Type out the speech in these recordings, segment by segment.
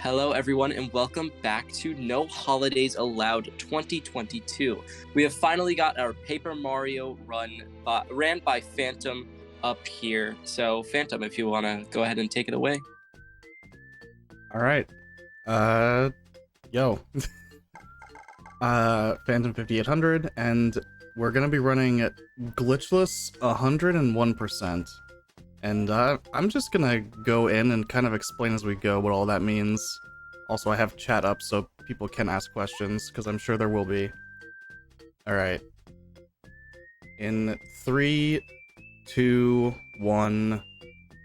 Hello everyone and welcome back to No Holidays Allowed 2022. We have finally got our Paper Mario ran by Phantom up here. So Phantom, if you want to go ahead and take it away. All right. Yo. Phantom 5800, and we're gonna be running Glitchless 101%. And I'm just gonna go in and kind of explain as we go what all that means. Also, I have chat up so people can ask questions, because I'm sure there will be. Alright. In 3, 2, 1,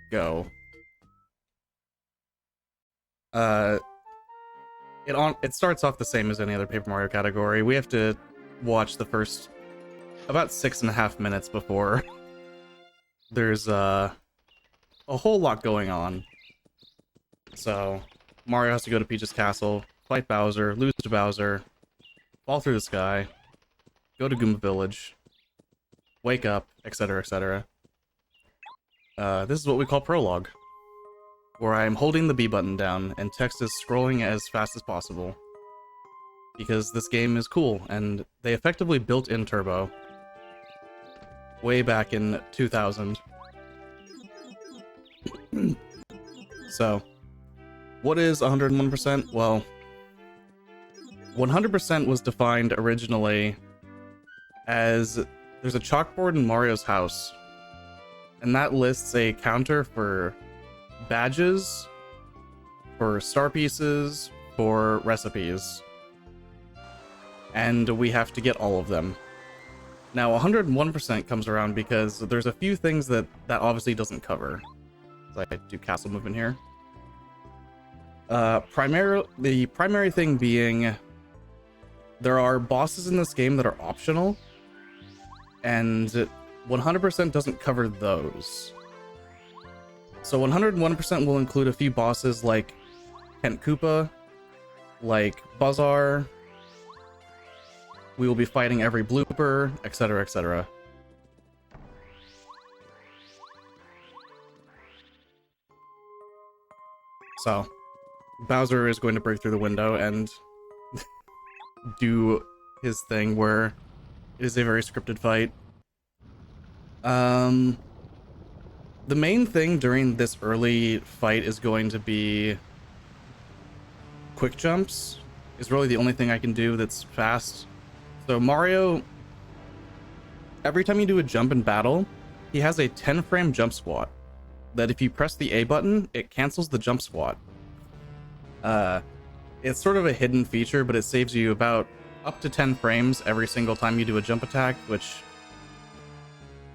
go. It starts off the same as any other Paper Mario category. We have to watch the first about 6.5 minutes before there's a whole lot going on. So Mario has to go to Peach's castle, fight Bowser, lose to Bowser, fall through the sky, go to Goomba Village, wake up, etc., etc. This is what we call Prologue, where I'm holding the B button down and text is scrolling as fast as possible. Because this game is cool, and they effectively built in Turbo way back in 2000. So, what is 101%? Well, 100% was defined originally as there's a chalkboard in Mario's house, and that lists a counter for badges, for star pieces, for recipes. And we have to get all of them. Now, 101% comes around because there's a few things that obviously doesn't cover. So I do castle movement here. The primary thing being there are bosses in this game that are optional, and 100% doesn't cover those. So 101% will include a few bosses like Kent Koopa, like Buzzar. We will be fighting every blooper, etc., etc. So, Bowser is going to break through the window and do his thing where it is a very scripted fight. The main thing during this early fight is going to be quick jumps. Is really the only thing I can do that's fast. So Mario, every time you do a jump in battle, he has a 10 frame jump squat that if you press the A button, it cancels the jump squat. It's sort of a hidden feature, but it saves you about up to 10 frames every single time you do a jump attack, which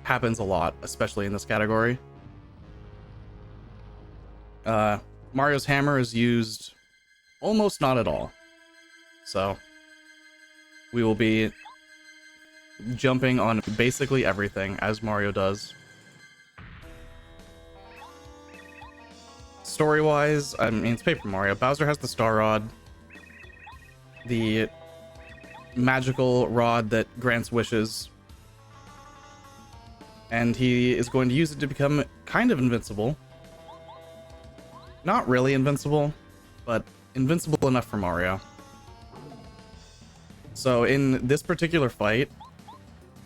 happens a lot, especially in this category. Mario's hammer is used almost not at all. So we will be jumping on basically everything, as Mario does. Story-wise, I mean, it's Paper Mario. Bowser has the Star Rod, the magical rod that grants wishes, and he is going to use it to become kind of invincible. Not really invincible, but invincible enough for Mario. So in this particular fight,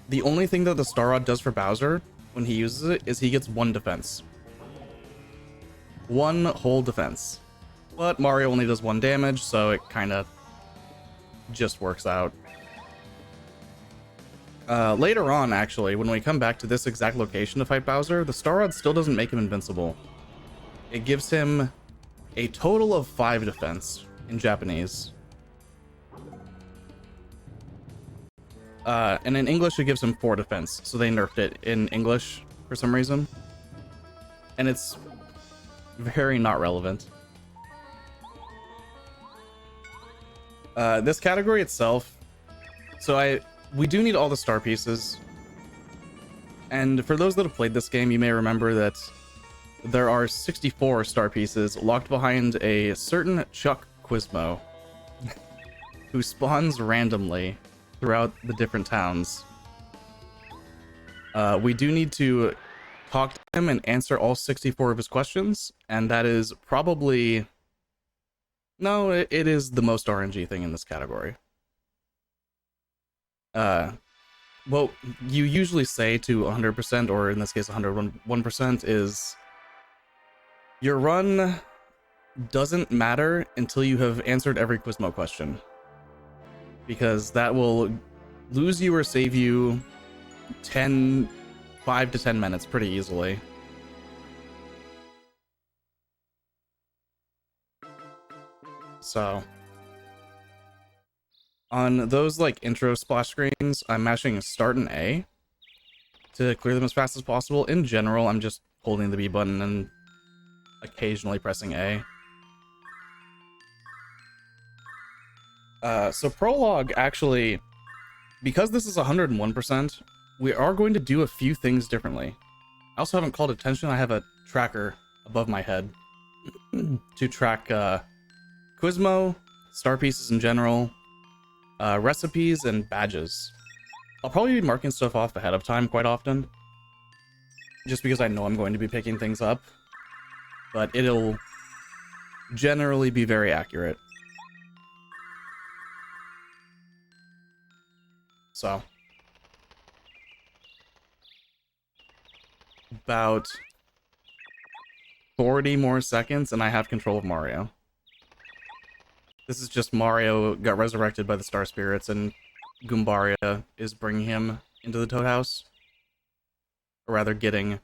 the only thing that the Star Rod does for Bowser when he uses it is he gets 1 defense. 1 whole defense. But Mario only does 1 damage, so it kind of just works out. Later on, actually, when we come back to this exact location to fight Bowser, the Star Rod still doesn't make him invincible. It gives him a total of 5 defense in Japanese. And in English, it gives him 4 defense, so they nerfed it in English for some reason. And it's very not relevant. This category itself, so we do need all the star pieces. And for those that have played this game, you may remember that there are 64 star pieces locked behind a certain Chuck Quizmo who spawns randomly throughout the different towns. We do need to talk to him and answer all 64 of his questions, and that is probably No, it is the most RNG thing in this category. What you usually say to 100%, or in this case 101%, is your run doesn't matter until you have answered every Quizmo question. Because that will lose you or save you 5 to 10 minutes pretty easily. So on those like intro splash screens, I'm mashing start and A to clear them as fast as possible. In general, I'm just holding the B button and occasionally pressing A. So Prologue, actually, because this is 101%, we are going to do a few things differently. I also haven't called attention. I have a tracker above my head to track Quizmo, star pieces in general, recipes, and badges. I'll probably be marking stuff off ahead of time quite often, just because I know I'm going to be picking things up, but it'll generally be very accurate. So, about 40 more seconds and I have control of Mario. This is just Mario got resurrected by the Star Spirits and Goombaria is bringing him into the Toad House. Or rather getting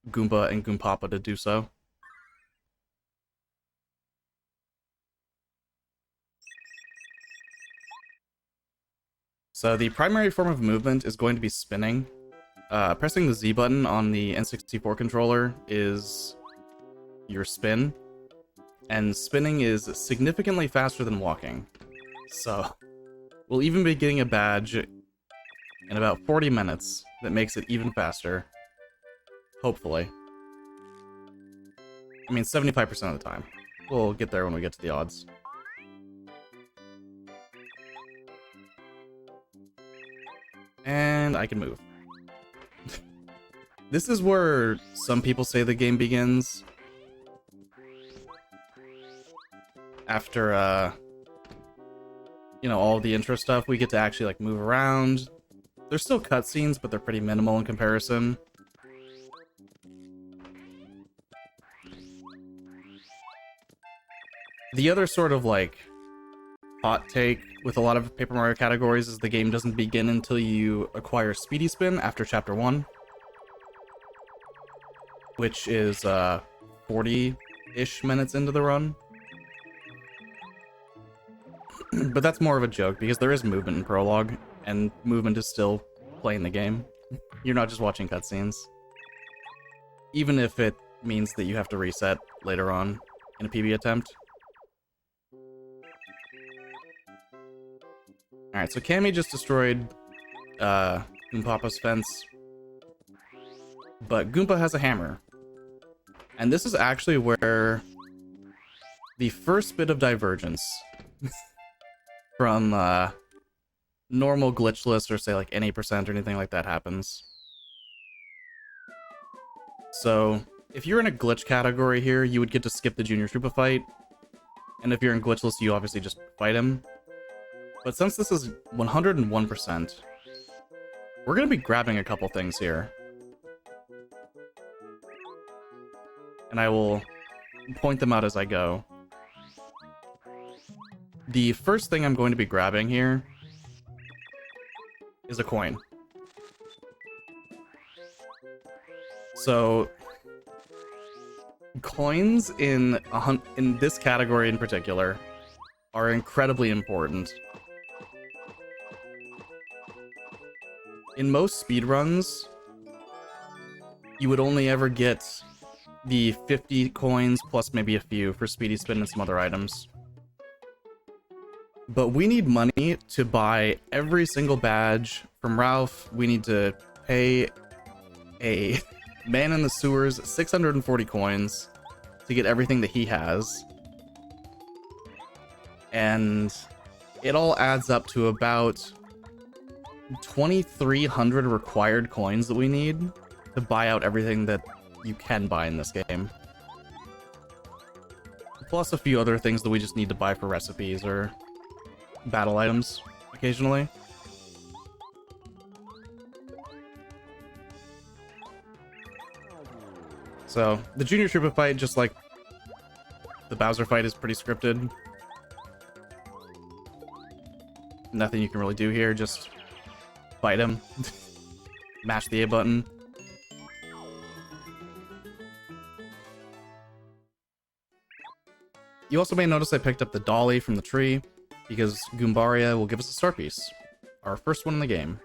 Goomba and Goompapa to do so. So the primary form of movement is going to be spinning. Pressing the Z button on the N64 controller is your spin. And spinning is significantly faster than walking. So we'll even be getting a badge in about 40 minutes that makes it even faster. Hopefully. I mean, 75% of the time. We'll get there when we get to the odds. And I can move. This is where some people say the game begins. After, you know, all the intro stuff, we get to actually, like, move around. There's still cutscenes, but they're pretty minimal in comparison. The other sort of, like, hot take with a lot of Paper Mario categories is the game doesn't begin until you acquire Speedy Spin after Chapter 1. Which is, 40-ish minutes into the run. But that's more of a joke, because there is movement in Prologue, and movement is still playing the game. You're not just watching cutscenes. Even if it means that you have to reset later on in a PB attempt. Alright, so Cammy just destroyed Goompapa's fence. But Goomba has a hammer. And this is actually where the first bit of divergence from normal glitchless or say like any percent or anything like that happens. So if you're in a glitch category here, you would get to skip the Junior Troopa fight. And if you're in glitchless, you obviously just fight him. But since this is 101%, we're going to be grabbing a couple things here. And I will point them out as I go. The first thing I'm going to be grabbing here is a coin. So coins in this category in particular are incredibly important. In most speedruns, you would only ever get the 50 coins plus maybe a few for Speedy Spin and some other items. But we need money to buy every single badge from Ralph. We need to pay a man in the sewers 640 coins to get everything that he has. And it all adds up to about 2,300 required coins that we need to buy out everything that you can buy in this game. plus a few other things that we just need to buy for recipes or battle items occasionally. So, the Junior Troopa fight, just like the Bowser fight, is pretty scripted. Nothing you can really do here, just fight him. Mash the A button. You also may notice I picked up the dolly from the tree, because Goombaria will give us a star piece. Our first one in the game.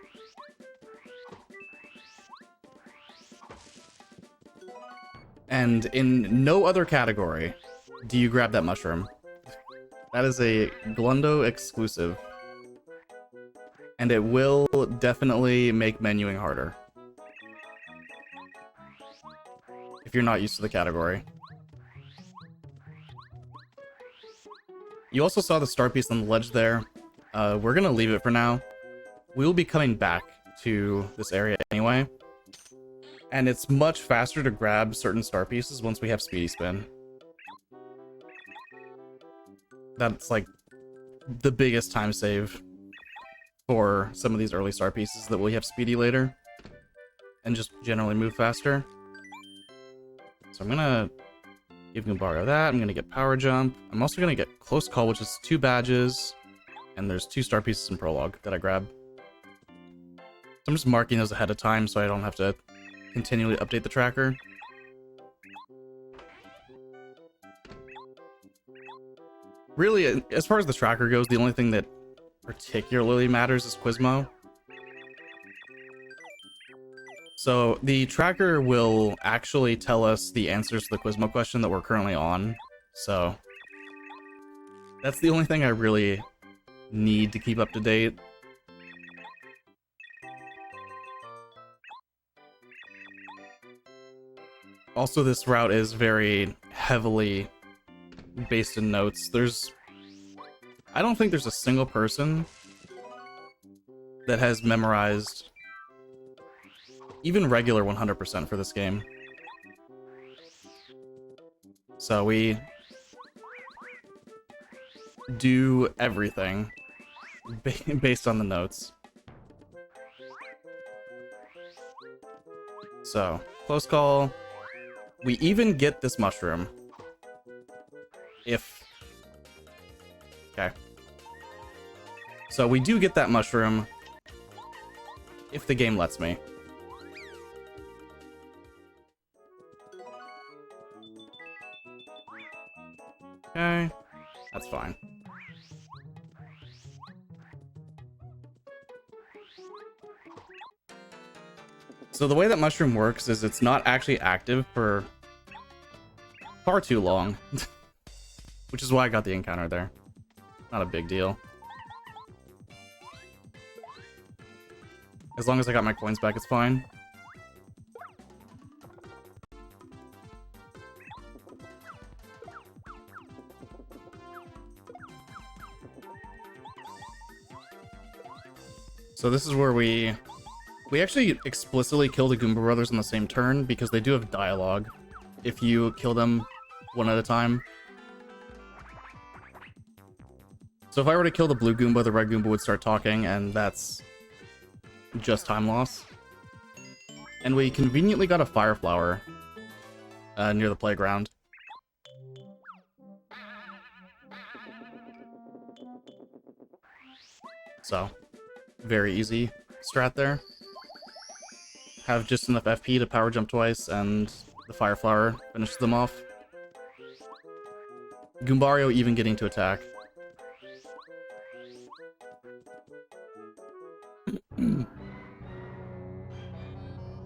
And in no other category do you grab that mushroom. That is a Glundo exclusive. And it will definitely make menuing harder. If you're not used to the category. You also saw the star piece on the ledge there. We're gonna leave it for now. We will be coming back to this area anyway. And it's much faster to grab certain star pieces once we have Speedy Spin. That's like the biggest time save for some of these early star pieces, that we have Speedy later. And just generally move faster. So I'm gonna give Goombario that. I'm gonna get Power Jump. I'm also gonna get Close Call, which is 2 badges. And there's 2 star pieces in Prologue that I grab. So I'm just marking those ahead of time so I don't have to continually update the tracker. Really, as far as the tracker goes, the only thing that particularly matters is Quizmo. So the tracker will actually tell us the answers to the Quizmo question that we're currently on. So that's the only thing I really need to keep up to date. Also, this route is very heavily based in notes. I don't think there's a single person that has memorized even regular 100% for this game. So we do everything based on the notes. So, Close Call. We even get this mushroom. Okay. So we do get that mushroom if the game lets me. Okay. That's fine. So the way that mushroom works is it's not actually active for far too long. Which is why I got the encounter there. Not a big deal. As long as I got my coins back, it's fine. So this is where we actually explicitly kill the Goomba brothers on the same turn because they do have dialogue if you kill them one at a time. So if I were to kill the blue Goomba, the red Goomba would start talking, and that's just time loss. And we conveniently got a fire flower near the playground. So, very easy strat there. Have just enough FP to power jump twice, and the fire flower finishes them off. Goombario even getting to attack.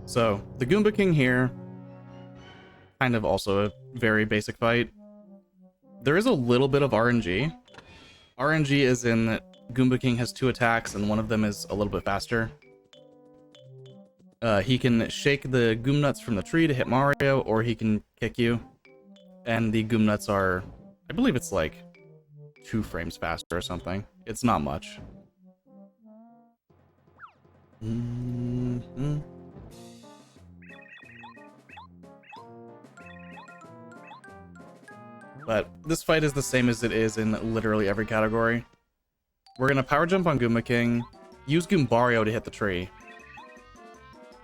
So, the Goomba King here, kind of also a very basic fight. There is a little bit of RNG. RNG is in that Goomba King has 2 attacks, and one of them is a little bit faster. He can shake the Goom Nuts from the tree to hit Mario, or he can kick you. And the Goom Nuts are, I believe it's like 2 frames faster or something. It's not much. But this fight is the same as it is in literally every category. We're gonna power jump on Goomba King, use Goombario to hit the tree.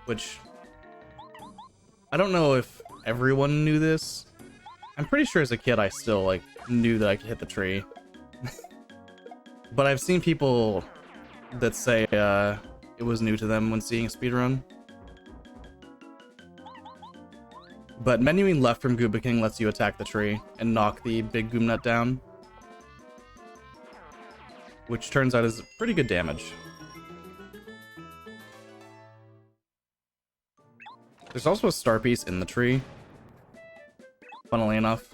Which, I don't know if everyone knew this. I'm pretty sure as a kid I still, like, knew that I could hit the tree. But I've seen people that say it was new to them when seeing a speedrun. But menuing left from Goomba King lets you attack the tree and knock the big Goomnut down, which turns out is pretty good damage. There's also a star piece in the tree, funnily enough.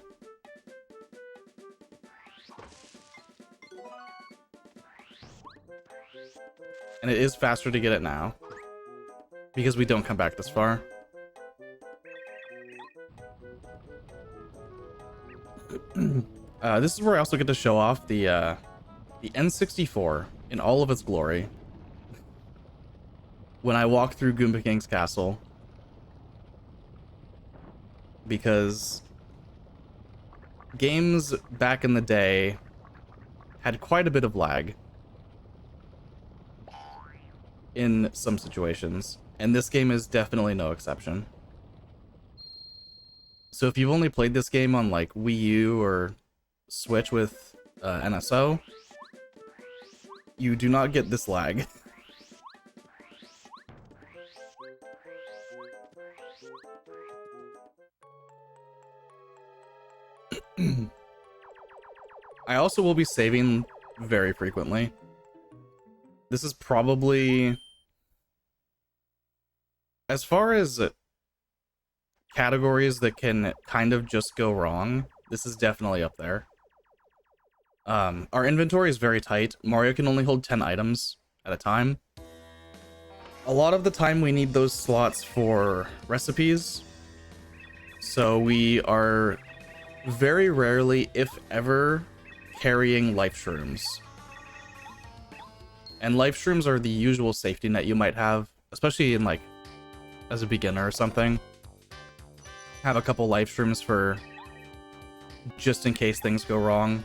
And it is faster to get it now, because we don't come back this far. This is where I also get to show off the N64 in all of its glory. When I walk through Goomba King's castle. Because games back in the day had quite a bit of lag in some situations, and this game is definitely no exception. So if you've only played this game on like Wii U or Switch with NSO, you do not get this lag. I also will be saving very frequently. This is probably, as far as categories that can kind of just go wrong, this is definitely up there. Our inventory is very tight. Mario can only hold 10 items at a time. A lot of the time we need those slots for recipes, so we are very rarely, if ever, carrying life shrooms. And life shrooms are the usual safety net you might have, especially in like as a beginner or something. Have a couple life shrooms for just in case things go wrong.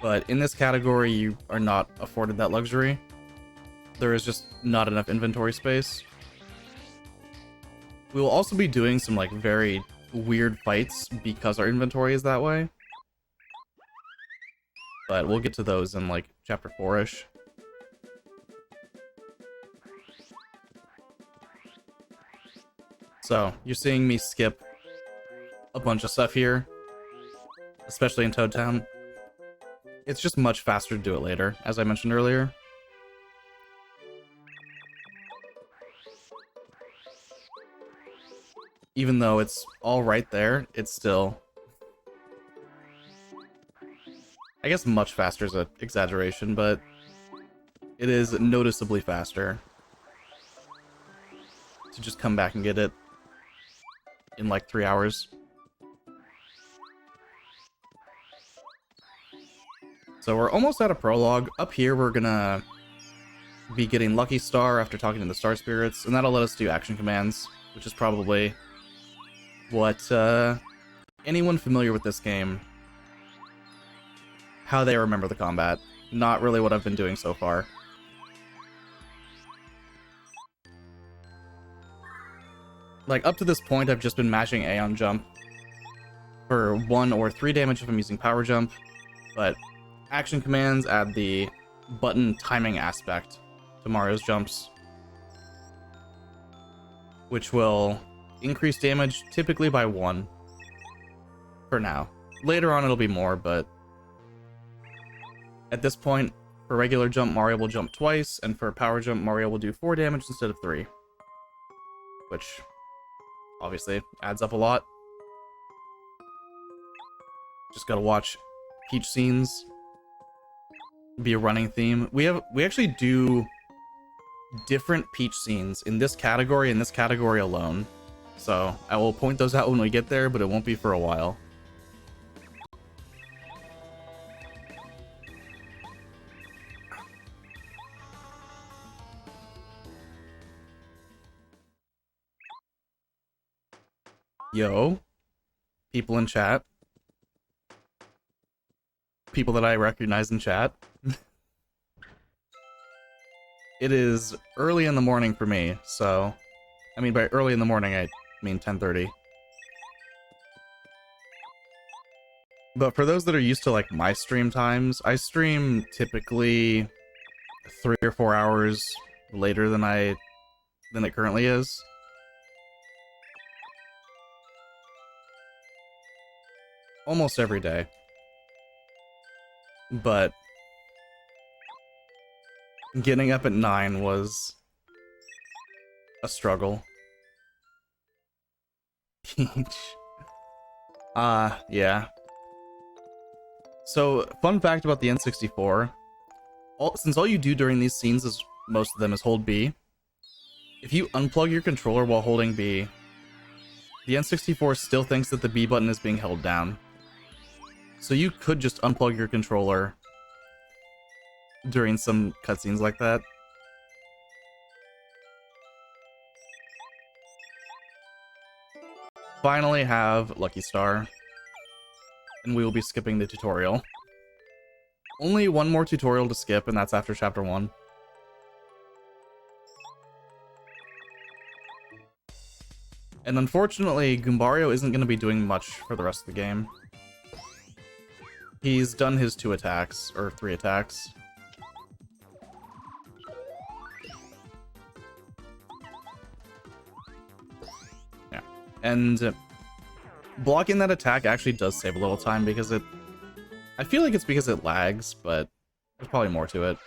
But in this category, you are not afforded that luxury. There is just not enough inventory space. We will also be doing some like very weird fights because our inventory is that way. But we'll get to those in like chapter 4-ish. So, you're seeing me skip a bunch of stuff here, especially in Toad Town. It's just much faster to do it later, as I mentioned earlier. Even though it's all right there, it's still... I guess much faster is an exaggeration, but it is noticeably faster to just come back and get it in like 3 hours. So we're almost out of Prologue. Up here we're gonna be getting Lucky Star after talking to the Star Spirits, and that'll let us do action commands, which is probably what anyone familiar with this game, how they remember the combat. Not really what I've been doing so far. Like, up to this point, I've just been mashing A on jump for 1 or 3 damage if I'm using power jump, but action commands add the button timing aspect to Mario's jumps, which will increase damage typically by 1 for now. Later on it'll be more, but at this point, for regular jump, Mario will jump twice, and for power jump, Mario will do 4 damage instead of 3, which obviously adds up a lot. Just gotta watch Peach scenes be a running theme. We actually do different Peach scenes in this category and this category alone. So I will point those out when we get there, but it won't be for a while. Yo, people in chat. people that I recognize in chat. It is early in the morning for me, so... I mean, by early in the morning, I mean 10:30. But for those that are used to, like, my stream times, I stream typically 3 or 4 hours later than it currently is. Almost every day. But getting up at 9 was a struggle. Yeah. So, fun fact about the N64. Since all you do during these scenes is, most of them, is hold B, if you unplug your controller while holding B, the N64 still thinks that the B button is being held down. So you could just unplug your controller during some cutscenes like that. Finally have Lucky Star, and we will be skipping the tutorial. Only one more tutorial to skip, and that's after Chapter 1. And unfortunately, Goombario isn't going to be doing much for the rest of the game. He's done his 2 attacks, or 3 attacks. Yeah. And blocking that attack actually does save a little time because it... I feel like it's because it lags, but there's probably more to it.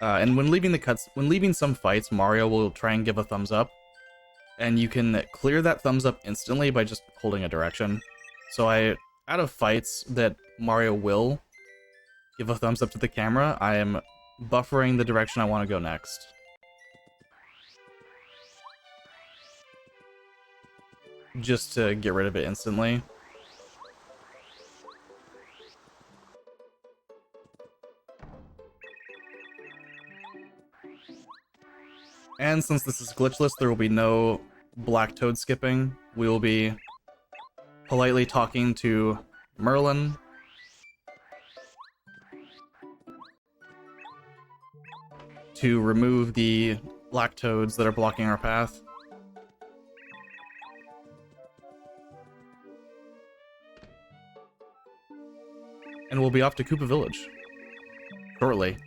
And when leaving some fights, Mario will try and give a thumbs up, and you can clear that thumbs up instantly by just holding a direction. So out of fights that Mario will give a thumbs up to the camera, I am buffering the direction I want to go next. Just to get rid of it instantly. And since this is glitchless, there will be no Black Toad skipping. We will be politely talking to Merlin. To remove the Black Toads that are blocking our path. And we'll be off to Koopa Village shortly.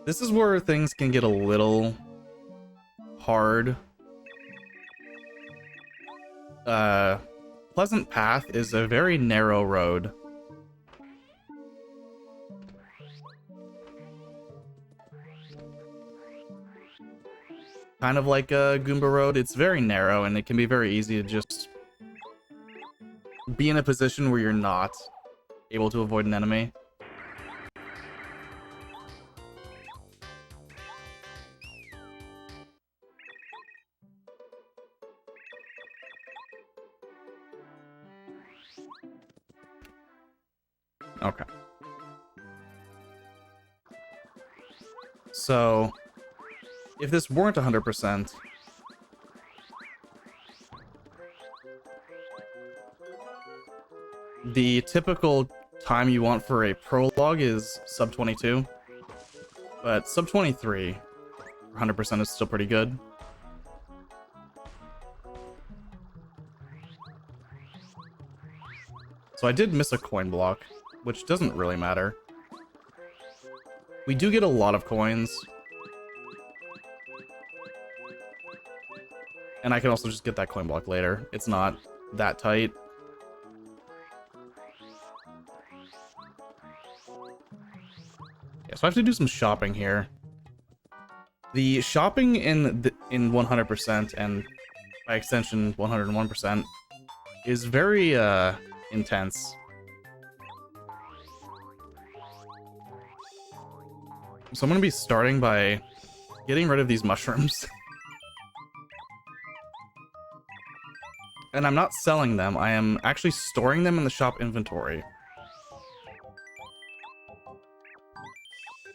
This is where things can get a little hard. Pleasant Path is a very narrow road. Kind of like a Goomba Road, it's very narrow and it can be very easy to just be in a position where you're not able to avoid an enemy. Okay. So, if this weren't 100%, the typical time you want for a prologue is sub 22, but sub 23, 100% is still pretty good. So I did miss a coin block, which doesn't really matter. We do get a lot of coins. And I can also just get that coin block later. It's not that tight. Yeah, so I have to do some shopping here. The shopping in 100% and by extension 101% is very intense. So I'm going to be starting by getting rid of these mushrooms. And I'm not selling them, I am actually storing them in the shop inventory.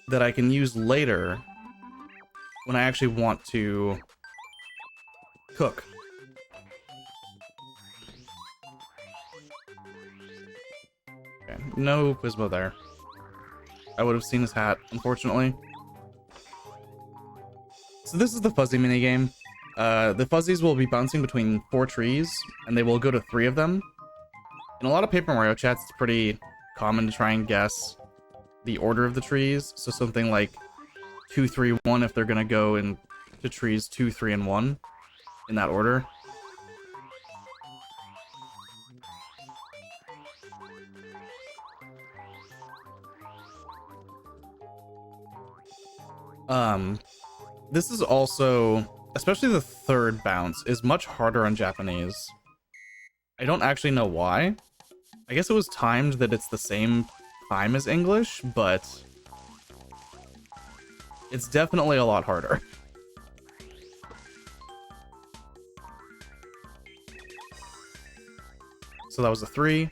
That I can use later when I actually want to cook. Okay, no Quizmo there. I would have seen his hat, unfortunately. So this is the fuzzy minigame. The fuzzies will be bouncing between 4 trees, and they will go to 3 of them. In a lot of Paper Mario chats, it's pretty common to try and guess the order of the trees. So something like 2, 3, 1 if they're going to go into trees 2, 3, and 1 in that order. This is also, especially the third bounce, is much harder on Japanese. I don't actually know why. I guess it was timed that it's the same time as English, but it's definitely a lot harder. So that was a 3.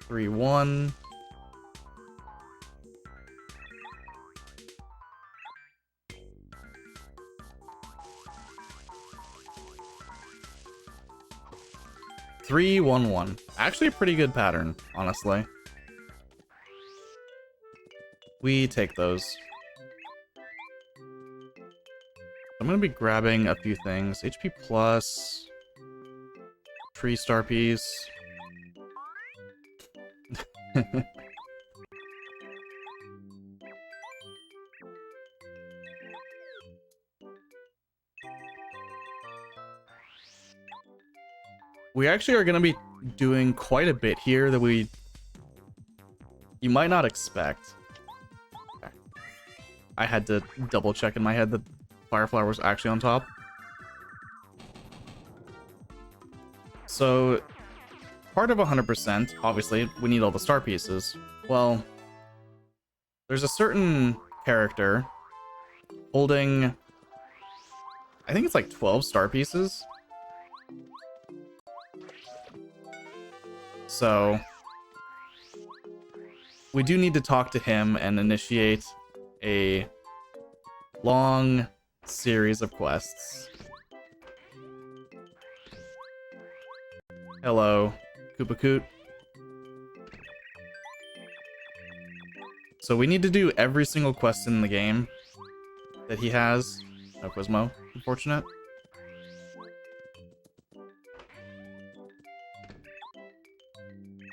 3, 1. Three, 1, 1. Actually a pretty good pattern, honestly. We take those. I'm gonna be grabbing a few things. HP plus. Tree star piece. We actually are going to be doing quite a bit here that you might not expect. Okay. I had to double check in my head that Fireflower was actually on top. So, part of 100%, obviously, we need all the star pieces. Well, there's a certain character holding, I think it's like 12 star pieces. So, we do need to talk to him and initiate a long series of quests. Hello, Koopa Koot. So we need to do every single quest in the game that he has. No Quizmo, unfortunate.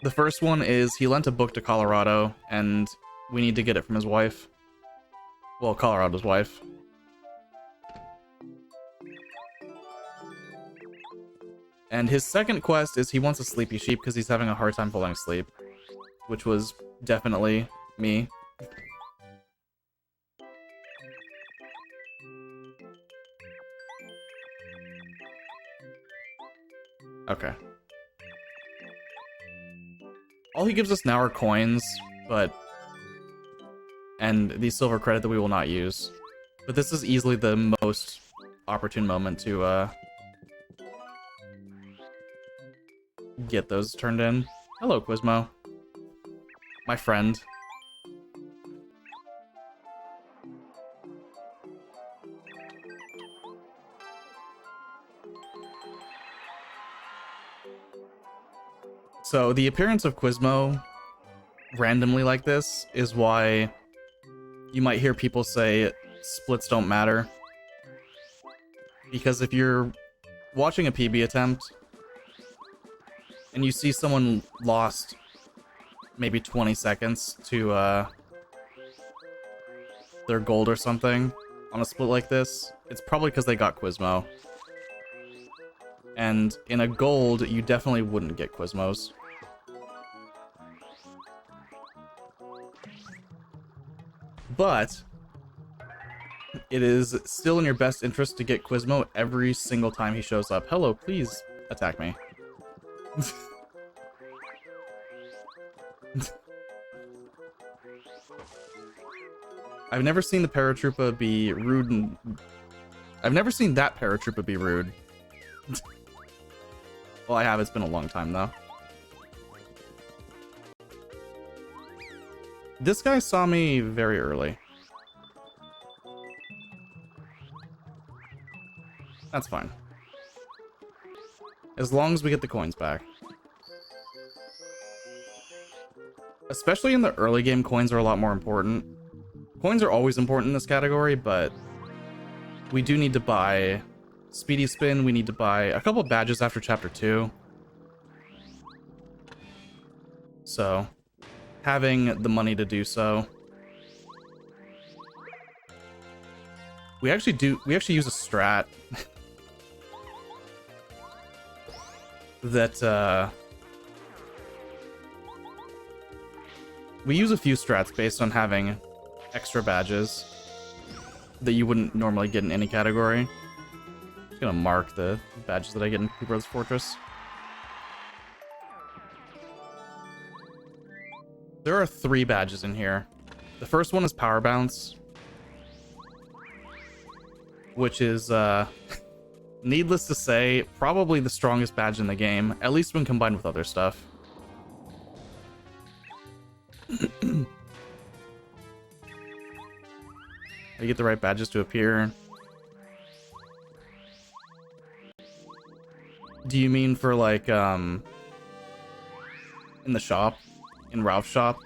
The first one is he lent a book to Colorado, and we need to get it from his wife. Well, Colorado's wife. And his second quest is he wants a sleepy sheep because he's having a hard time falling asleep. Which was definitely me. Okay. All he gives us now are coins, and the silver credit that we will not use. But this is easily the most opportune moment to, get those turned in. Hello, Quizmo. My friend. So, the appearance of Quizmo randomly like this is why you might hear people say splits don't matter. Because if you're watching a PB attempt and you see someone lost maybe 20 seconds to their gold or something on a split like this, it's probably because they got Quizmo. And in a gold, you definitely wouldn't get Quizmos. But it is still in your best interest to get Quizmo every single time he shows up. Hello, please attack me. I've never seen the paratroopa be rude and... I've never seen that paratroopa be rude. Well, I have. It's been a long time, though. This guy saw me very early. That's fine. As long as we get the coins back. Especially in the early game, coins are a lot more important. Coins are always important in this category, but we do need to buy Speedy Spin. We need to buy a couple badges after Chapter 2. So, having the money to do so. We actually use a strat that, we use a few strats based on having extra badges that you wouldn't normally get in any category. I'm just gonna mark the badges that I get in Koopa's Fortress. There are 3 badges in here. The first one is Power Bounce, which is, needless to say, probably the strongest badge in the game, at least when combined with other stuff. I get the right badges to appear. Do you mean for like in the shop? In Ralph's shop?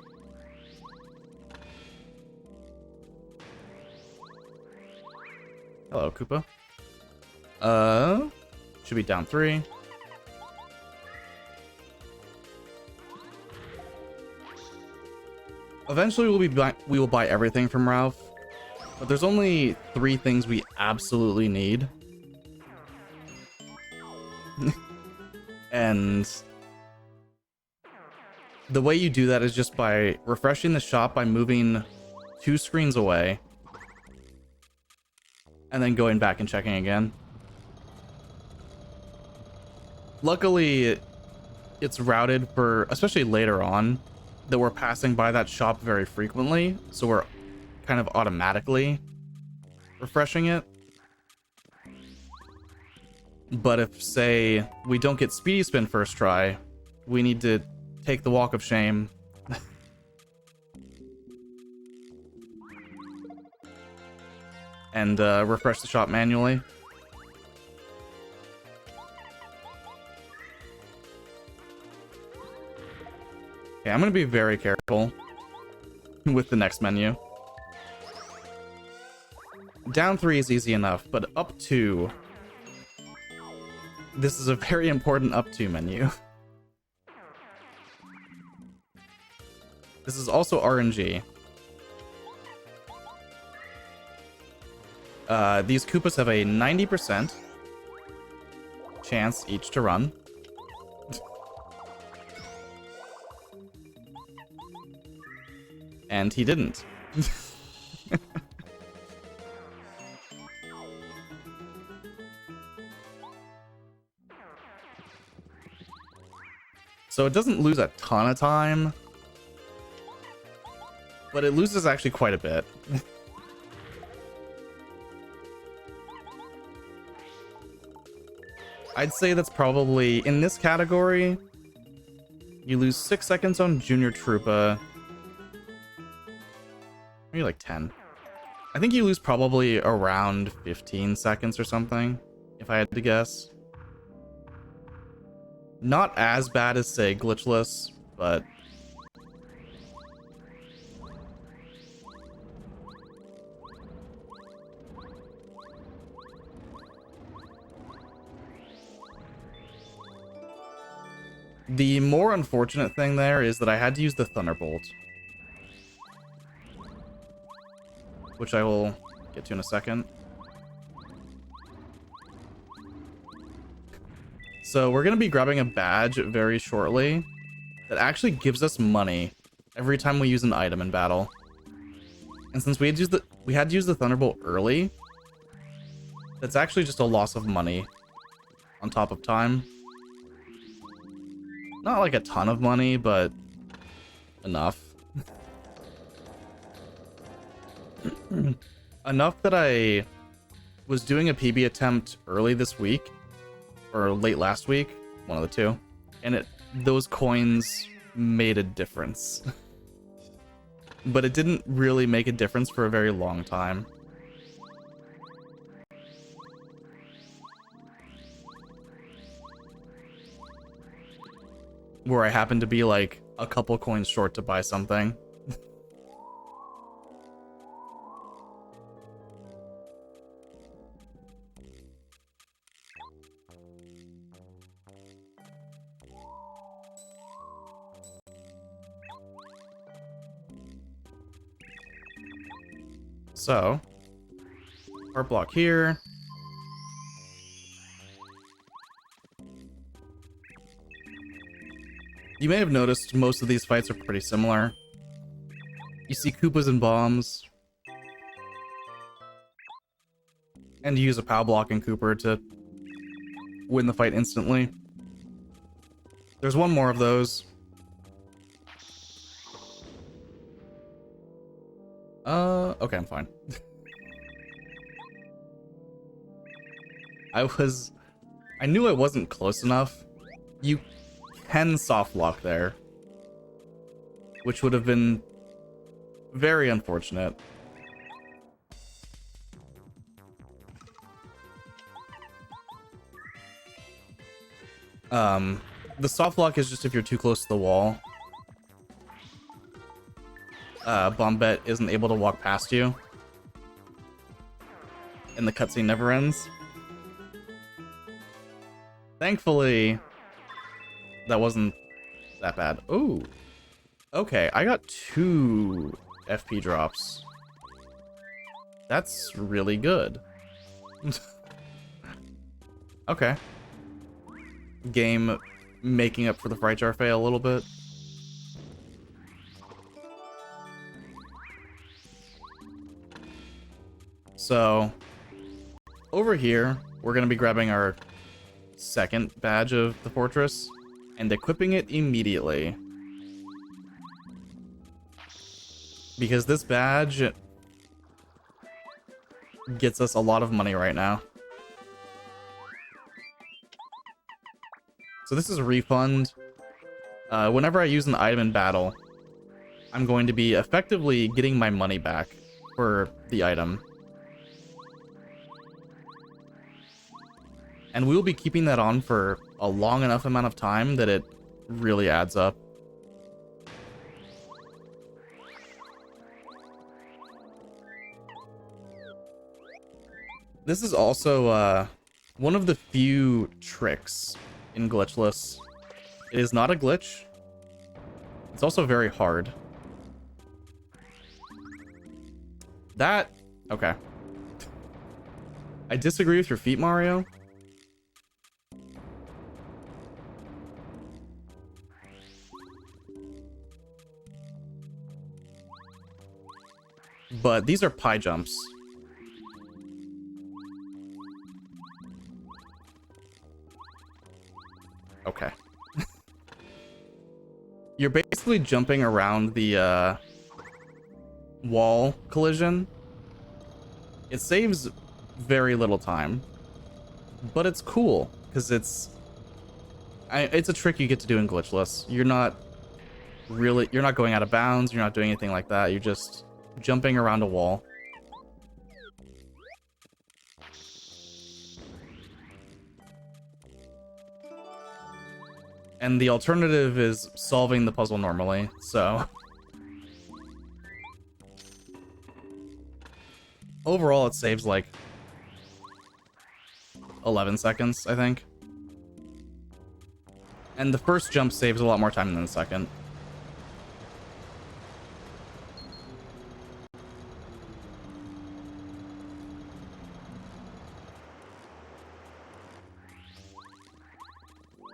Hello, Koopa. Should be down 3. Eventually we will buy everything from Ralph, but there's only 3 things we absolutely need. And the way you do that is just by refreshing the shop by moving 2 screens away and then going back and checking again. Luckily, it's routed for, especially later on, that we're passing by that shop very frequently, so we're kind of automatically refreshing it. But if, say, we don't get Speedy Spin first try, we need to take the Walk of Shame and refresh the shop manually. Okay, I'm gonna be very careful with the next menu. Down 3 is easy enough, but up 2... This is a very important up 2 menu. This is also RNG. These Koopas have a 90% chance each to run. And he didn't. So it doesn't lose a ton of time, but it loses actually quite a bit. I'd say that's probably, in this category, you lose 6 seconds on Junior Troopa. Maybe like 10. I think you lose probably around 15 seconds or something, if I had to guess. Not as bad as, say, Glitchless, but... The more unfortunate thing there is that I had to use the Thunderbolt, which I will get to in a second. So we're going to be grabbing a badge very shortly that actually gives us money every time we use an item in battle. And since we had to use the Thunderbolt early, that's actually just a loss of money on top of time. Not like a ton of money, but enough. Enough that I was doing a PB attempt early this week, or late last week, one of the two, and those coins made a difference. But it didn't really make a difference for a very long time. where I happen to be like a couple coins short to buy something. So, art block here. You may have noticed most of these fights are pretty similar. You see Koopas and bombs. And you use a POW block in Koopa to win the fight instantly. There's one more of those. Okay, I'm fine. I knew I wasn't close enough. You can soft lock there, which would have been very unfortunate. The soft lock is just if you're too close to the wall. Bombette isn't able to walk past you, and the cutscene never ends. Thankfully, that wasn't that bad. Ooh. Okay, I got 2 FP drops. That's really good. Okay. Game making up for the fright jar fail a little bit. So, over here, we're going to be grabbing our second badge of the fortress and equipping it immediately. Because this badge gets us a lot of money right now. So this is a refund. Whenever I use an item in battle, I'm going to be effectively getting my money back for the item. And we will be keeping that on for a long enough amount of time that it really adds up. This is also one of the few tricks in Glitchless. It is not a glitch. It's also very hard. That... okay. I disagree with your feet, Mario. But these are pie jumps. Okay. You're basically jumping around the wall collision. It saves very little time, but it's cool because it's a trick you get to do in Glitchless. You're not going out of bounds. You're not doing anything like that. You're just jumping around a wall. And the alternative is solving the puzzle normally, so... overall, it saves, like, 11 seconds, I think. And the first jump saves a lot more time than the second.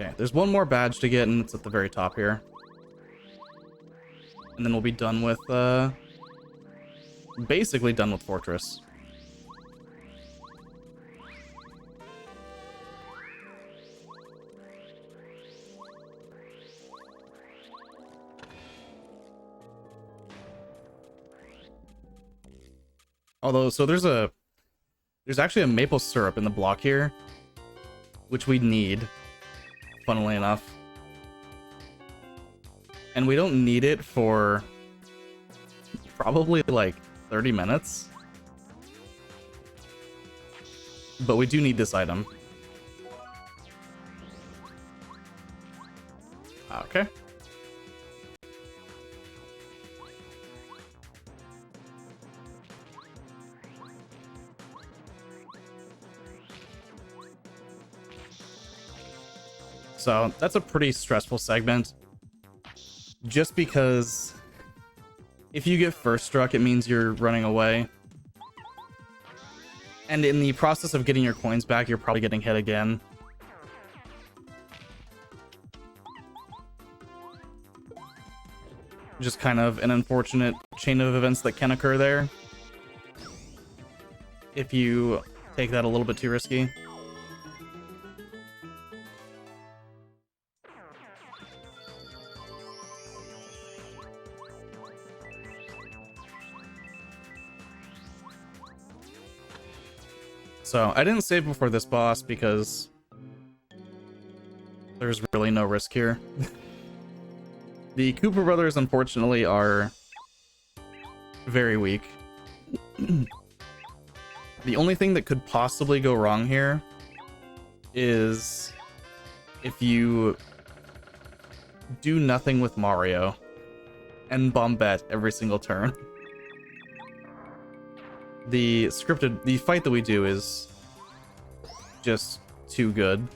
Okay, there's one more badge to get, and it's at the very top here. And then we'll be done with, basically done with Fortress. Although, so there's actually a maple syrup in the block here, which we need, funnily enough. And we don't need it for probably like 30 minutes. But we do need this item. Okay. Okay. So that's a pretty stressful segment. Just because if you get first struck, it means you're running away. And in the process of getting your coins back, you're probably getting hit again. Just kind of an unfortunate chain of events that can occur there if you take that a little bit too risky. So I didn't save before this boss because there's really no risk here. The Koopa brothers, unfortunately, are very weak. The only thing that could possibly go wrong here is if you do nothing with Mario and Bombette every single turn. The fight that we do is just too good.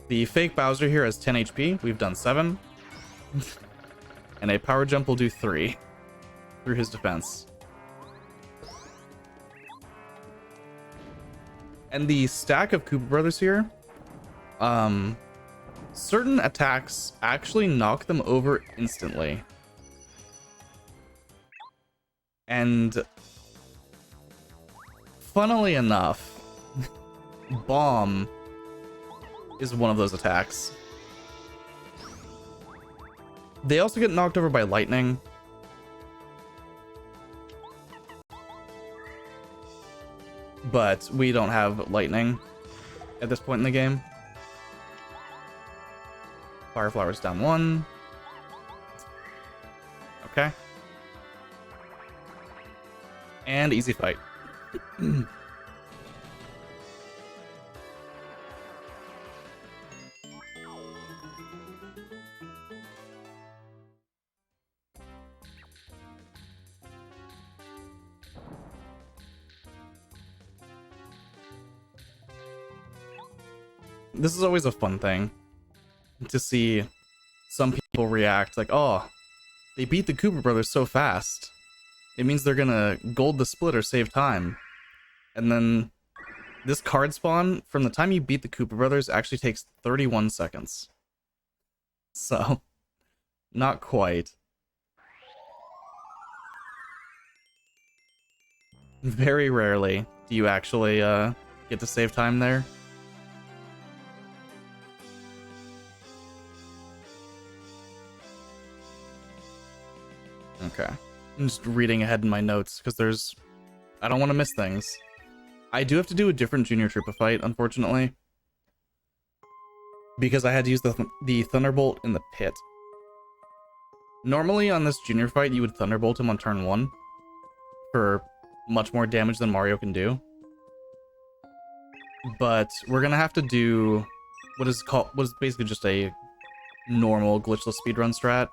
The fake Bowser here has 10 HP. We've done 7. And a power jump will do 3 through his defense. And the stack of Koopa brothers here, certain attacks actually knock them over instantly. And funnily enough, Bomb is one of those attacks. They also get knocked over by lightning. But we don't have lightning at this point in the game. Fire Flower's down 1. Okay. And easy fight. This is always a fun thing to see some people react like, oh, they beat the Koopa brothers so fast. It means they're gonna gold the split or save time. And then this card spawn, from the time you beat the Koopa brothers, actually takes 31 seconds. So, not quite. Very rarely do you actually get to save time there. Okay. I'm just reading ahead in my notes because I don't want to miss things. I do have to do a different Junior Troopa fight, unfortunately, because I had to use the Thunderbolt in the pit. Normally on this Junior fight, you would Thunderbolt him on turn 1 for much more damage than Mario can do. But we're gonna have to do what is basically just a normal glitchless speedrun strat,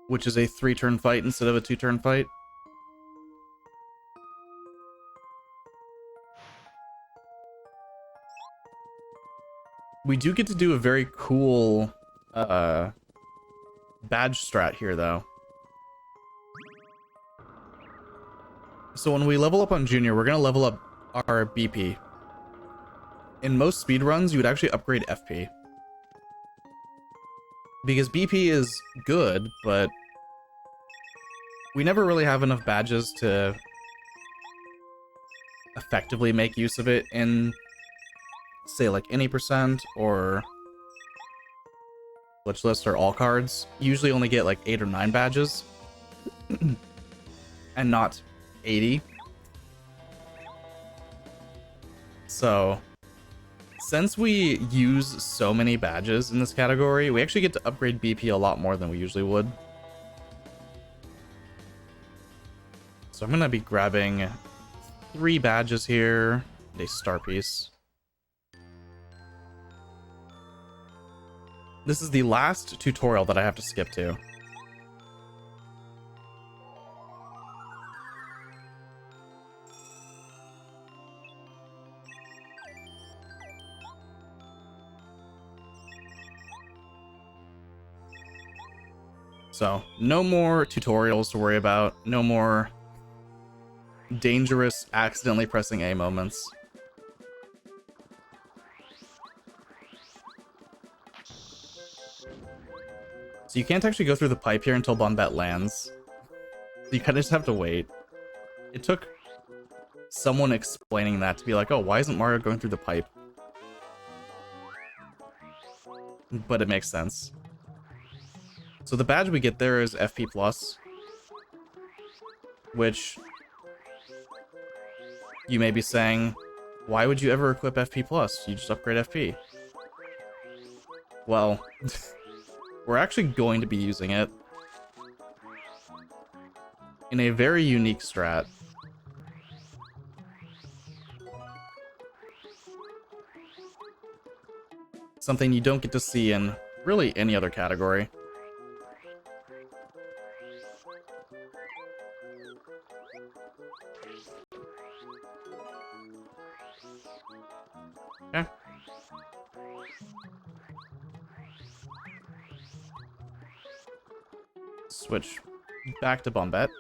which is a 3-turn fight instead of a 2-turn fight. We do get to do a very cool badge strat here, though. So when we level up on Junior, we're going to level up our BP. In most speedruns, you would actually upgrade FP. Because BP is good, but we never really have enough badges to effectively make use of it in, say, like any percent or Glitchless or all cards. You usually only get like 8 or 9 badges and not 80. So since we use so many badges in this category, we actually get to upgrade BP a lot more than we usually would. So I'm gonna be grabbing 3 badges here, and a star piece. This is the last tutorial that I have to skip to. So, no more tutorials to worry about. No more dangerous accidentally pressing A moments. So you can't actually go through the pipe here until Bombette lands. So you kind of just have to wait. It took someone explaining that to be like, oh, why isn't Mario going through the pipe? But it makes sense. So the badge we get there is FP+, which you may be saying, why would you ever equip FP+? You just upgrade FP. Well, we're actually going to be using it in a very unique strat. Something you don't get to see in really any other category. Okay. Switch back to Bombette.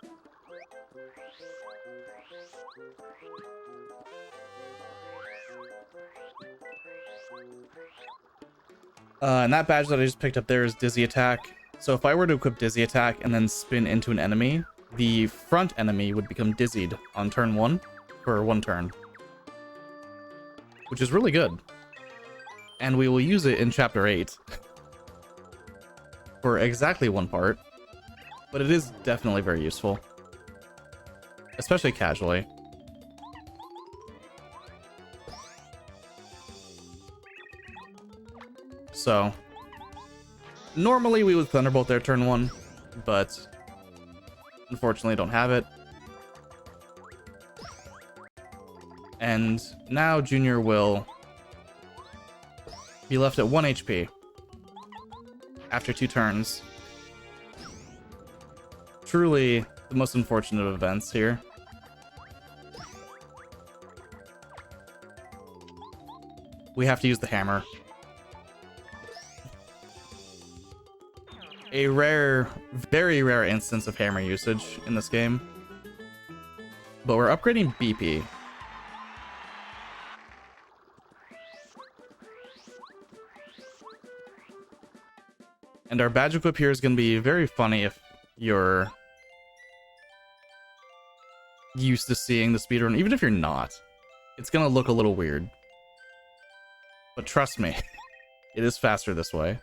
And that badge that I just picked up there is Dizzy Attack. So if I were to equip Dizzy Attack and then spin into an enemy, the front enemy would become dizzied on turn 1 for 1 turn. Which is really good. And we will use it in Chapter 8 for exactly 1 part. But it is definitely very useful. Especially casually. So, normally we would Thunderbolt there turn 1, but unfortunately don't have it. And now Junior will be left at 1 HP after 2 turns. Truly the most unfortunate of events here. We have to use the hammer. A rare, very rare instance of hammer usage in this game. But we're upgrading BP. And our badge equip here is going to be very funny if you're used to seeing the speedrun. Even if you're not, it's going to look a little weird. But trust me, it is faster this way.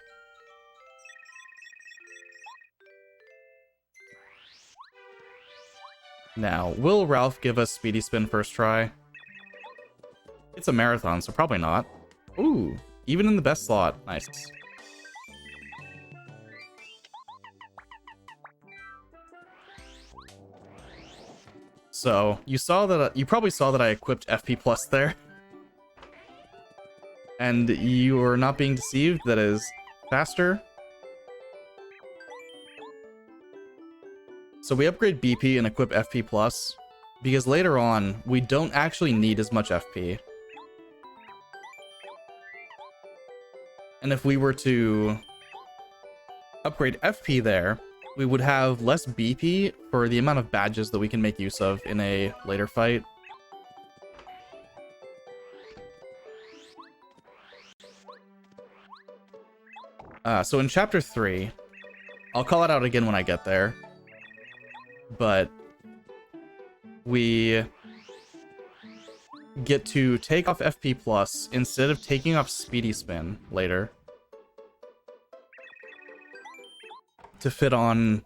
Now, will Ralph give us Speedy Spin first try? It's a marathon, so probably not. Ooh, even in the best slot. Nice. So, you probably saw that I equipped FP Plus there. And you are not being deceived, that is faster. So we upgrade BP and equip FP Plus, because later on, we don't actually need as much FP. And if we were to upgrade FP there, we would have less BP for the amount of badges that we can make use of in a later fight. So in Chapter 3, I'll call it out again when I get there, but we get to take off FP Plus instead of taking off Speedy Spin later to fit on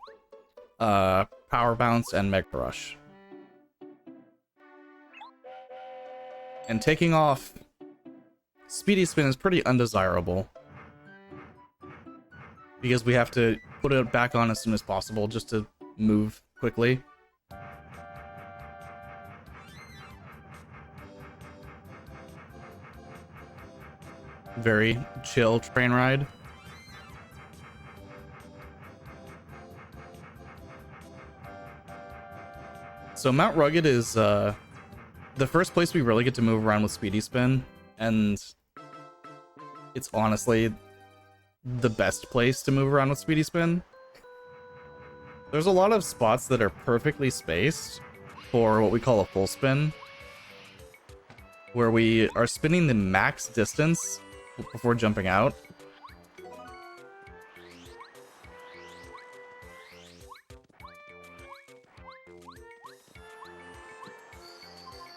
Power Bounce and Mega Rush. And taking off Speedy Spin is pretty undesirable, because we have to put it back on as soon as possible just to move quickly. very chill train ride. So Mount Rugged is the first place we really get to move around with Speedy Spin, and it's honestly the best place to move around with Speedy Spin. There's a lot of spots that are perfectly spaced for what we call a full spin, where we are spinning the max distance before jumping out.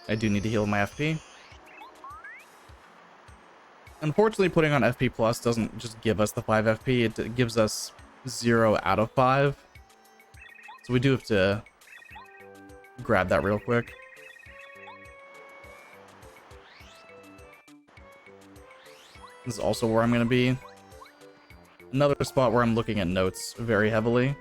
I do need to heal my FP. Unfortunately, putting on FP Plus doesn't just give us the 5 FP, it gives us 0 out of 5. So we do have to grab that real quick. This is also where I'm going to be. Another spot where I'm looking at notes very heavily.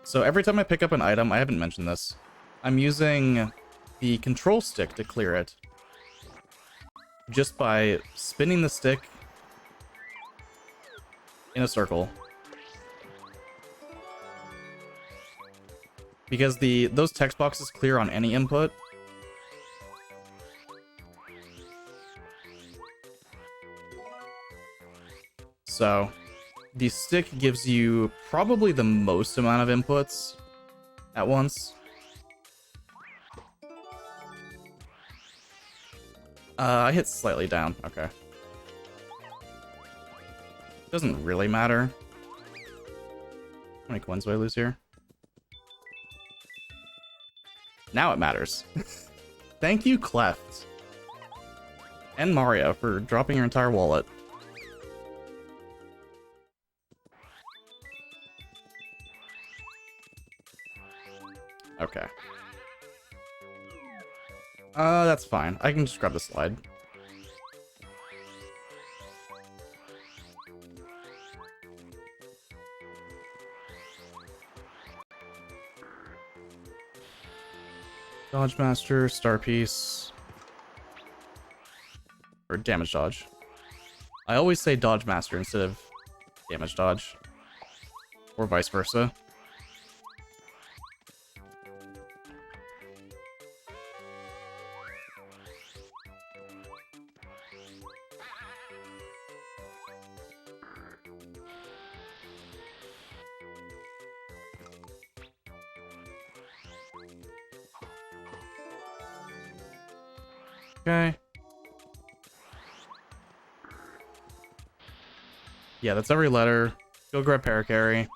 So every time I pick up an item, I haven't mentioned this, I'm using the control stick to clear it. Just by spinning the stick in a circle. Because those text boxes clear on any input. So the stick gives you probably the most amount of inputs at once. I hit slightly down. Okay. Doesn't really matter. How many coins do I lose here? Now it matters. Thank you, Cleft. And Mario for dropping your entire wallet. Okay. That's fine. I can just grab the slide. Dodge Master, Star Piece. Or Damage Dodge. I always say Dodge Master instead of Damage Dodge. Or vice versa. Okay. Yeah, that's every letter. Go grab Paracarry.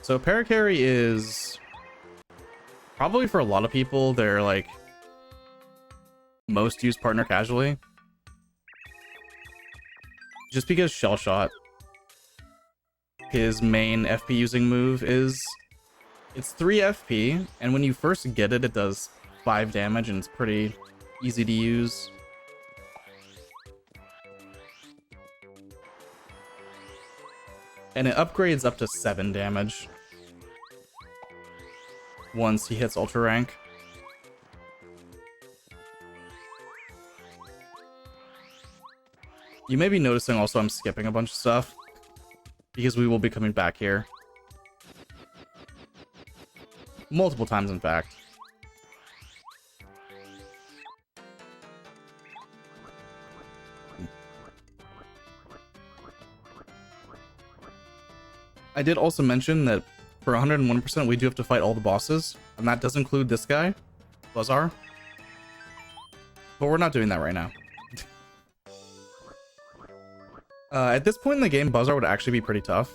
So Paracarry is probably for a lot of people, they're like most used partner casually. Just because Shell Shot, his main FP using move, is it's 3 FP, and when you first get it, it does 5 damage, and it's pretty easy to use. And it upgrades up to 7 damage once he hits Ultra Rank. You may be noticing also I'm skipping a bunch of stuff, because we will be coming back here. Multiple times, in fact. I did also mention that for 101% we do have to fight all the bosses, and that does include this guy, Bazaar. But we're not doing that right now. At this point in the game, Bazaar would actually be pretty tough.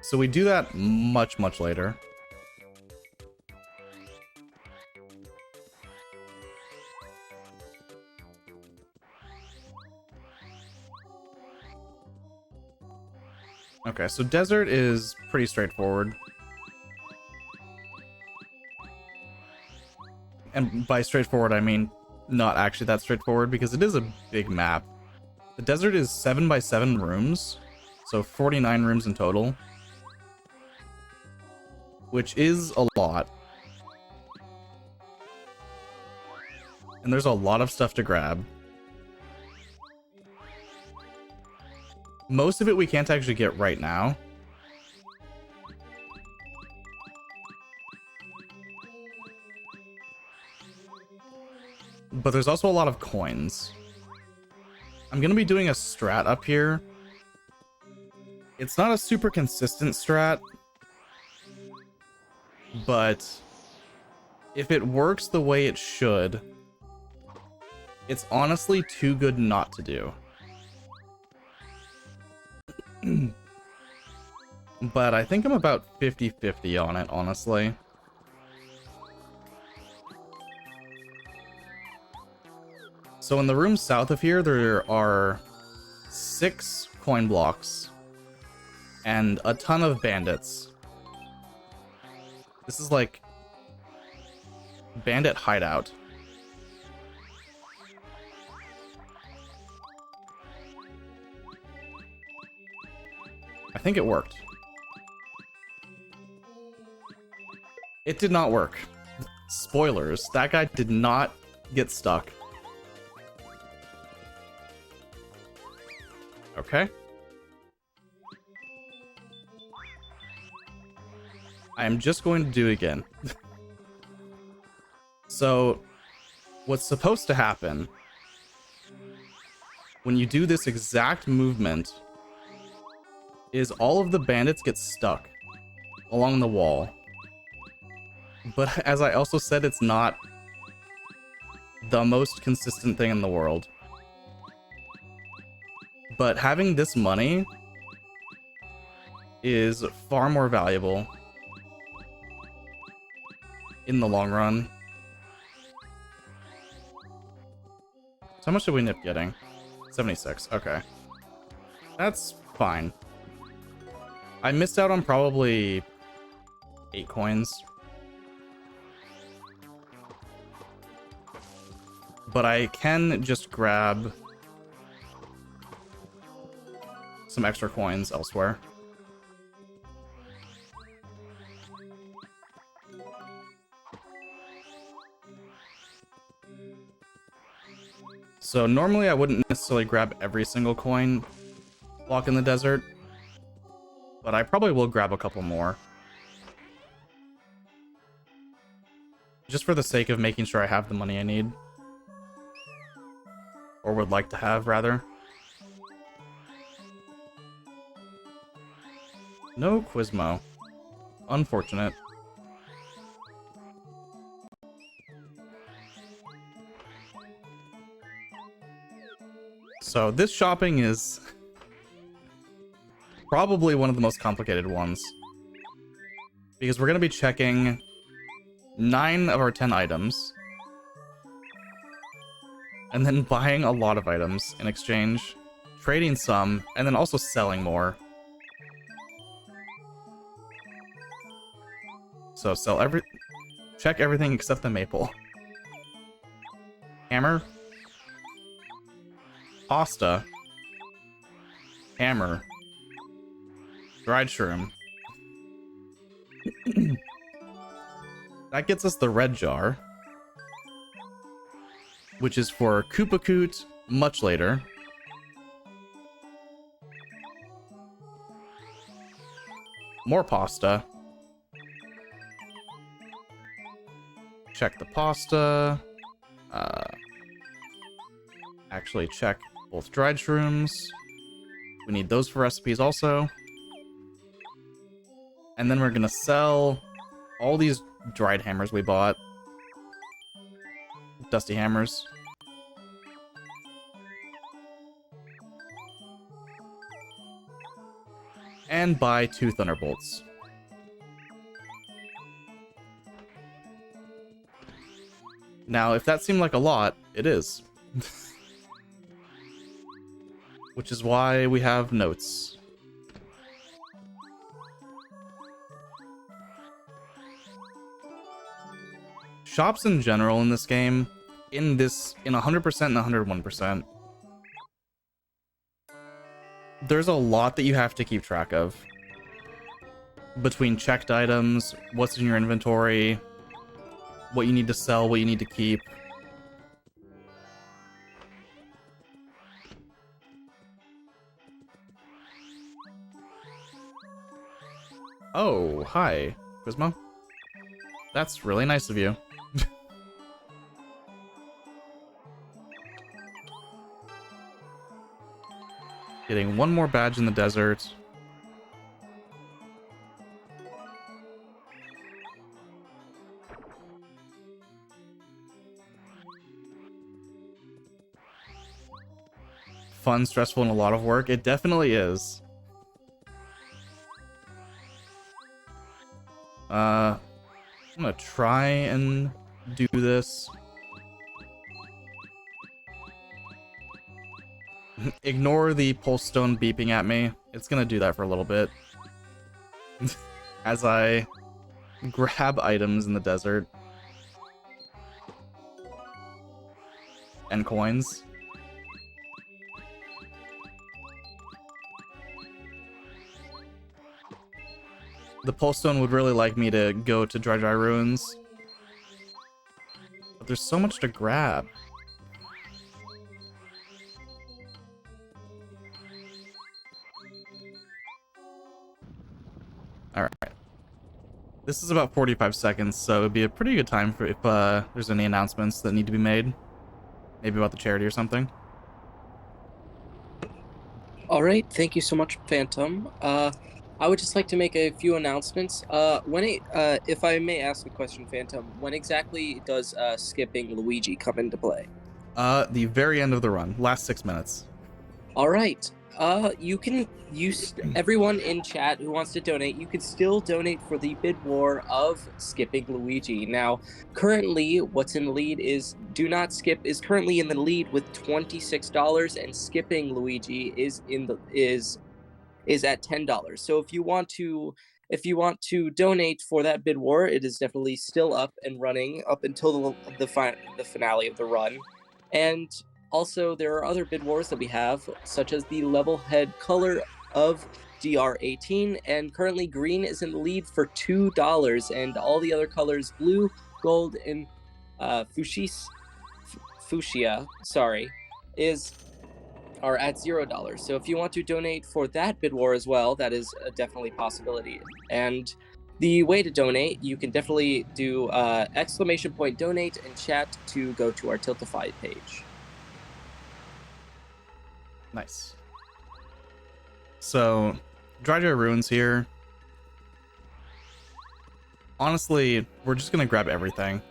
So we do that much, much later. Okay, so Desert is pretty straightforward. And by straightforward, I mean not actually that straightforward, because it is a big map. The desert is 7 by 7 rooms, so 49 rooms in total, which is a lot. And there's a lot of stuff to grab. Most of it we can't actually get right now. But there's also a lot of coins. I'm going to be doing a strat up here. It's not a super consistent strat, but if it works the way it should, it's honestly too good not to do. But I think I'm about 50-50 on it, honestly. So in the room south of here, there are 6 coin blocks and a ton of bandits. This is like bandit hideout. I think it worked. It did not work. Spoilers, that guy did not get stuck. Okay. I am just going to do it again. So, what's supposed to happen when you do this exact movement is all of the bandits get stuck along the wall. But as I also said, it's not the most consistent thing in the world. But having this money is far more valuable in the long run. So how much did we end up getting? 76. Okay. That's fine. I missed out on probably 8 coins. But I can just grab some extra coins elsewhere. So normally I wouldn't necessarily grab every single coin block in the desert, but I probably will grab a couple more. Just for the sake of making sure I have the money I need. Or would like to have, rather. No Quizmo. Unfortunate. So this shopping is probably one of the most complicated ones, because we're going to be checking 9 of our 10 items and then buying a lot of items in exchange, trading some, and then also selling more. So check everything except the maple. Hammer. Pasta. Hammer. Dried shroom. That gets us the red jar, which is for Koopa Koot much later. More pasta. Check the pasta. Actually check both dried shrooms. We need those for recipes also. And then we're gonna sell all these dried hammers we bought. Dusty hammers. And buy 2 thunderbolts. Now, if that seemed like a lot, it is. Which is why we have notes. shops in general in this game, in 100% and 101%, there's a lot that you have to keep track of. Between checked items, what's in your inventory, what you need to sell, what you need to keep. Oh, hi, Quizmo. That's really nice of you. Getting one more badge in the desert. Fun, stressful, and a lot of work. It definitely is. I'm gonna try and do this. Ignore the pulse stone beeping at me. It's gonna do that for a little bit. As I grab items in the desert. And coins. The pulse stone would really like me to go to Dry Ruins. But there's so much to grab. Alright. This is about 45 seconds, so it'd be a pretty good time for if there's any announcements that need to be made. Maybe about the charity or something. Alright, thank you so much, Phantom. I would just like to make a few announcements. If I may ask a question, Phantom, when exactly does skipping Luigi come into play? The very end of the run, last 6 minutes. All right. You can use everyone in chat who wants to donate. You can still donate for the bid war of skipping Luigi. Now, currently, what's in the lead is Do Not Skip is currently in the lead with $26, and skipping Luigi is at $10. So if you want to donate for that bid war, it is definitely still up and running up until the finale of the run, and also, there are other bid wars that we have, such as the level head color of DR18, and currently green is in the lead for $2, and all the other colors, blue, gold, and fuchsia, are at $0. So if you want to donate for that bid war as well, that is definitely a possibility. And the way to donate, you can definitely do ! Donate in chat to go to our Tiltify page. Nice. So, Dry Ruins here. Honestly, we're just gonna grab everything.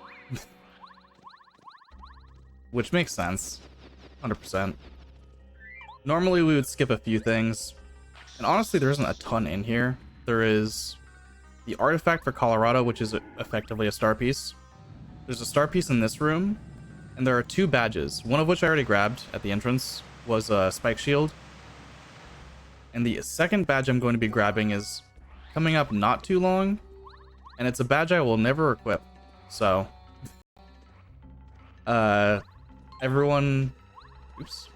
Which makes sense. 100%. Normally we would skip a few things. And honestly, there isn't a ton in here. There is the artifact for Colorado, which is effectively a star piece. There's a star piece in this room. And there are 2 badges, one of which I already grabbed at the entrance. Was a spike shield, and the second badge I'm going to be grabbing is coming up not too long, and it's a badge I will never equip. So everyone, oops,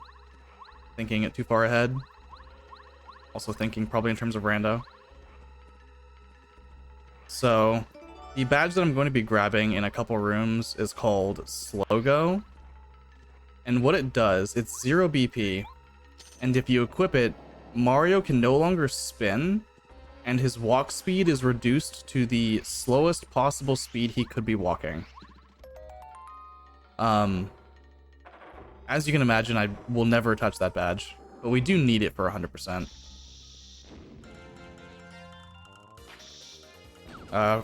thinking it too far ahead, also thinking probably in terms of rando. So the badge that I'm going to be grabbing in a couple rooms is called Slow Go. And what it does, it's 0 BP, and if you equip it, Mario can no longer spin, and his walk speed is reduced to the slowest possible speed he could be walking. As you can imagine, I will never touch that badge, but we do need it for 100%.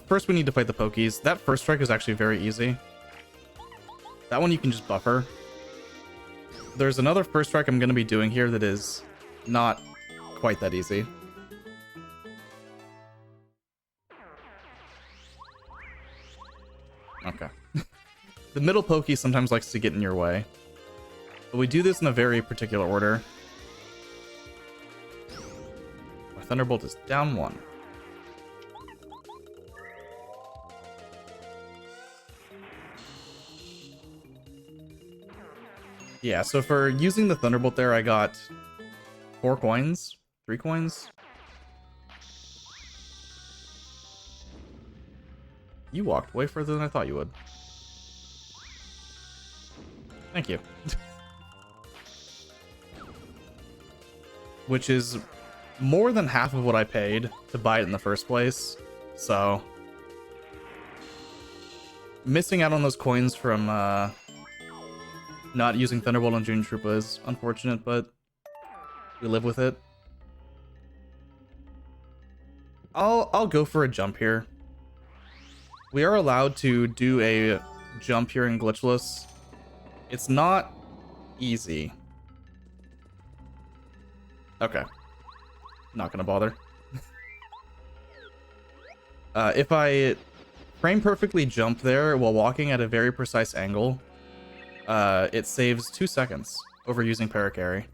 First we need to fight the Pokies. That first strike is actually very easy. That one you can just buffer. There's another first strike I'm going to be doing here that is not quite that easy. Okay. The middle pokey sometimes likes to get in your way. But we do this in a very particular order. My Thunderbolt is down 1. Yeah, so for using the Thunderbolt there, I got 4 coins, 3 coins. You walked way further than I thought you would. Thank you. Which is more than half of what I paid to buy it in the first place. So missing out on those coins from not using Thunderbolt on Junior Troopa is unfortunate, but we live with it. I'll go for a jump here. We are allowed to do a jump here in Glitchless. It's not easy. Okay. Not gonna bother. If I frame perfectly jump there while walking at a very precise angle, it saves 2 seconds over using Paracarry.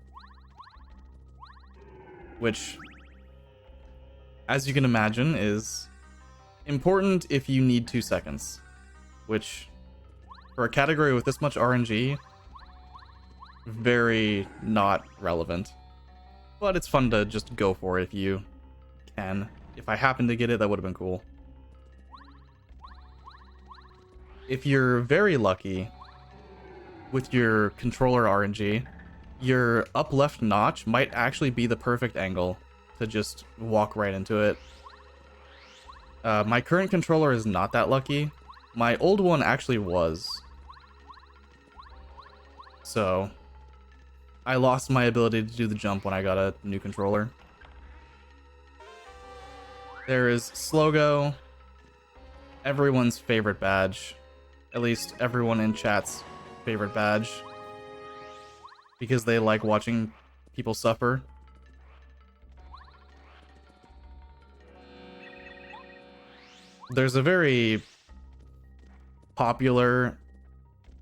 Which, as you can imagine, is important if you need 2 seconds. Which, for a category with this much RNG, very not relevant. But it's fun to just go for it if you can. If I happened to get it, that would have been cool. If you're very lucky with your controller RNG, your up left notch might actually be the perfect angle to just walk right into it. My current controller is not that lucky. My old one actually was. So I lost my ability to do the jump when I got a new controller. There is Slogo, everyone's favorite badge. At least everyone in chat's favorite badge. Because they like watching people suffer. There's a very popular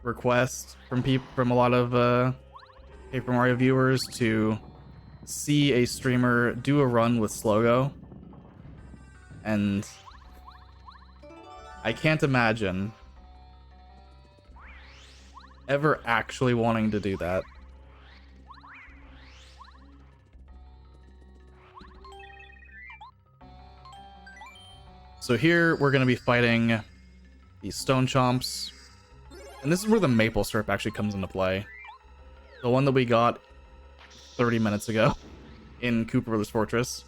request from a lot of Paper Mario viewers to see a streamer do a run with Slogo, and I can't imagine ever actually wanting to do that. So here we're going to be fighting these Stone Chomps, and this is where the maple syrup actually comes into play. The one that we got 30 minutes ago in Koopa Brothers Fortress.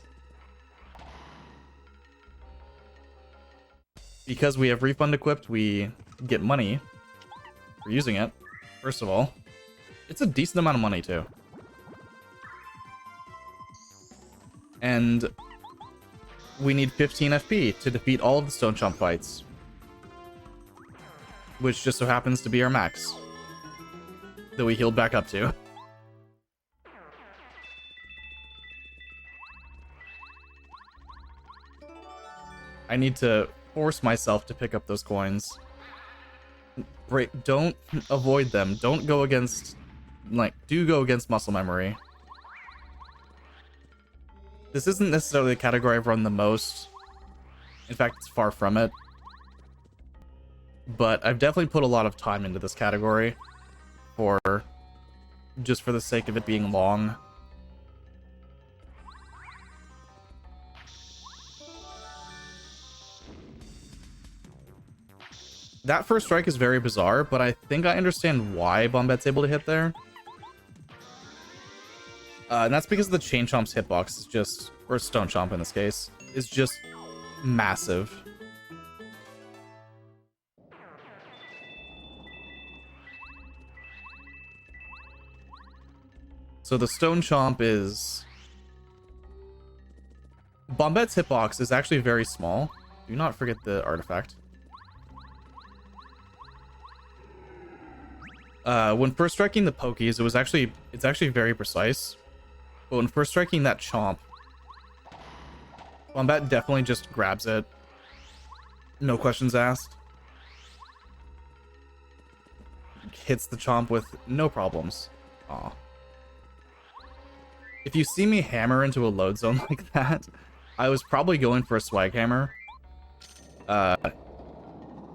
Because we have refund equipped, we get money for using it. First of all, it's a decent amount of money too. And we need 15 FP to defeat all of the Stone Chomp fights. Which just so happens to be our max. That we healed back up to. I need to force myself to pick up those coins. Don't avoid them. Don't go against... do go against muscle memory. This isn't necessarily the category I've run the most. In fact, it's far from it. But I've definitely put a lot of time into this category. Just for the sake of it being long. That first strike is very bizarre, but I think I understand why Bombette's able to hit there. And that's because the Chain Chomp's hitbox is just, or Stone Chomp in this case, is just massive. So the Stone Chomp is... Bombette's hitbox is actually very small. Do not forget the artifact. When first striking the Pokies, it's actually very precise. But when first striking that Chomp, Bombette definitely just grabs it. No questions asked. Hits the Chomp with no problems. Aw. If you see me hammer into a load zone like that, I was probably going for a swag hammer.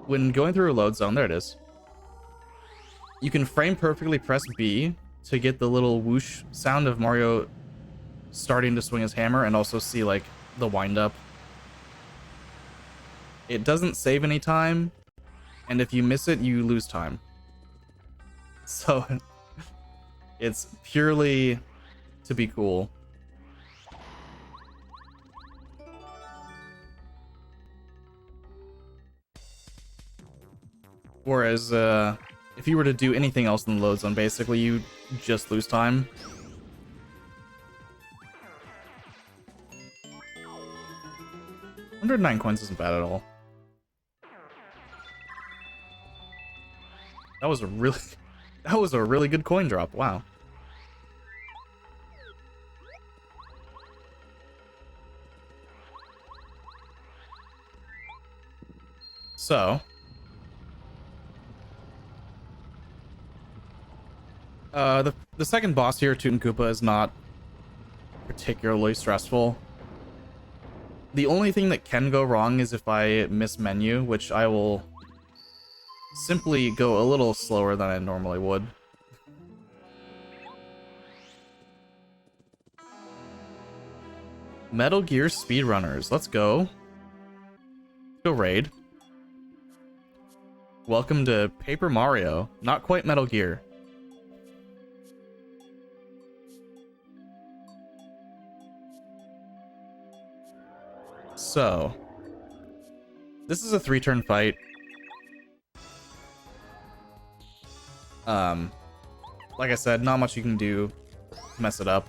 When going through a load zone, there it is. You can frame perfectly press B to get the little whoosh sound of Mario starting to swing his hammer, and also see like the wind up. It doesn't save any time, and if you miss it, you lose time. So it's purely to be cool. Whereas if you were to do anything else in the load zone, basically you just lose time. $109 coins isn't bad at all. That was a really good coin drop. Wow. So, the second boss here, Tutu Koopa, is not particularly stressful. The only thing that can go wrong is if I miss menu, which I will simply go a little slower than I normally would. Metal Gear speedrunners. Let's go. Let's go raid. Welcome to Paper Mario. Not quite Metal Gear. So, this is a 3-turn fight. Like I said, not much you can do to mess it up.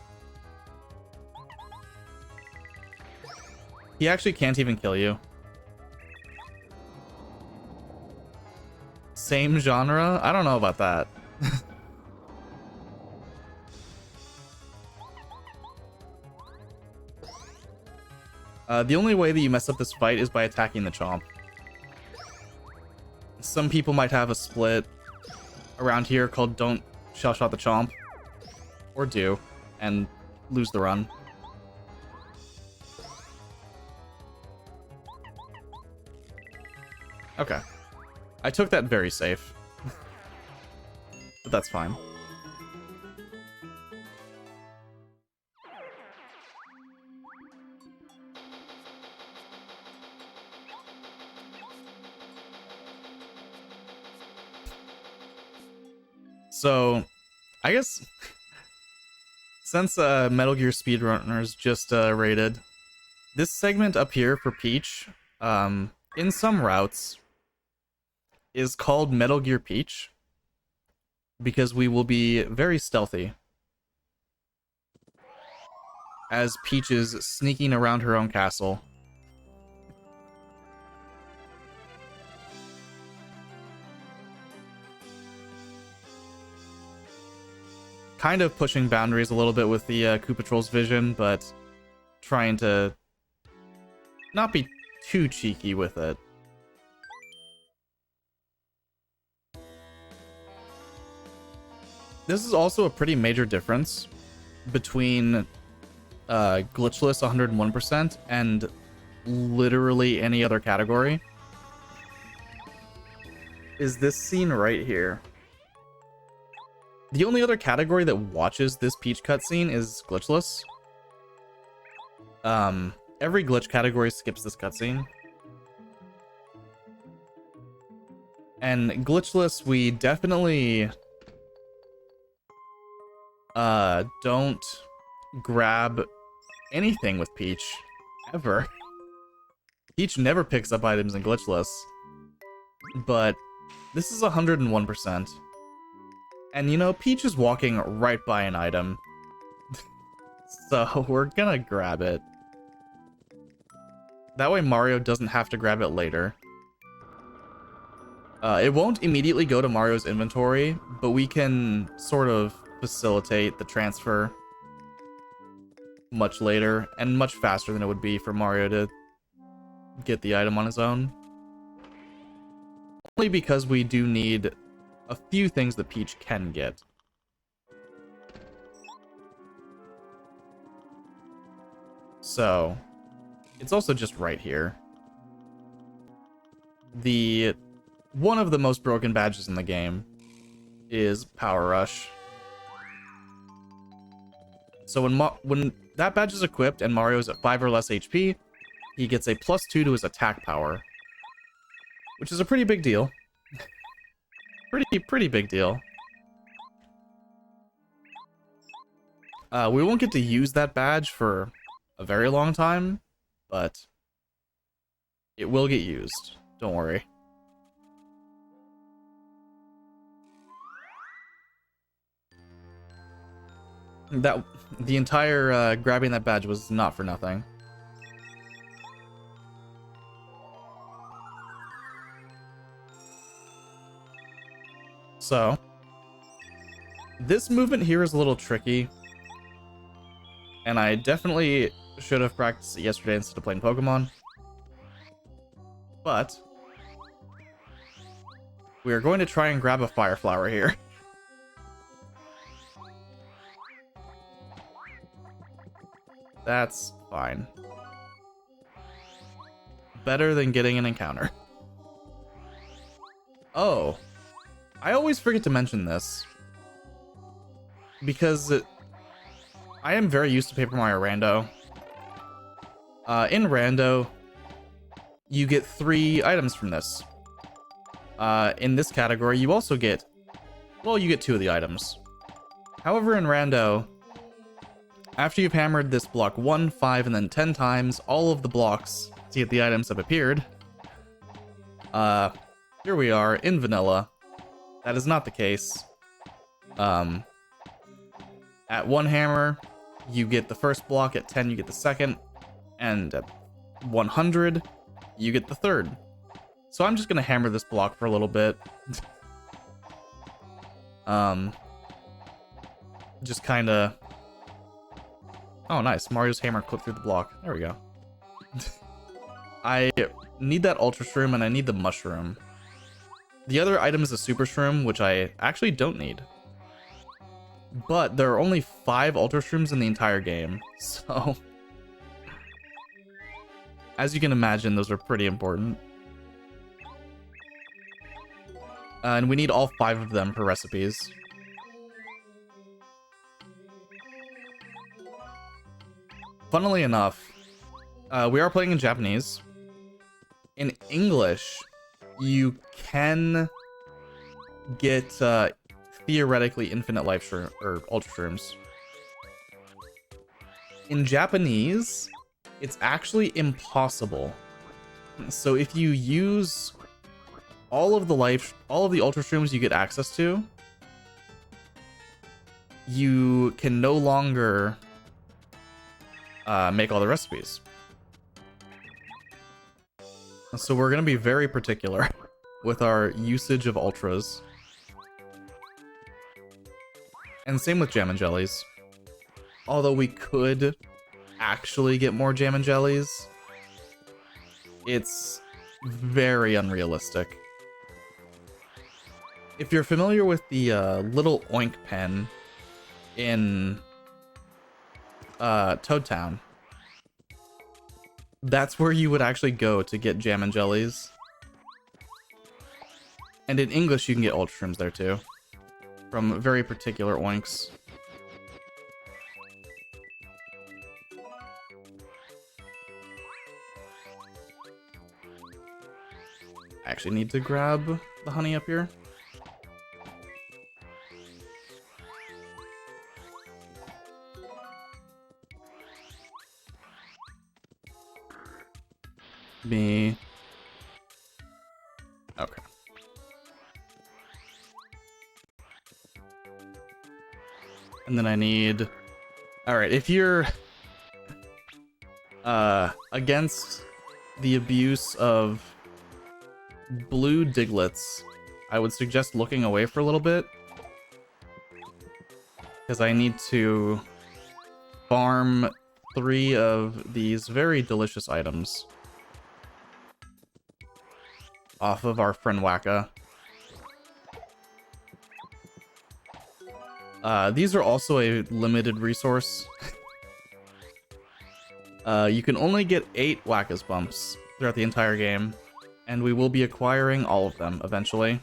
He actually can't even kill you. Same genre? I don't know about that. The only way that you mess up this fight is by attacking the chomp. Some people might have a split around here called Don't Shell Shot the Chomp. Or do, and lose the run. Okay. I took that very safe. But that's fine. So, I guess since Metal Gear speedrunners just rated, this segment up here for Peach, in some routes, is called Metal Gear Peach, because we will be very stealthy as Peach is sneaking around her own castle. Kind of pushing boundaries a little bit with the Koopa Troll's vision, but trying to not be too cheeky with it. This is also a pretty major difference between Glitchless 101% and literally any other category. Is this scene right here. The only other category that watches this Peach cutscene is Glitchless. Every glitch category skips this cutscene. And Glitchless, we definitely don't grab anything with Peach, ever. Peach never picks up items in Glitchless. But this is 101%. And you know, Peach is walking right by an item. So we're gonna grab it. That way Mario doesn't have to grab it later. It won't immediately go to Mario's inventory, but we can sort of facilitate the transfer much later and much faster than it would be for Mario to get the item on his own. Only because we do need a few things that Peach can get. So, it's also just right here. One of the most broken badges in the game. is Power Rush. So when that badge is equipped and Mario is at 5 or less HP, he gets a +2 to his attack power, which is a pretty big deal. Pretty big deal. We won't get to use that badge for a very long time, but it will get used. Don't worry. The entire grabbing that badge was not for nothing. So, this movement here is a little tricky, and I definitely should have practiced it yesterday instead of playing Pokemon. But we are going to try and grab a Fire Flower here. That's fine. Better than getting an encounter. Oh, I always forget to mention this, because I am very used to Paper Mario Rando. In Rando, you get 3 items from this. In this category, you also get, well, you get 2 of the items. However, in Rando, after you've hammered this block 1, 5, and then 10 times, all of the blocks to get the items have appeared. Here we are in vanilla. That is not the case. At 1 hammer, you get the first block. At 10, you get the second. And at 100, you get the third. So I'm just going to hammer this block for a little bit. Just kind of... Oh, nice. Mario's hammer clipped through the block. There we go. I need that Ultra Shroom, and I need the Mushroom. The other item is a Super Shroom, which I actually don't need. But there are only 5 Ultra Shrooms in the entire game, so... As you can imagine, those are pretty important. And we need all 5 of them for recipes. Funnily enough, we are playing in Japanese. In English, you can get theoretically infinite life shroom or ultra shrooms. In Japanese, it's actually impossible. So if you use all of the ultra shrooms you get access to, you can no longer make all the recipes. So we're gonna be very particular with our usage of ultras. And same with jam and jellies. Although we could actually get more jam and jellies, it's very unrealistic. If you're familiar with the little oink pen in Toad Town, that's where you would actually go to get jam and jellies. And in English, you can get ultra shrooms there too, from very particular oinks. I actually need to grab the honey up here. Me. Okay. And then I need... Alright, if you're against the abuse of blue Diglets, I would suggest looking away for a little bit, because I need to farm 3 of these very delicious items off of our friend Wacka. These are also a limited resource. You can only get 8 Wacka's bumps throughout the entire game, and we will be acquiring all of them eventually.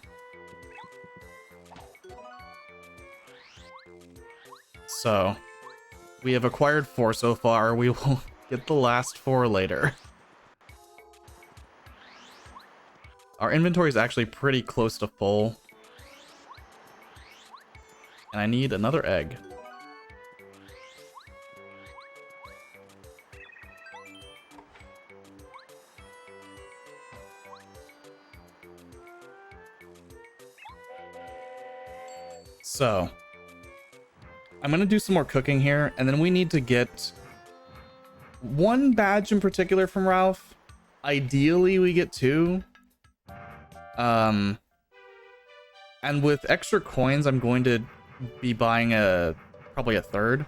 So, we have acquired 4 so far. We will get the last 4 later. Our inventory is actually pretty close to full. And I need another egg. So, I'm going to do some more cooking here, and then we need to get one badge in particular from Ralph. Ideally, we get 2. And with extra coins, I'm going to be buying probably a 3rd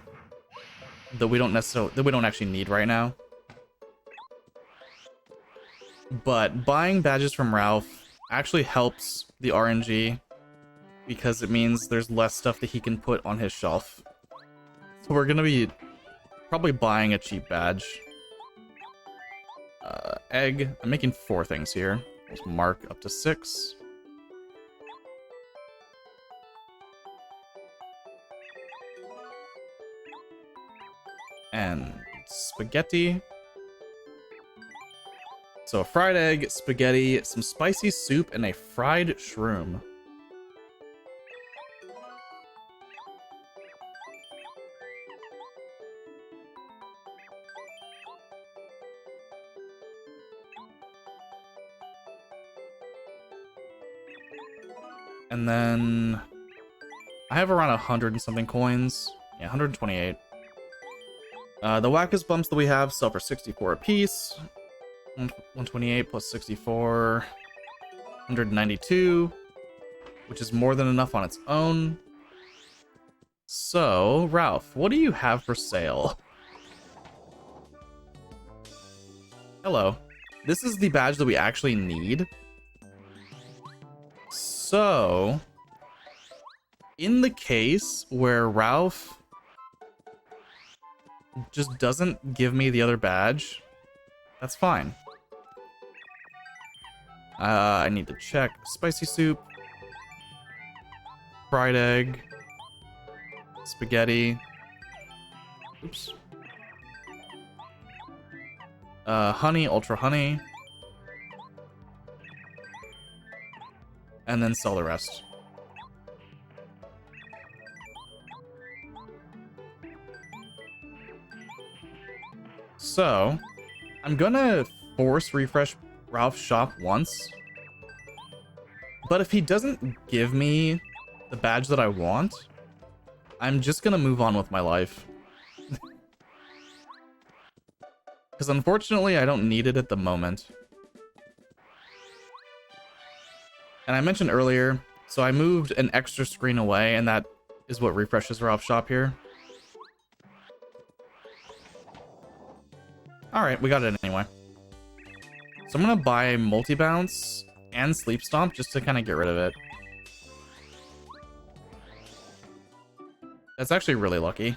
that we don't actually need right now. But buying badges from Ralph actually helps the RNG because it means there's less stuff that he can put on his shelf. So we're gonna be probably buying a cheap badge. Egg. I'm making 4 things here. Let's mark up to 6. And spaghetti. So a fried egg, spaghetti, some spicy soup, and a fried shroom. And then I have around 100 and something coins. Yeah, 128. The wackest bumps that we have sell for 64 apiece. 128 plus 64, 192, which is more than enough on its own. So, Ralph, what do you have for sale? Hello. This is the badge that we actually need. So, in the case where Ralph just doesn't give me the other badge, that's fine. I need to check spicy soup, fried egg, spaghetti, oops, honey, ultra honey, and then sell the rest. So, I'm gonna force refresh Ralph's shop once, but if he doesn't give me the badge that I want, I'm just gonna move on with my life. Because unfortunately, I don't need it at the moment. And I mentioned earlier, so I moved an extra screen away, and that is what refreshes Ralph's shop here. Alright, we got it anyway. So I'm gonna buy multi-bounce and sleep stomp just to kind of get rid of it. That's actually really lucky.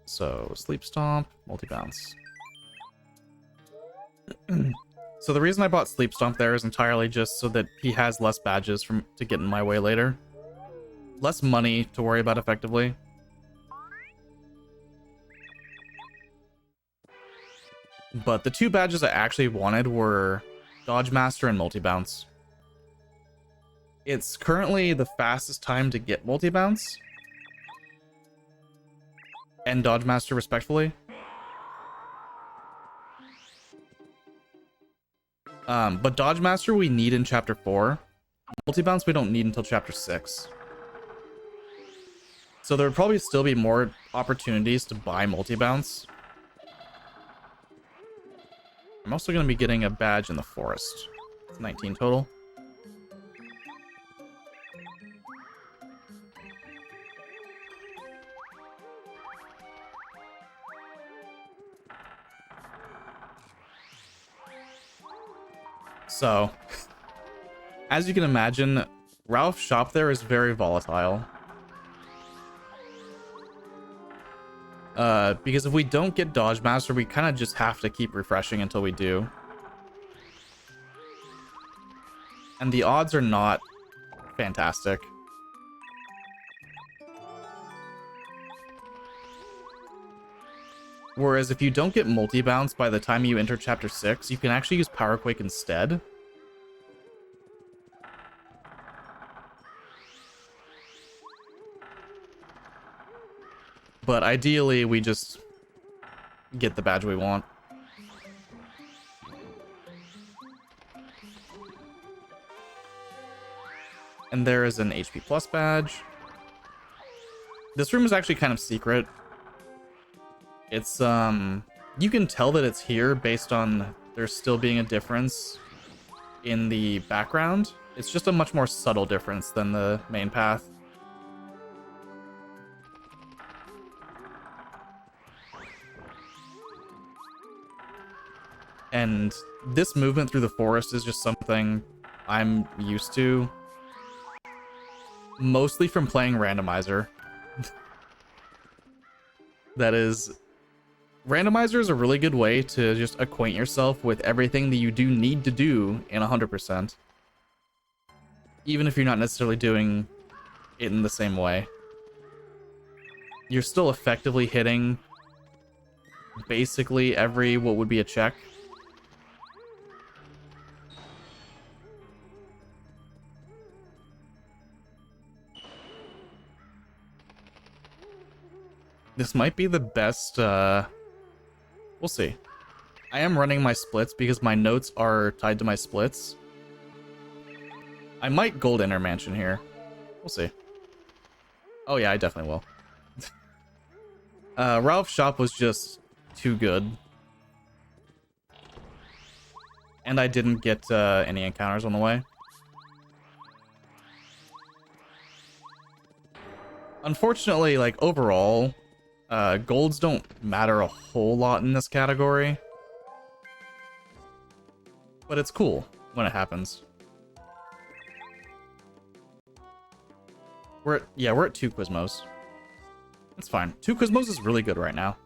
So sleep stomp, multi-bounce. So the reason I bought sleep stomp there is entirely just so that he has less badges to get in my way later. Less money to worry about effectively. But the 2 badges I actually wanted were Dodge Master and Multi-Bounce. It's currently the fastest time to get Multi-Bounce and Dodge Master respectively. But Dodge Master we need in Chapter 4. Multi-Bounce we don't need until Chapter 6. So there would probably still be more opportunities to buy Multi-Bounce. I'm also going to be getting a badge in the forest. It's 19 total. So, as you can imagine, Ralph's shop there is very volatile. Because if we don't get Dodge Master, we kind of just have to keep refreshing until we do. And the odds are not fantastic. Whereas if you don't get multi-bounce by the time you enter Chapter 6, you can actually use Power Quake instead. But ideally, we just get the badge we want. And there is an HP Plus badge. This room is actually kind of secret. It's, you can tell that it's here based on there still being a difference in the background. It's just a much more subtle difference than the main path. And this movement through the forest is just something I'm used to. Mostly from playing Randomizer. That is... Randomizer is a really good way to just acquaint yourself with everything that you do need to do in 100%. Even if you're not necessarily doing it in the same way. You're still effectively hitting basically every what would be a check. This might be the best, we'll see. I am running my splits because my notes are tied to my splits. I might gold Inner Mansion here. We'll see. Oh yeah, I definitely will. Ralph's shop was just too good. And I didn't get any encounters on the way. Unfortunately, like, overall... golds don't matter a whole lot in this category. But it's cool when it happens. We're at 2 Quizmos. It's fine. 2 Quizmos is really good right now.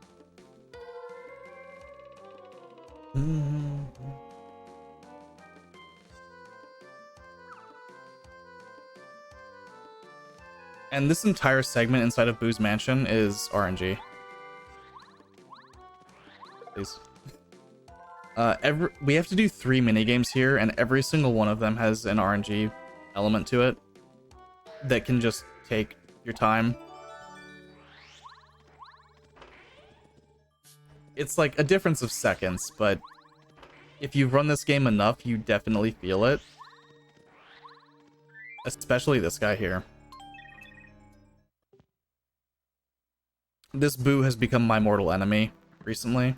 And this entire segment inside of Boo's Mansion is RNG. Please. We have to do 3 minigames here, and every single one of them has an RNG element to it that can just take your time. It's like a difference of seconds, but if you run this game enough, you definitely feel it. Especially this guy here. This Boo has become my mortal enemy recently.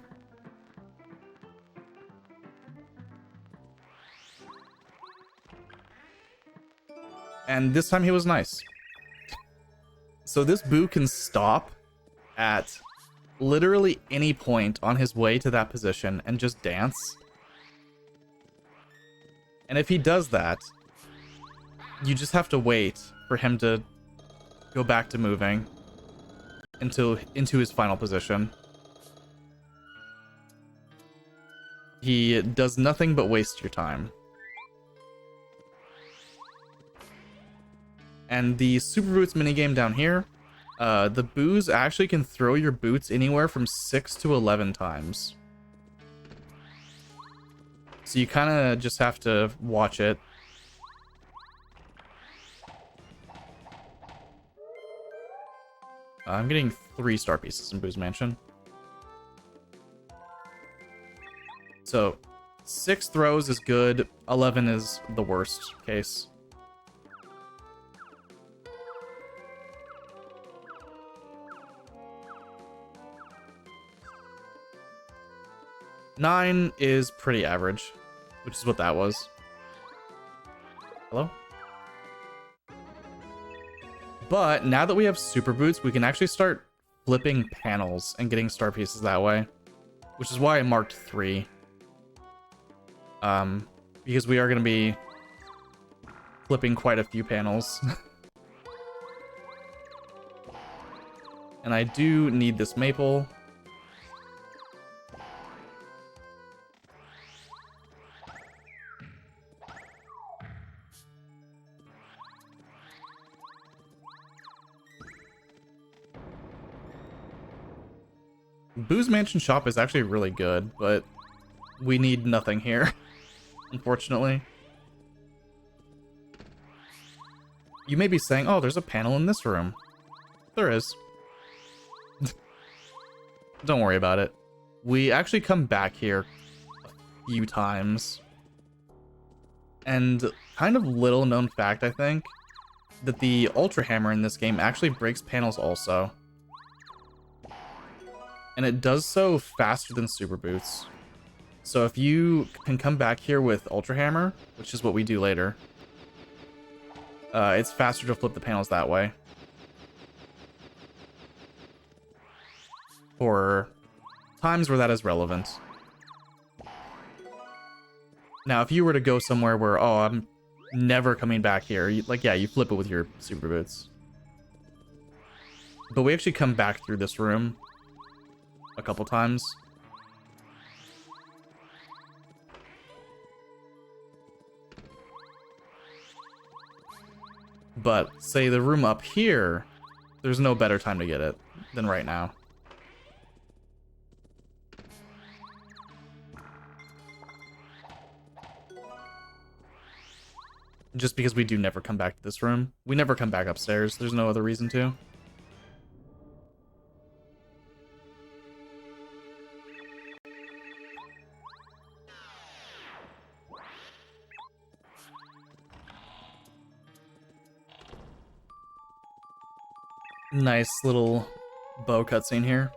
And this time he was nice. So this Boo can stop at literally any point on his way to that position and just dance. And if he does that, you just have to wait for him to go back to moving into his final position. He does nothing but waste your time. And the Super Boots minigame down here, the Boos actually can throw your boots anywhere from 6 to 11 times. So you kind of just have to watch it. I'm getting 3 star pieces in Boo's Mansion. So 6 throws is good, 11 is the worst case. Nine is pretty average, which is what that was. Hello? But now that we have Super Boots, we can actually start flipping panels and getting star pieces that way. Which is why I marked 3. Because we are going to be flipping quite a few panels. And I do need this maple. Boo's Mansion Shop is actually really good, but we need nothing here, unfortunately. You may be saying, oh, there's a panel in this room. There is. Don't worry about it. We actually come back here a few times. And kind of little known fact, I think, that the Ultra Hammer in this game actually breaks panels also. And it does so faster than Super Boots. So if you can come back here with Ultra Hammer, which is what we do later, it's faster to flip the panels that way. For times where that is relevant. Now, if you were to go somewhere where, oh, I'm never coming back here, you flip it with your Super Boots. But we actually come back through this room a couple times. But, say the room up here, there's no better time to get it than right now. Just because we do never come back to this room. We never come back upstairs. There's no other reason to. Nice little bow cutscene here.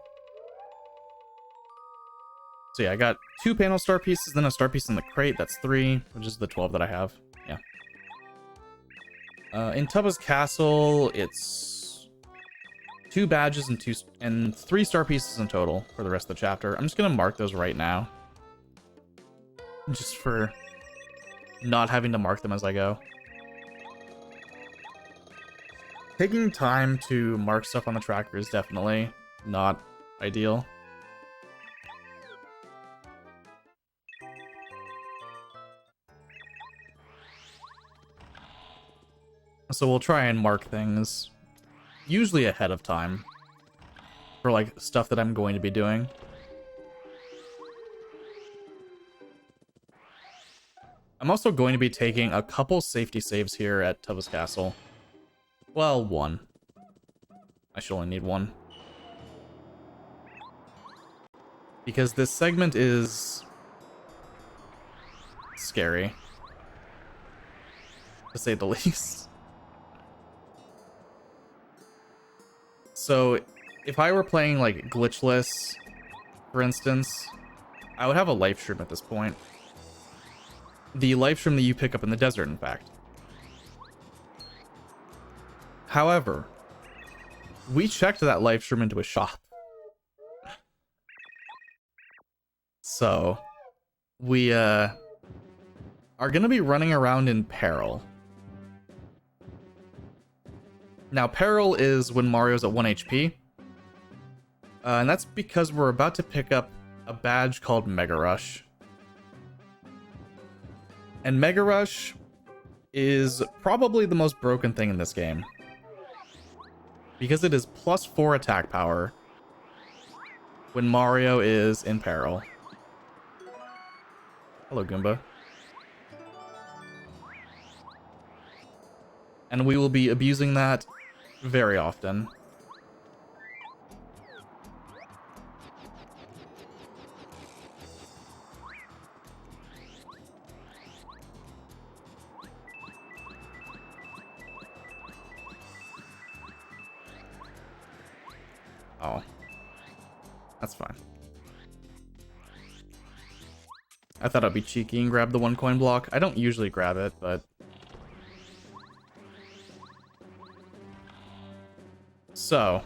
So yeah, I got 2 panel star pieces, then a star piece in the crate. That's 3, which is the 12 that I have. Yeah. In Tubba's Castle, it's 2 badges and 3 star pieces in total for the rest of the chapter. I'm just gonna mark those right now, just for not having to mark them as I go. Taking time to mark stuff on the tracker is definitely not ideal. So we'll try and mark things, usually ahead of time, for like stuff that I'm going to be doing. I'm also going to be taking a couple safety saves here at Tubba's Castle. Well, 1. I should only need 1. Because this segment is scary, to say the least. So, if I were playing like Glitchless, for instance, I would have a life shroom at this point. The life shroom that you pick up in the desert, in fact. However, we checked that life shroom into a shop. So, we are going to be running around in peril. Now, peril is when Mario's at 1 HP. And that's because we're about to pick up a badge called Mega Rush. And Mega Rush is probably the most broken thing in this game, because it is +4 attack power when Mario is in peril. Hello, Goomba. And we will be abusing that very often. Oh. That's fine. I thought I'd be cheeky and grab the 1 coin block. I don't usually grab it, but... So...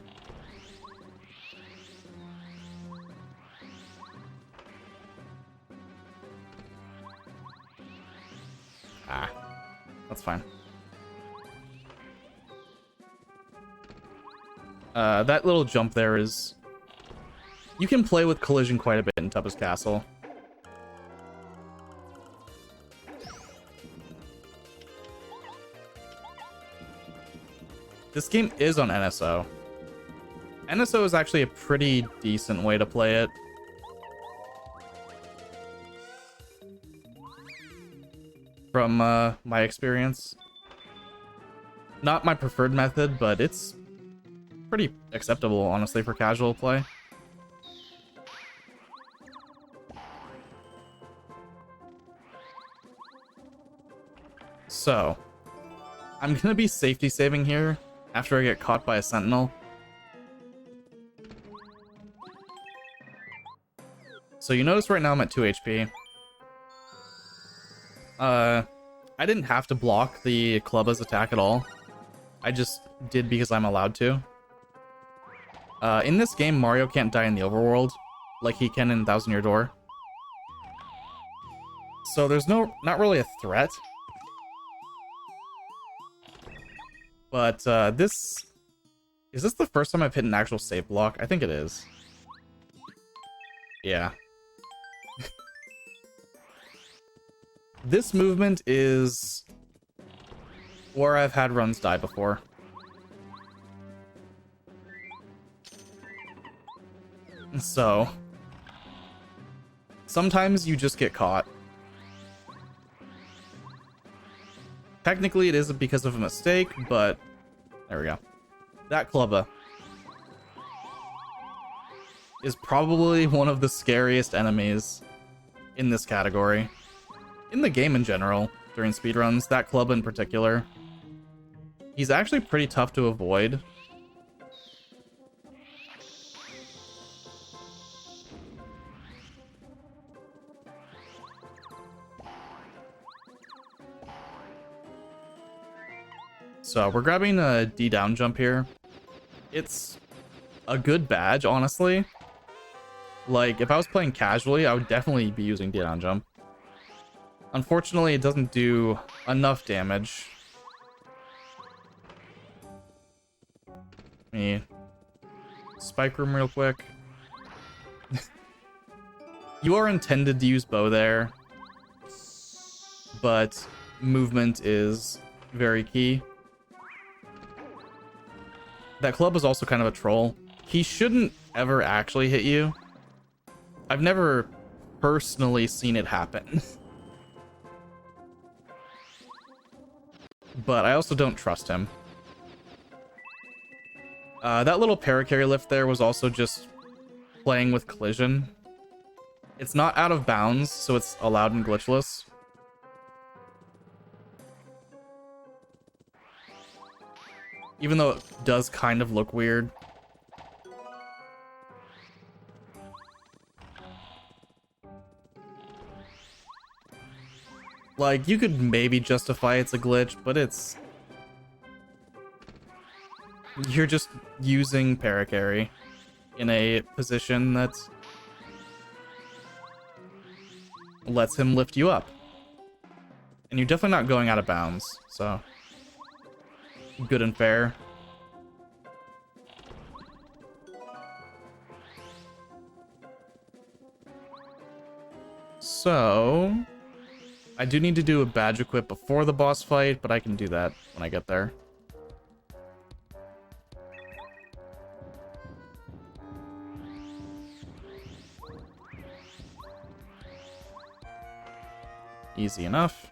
Ah. That's fine. That little jump there is... You can play with collision quite a bit in Tubba's Castle. This game is on NSO. NSO is actually a pretty decent way to play it. From my experience. Not my preferred method, but it's pretty acceptable, honestly, for casual play. So, I'm gonna be safety saving here after I get caught by a sentinel. So you notice right now I'm at 2 HP. I didn't have to block the Clubba's attack at all. I just did because I'm allowed to. In this game, Mario can't die in the overworld like he can in Thousand Year Door. So there's not really a threat. But is this the first time I've hit an actual save block? I think it is. Yeah. This movement is where I've had runs die before. So, sometimes you just get caught. Technically, it is because of a mistake, but there we go. That Clubba is probably one of the scariest enemies in this category. In the game in general, during speedruns, that Clubba in particular. He's actually pretty tough to avoid. So we're grabbing a D down jump here. It's a good badge, honestly. Like, if I was playing casually, I would definitely be using D down jump. Unfortunately, it doesn't do enough damage. Let me spike room real quick. You are intended to use bow there, but movement is very key. That Club is also kind of a troll. He shouldn't ever actually hit you. I've never personally seen it happen. But I also don't trust him. That little paracarry lift there was also just playing with collision. It's not out of bounds, so it's allowed in Glitchless. Even though it does kind of look weird. Like, you could maybe justify it's a glitch, but it's... You're just using paracarry in a position that lets him lift you up. And you're definitely not going out of bounds, so... Good and fair. So... I do need to do a badge equip before the boss fight, but I can do that when I get there. Easy enough.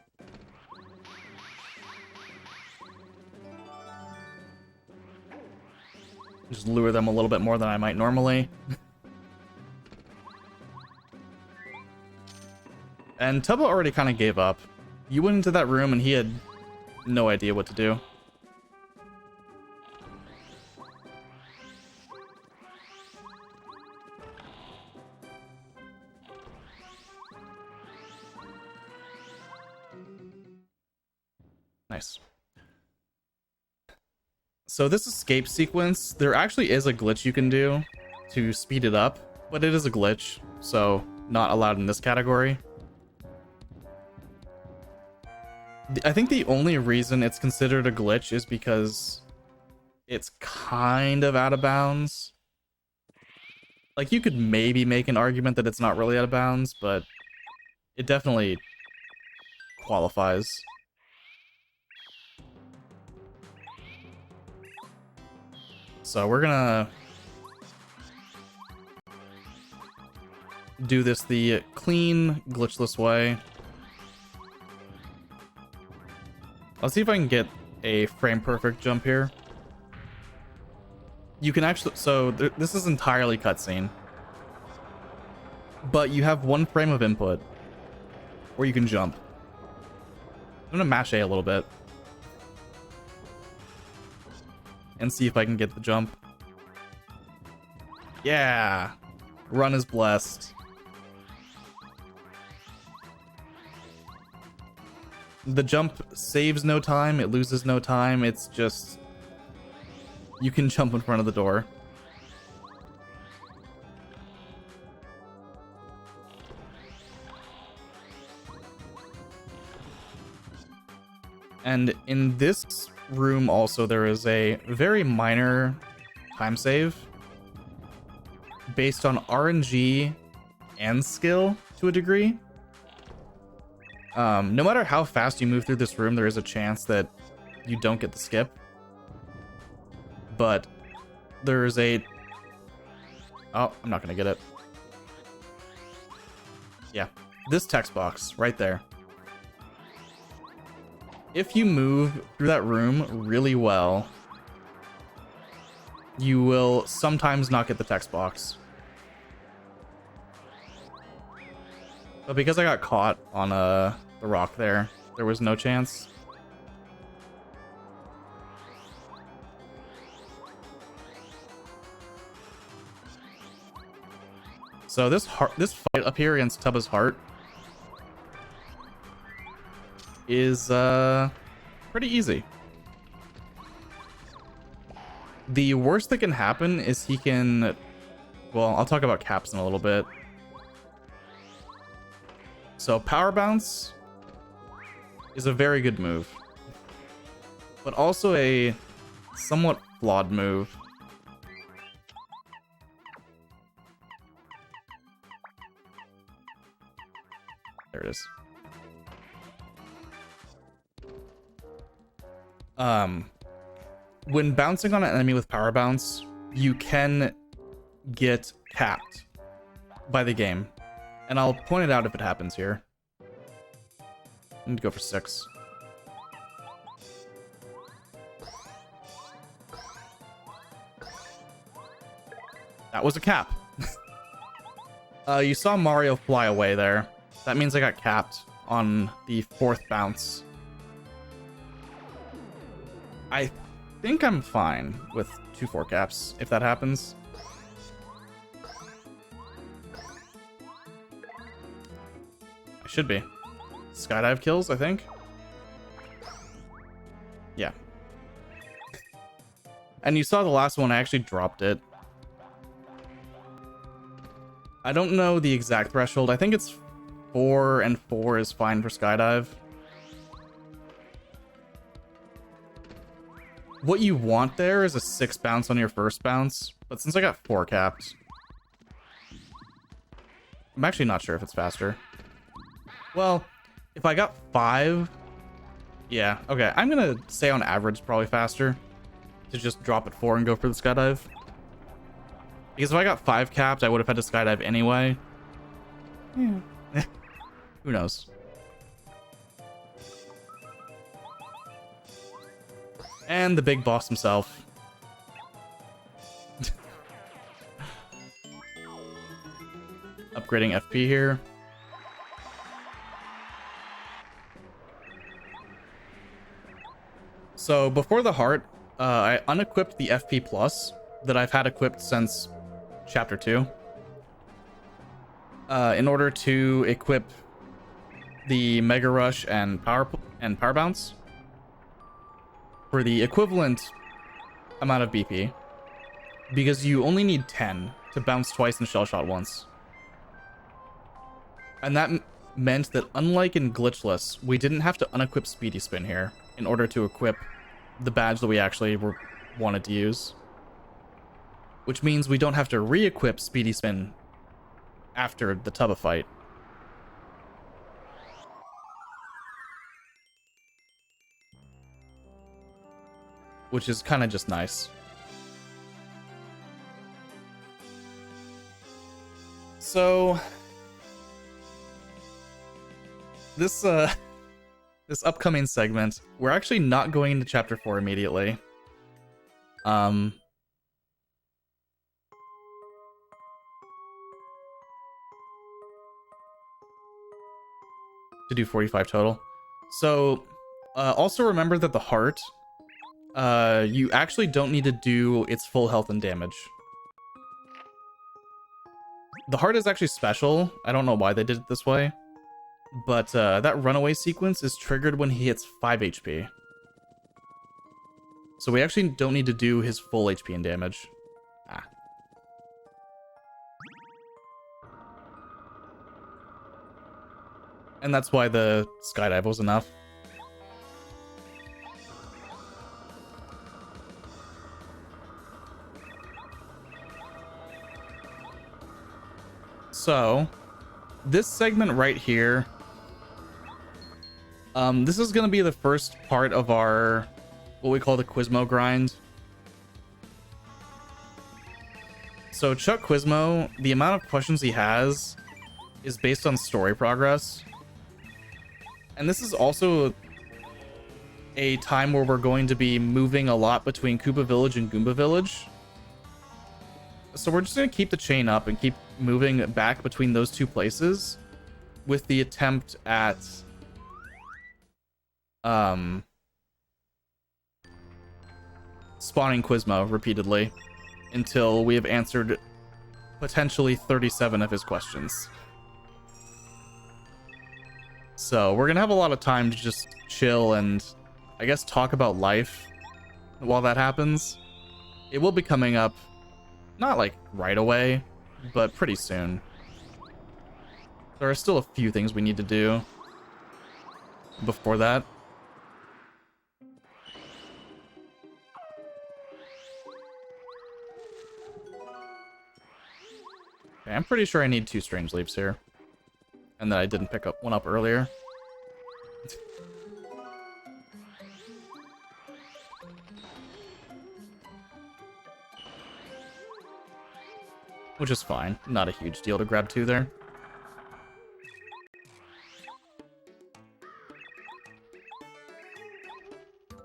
Just lure them a little bit more than I might normally. And Tubba already kind of gave up. You went into that room and he had no idea what to do. Nice. So this escape sequence, there actually is a glitch you can do to speed it up, but it is a glitch, so not allowed in this category. I think the only reason it's considered a glitch is because it's kind of out of bounds. Like, you could maybe make an argument that it's not really out of bounds, but it definitely qualifies. So we're gonna do this the clean, glitchless way. Let's see if I can get a frame perfect jump here. You can actually, so this is entirely cutscene, but you have one frame of input where you can jump. I'm gonna mash A a little bit and see if I can get the jump. Yeah, run is blessed. The jump saves no time, it loses no time, it's just you can jump in front of the door. And in this room also there is a very minor time save based on RNG and skill to a degree. No matter how fast you move through this room, there is a chance that you don't get the skip. But there's a... Oh, I'm not gonna get it. Yeah, this text box right there. If you move through that room really well, you will sometimes not get the text box. But because I got caught on the rock there was no chance. So this fight up here against Tubba's heart is pretty easy. The worst that can happen is he can, well, I'll talk about caps in a little bit. So power bounce is a very good move, but also a somewhat flawed move. There it is. When bouncing on an enemy with power bounce, you can get capped by the game. And I'll point it out if it happens here. I need to go for 6. That was a cap. You saw Mario fly away there. That means I got capped on the 4th bounce. I think I'm fine with 2 4 caps if that happens. I should be. Skydive kills, I think. Yeah. And you saw the last one, I actually dropped it. I don't know the exact threshold. I think it's 4 and 4 is fine for skydive. What you want there is a 6 bounce on your first bounce, but since I got 4 capped, I'm actually not sure if it's faster. Well, if I got 5, yeah, okay, I'm gonna say on average probably faster to just drop at 4 and go for the skydive. Because if I got 5 capped, I would have had to skydive anyway. Yeah. Who knows? And the big boss himself. Upgrading FP here. So before the heart, I unequipped the FP plus that I've had equipped since chapter 2. In order to equip the Mega Rush and Power Bounce for the equivalent amount of BP, because you only need 10 to bounce twice and shell shot once. And that meant that unlike in Glitchless, we didn't have to unequip Speedy Spin here in order to equip the badge that we actually wanted to use. Which means we don't have to re-equip Speedy Spin after the Tubba fight. Which is kind of just nice. So, this this upcoming segment, we're actually not going into chapter 4 immediately. To do 45 total. So also remember that the heart, you actually don't need to do its full health and damage. The heart is actually special. I don't know why they did it this way, but that runaway sequence is triggered when he hits 5 HP. So we actually don't need to do his full HP and damage. Ah. And that's why the skydive was enough. So, this segment right here, this is going to be the first part of our, what we call the Quizmo grind. So Chuck Quizmo, the amount of questions he has is based on story progress. And this is also a time where we're going to be moving a lot between Koopa Village and Goomba Village. So we're just going to keep the chain up and keep moving back between those two places with the attempt at spawning Quizmo repeatedly until we have answered potentially 37 of his questions. So we're going to have a lot of time to just chill and, I guess, talk about life while that happens. It will be coming up, not like right away, but pretty soon. There are still a few things we need to do before that. Okay, I'm pretty sure I need 2 strange leaps here. And that I didn't pick one up earlier. Which is fine. Not a huge deal to grab 2 there.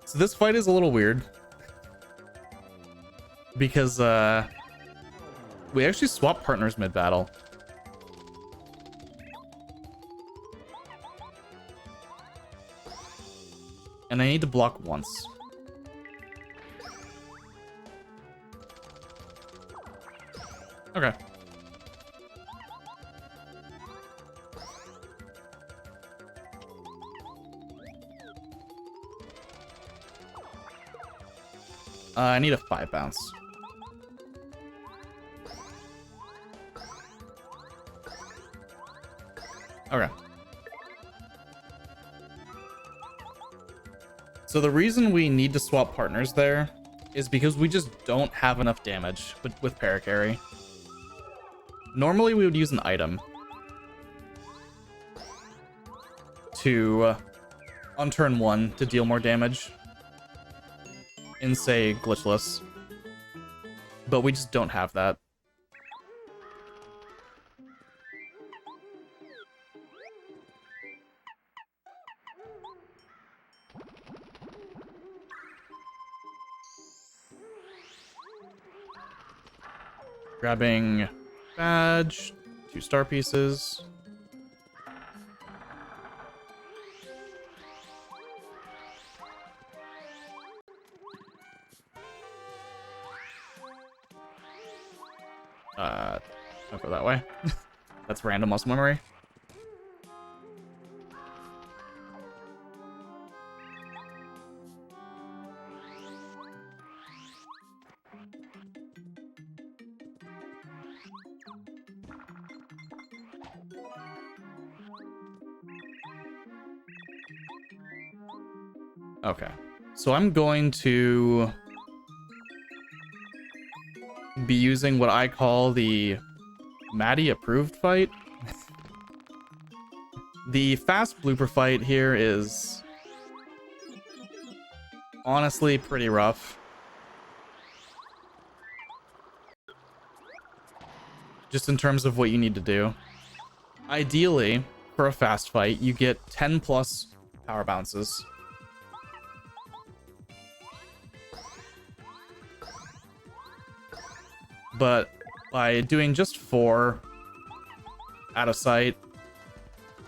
So this fight is a little weird. Because, we actually swap partners mid-battle. And I need to block once. Okay. I need a 5 bounce. Okay. So the reason we need to swap partners there is because we just don't have enough damage with Paracarry. Normally we would use an item to, on turn 1, to deal more damage in, say, Glitchless. But we just don't have that. Grabbing badge, 2 star pieces. Don't go that way. That's random muscle memory. Okay, so I'm going to be using what I call the Maddie approved fight. The fast blooper fight here is honestly pretty rough. Just in terms of what you need to do. Ideally, for a fast fight, you get 10 plus power bounces. But by doing just 4 out of sight,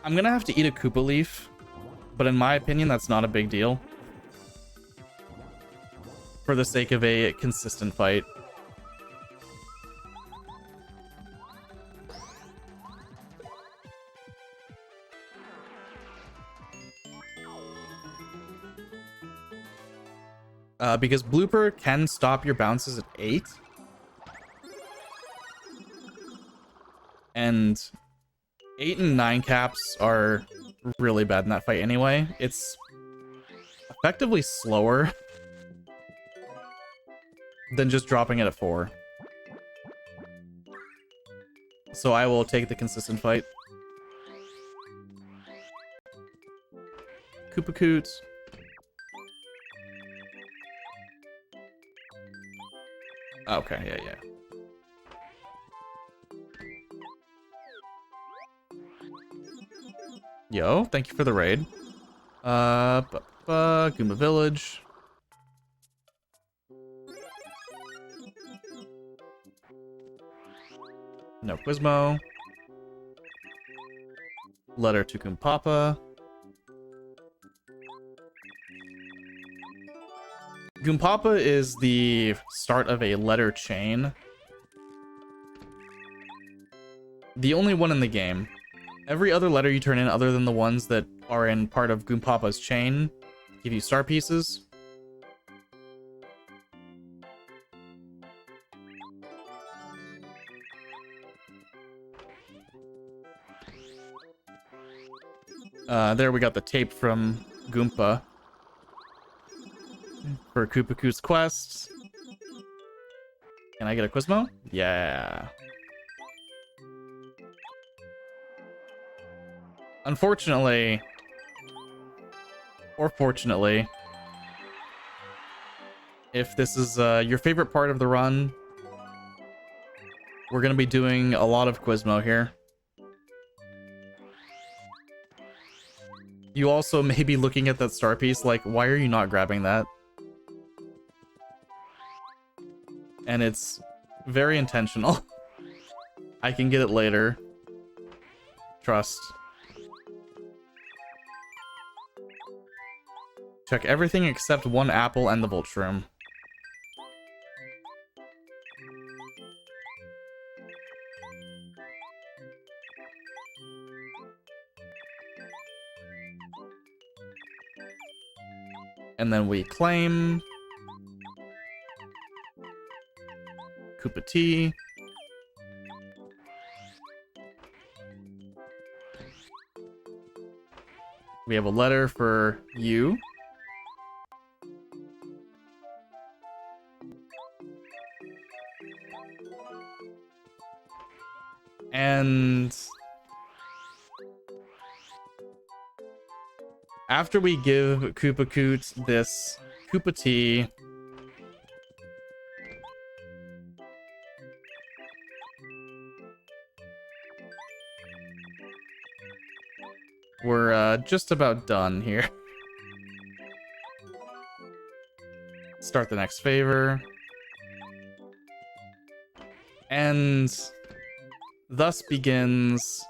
I'm gonna have to eat a Koopa leaf. But in my opinion, that's not a big deal. For the sake of a consistent fight. Because Blooper can stop your bounces at 8. And 8 and 9 caps are really bad in that fight anyway. It's effectively slower than just dropping it at 4. So I will take the consistent fight. Koopa Coots. Okay, yeah. Yo, thank you for the raid. Goomba Village. No Quizmo. Letter to Goompapa. Goompapa is the start of a letter chain. The only one in the game. Every other letter you turn in other than the ones that are in part of Goompapa's chain give you star pieces. There we got the tape from Goompa for Koopa Koot's quest. Can I get a Quizmo? Yeah. Unfortunately, or fortunately, if this is your favorite part of the run, we're going to be doing a lot of Quizmo here. You also may be looking at that star piece like, why are you not grabbing that? And it's very intentional. I can get it later. Trust. Check everything except 1 apple and the Voltshroom. And then we claim Koopa Tea. We have a letter for you. And after we give Koopa Koot this Koopa Tea, we're just about done here. Start the next favor. And thus begins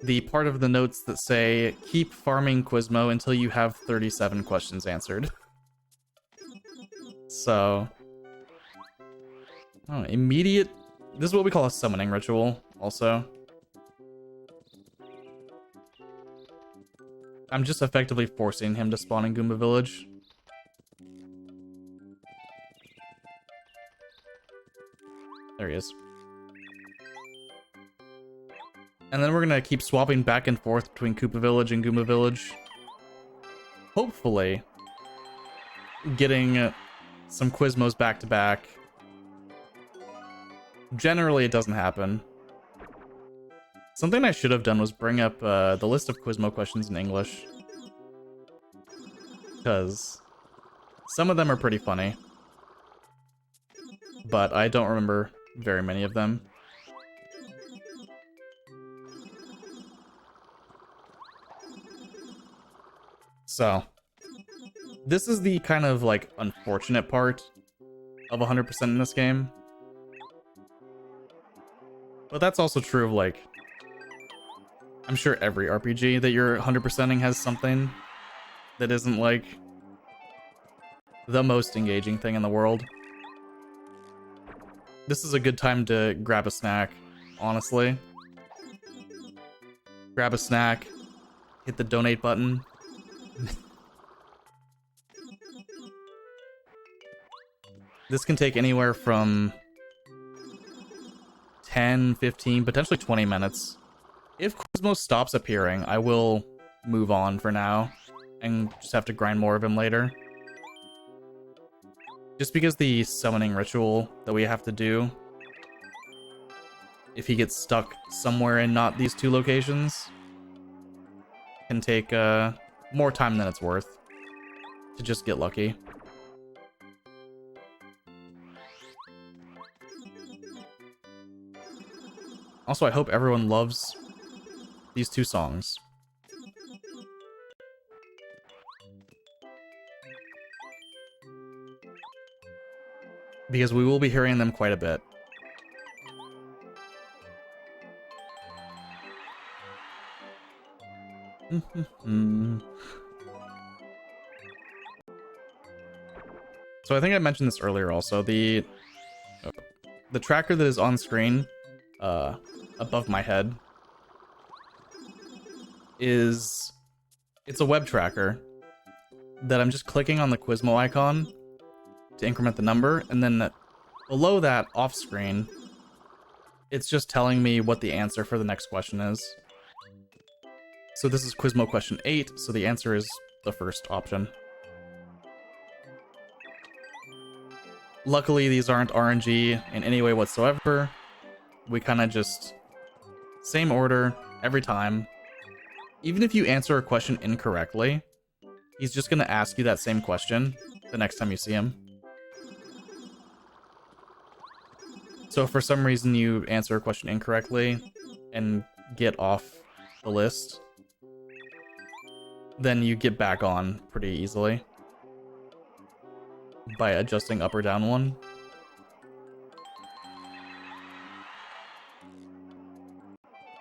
the part of the notes that say, keep farming Quizmo until you have 37 questions answered. So, immediate... This is what we call a summoning ritual, also. I'm just effectively forcing him to spawn in Goomba Village. There he is. And then we're gonna keep swapping back and forth between Koopa Village and Goomba Village. Hopefully, getting some Quizmos back to back. Generally, it doesn't happen. Something I should have done was bring up the list of Quizmo questions in English. Because some of them are pretty funny. But I don't remember very many of them. So, this is the kind of, like, unfortunate part of 100% in this game. But that's also true of, like, I'm sure every RPG that you're 100%ing has something that isn't, like, the most engaging thing in the world. This is a good time to grab a snack, honestly. Grab a snack, hit the donate button. This can take anywhere from 10, 15, potentially 20 minutes. If Quizmo stops appearing, I will move on for now and just have to grind more of him later. Just because the summoning ritual that we have to do, if he gets stuck somewhere in not these two locations, can take more time than it's worth to just get lucky. Also, I hope everyone loves these two songs. Because we will be hearing them quite a bit. So I think I mentioned this earlier also. The tracker that is on screen above my head it's a web tracker that I'm just clicking on the Quizmo icon to increment the number, and then below that off screen it's just telling me what the answer for the next question is. So this is Quizmo question 8, so the answer is the first option. Luckily, these aren't RNG in any way whatsoever. We kind of just... same order, every time. Even if you answer a question incorrectly, he's just going to ask you that same question the next time you see him. So if for some reason you answer a question incorrectly and get off the list, then you get back on pretty easily by adjusting up or down one.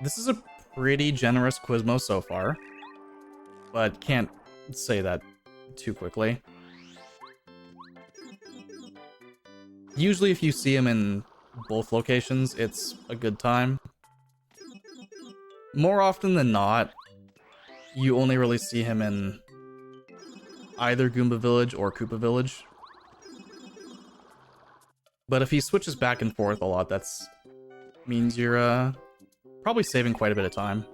This is a pretty generous Quizmo so far, but can't say that too quickly. Usually if you see him in both locations, it's a good time. More often than not, you only really see him in either Goomba Village or Koopa Village. But if he switches back and forth a lot, that's means you're probably saving quite a bit of time.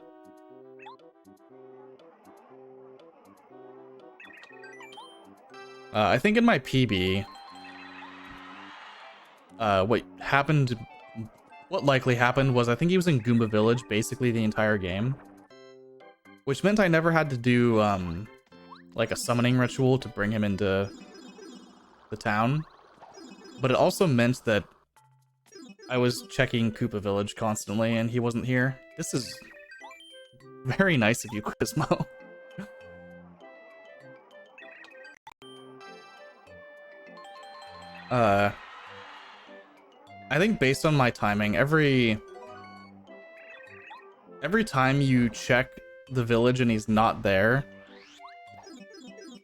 I think in my PB, what likely happened was I think he was in Goomba Village basically the entire game, which meant I never had to do like a summoning ritual to bring him into the town. But it also meant that I was checking Koopa Village constantly and he wasn't here. This is very nice of you, Quizmo. I think based on my timing, every time you check the village and he's not there,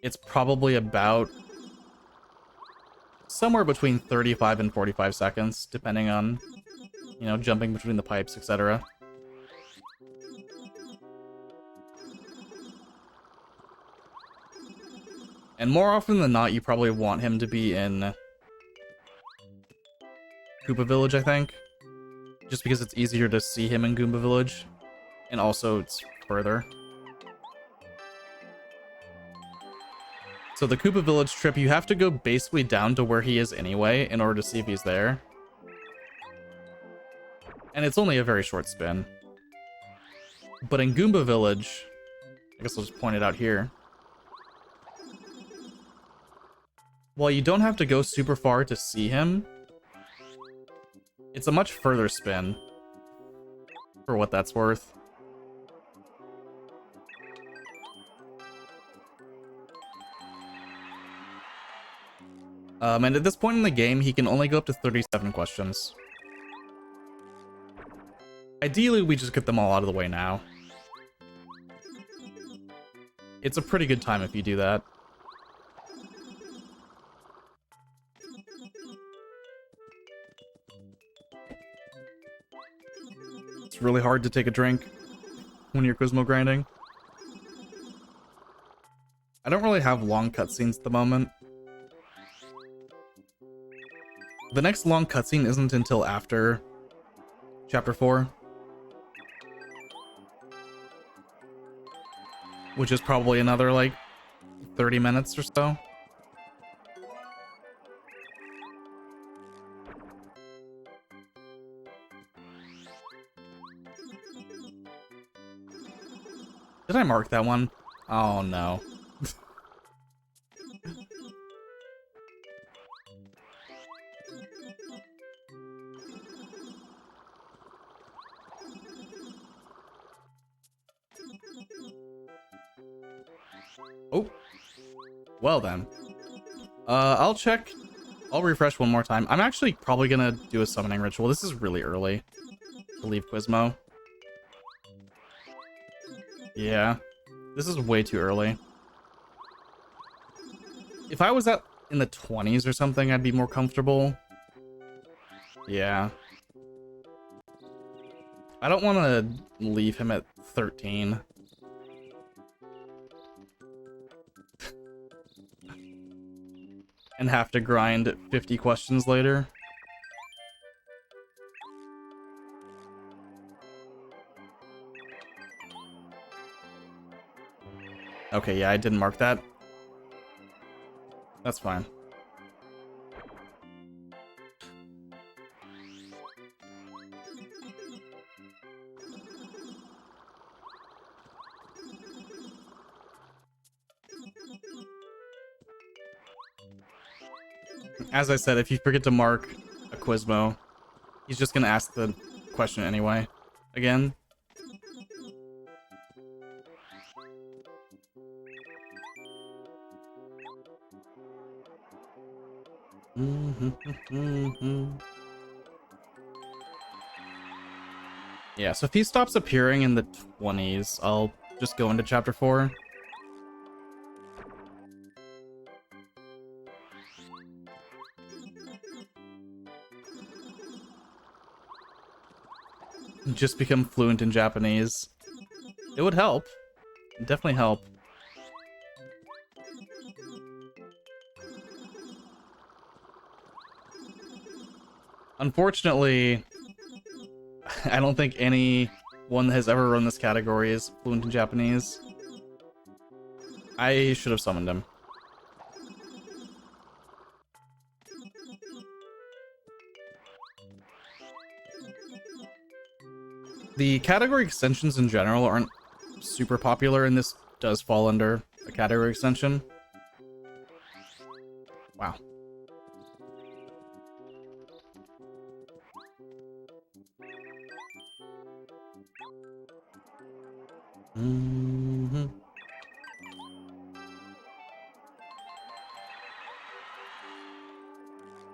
it's probably about somewhere between 35 and 45 seconds, depending on, you know, jumping between the pipes, etc. And more often than not, you probably want him to be in Koopa Village, I think. Just because it's easier to see him in Goomba Village. And also, it's further. So the Koopa Village trip, you have to go basically down to where he is anyway in order to see if he's there. And it's only a very short spin. But in Goomba Village, I guess I'll just point it out here. While you don't have to go super far to see him, it's a much further spin, for what that's worth. And at this point in the game, he can only go up to 37 questions. Ideally, we just get them all out of the way now. It's a pretty good time if you do that. It's really hard to take a drink when you're Quizmo grinding. I don't really have long cutscenes at the moment. The next long cutscene isn't until after Chapter 4. Which is probably another, like, 30 minutes or so. Did I mark that one? Oh, no. Oh. Well then. I'll check. I'll refresh one more time. I'm actually probably gonna do a summoning ritual. This is really early to leave Quizmo. Yeah. This is way too early. If I was in the 20s or something, I'd be more comfortable. Yeah. I don't want to leave him at 13. And have to grind 50 questions later. Okay, yeah, I didn't mark that. That's fine. As I said, if you forget to mark a Quizmo, he's just gonna ask the question anyway. Again. Yeah, so if he stops appearing in the 20s, I'll just go into Chapter 4. Just become fluent in Japanese. It would help. It'd definitely help. Unfortunately, I don't think anyone that has ever run this category is fluent in Japanese. I should have summoned him. The category extensions in general aren't super popular, and this does fall under a category extension. Wow.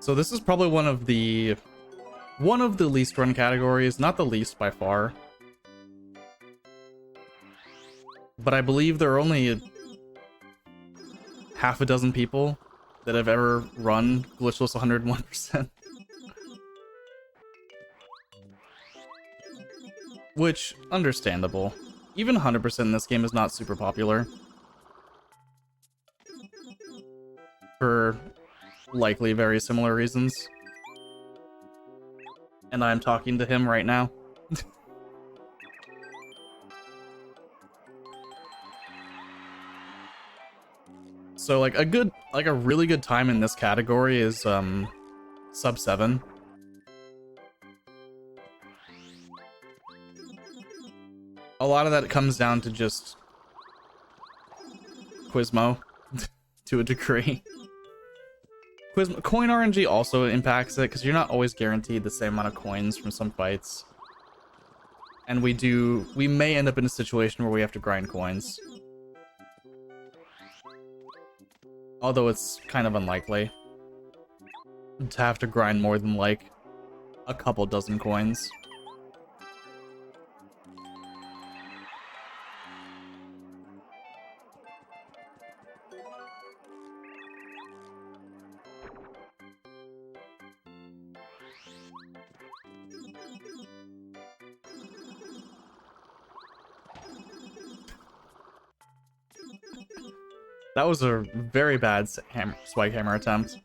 So this is probably one of the least run categories, not the least by far. But I believe there are only half a dozen people that have ever run Glitchless 101%. Which, understandable. Even 100% in this game is not super popular. For likely very similar reasons. And I'm talking to him right now. So like a really good time in this category is sub 7. A lot of that comes down to just Quizmo to a degree. Coin RNG also impacts it because you're not always guaranteed the same amount of coins from some fights. And we may end up in a situation where we have to grind coins. Although it's kind of unlikely. to have to grind more than like a couple dozen coins. That was a very bad swag hammer attempt.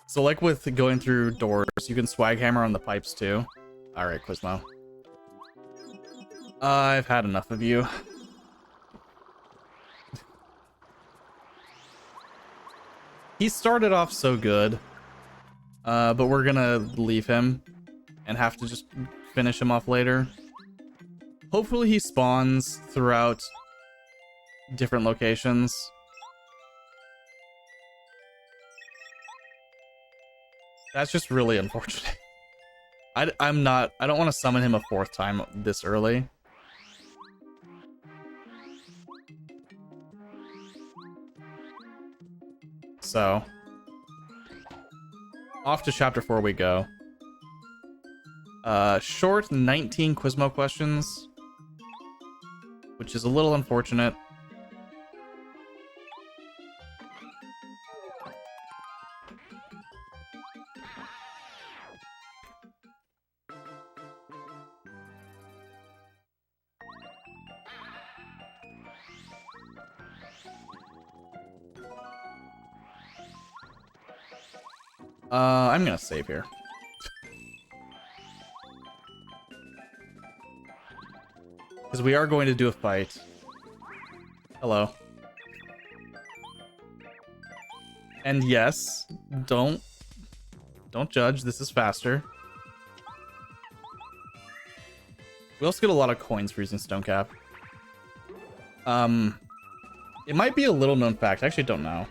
So like with going through doors, you can swag hammer on the pipes too. Alright, Quizmo. I've had enough of you. He started off so good, but we're gonna leave him and have to just finish him off later. Hopefully he spawns throughout different locations. That's just really unfortunate. I don't want to summon him a fourth time this early. So, off to chapter 4 we go. Short 19 Quizmo questions, which is a little unfortunate. I'm gonna save here. Because we are going to do a fight. Hello. And yes, don't judge, this is faster. We also get a lot of coins for using Stone Cap. It might be a little known fact, I actually don't know.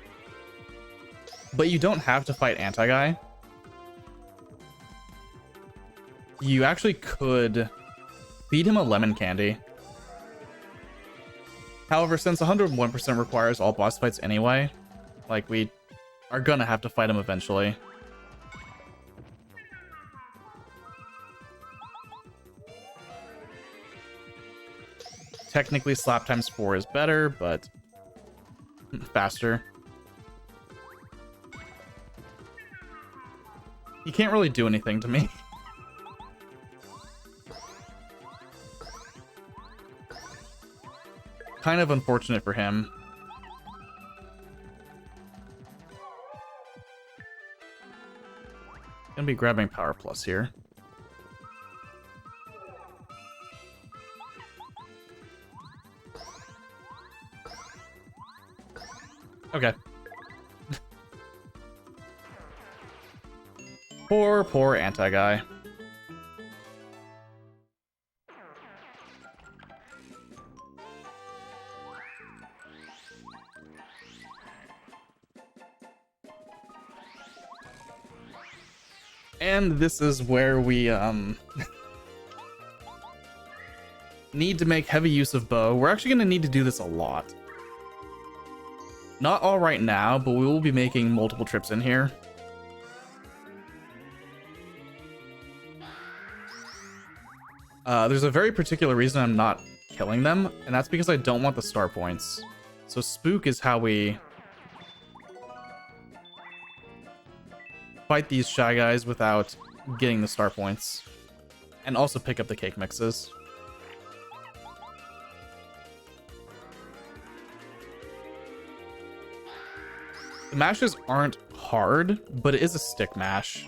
But you don't have to fight Anti-Guy. You actually could feed him a lemon candy. However, since 101% requires all boss fights anyway, like, we are gonna have to fight him eventually. Technically, slap times 4 is better, but faster. He can't really do anything to me. Kind of unfortunate for him. Gonna be grabbing Power Plus here. Okay. Poor Anti-Guy. And this is where we need to make heavy use of bow. We're actually gonna need to do this a lot. Not all right now, but we will be making multiple trips in here. There's a very particular reason I'm not killing them, and that's because I don't want the star points. So Spook is how we fight these Shy Guys without getting the star points. And also pick up the cake mixes. The mashes aren't hard, but it is a stick mash.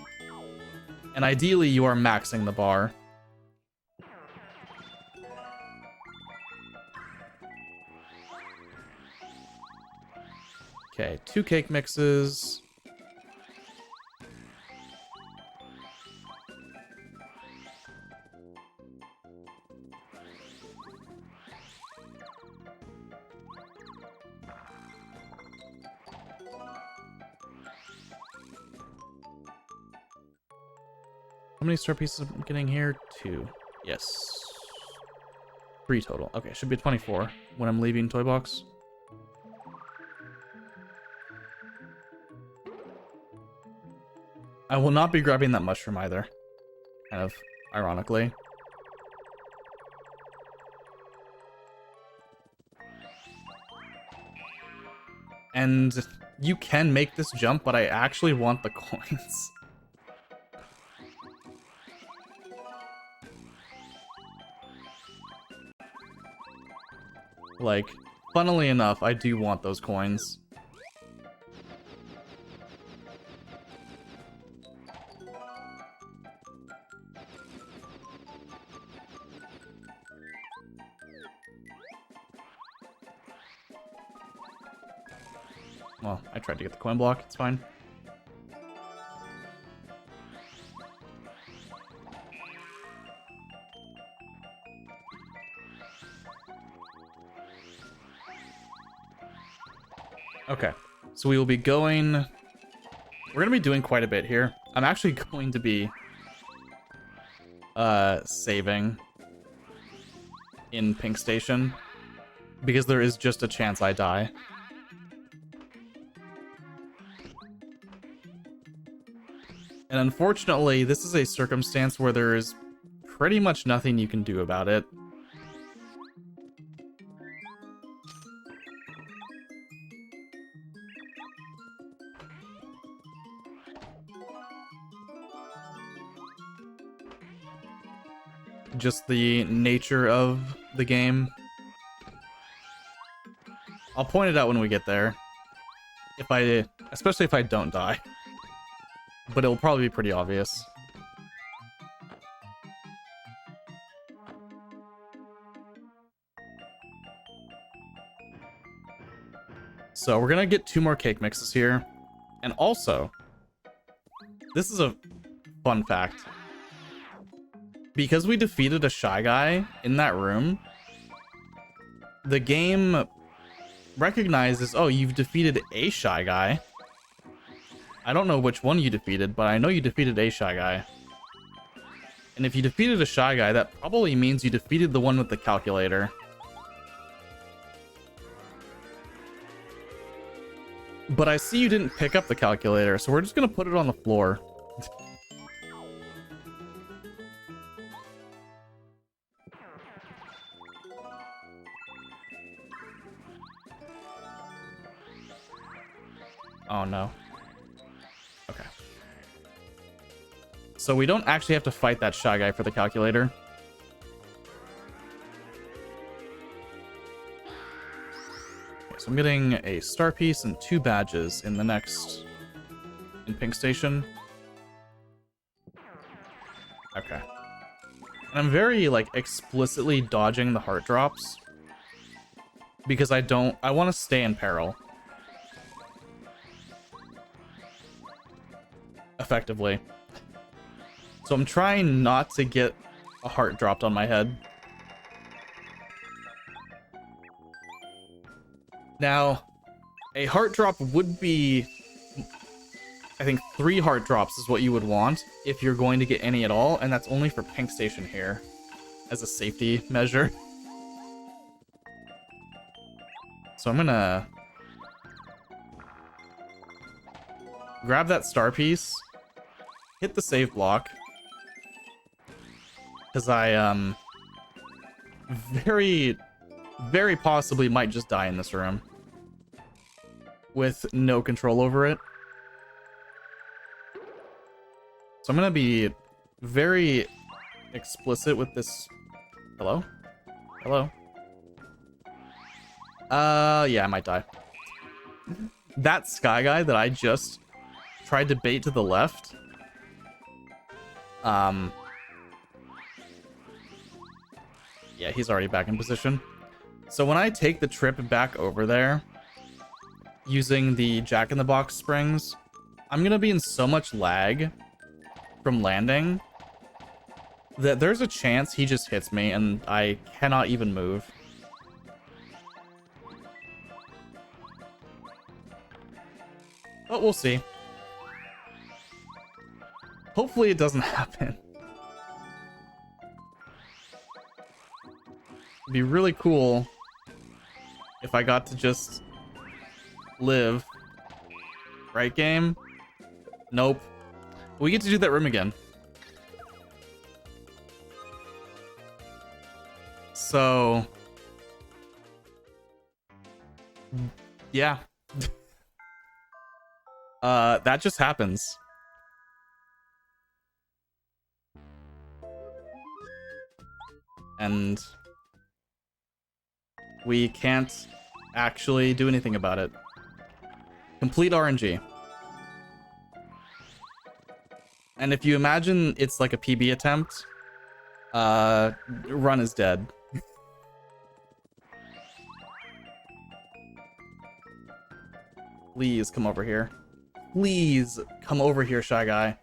And ideally you are maxing the bar. Okay, 2 cake mixes. How many star pieces am I getting here? 2. Yes. 3 total. Okay, should be 24 when I'm leaving Toy Box. I will not be grabbing that mushroom either. Kind of ironically. And you can make this jump, but I actually want the coins. Like, funnily enough, I do want those coins. Well, I tried to get the coin block, it's fine. Okay, so we will be going... We're going to be doing quite a bit here. I'm actually going to be saving in Pink Station because there is just a chance I die. And unfortunately, this is a circumstance where there is pretty much nothing you can do about it. Just the nature of the game. I'll point it out when we get there. Especially if I don't die. But it'll probably be pretty obvious. So we're gonna get 2 more cake mixes here. And also, this is a fun fact. Because we defeated a Shy Guy in that room, the game recognizes, oh, you've defeated a Shy Guy. I don't know which one you defeated, but I know you defeated a Shy Guy. And if you defeated a Shy Guy, that probably means you defeated the one with the calculator. But I see you didn't pick up the calculator, so we're just gonna put it on the floor. Oh no. Okay. So we don't actually have to fight that Shy Guy for the calculator. Okay, so I'm getting a star piece and 2 badges in in Pink Station. Okay. And I'm very, like, explicitly dodging the heart drops. Because I want to stay in peril. Effectively. So I'm trying not to get a heart dropped on my head. Now, a heart drop would be... I think 3 heart drops is what you would want if you're going to get any at all, and that's only for Pink Station here, as a safety measure. So I'm gonna grab that star piece, hit the save block, because I very, very possibly might just die in this room with no control over it. So I'm gonna be very explicit with this. Hello? Hello? Yeah, I might die. That Sky Guy that I just tried to bait to the left. Yeah, he's already back in position. So when I take the trip back over there, using the Jack-in-the-Box springs, I'm gonna be in so much lag from landing that there's a chance he just hits me and I cannot even move. But we'll see. Hopefully it doesn't happen. It'd be really cool if I got to just live. Right, game? Nope. We get to do that room again. So... yeah. That just happens. And we can't actually do anything about it. Complete RNG. And if you imagine it's like a PB attempt, run is dead. Please come over here. Please come over here, Shy Guy.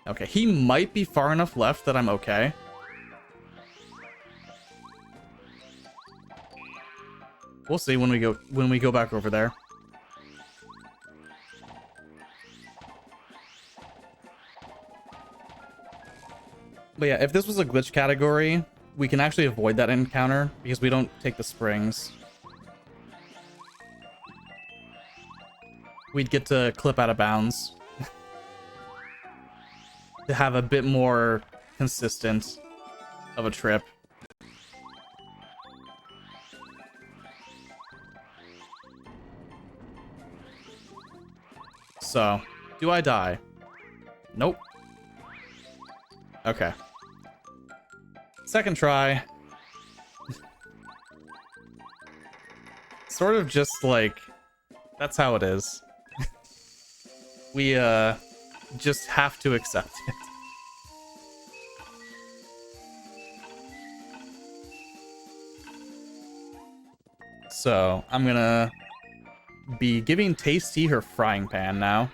Okay, he might be far enough left that I'm okay. We'll see when we go back over there. But yeah, if this was a glitch category, we can actually avoid that encounter because we don't take the springs. We'd get to clip out of bounds. To have a bit more consistent of a trip. So, do I die? Nope. Okay. Second try. Sort of just like, that's how it is. We, just have to accept it. So, I'm gonna be giving Tasty her frying pan now.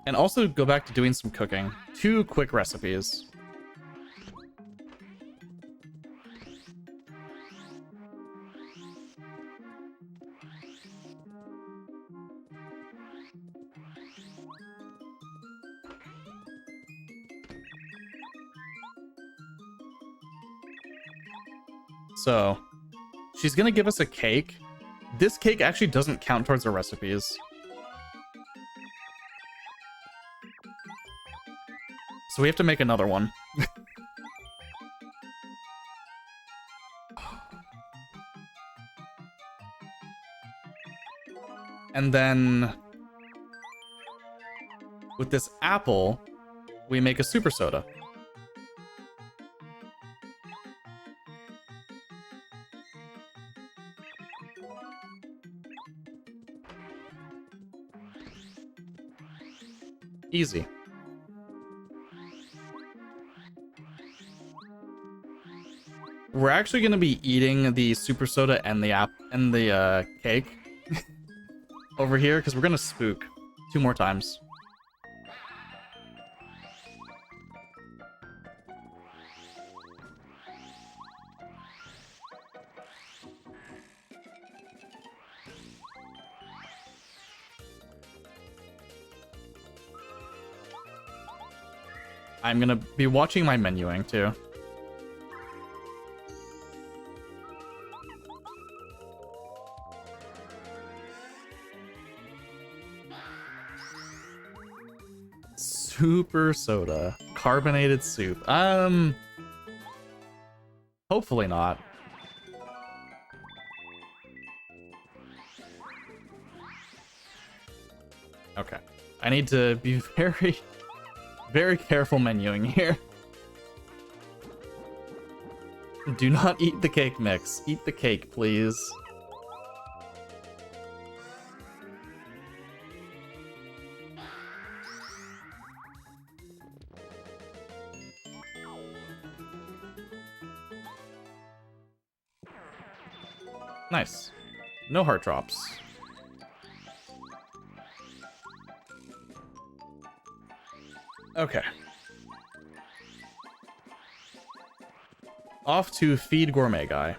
And also go back to doing some cooking. 2 quick recipes. So, she's gonna give us a cake. This cake actually doesn't count towards our recipes. So we have to make another one. And then with this apple, we make a super soda. Easy. We're actually going to be eating the super soda and the cake over here because we're going to spook 2 more times. I'm going to be watching my menuing too. Super soda. Carbonated soup. Hopefully not. Okay. I need to be very, very careful menuing here. Do not eat the cake mix. Eat the cake, please. Nice. No heart drops. Okay. Off to feed Gourmet Guy.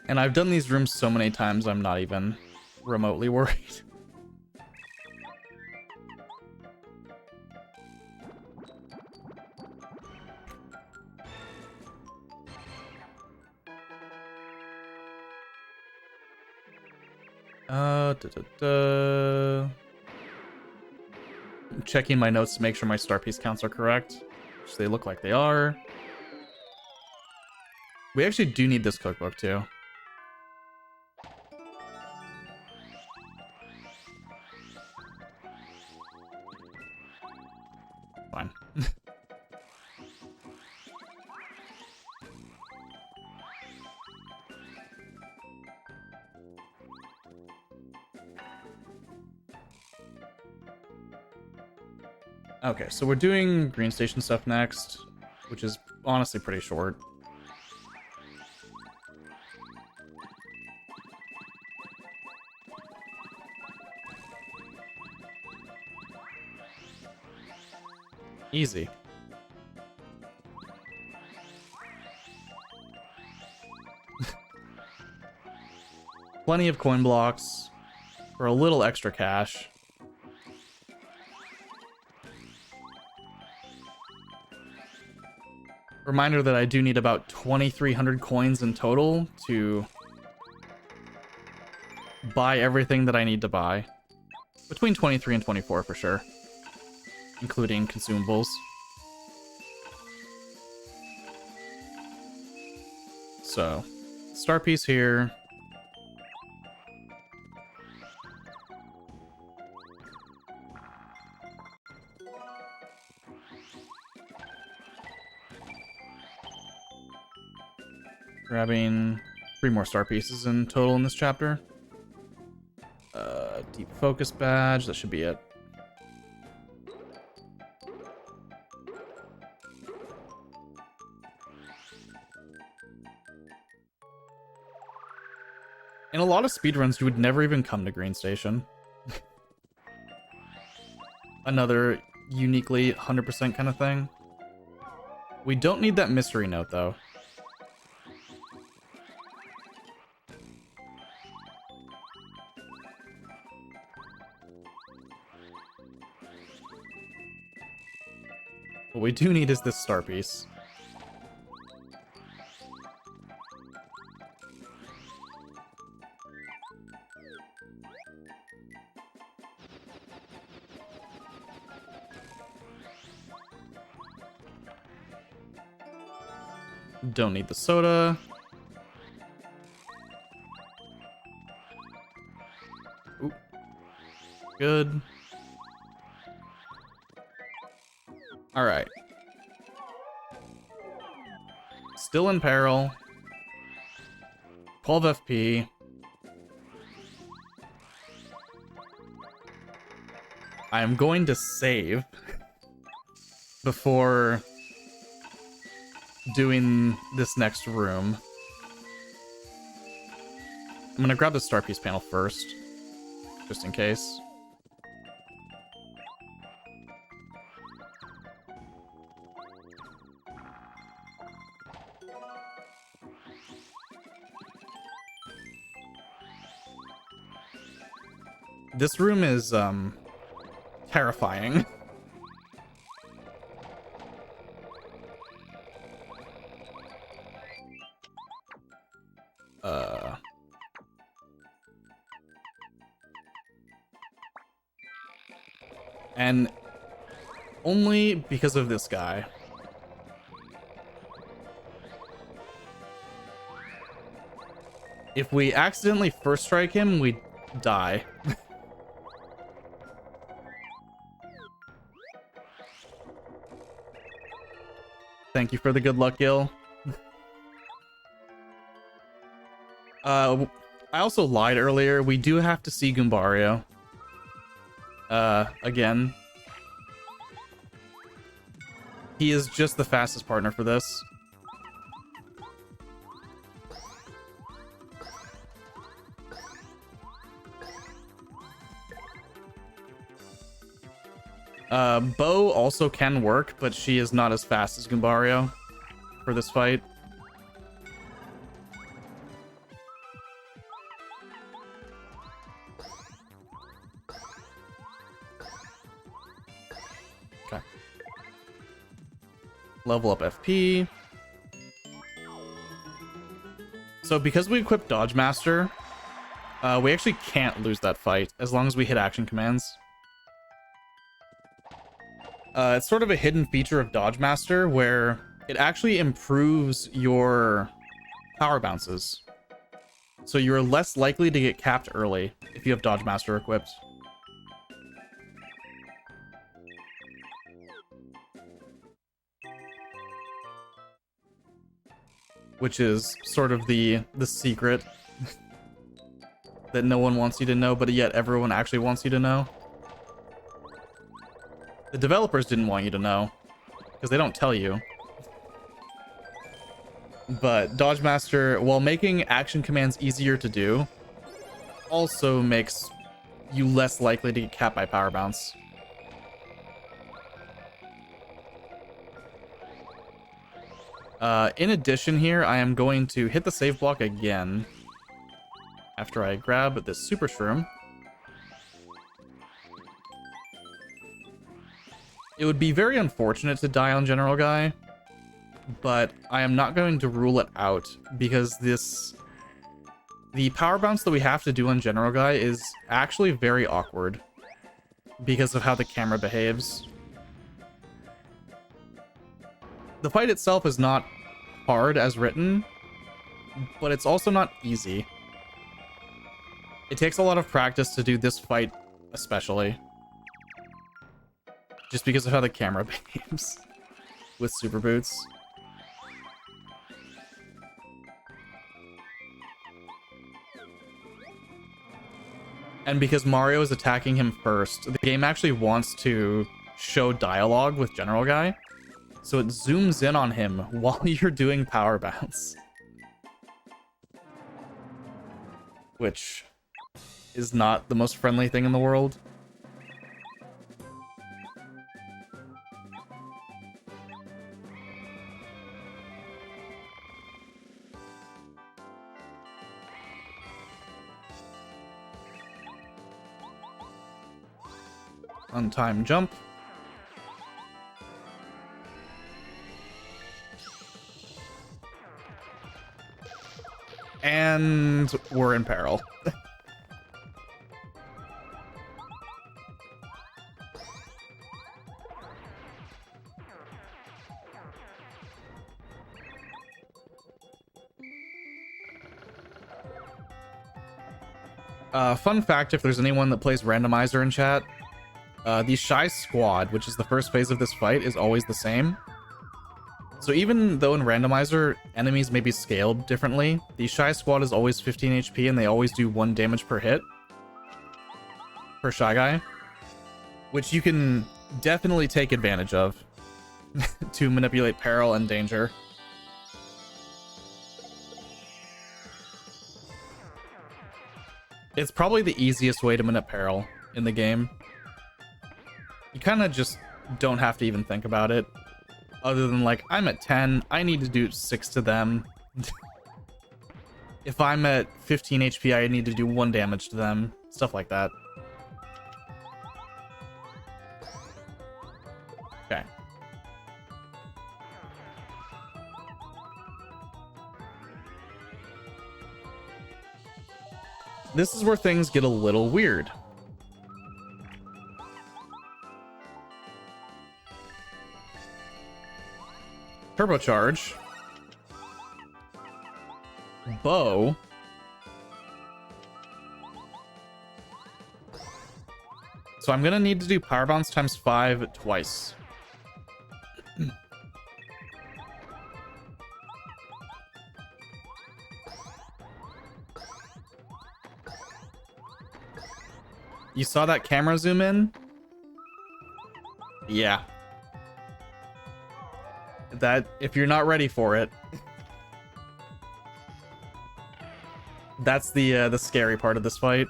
And I've done these rooms so many times, I'm not even remotely worried. I'm checking my notes to make sure my star piece counts are correct, which they look like they are. We actually do need this cookbook too. Fine. Okay, so we're doing green station stuff next, which is honestly pretty short. Easy. Plenty of coin blocks for a little extra cash. Reminder that I do need about 2,300 coins in total to buy everything that I need to buy. Between 23 and 24 for sure, including consumables. So, star piece here. Grabbing 3 more star pieces in total in this chapter. Deep focus badge, that should be it. In a lot of speedruns, you would never even come to Green Station. Another uniquely 100% kind of thing. We don't need that mystery note, though. What we do need is this star piece. Don't need the soda. Ooh. Good. All right. Still in peril. 12 FP. I am going to save before doing this next room. I'm gonna grab the star piece panel first, just in case. This room is terrifying. And only because of this guy. If we accidentally first strike him, we die. Thank you for the good luck, Gil. I also lied earlier. We do have to see Goombario. Again. He is just the fastest partner for this. Bo also can work, but she is not as fast as Goombario for this fight. Okay. Level up FP. So because we equipped Dodge Master, we actually can't lose that fight as long as we hit action commands. It's sort of a hidden feature of Dodge Master where it actually improves your power bounces. So you're less likely to get capped early if you have Dodge Master equipped. Which is sort of the secret that no one wants you to know, but yet everyone actually wants you to know. The developers didn't want you to know, because they don't tell you. But Dodge Master, while making action commands easier to do, also makes you less likely to get capped by power bounce. In addition here, I am going to hit the save block again after I grab this Super Shroom. It would be very unfortunate to die on General Guy, but I am not going to rule it out because the power bounce that we have to do on General Guy is actually very awkward because of how the camera behaves. The fight itself is not hard as written, but it's also not easy. It takes a lot of practice to do this fight especially. Just because of how the camera behaves with Super Boots. And because Mario is attacking him first, the game actually wants to show dialogue with General Guy. So it zooms in on him while you're doing power bounce. Which is not the most friendly thing in the world. Untimed jump. And we're in peril. Fun fact, if there's anyone that plays randomizer in chat, the Shy Squad, which is the first phase of this fight, is always the same. So even though in randomizer, enemies may be scaled differently, the Shy Squad is always 15 HP and they always do 1 damage per hit. Per Shy Guy. Which you can definitely take advantage of to manipulate peril and danger. It's probably the easiest way to manipulate peril in the game. You kind of just don't have to even think about it. Other than like, I'm at 10, I need to do 6 to them. If I'm at 15 HP, I need to do 1 damage to them. Stuff like that. Okay. This is where things get a little weird. Turbocharge. Bow. So I'm gonna need to do power bounce times 5 twice. You saw that camera zoom in? Yeah. That, if you're not ready for it, that's the scary part of this fight.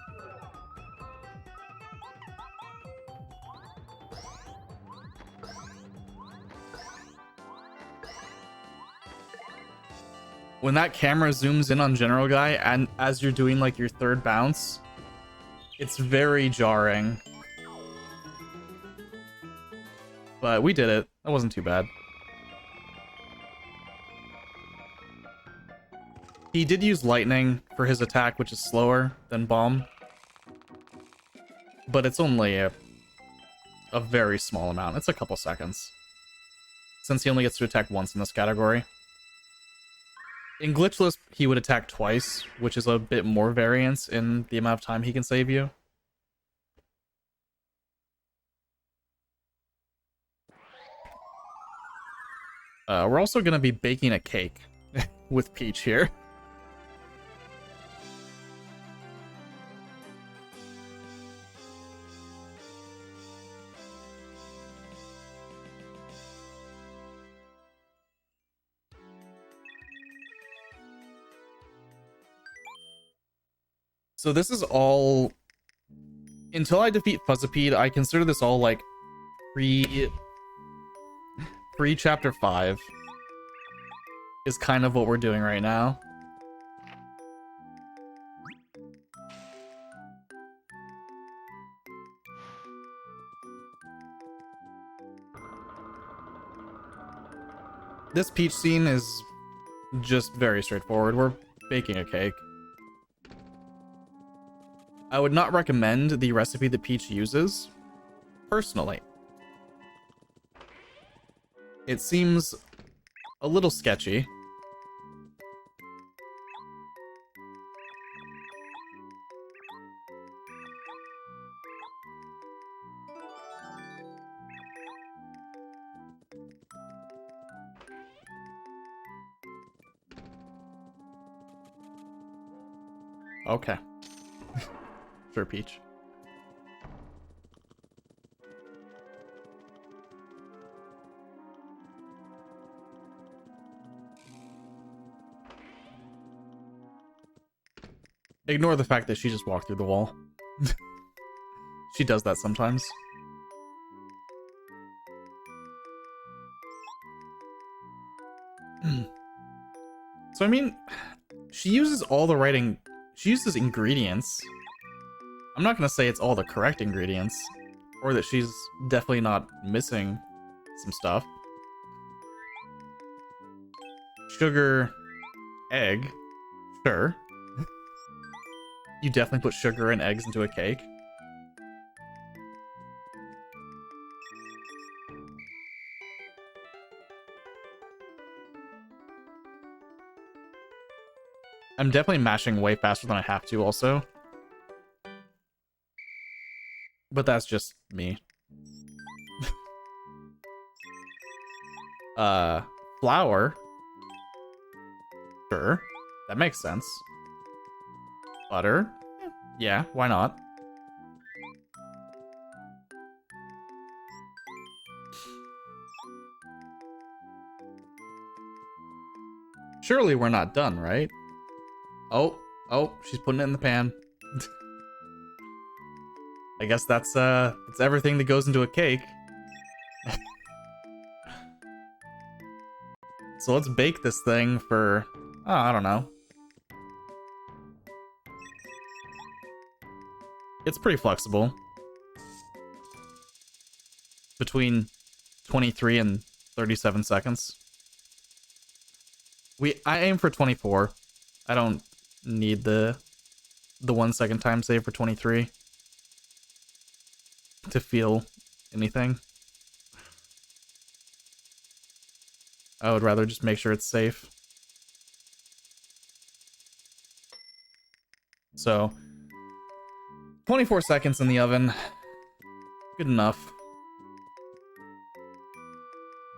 When that camera zooms in on General Guy and as you're doing like your 3rd bounce, it's very jarring. But we did it. That wasn't too bad. He did use lightning for his attack, which is slower than bomb. But it's only a very small amount. It's a couple seconds. Since he only gets to attack once in this category. In Glitchless, he would attack twice, which is a bit more variance in the amount of time he can save you. We're also going to be baking a cake with Peach here. So this is all... Until I defeat Fuzzipede, I consider this all, like, pre-Chapter 5 is kind of what we're doing right now. This Peach scene is just very straightforward. We're baking a cake. I would not recommend the recipe that Peach uses, personally. It seems a little sketchy. Okay. Sure, Peach. Ignore the fact that she just walked through the wall. She does that sometimes. So, I mean, she uses all the right she uses ingredients. I'm not gonna say it's all the correct ingredients, or that she's definitely not missing some stuff. Sugar, egg, sure. You definitely put sugar and eggs into a cake. I'm definitely mashing way faster than I have to also. But that's just me. Flour. Sure. That makes sense. Butter. Yeah, why not? Surely we're not done, right? Oh, she's putting it in the pan. I guess that's everything that goes into a cake. So let's bake this thing for, oh, I don't know. It's pretty flexible. Between 23 and 37 seconds. I aim for 24. I don't need the 1 second time save for 23 to feel anything. I would rather just make sure it's safe. So, 24 seconds in the oven. Good enough.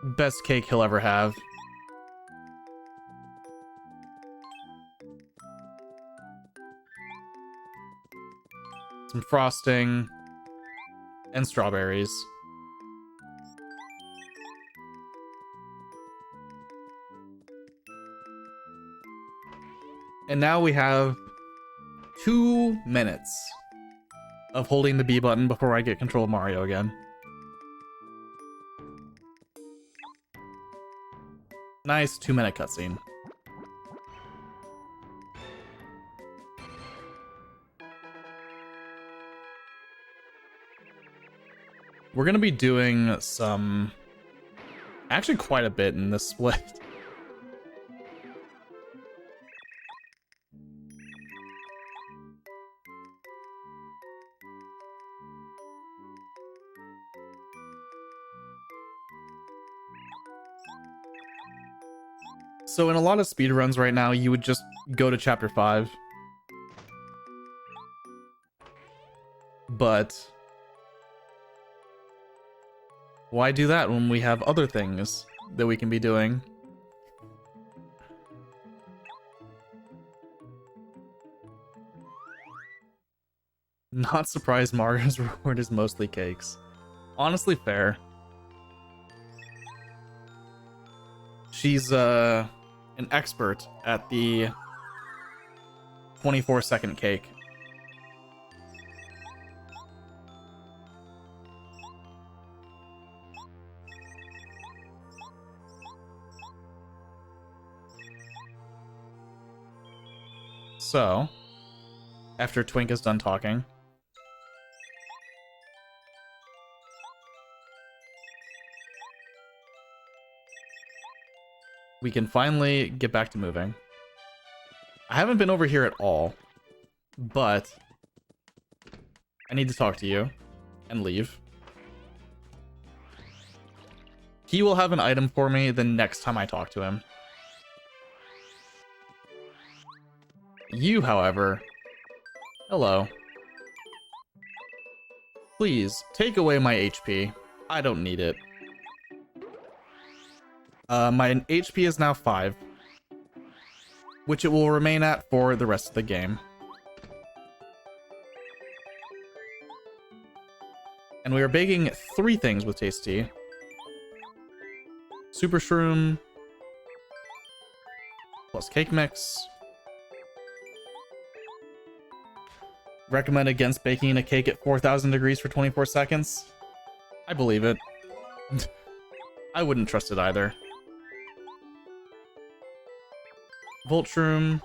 Best cake he'll ever have. Some frosting and strawberries. And now we have 2 minutes of holding the B button before I get control of Mario again. Nice 2-minute cutscene. we're going to be doing some... Actually, quite a bit in this split. So in a lot of speedruns right now, you would just go to chapter 5. But why do that when we have other things that we can be doing? Not surprised Mario's reward is mostly cakes. Honestly, fair. She's an expert at the 24-second cake. So, after Twink is done talking, we can finally get back to moving. I haven't been over here at all, but I need to talk to you and leave. He will have an item for me the next time I talk to him. You, however... Hello. Please, take away my HP. I don't need it. My HP is now 5, which it will remain at for the rest of the game. And we are baking 3 things with Tasty. Super Shroom, plus Cake Mix. Recommend against baking a cake at 4,000 degrees for 24 seconds? I believe it. I wouldn't trust it either. Voltshroom.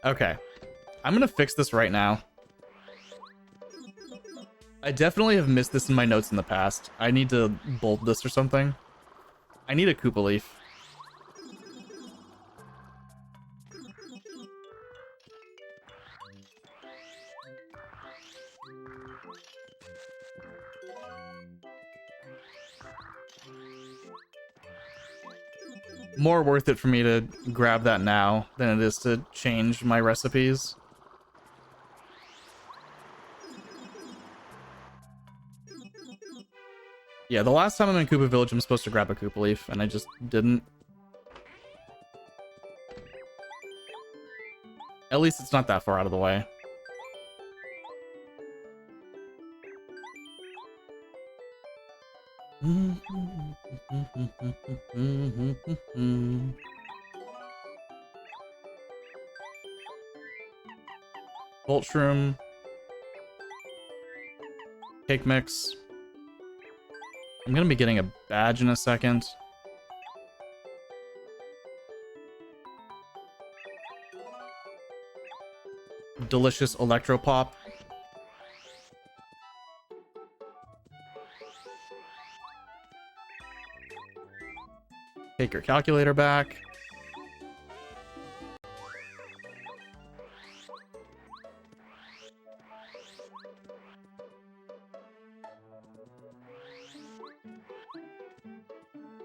Okay. I'm gonna fix this right now. I definitely have missed this in my notes in the past. I need to bold this or something. I need a Koopa Leaf. More worth it for me to grab that now than it is to change my recipes. Yeah, the last time I'm in Koopa Village, I'm supposed to grab a Koopa Leaf, and I just didn't. At least it's not that far out of the way. Voltshroom. Cake Mix. I'm gonna be getting a badge in a second. Delicious Electro Pop. Take your calculator back.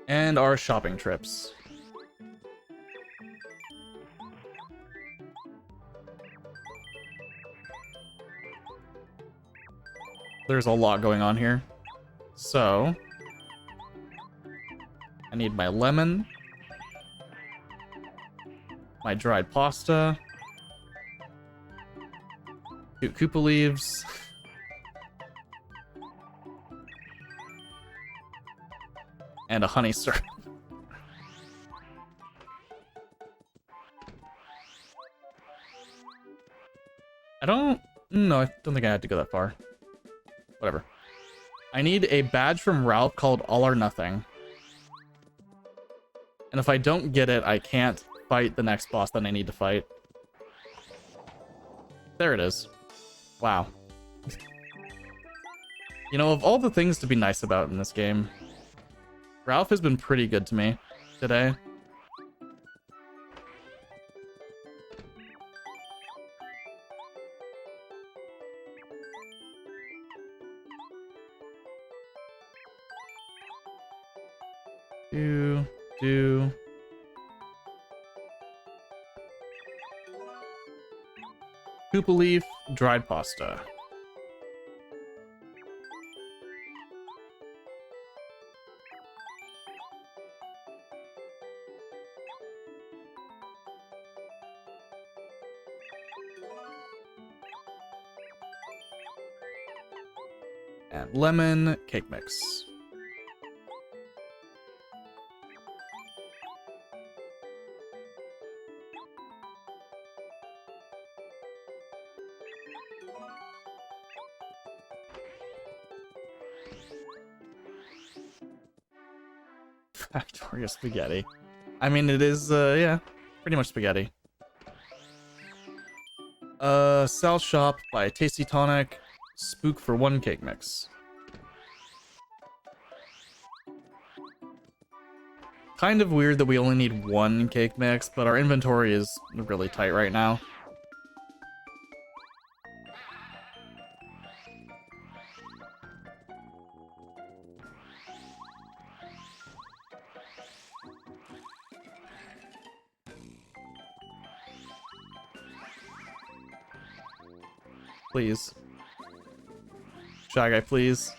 And our shopping trips. There's a lot going on here. So, I need my lemon, my dried pasta, 2 Koopa leaves, and a honey syrup. No, I don't think I had to go that far. Whatever. I need a badge from Ralph called All or Nothing. And if I don't get it, I can't fight the next boss that I need to fight. There it is. Wow. You know, of all the things to be nice about in this game, Ralph has been pretty good to me today. Do. Koopa leaf, dried pasta. And lemon cake mix. Factoria spaghetti. I mean, it is, yeah, pretty much spaghetti. Sal Shop by Tasty Tonic. Spook for 1 cake mix. Kind of weird that we only need 1 cake mix, but our inventory is really tight right now. Please. Shy Guy, please.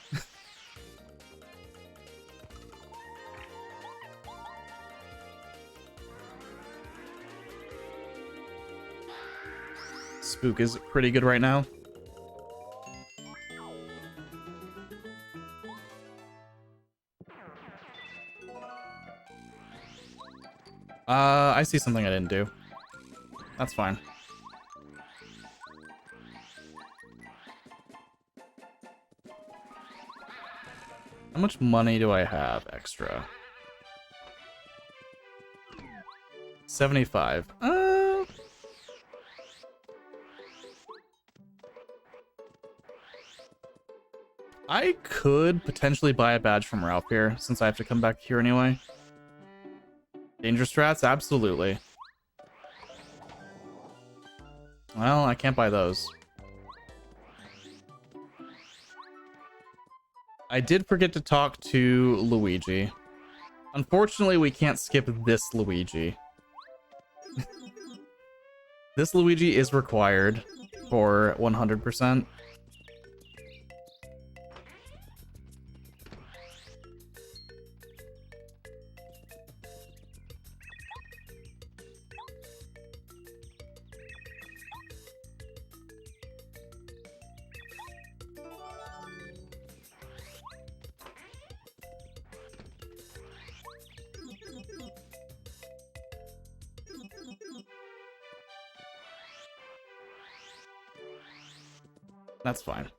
Spook is pretty good right now. I see something I didn't do. That's fine. How much money do I have extra? 75. I could potentially buy a badge from Ralph here, since I have to come back here anyway. Danger strats? Absolutely. Well, I can't buy those. I did forget to talk to Luigi. Unfortunately, we can't skip this Luigi. This Luigi is required for 100%. That's fine.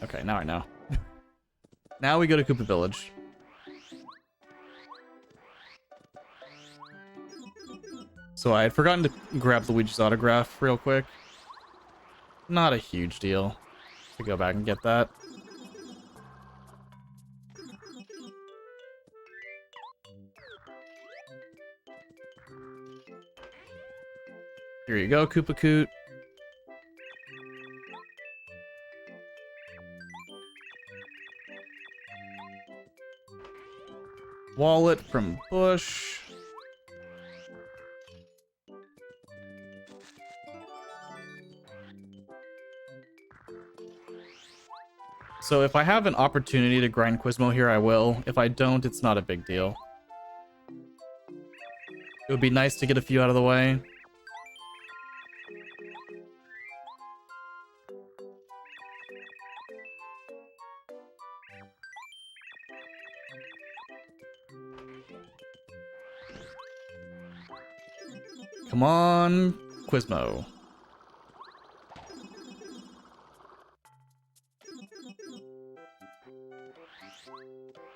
Okay, now I know. Now we go to Koopa Village. So I had forgotten to grab Luigi's autograph real quick. Not a huge deal to go back and get that. Here you go, Koopa Koot. Wallet from Bush. So if I have an opportunity to grind Quizmo here, I will. If I don't, it's not a big deal. It would be nice to get a few out of the way. Come on, Quizmo.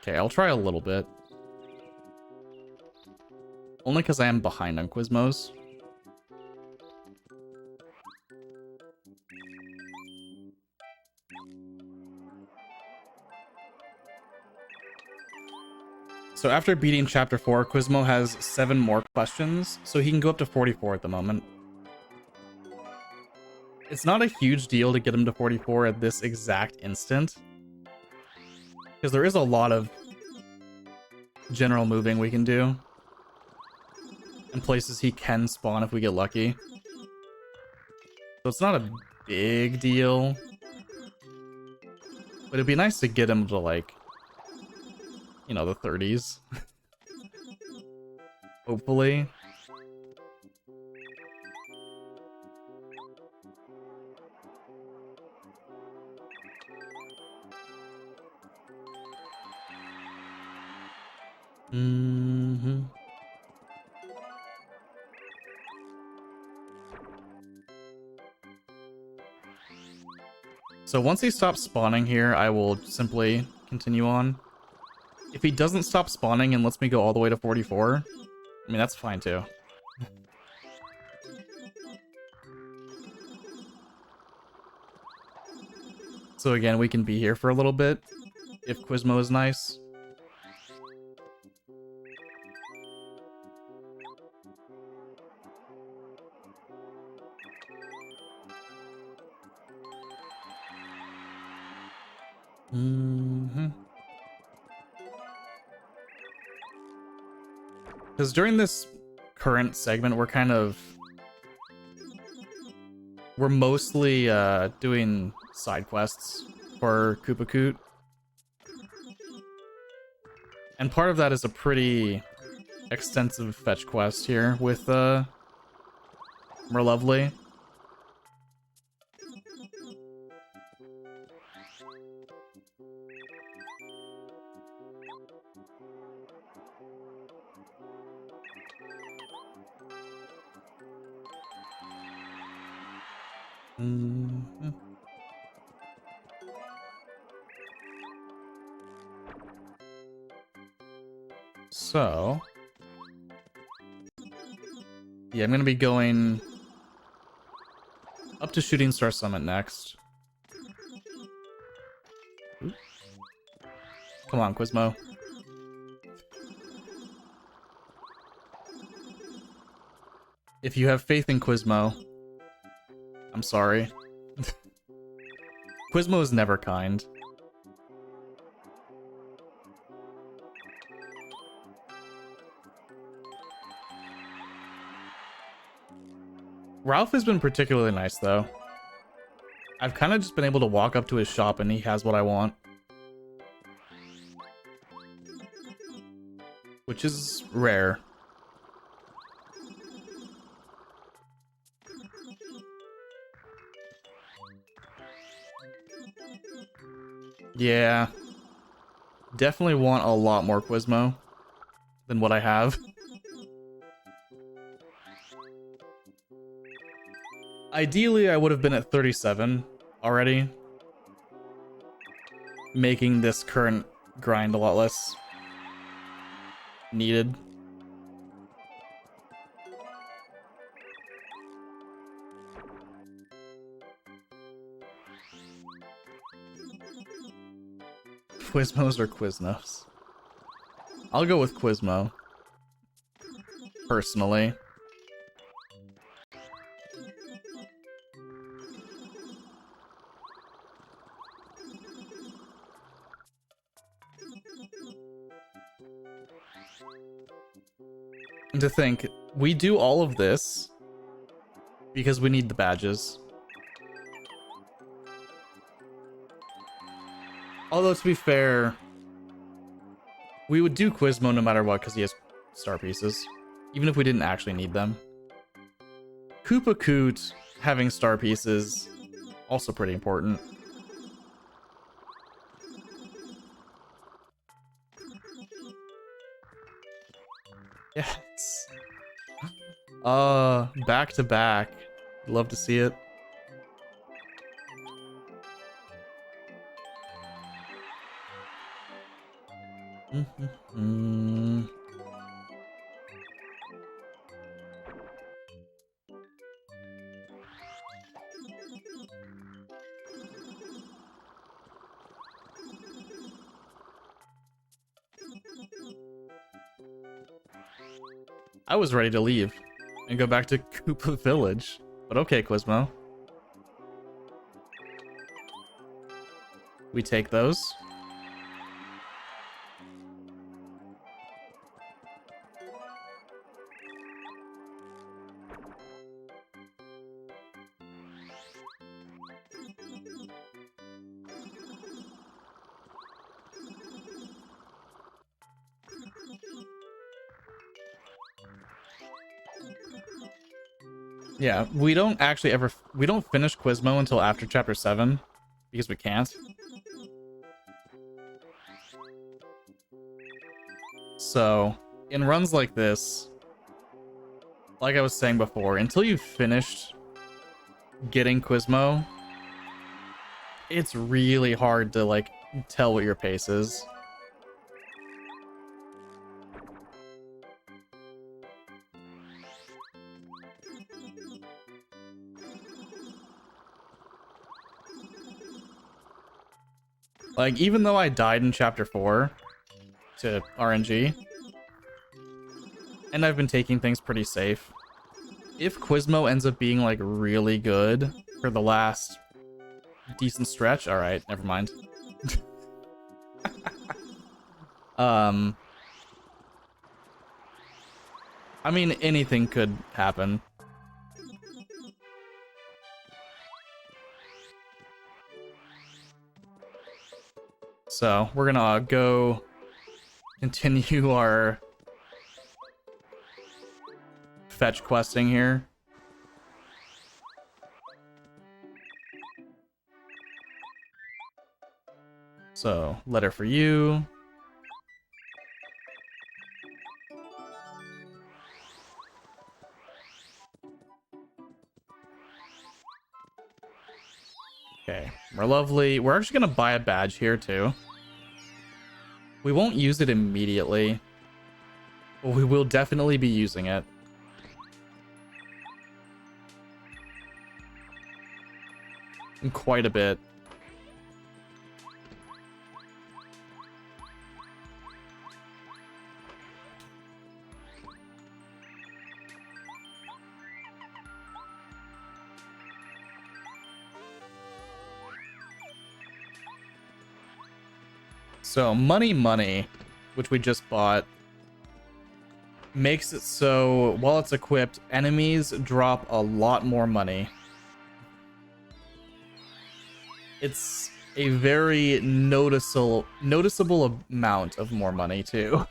Okay, I'll try a little bit. Only because I am behind on Quizmos. So after beating Chapter 4, Quizmo has 7 more questions, so he can go up to 44 at the moment. It's not a huge deal to get him to 44 at this exact instant, because there is a lot of general moving we can do, and places he can spawn if we get lucky. So it's not a big deal, but it'd be nice to get him to, like, you know, the 30s. Hopefully. So once he stops spawning here, I will simply continue on. If he doesn't stop spawning and lets me go all the way to 44, I mean, that's fine too. So again, we can be here for a little bit if Quizmo is nice. Because during this current segment, we're mostly doing side quests for Koopa Koot. And part of that is a pretty extensive fetch quest here with Merlovely. So, yeah, I'm going to be going up to Shooting Star Summit next. Ooh. Come on, Quizmo. If you have faith in Quizmo, I'm sorry. Quizmo is never kind. Ralph has been particularly nice, though. I've kind of just been able to walk up to his shop and he has what I want. Which is rare. Yeah. Definitely want a lot more Quizmo than what I have. Ideally, I would have been at 37 already, making this current grind a lot less needed. Quizmos or Quiznos? I'll go with Quizmo. Personally. And to think, we do all of this because we need the badges. Although, to be fair, we would do Quizmo no matter what because he has star pieces, even if we didn't actually need them. Koopa Koot having star pieces, also pretty important. Yes. Back to back. Love to see it. I was ready to leave and go back to Koopa Village. But okay, Quizmo. We take those. Yeah, we don't finish Quizmo until after chapter 7 because we can't. So, in runs like this, like I was saying before, until you've finished getting Quizmo, it's really hard to like tell what your pace is. Like, even though I died in chapter 4 to RNG, and I've been taking things pretty safe, if Quizmo ends up being like really good for the last decent stretch, alright, never mind. I mean, anything could happen. So, we're gonna go continue our fetch questing here. So, letter for you. Okay, we're lovely. We're actually gonna buy a badge here too. We won't use it immediately, but we will definitely be using it. And quite a bit. So, money, which we just bought, makes it so while it's equipped, enemies drop a lot more money. It's a very noticeable amount of more money too.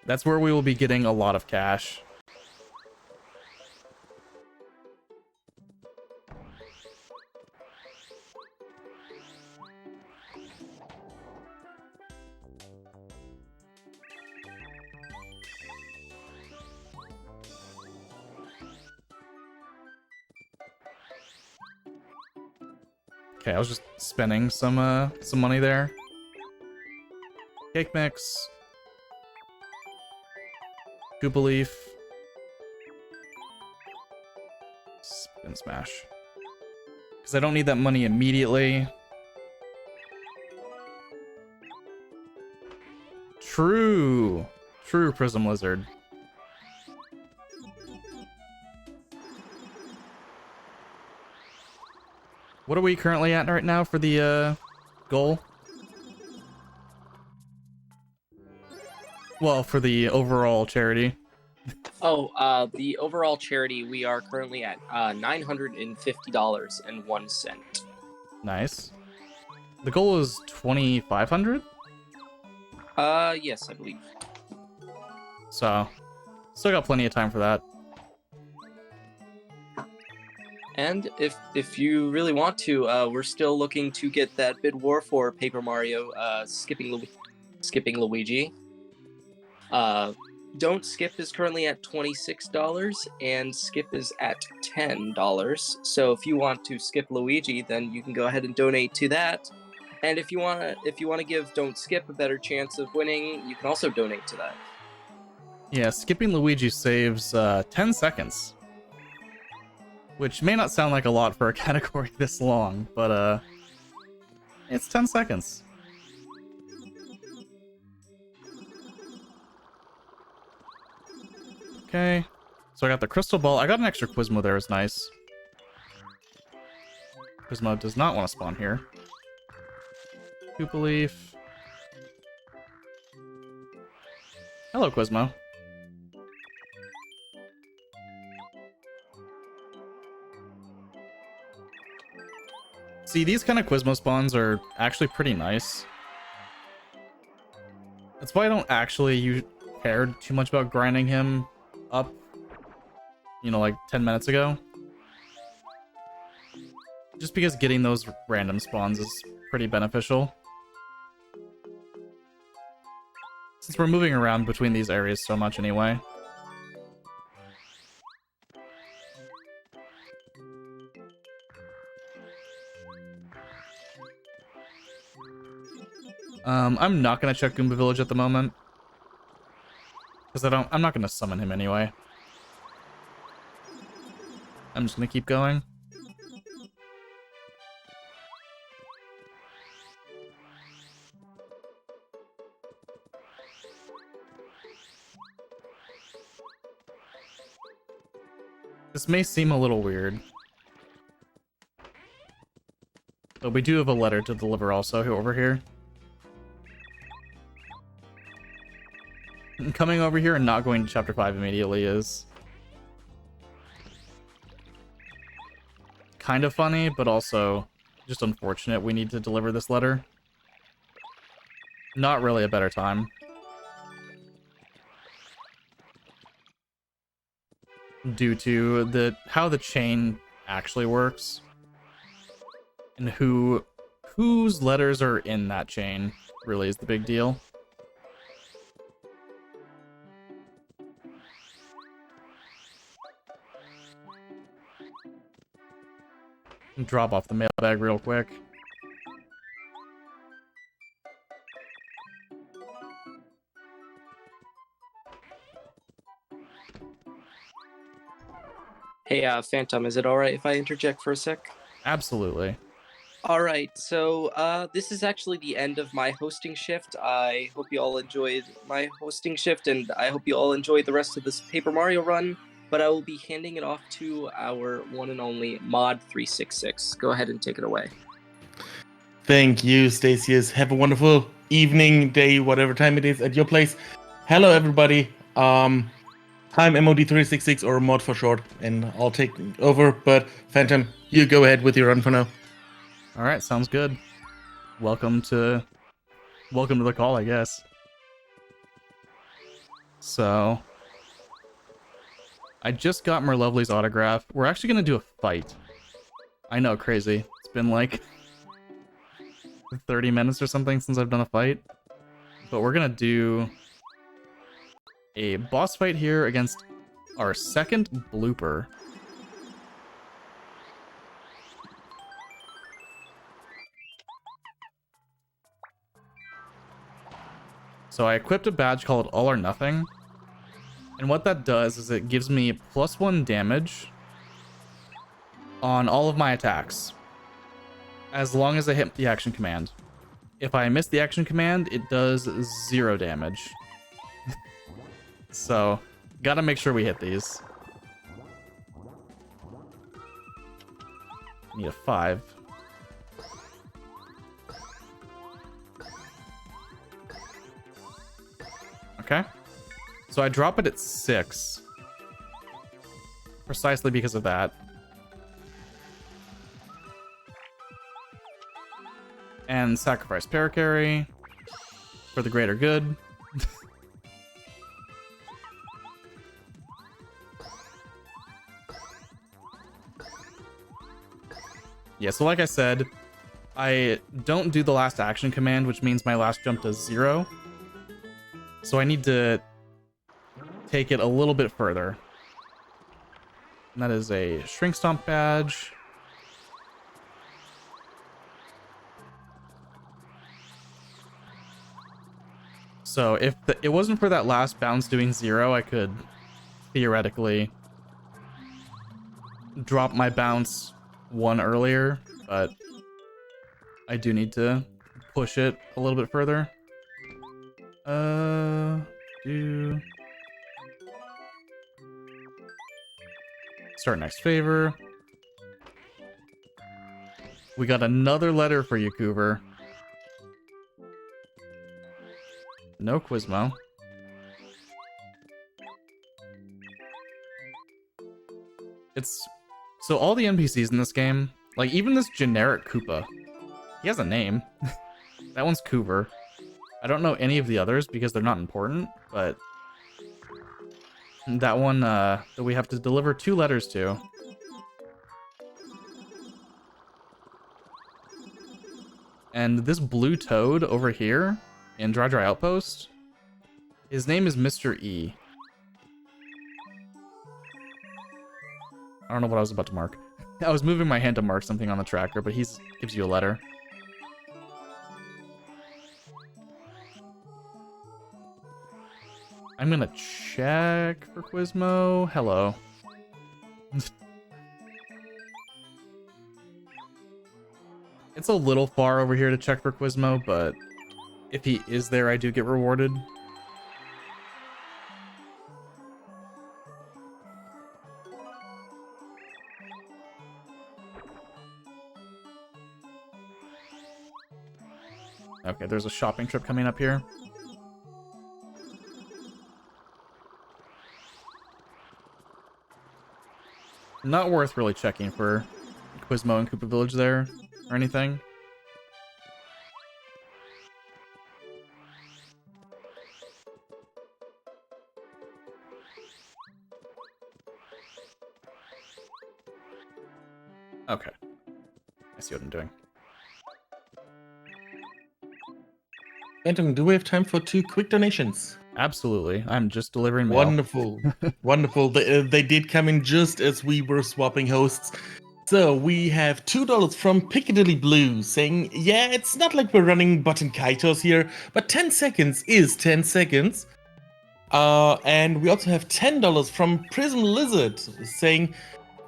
That's where we will be getting a lot of cash. Okay, I was just spending some money there. Cake mix. Koopa leaf. Spin smash. Because I don't need that money immediately. True. True, Prism Lizard. What are we currently at right now for the goal? Well, for the overall charity. Oh, the overall charity, we are currently at $950.01. Nice. The goal is 2,500? Yes, I believe. So, still got plenty of time for that. And if you really want to, we're still looking to get that bid war for Paper Mario, skipping Luigi. Don't Skip is currently at $26, and Skip is at $10. So if you want to skip Luigi, then you can go ahead and donate to that. And if you wanna give Don't Skip a better chance of winning, you can also donate to that. Yeah, skipping Luigi saves 10 seconds. Which may not sound like a lot for a category this long, but it's 10 seconds. Okay. So I got the crystal ball. I got an extra Quizmo there. It's nice. Quizmo does not want to spawn here. Koopa leaf. Hello, Quizmo. See, these kind of Quizmo spawns are actually pretty nice. That's why I don't actually care too much about grinding him up, you know, like 10 minutes ago. Just because getting those random spawns is pretty beneficial. Since we're moving around between these areas so much anyway. I'm not gonna check Goomba Village at the moment. Because I'm not gonna summon him anyway. I'm just gonna keep going. This may seem a little weird. But we do have a letter to deliver also over here. And coming over here and not going to chapter 5 immediately is kind of funny, but also just unfortunate we need to deliver this letter. Not really a better time. Due to how the chain actually works. And whose letters are in that chain really is the big deal. Drop off the mailbag real quick. Hey, Phantom, is it alright if I interject for a sec? Absolutely. Alright, so this is actually the end of my hosting shift. I hope you all enjoyed my hosting shift, and I hope you all enjoyed the rest of this Paper Mario run, but I will be handing it off to our one and only Mod366. Go ahead and take it away. Thank you, Stasius. Have a wonderful evening, day, whatever time it is at your place. Hello, everybody. I'm MOD366, or Mod for short, and I'll take over, but Phantom, you go ahead with your run for now. Alright, sounds good. Welcome to the call, I guess. So I just got Merlovely's autograph. We're actually gonna do a fight. I know, crazy. It's been like 30 minutes or something since I've done a fight. But we're gonna do a boss fight here against our second blooper. So I equipped a badge called All or Nothing. And what that does is it gives me +1 damage on all of my attacks, as long as I hit the action command. If I miss the action command, it does 0 damage. So, gotta make sure we hit these. Need a 5. Okay. So I drop it at 6. Precisely because of that. And sacrifice Paracarry for the greater good. Yeah, so like I said, I don't do the last action command, which means my last jump does 0. So I need to take it a little bit further. And that is a Shrink Stomp badge. So if it wasn't for that last bounce doing 0, I could theoretically drop my bounce 1 earlier, but I do need to push it a little bit further. Start next favor. We got another letter for you, Cooper. No Quizmo. It's... So all the NPCs in this game, like even this generic Koopa, he has a name. That one's Cooper. I don't know any of the others because they're not important, but that one that we have to deliver 2 letters to. And this blue toad over here in Dry Outpost, his name is Mr. E. I don't know what I was about to mark. I was moving my hand to mark something on the tracker, but he gives you a letter. I'm gonna check for Quizmo. Hello. It's a little far over here to check for Quizmo, but if he is there, I do get rewarded. Okay, there's a shopping trip coming up here. Not worth really checking for Quizmo and Koopa Village there or anything. Okay. I see what I'm doing. Phantom, do we have time for 2 quick donations? Absolutely. I'm just delivering mail. Wonderful. Wonderful. They did come in just as we were swapping hosts. So we have $2 from Piccadilly Blue saying, yeah, it's not like we're running button kaitos here, but 10 seconds is 10 seconds. And we also have $10 from Prism Lizard saying,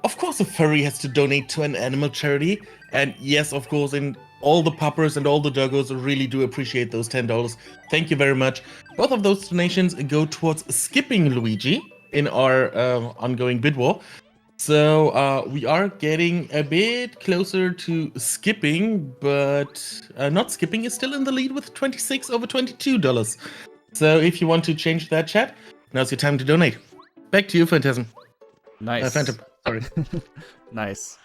of course a furry has to donate to an animal charity. And yes, of course, and all the puppers and all the doggos really do appreciate those $10. Thank you very much. Both of those donations go towards skipping Luigi in our ongoing bid war. So we are getting a bit closer to skipping, but not skipping is still in the lead with $26 over $22. So if you want to change that, chat, now's your time to donate. Back to you, Phantasm. Nice. Phantom, sorry. Nice.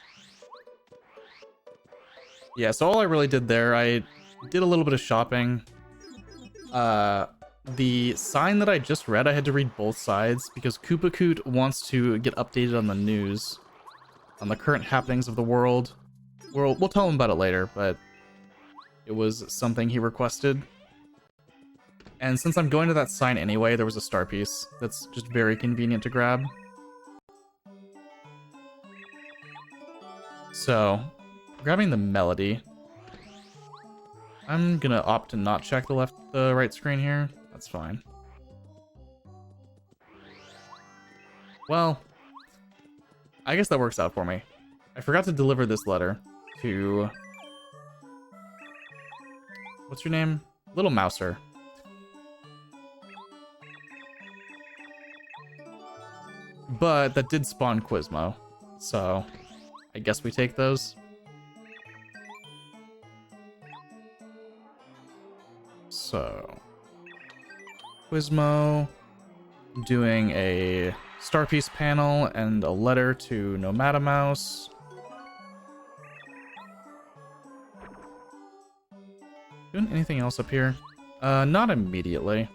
Yeah, so all I really did there, I did a little bit of shopping. The sign that I just read, I had to read both sides because Koopa Koot wants to get updated on the news, on the current happenings of the world. We'll tell him about it later, but it was something he requested. And since I'm going to that sign anyway, there was a star piece that's just very convenient to grab. So, grabbing the melody. I'm gonna opt to not check the right screen here. That's fine. Well, I guess that works out for me. I forgot to deliver this letter to... What's your name? Little Mouser. But that did spawn Quizmo, so I guess we take those. So, Quizmo doing a star piece panel and a letter to Nomadamouse. Doing anything else up here? Not immediately.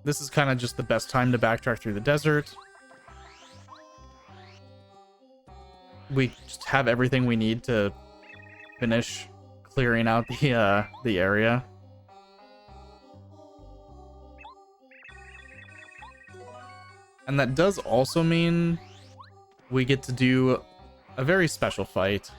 This is kind of just the best time to backtrack through the desert. We just have everything we need to finish clearing out the area. And that does also mean we get to do a very special fight.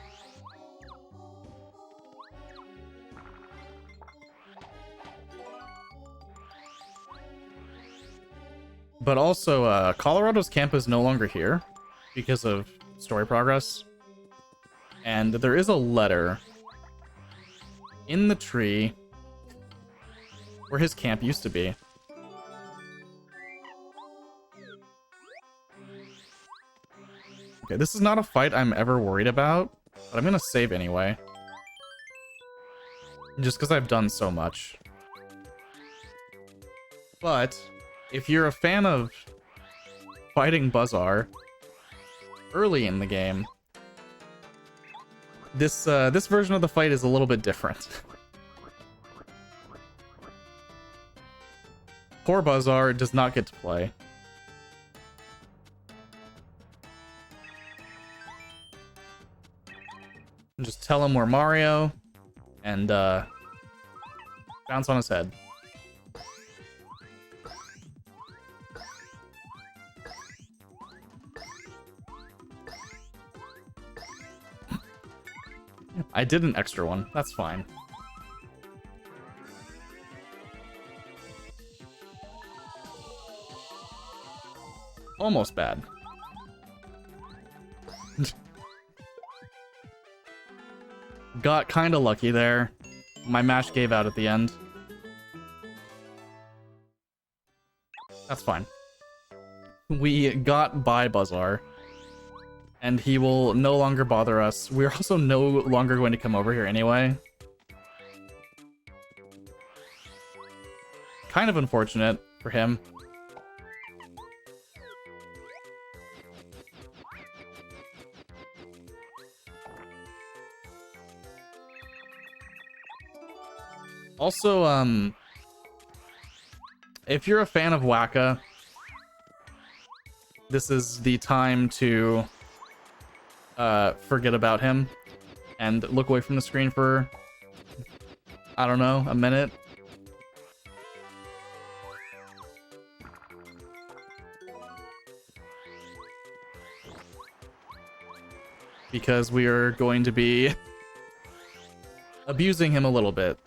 But also, Colorado's camp is no longer here because of story progress. And there is a letter in the tree where his camp used to be. Okay, this is not a fight I'm ever worried about, but I'm gonna save anyway. Just because I've done so much. But if you're a fan of fighting Buzzar early in the game, this version of the fight is a little bit different. Poor Buzzar does not get to play. Just tell him we're Mario and bounce on his head. I did an extra one. That's fine. Almost bad. Got kind of lucky there. My mash gave out at the end. That's fine. We got by Buzzar. And he will no longer bother us. We're also no longer going to come over here anyway. Kind of unfortunate for him. Also, if you're a fan of Waka, this is the time to forget about him and look away from the screen for, I don't know, a minute. Because we are going to be abusing him a little bit.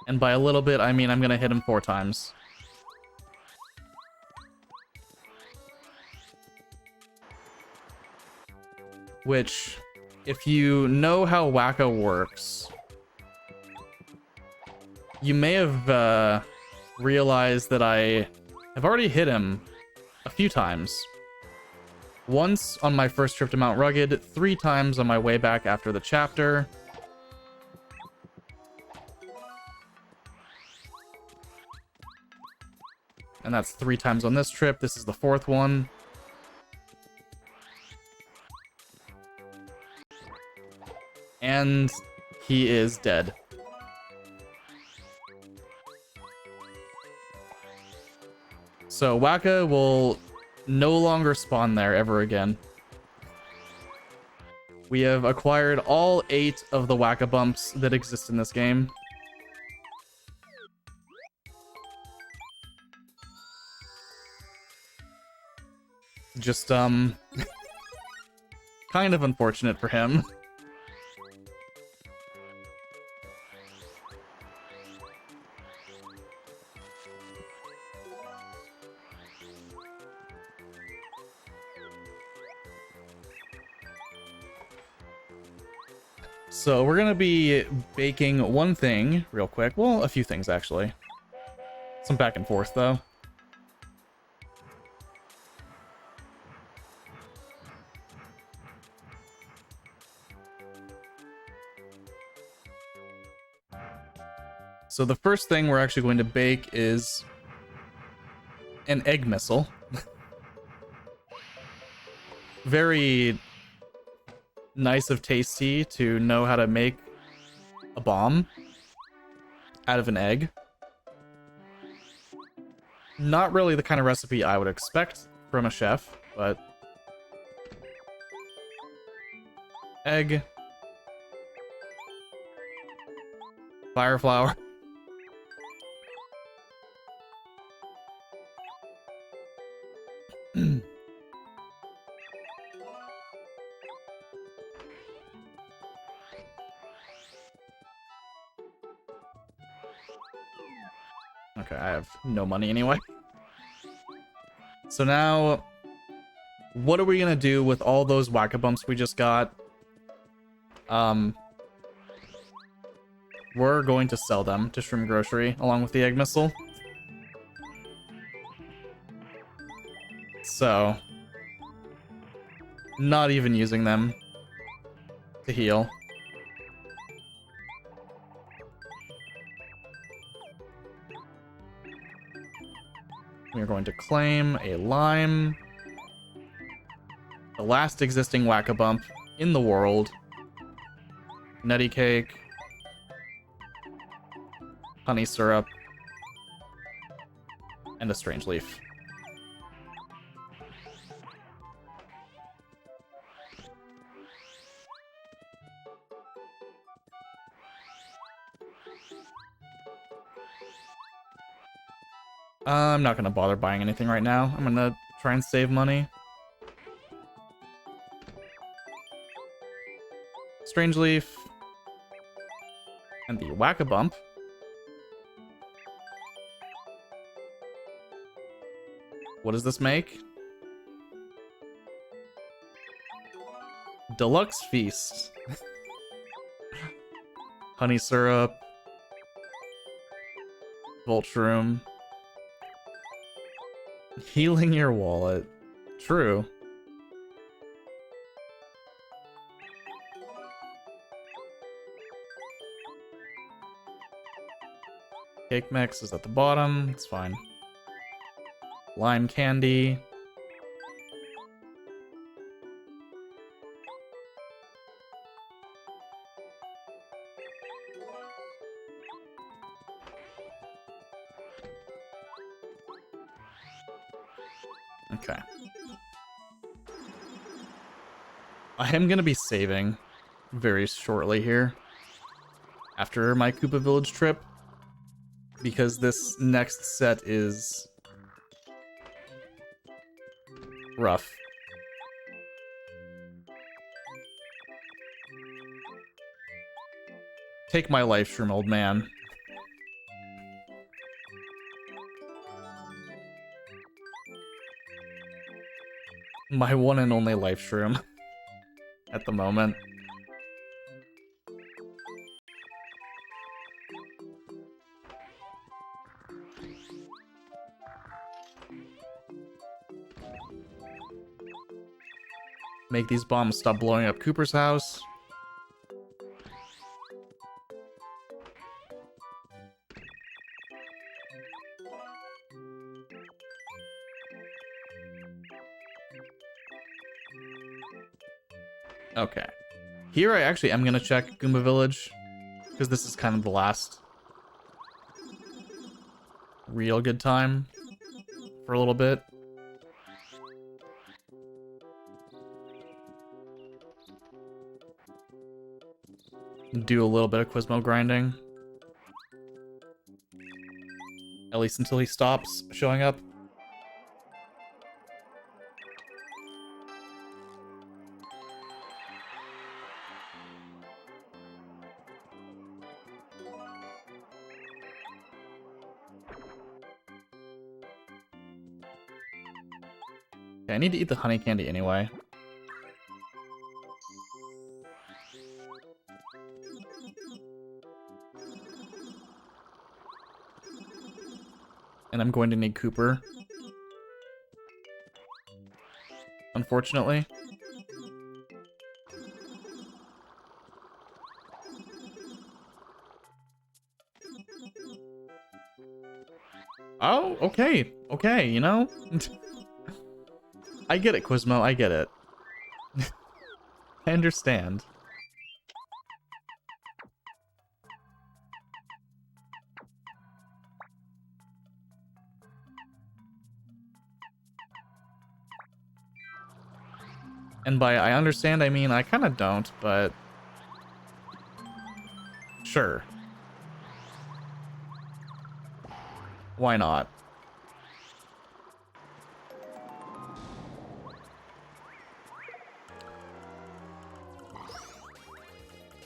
And by a little bit, I mean I'm gonna hit him 4 times. Which, if you know how Waka works, you may have realized that I have already hit him a few times. Once on my first trip to Mount Rugged, 3 times on my way back after the chapter. And that's 3 times on this trip. This is the 4th one. And he is dead. So Waka will no longer spawn there ever again. We have acquired all 8 of the Waka bumps that exist in this game. Just, kind of unfortunate for him. So we're gonna be baking one thing real quick. Well, a few things actually. Some back and forth though. So the first thing we're actually going to bake is an egg missile. Very nice of Tasty to know how to make a bomb out of an egg. Not really the kind of recipe I would expect from a chef, but egg, fire flower. Okay, I have no money anyway. So now, what are we gonna do with all those Waka bumps we just got? We're going to sell them to Shroom Grocery along with the egg missile. So, Not even using them to heal. We are going to claim a lime. The last existing Whack-a-Bump in the world. Nutty cake. Honey syrup. And a strange leaf. I'm not gonna bother buying anything right now. I'm gonna try and save money. Strange leaf. And the Whack-a-Bump. What does this make? Deluxe Feast. Honey syrup. Vulturum. Healing your wallet. True. Cake mix is at the bottom. It's fine. Lime candy. Okay. I am gonna be saving very shortly here after my Koopa Village trip because this next set is rough. Take my life shroom, old man. My one and only life shroom at the moment. Make these bombs stop blowing up Cooper's house. Okay. Here I actually am gonna check Goomba Village, because this is kind of the last real good time for a little bit. Do a little bit of Quizmo grinding. At least until he stops showing up. Okay, I need to eat the honey candy anyway. And I'm going to need Cooper. Unfortunately. Oh, okay. Okay, you know? I get it, Quizmo. I get it. I understand. And by I understand, I mean I kind of don't, but sure. Why not?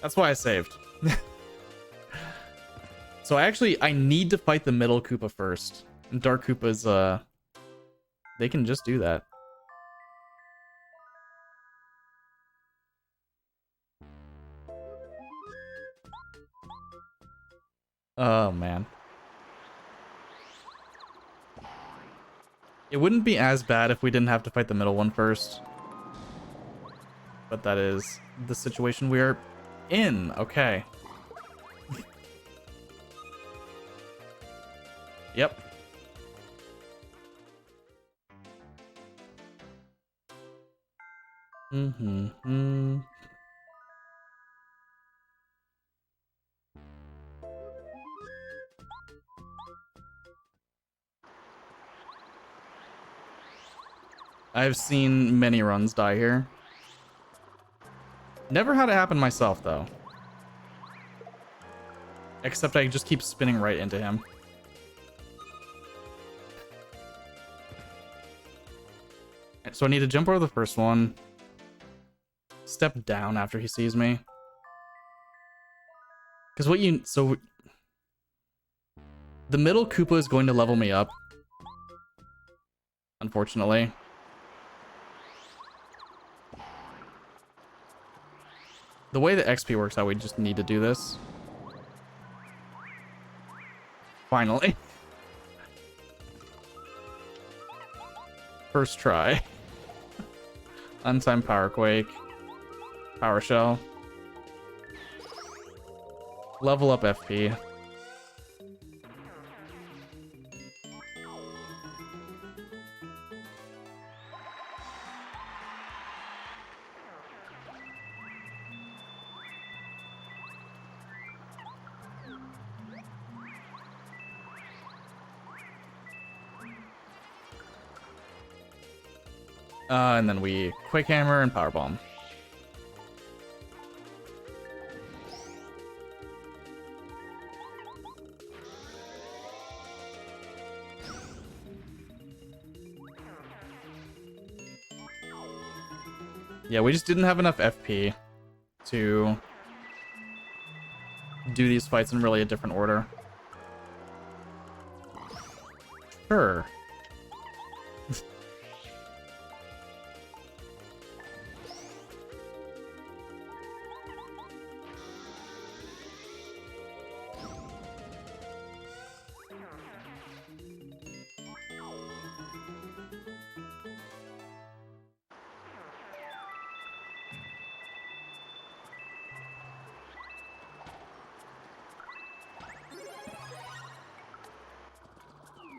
That's why I saved. So I need to fight the middle Koopa first. And Dark Koopas, they can just do that. Oh, man. It wouldn't be as bad if we didn't have to fight the middle one first. but that is the situation we are in. Okay. Yep. Mm-hmm. I've seen many runs die here. Never had it happen myself, though. Except I just keep spinning right into him. So I need to jump over the first one. Step down after he sees me. Because what you... So... The middle Koopa is going to level me up. Unfortunately. The way the XP works out, we just need to do this. Finally. First try. Untimed Power Quake. Power Shell. Level up FP. And then we Quick Hammer and Power Bomb. Yeah, we just didn't have enough FP to do these fights in really a different order. Sure.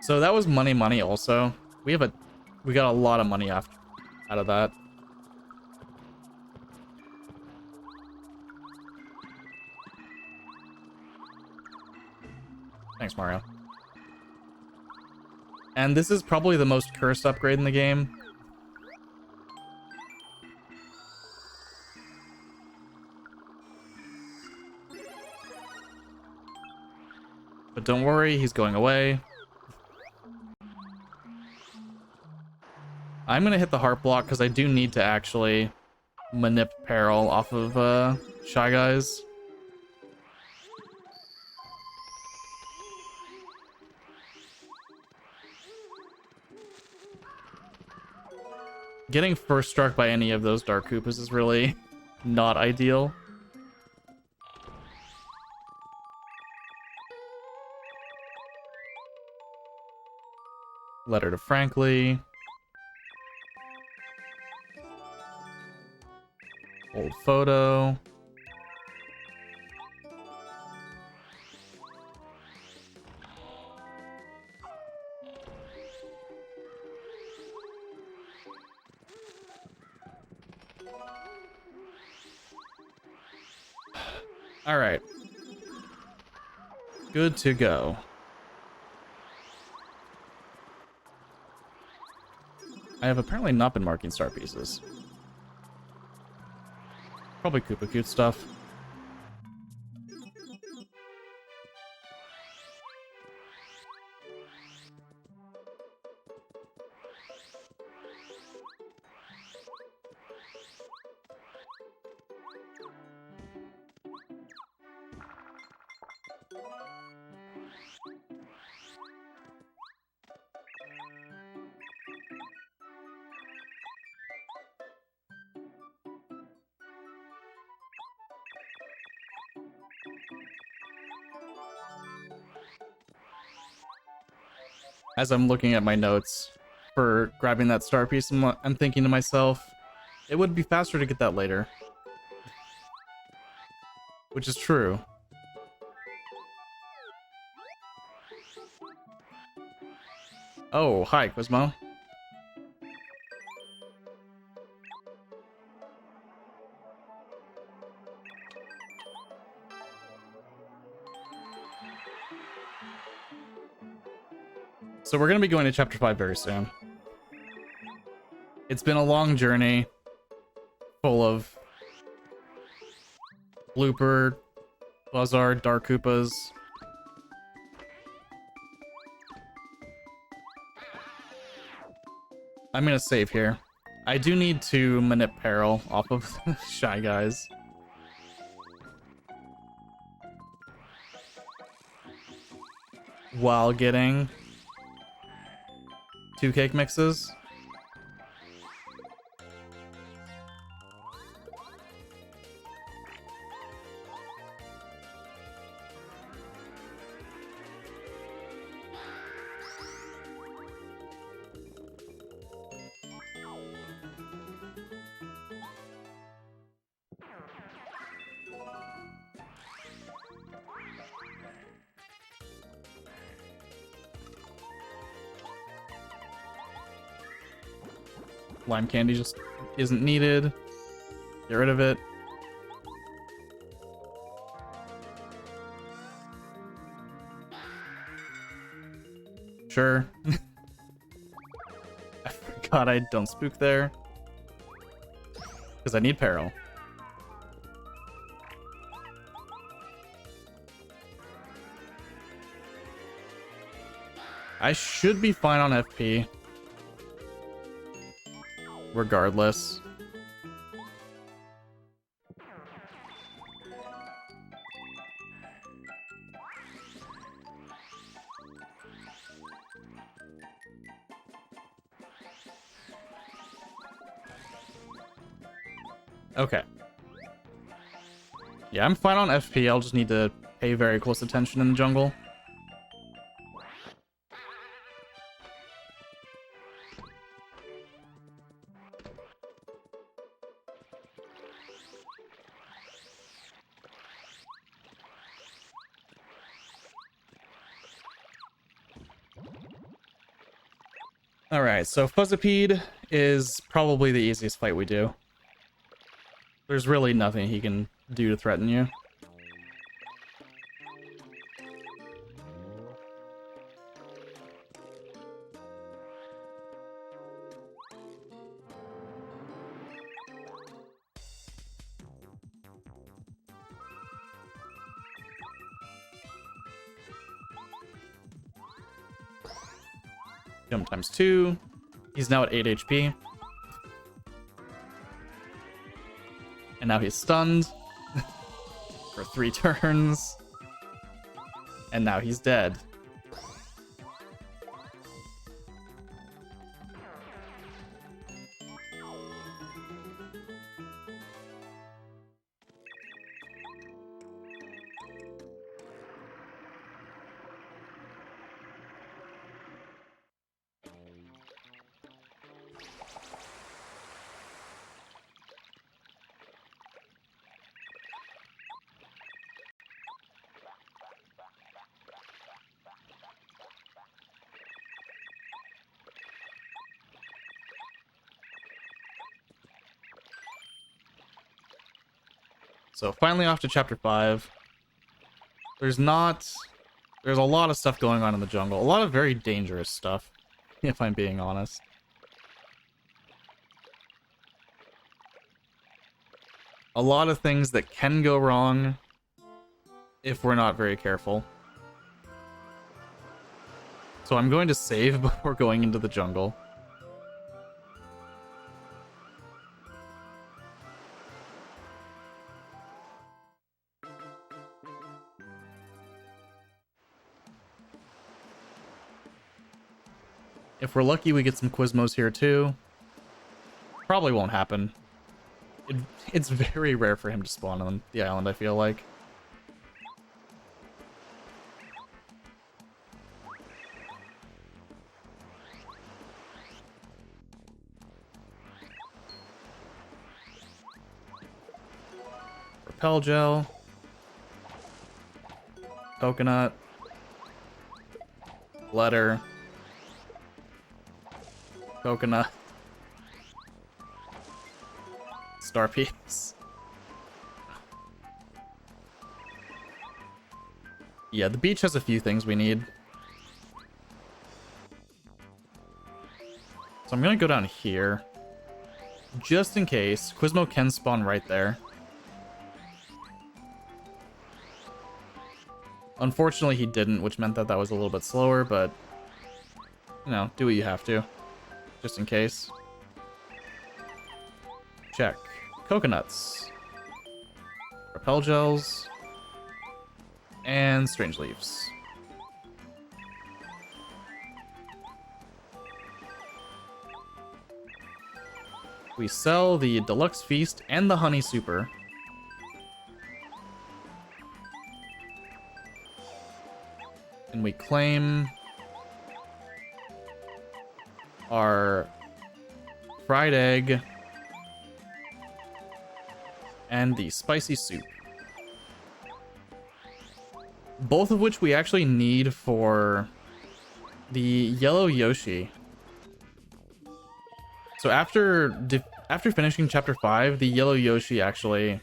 So that was money also. We got a lot of money out of that. Thanks, Mario. And this is probably the most cursed upgrade in the game. But don't worry, he's going away. I'm gonna hit the heart block because I do need to actually manip Peril off of Shy Guys. Getting first struck by any of those Dark Koopas is really not ideal. Letter to Frankly. Old photo. All right. Good to go. I have apparently not been marking star pieces. Probably Koopa Cute stuff. As I'm looking at my notes for grabbing that star piece, I'm thinking to myself, It would be faster to get that later. Which is true. Oh, hi, Quizmo. So we're going to be going to Chapter 5 very soon. It's been a long journey, full of blooper, Buzzard, Dark Koopas. I'm going to save here. I do need to manip Peril off of Shy Guys. While getting 2 cake mixes. Lime candy just isn't needed. Get rid of it. Sure. I forgot I don't spook there. Because I need Peril. I should be fine on FP. Regardless. Okay. Yeah, I'm fine on FP. I'll just need to pay very close attention in the jungle. Alright, so Fuzzipede is probably the easiest fight we do. There's really nothing he can do to threaten you. Jump times 2. He's now at 8 HP. And now he's stunned for 3 turns. And now he's dead. So finally off to chapter 5. There's a lot of stuff going on in the jungle. A lot of very dangerous stuff, if I'm being honest. A lot of things that can go wrong if we're not very careful. So I'm going to save before going into the jungle. If we're lucky, we get some Quizmos here too. Probably won't happen. It's very rare for him to spawn on the island, I feel like. Repel Gel. Coconut. Letter. Coconut. Star Piece. Yeah, the beach has a few things we need. So I'm gonna go down here. Just in case. Quizmo can spawn right there. Unfortunately, he didn't, which meant that that was a little bit slower, but... You know, do what you have to. Just in case. Check. Coconuts. Repel Gels. And Strange Leaves. We sell the Deluxe Feast and the Honey Super. And we claim our fried egg and the spicy soup. Both of which we actually need for the yellow Yoshi. So after finishing chapter 5, the yellow Yoshi actually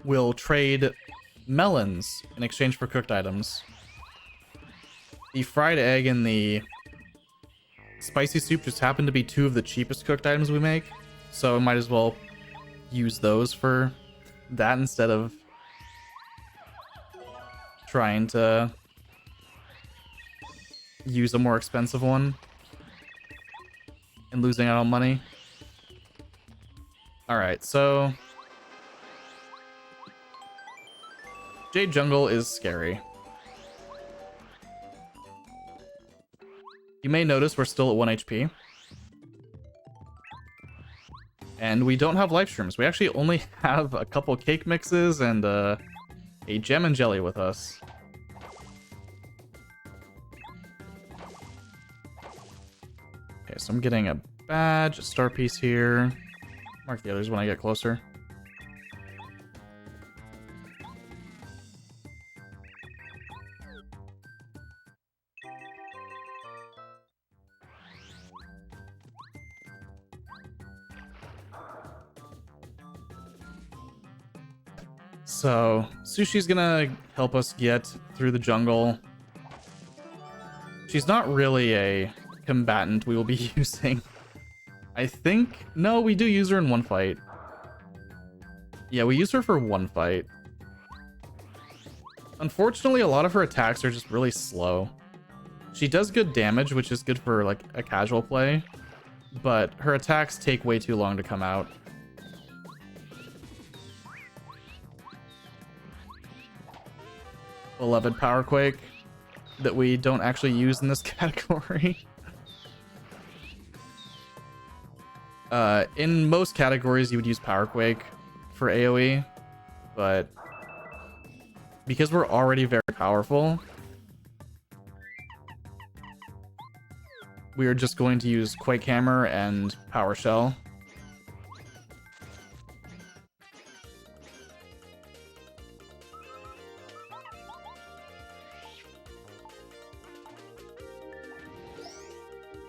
will trade melons in exchange for cooked items. The fried egg and the spicy soup just happen to be two of the cheapest cooked items we make, so might as well use those for that instead of trying to use a more expensive one and losing out on money. Alright, so Jade Jungle is scary. You may notice we're still at 1 HP. And we don't have life streams. We actually only have a couple cake mixes and a gem and jelly with us. Okay, so I'm getting a badge, a star piece here. Mark the others when I get closer. So, Sushi's gonna help us get through the jungle. She's not really a combatant we will be using. I think... No, we do use her in one fight. Yeah, we use her for one fight. Unfortunately, a lot of her attacks are just really slow. She does good damage, which is good for, like, a casual play. But her attacks take way too long to come out. Beloved Power Quake that we don't actually use in this category. In most categories, you would use Power Quake for AoE, but because we're already very powerful, we are just going to use Quake Hammer and Power Shell.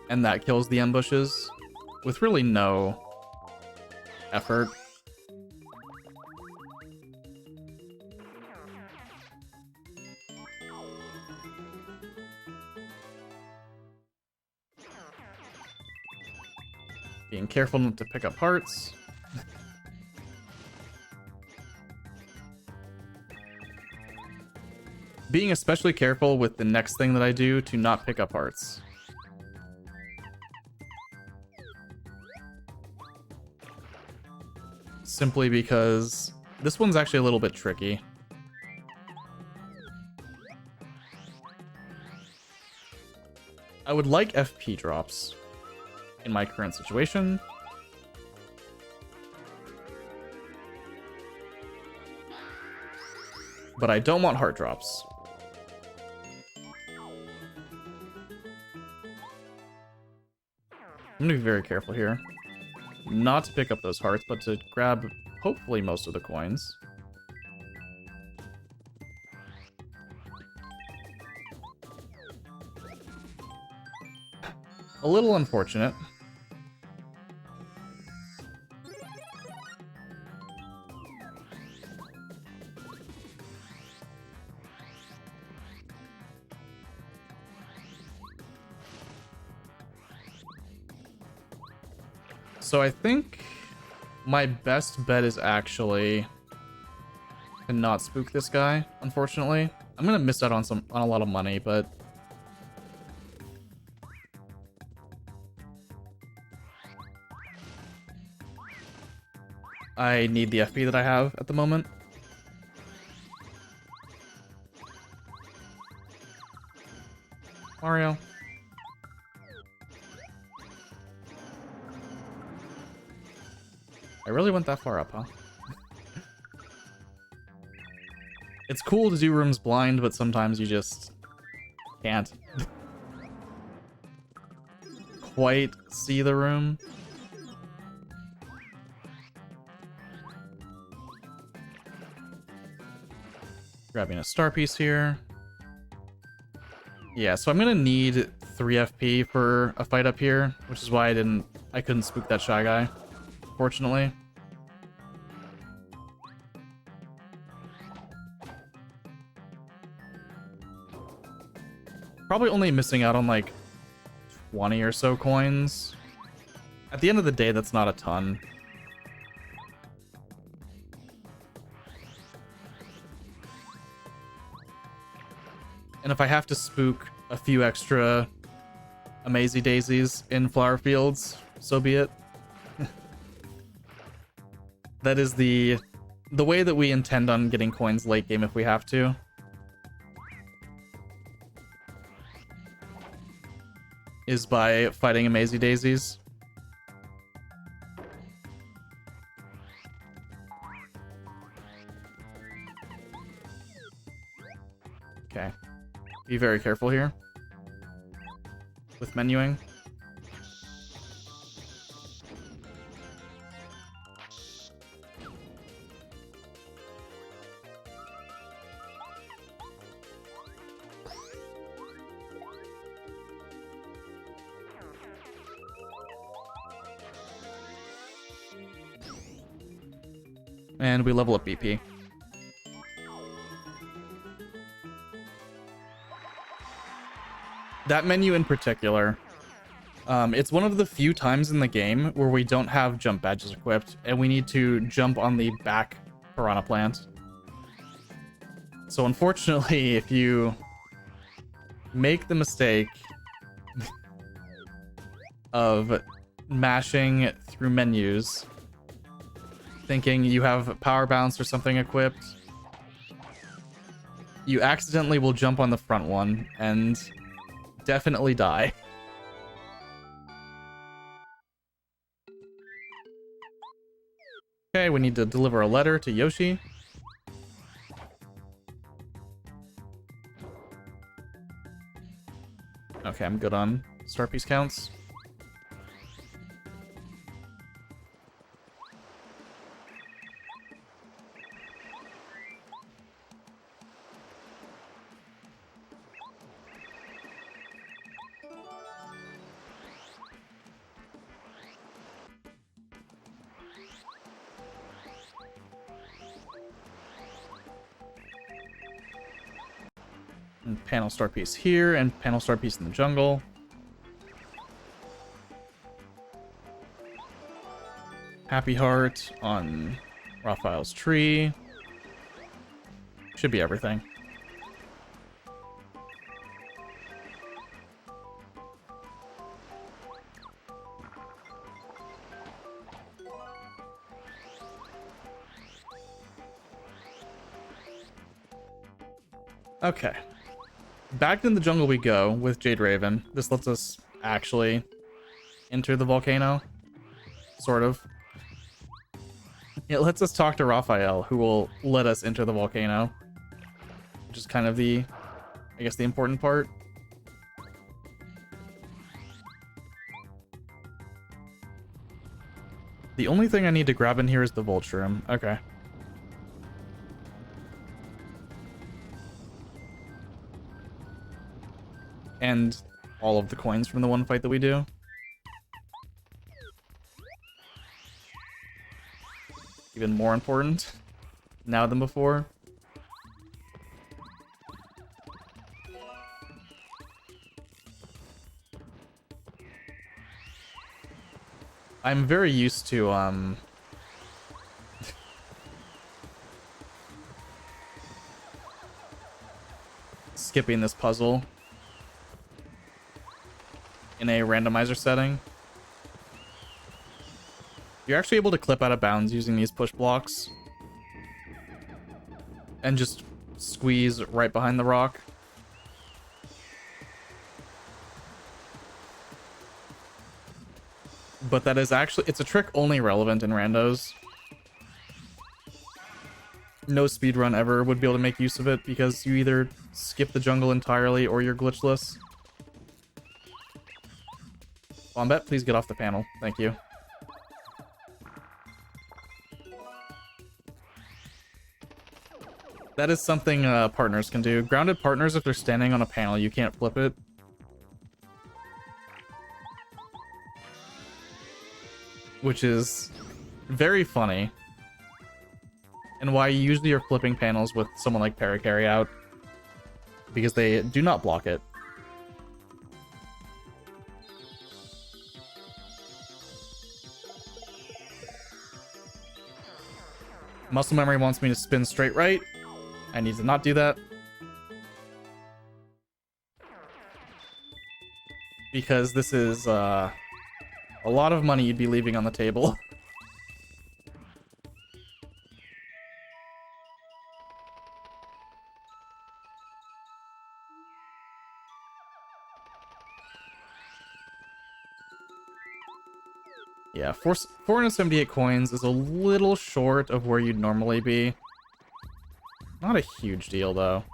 And that kills the ambushes with really no effort. Being careful not to pick up hearts. Being especially careful with the next thing that I do to not pick up hearts. Simply because this one's actually a little bit tricky. I would like FP drops in my current situation. But I don't want heart drops. I'm gonna be very careful here. Not to pick up those hearts, but to grab hopefully most of the coins. A little unfortunate. So I think my best bet is actually to not spook this guy, unfortunately. I'm gonna miss out on a lot of money, but I need the FP that I have at the moment. Mario. I really went that far up, huh? It's cool to do rooms blind, but sometimes you just can't quite see the room. Grabbing a star piece here. Yeah, so I'm gonna need 3 FP for a fight up here, which is why I couldn't spook that Shy Guy, fortunately. Probably only missing out on like 20 or so coins. At the end of the day, that's not a ton. And if I have to spook a few extra Amazy Daisies in flower fields, so be it. That is the way that we intend on getting coins late game if we have to. Is by fighting Amazy Daisies. Okay. Be very careful here with menuing. And we level up BP. That menu in particular, it's one of the few times in the game where we don't have jump badges equipped, and we need to jump on the back piranha plant. So unfortunately, if you make the mistake of mashing through menus, thinking you have power bounce or something equipped, you accidentally will jump on the front one and definitely die. Okay, we need to deliver a letter to Yoshi. Okay, I'm good on star piece counts. And panel star piece here, and panel star piece in the jungle. Happy heart on Raphael's tree. Should be everything. Okay. Back in the jungle we go with Jade Raven. This lets us actually enter the volcano. Sort of. It lets us talk to Raphael, who will let us enter the volcano. Which is kind of the, I guess, the important part. The only thing I need to grab in here is the Vulture. Okay. And all of the coins from the one fight that we do. Even more important now than before. I'm very used to skipping this puzzle in a randomizer setting. You're actually able to clip out of bounds using these push blocks and just squeeze right behind the rock. But that is actually, it's a trick only relevant in randos. No speedrun ever would be able to make use of it because you either skip the jungle entirely or you're glitchless. Wombat, please get off the panel. Thank you. That is something partners can do. Grounded partners, if they're standing on a panel, you can't flip it. Which is very funny. And why you usually are flipping panels with someone like Paracarry out. Because they do not block it. Muscle memory wants me to spin straight right. I need to not do that. Because this is a lot of money you'd be leaving on the table. Yeah, 478 coins is a little short of where you'd normally be. Not a huge deal, though.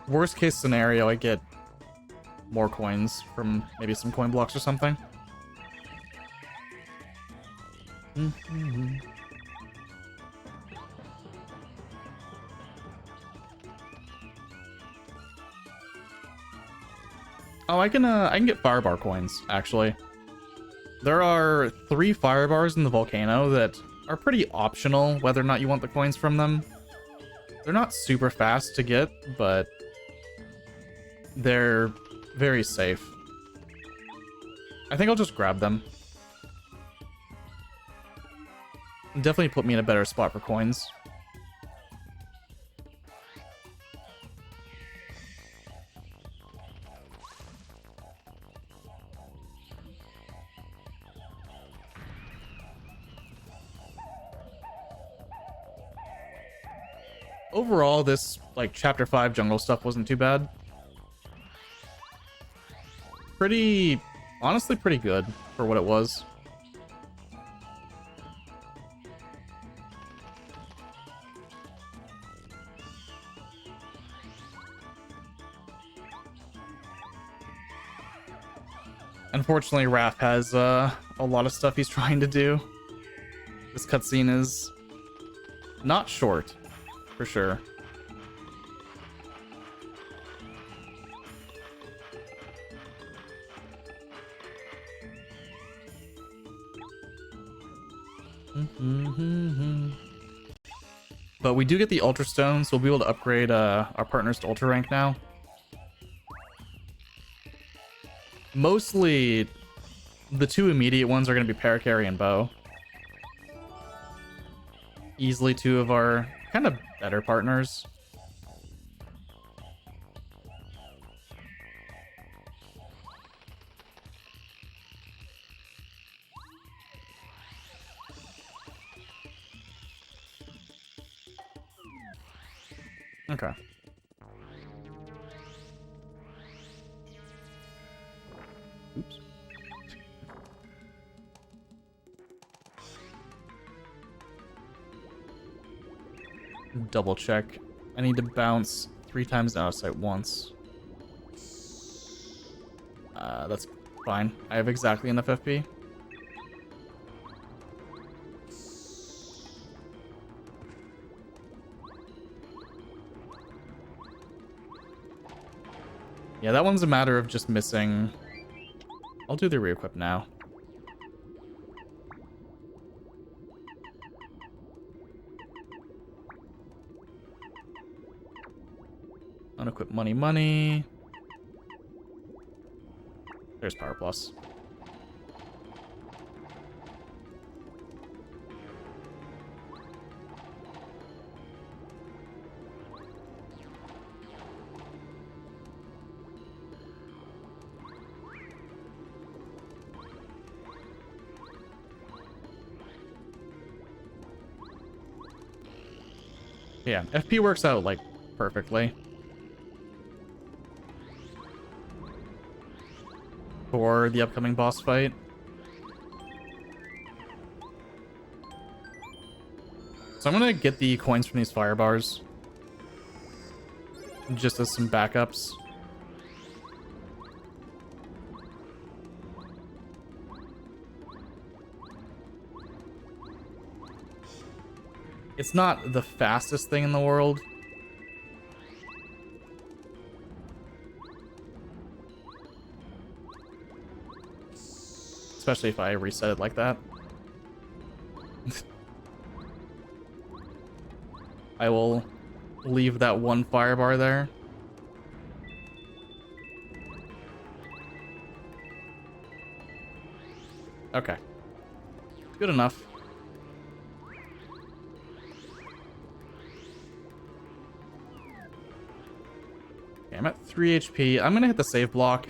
Worst case scenario, I get more coins from maybe some coin blocks or something. Oh, I can get fire bar coins, actually. There are 3 fire bars in the volcano that are pretty optional whether or not you want the coins from them. They're not super fast to get, but they're very safe. I think I'll just grab them. Definitely put me in a better spot for coins. Overall, this, like, Chapter 5 jungle stuff wasn't too bad. Honestly, pretty good for what it was. Unfortunately, Raph has a lot of stuff he's trying to do. This cutscene is not short, for sure. But we do get the Ultra Stone, so we'll be able to upgrade our partners to Ultra rank now. Mostly, the 2 immediate ones are going to be Paracarry and Bow. Easily 2 of our kind of better partners. Okay. Oops. Double check. I need to bounce 3 times out of sight once. That's fine. I have exactly enough FP. Yeah, that one's a matter of just missing. I'll do the re-equip now. Unequip money. There's Power Plus. Yeah, FP works out, like, perfectly. For the upcoming boss fight. So I'm gonna get the coins from these fire bars. Just as some backups. It's not the fastest thing in the world. Especially if I reset it like that. I will leave that one fire bar there. Okay. Good enough. Okay, I'm at 3 HP. I'm gonna hit the save block.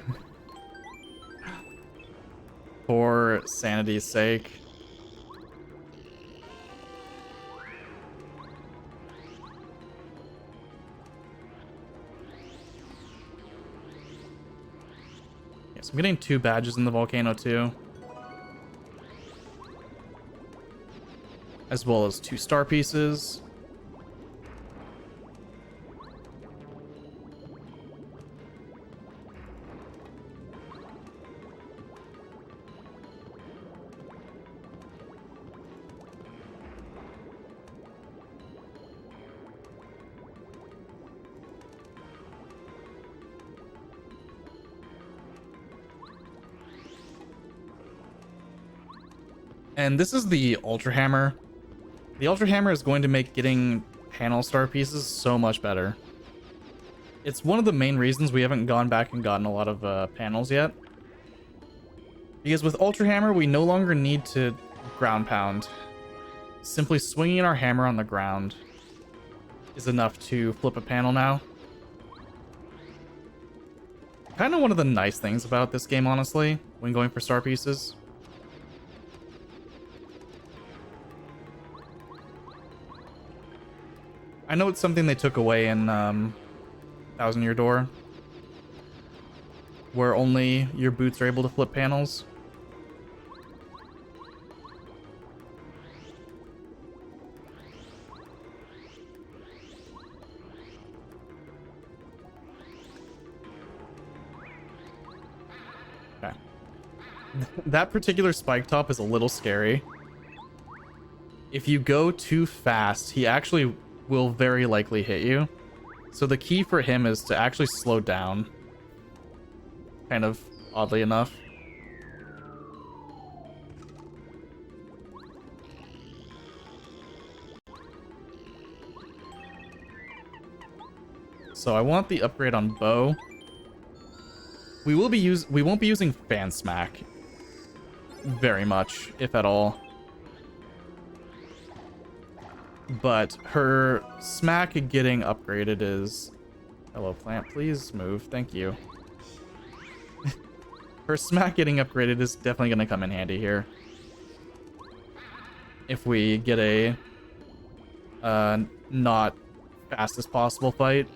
For sanity's sake. Yes, I'm getting 2 badges in the volcano too. As well as 2 star pieces. And this is the Ultra Hammer. The Ultra Hammer is going to make getting panel star pieces so much better. It's one of the main reasons we haven't gone back and gotten a lot of panels yet. Because with Ultra Hammer, we no longer need to ground pound. Simply swinging our hammer on the ground is enough to flip a panel now. Kind of one of the nice things about this game, honestly, when going for star pieces. I know it's something they took away in Thousand Year Door, where only your boots are able to flip panels. Okay. That particular spike top is a little scary. If you go too fast, he actually will very likely hit you. So the key for him is to actually slow down. Kind of oddly enough. So I want the upgrade on bow. We won't be using fan smack very much, if at all. But her smack getting upgraded is... Hello, plant. Please move. Thank you. Her smack getting upgraded is definitely going to come in handy here. If we get a... not fastest possible fight.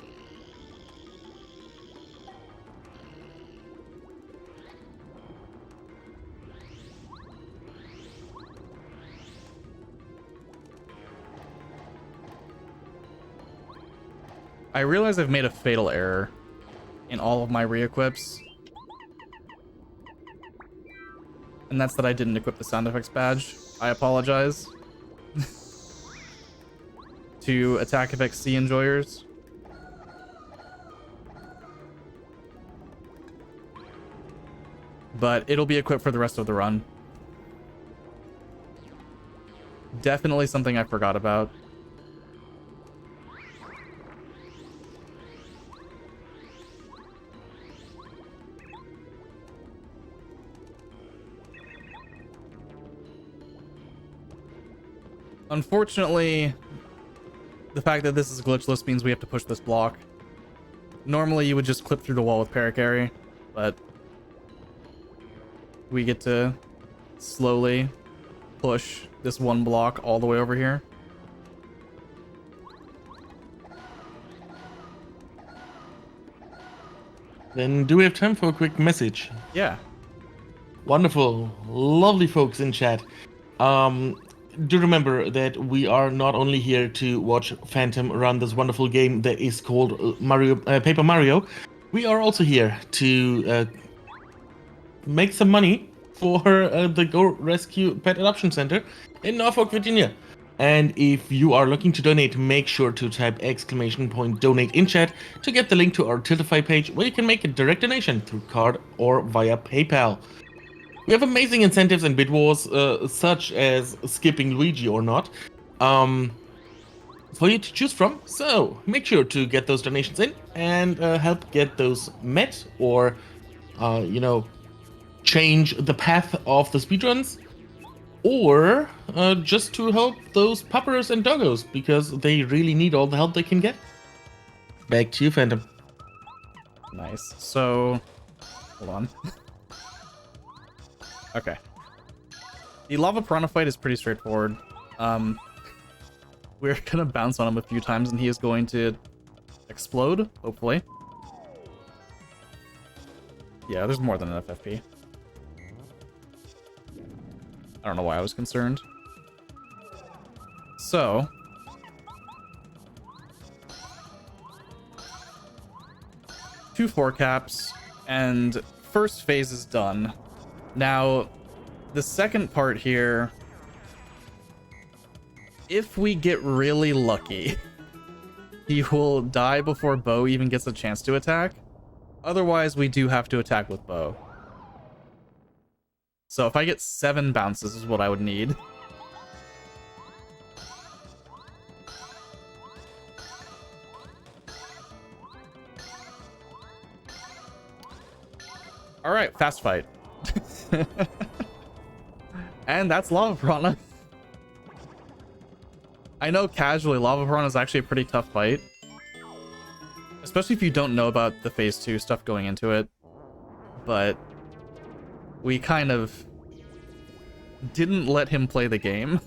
I realize I've made a fatal error in all of my re-equips. And that's that I didn't equip the sound effects badge. I apologize. To Attack Effects C enjoyers. But it'll be equipped for the rest of the run. Definitely something I forgot about. Unfortunately, the fact that this is glitchless means we have to push this block. Normally you would just clip through the wall with Paracarry, but we get to slowly push this one block all the way over here. Then do we have time for a quick message? Yeah. Wonderful. Lovely folks in chat. Do remember that we are not only here to watch Phantom run this wonderful game that is called Paper Mario. We are also here to make some money for the Go Rescue Pet Adoption Center in Norfolk, Virginia. And if you are looking to donate, make sure to type !donate in chat to get the link to our Tiltify page where you can make a direct donation through card or via PayPal. We have amazing incentives and bid wars, such as skipping Luigi or not, for you to choose from. So make sure to get those donations in and help get those met, or change the path of the speedruns, or just to help those puppers and doggos, because they really need all the help they can get. Back to you, Phantom. Nice. So, hold on. Okay. The Lava Piranha fight is pretty straightforward. We're gonna bounce on him a few times and he is going to explode, hopefully. Yeah, there's more than enough FP. I don't know why I was concerned. So, two 4 caps, and first phase is done. Now, the second part here, if we get really lucky, he will die before Bo even gets a chance to attack. Otherwise, we do have to attack with Bo. So if I get 7 bounces is what I would need. Alright, fast fight. And that's Lava Piranha. I know casually Lava Piranha is actually a pretty tough fight. Especially if you don't know about the phase 2 stuff going into it. But we kind of didn't let him play the game,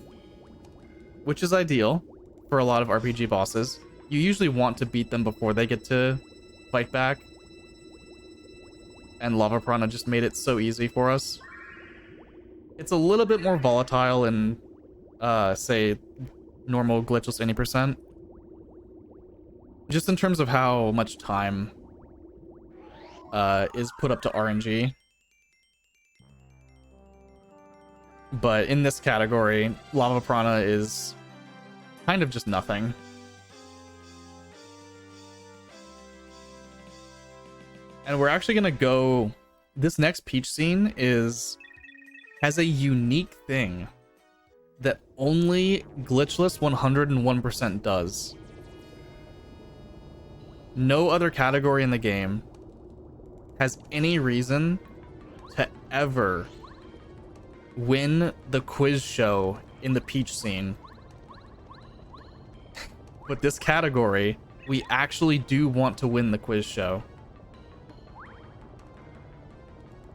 which is ideal for a lot of RPG bosses. You usually want to beat them before they get to fight back. And Lava Piranha just made it so easy for us. It's a little bit more volatile in, say, normal glitchless any %. Just in terms of how much time is put up to RNG. But in this category, Lava Piranha is kind of just nothing. And we're actually gonna go... This next Peach scene has a unique thing that only Glitchless 101% does. No other category in the game has any reason to ever win the quiz show in the Peach scene. But this category, we actually do want to win the quiz show.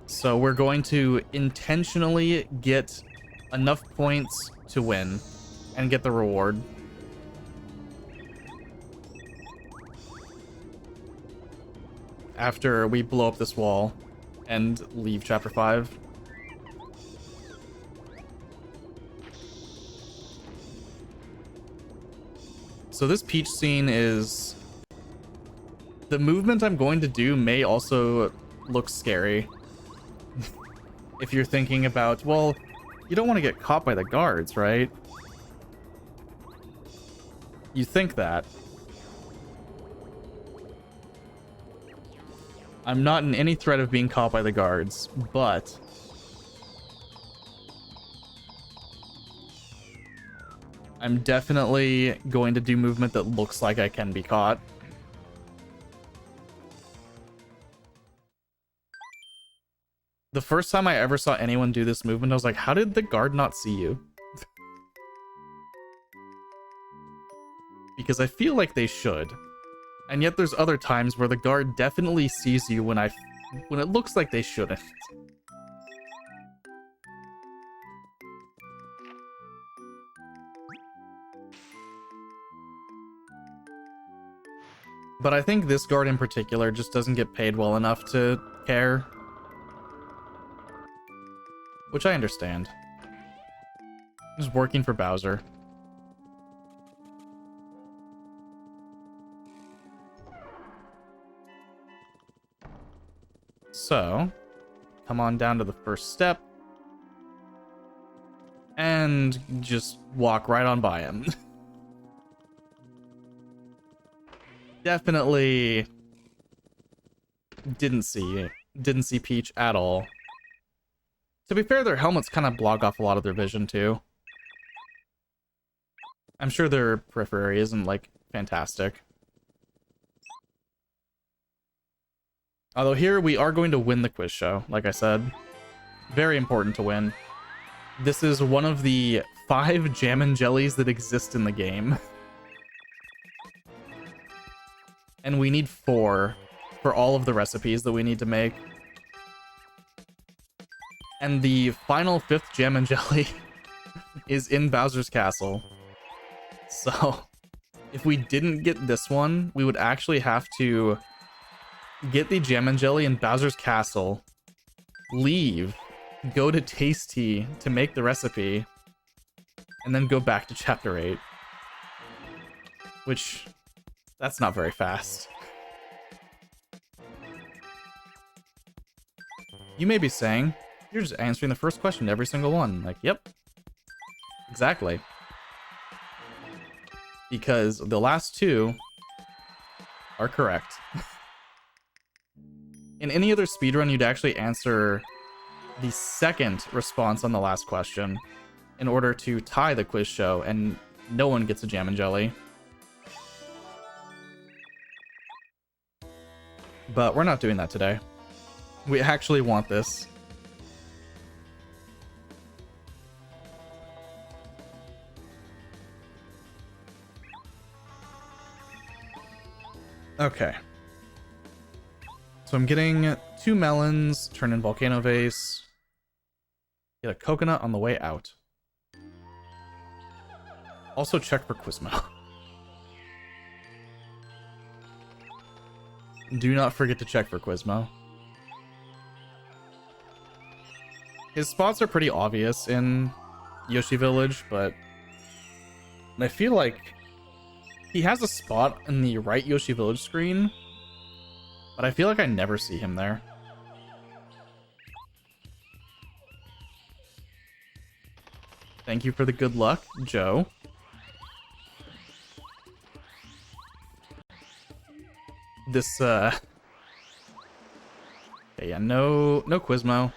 So we're going to intentionally get enough points to win and get the reward. After we blow up this wall and leave Chapter 5. So this Peach scene is The movement I'm going to do may also look scary. If you're thinking about, well, you don't want to get caught by the guards, right? You think that. I'm not in any threat of being caught by the guards, but I'm definitely going to do movement that looks like I can be caught. The first time I ever saw anyone do this movement, I was like, how did the guard not see you? Because I feel like they should. And yet there's other times where the guard definitely sees you when it looks like they shouldn't. But I think this guard in particular just doesn't get paid well enough to care. Which I understand. Just working for Bowser. So, come on down to the first step. And just walk right on by him. Definitely didn't see Peach at all. To be fair, their helmets kind of block off a lot of their vision too. I'm sure their periphery isn't like fantastic. Although here we are going to win the quiz show, like I said. Very important to win. This is one of the 5 jam and jellies that exist in the game. And we need 4 for all of the recipes that we need to make. And the final 5th jam and jelly is in Bowser's Castle. So, if we didn't get this one, we would actually have to get the jam and jelly in Bowser's Castle, leave, go to Tasty to make the recipe, and then go back to Chapter 8. Which, that's not very fast. You may be saying, you're just answering the first question to every single one. Like, yep. Exactly. Because the last 2 are correct. In any other speedrun, you'd actually answer the second response on the last question in order to tie the quiz show, and no one gets a jam and jelly. But we're not doing that today. We actually want this. Okay. So I'm getting 2 melons, turn in volcano vase, get a coconut on the way out. Also check for Quizmo. Do not forget to check for Quizmo. His spots are pretty obvious in Yoshi Village, but I feel like he has a spot in the right Yoshi Village screen, but I feel like I never see him there. Thank you for the good luck, Joe. This, okay, yeah, no Quizmo.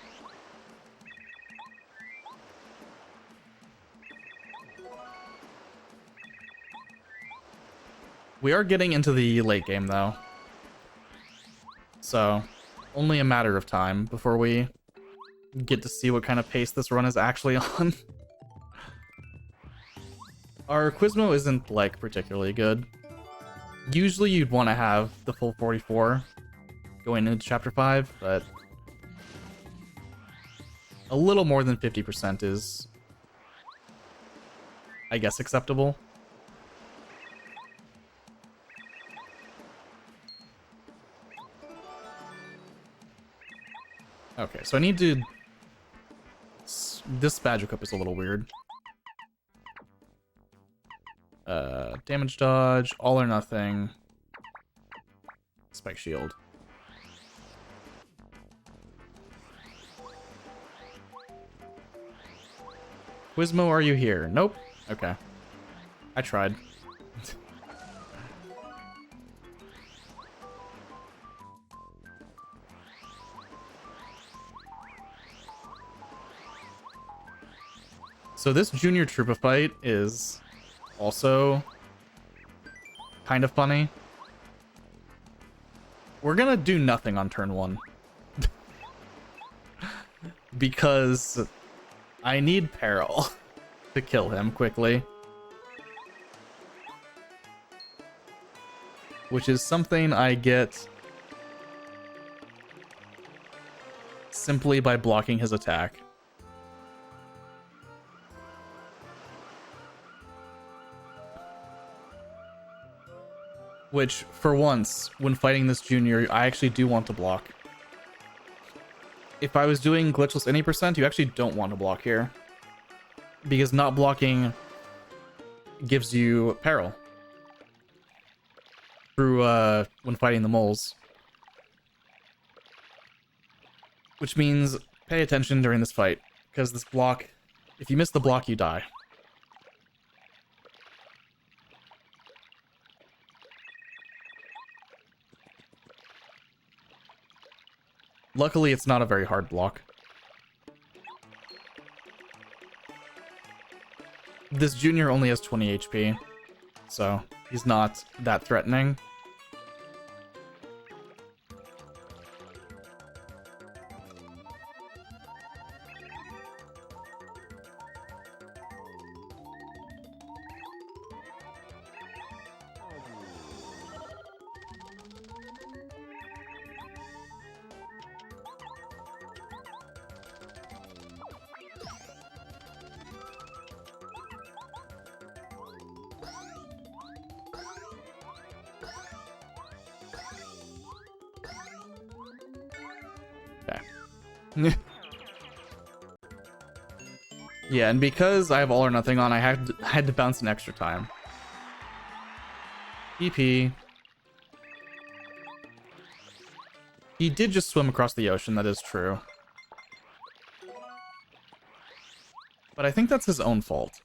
We are getting into the late game, though. So, only a matter of time before we get to see what kind of pace this run is actually on. Our Quizmo isn't, like, particularly good. Usually you'd want to have the full 44 going into Chapter 5, but a little more than 50% is, I guess, acceptable. Okay, so I need to... This Badger Cup is a little weird. Damage dodge, all or nothing. Spike Shield. Quizmo, are you here? Nope. Okay. I tried. So this Junior Troopa fight is also kind of funny. We're gonna do nothing on turn 1. Because I need Peril to kill him quickly. Which is something I get simply by blocking his attack. Which, for once, when fighting this junior, I actually do want to block. If I was doing Glitchless any percent, you actually don't want to block here. Because not blocking gives you peril. Through, when fighting the moles. Which means, pay attention during this fight. Because this block, if you miss the block, you die. Luckily, it's not a very hard block. This junior only has 20 HP, so he's not that threatening. Yeah, and because I have all or nothing on, I had to bounce an extra time. EP. He did just swim across the ocean, that is true. But I think that's his own fault.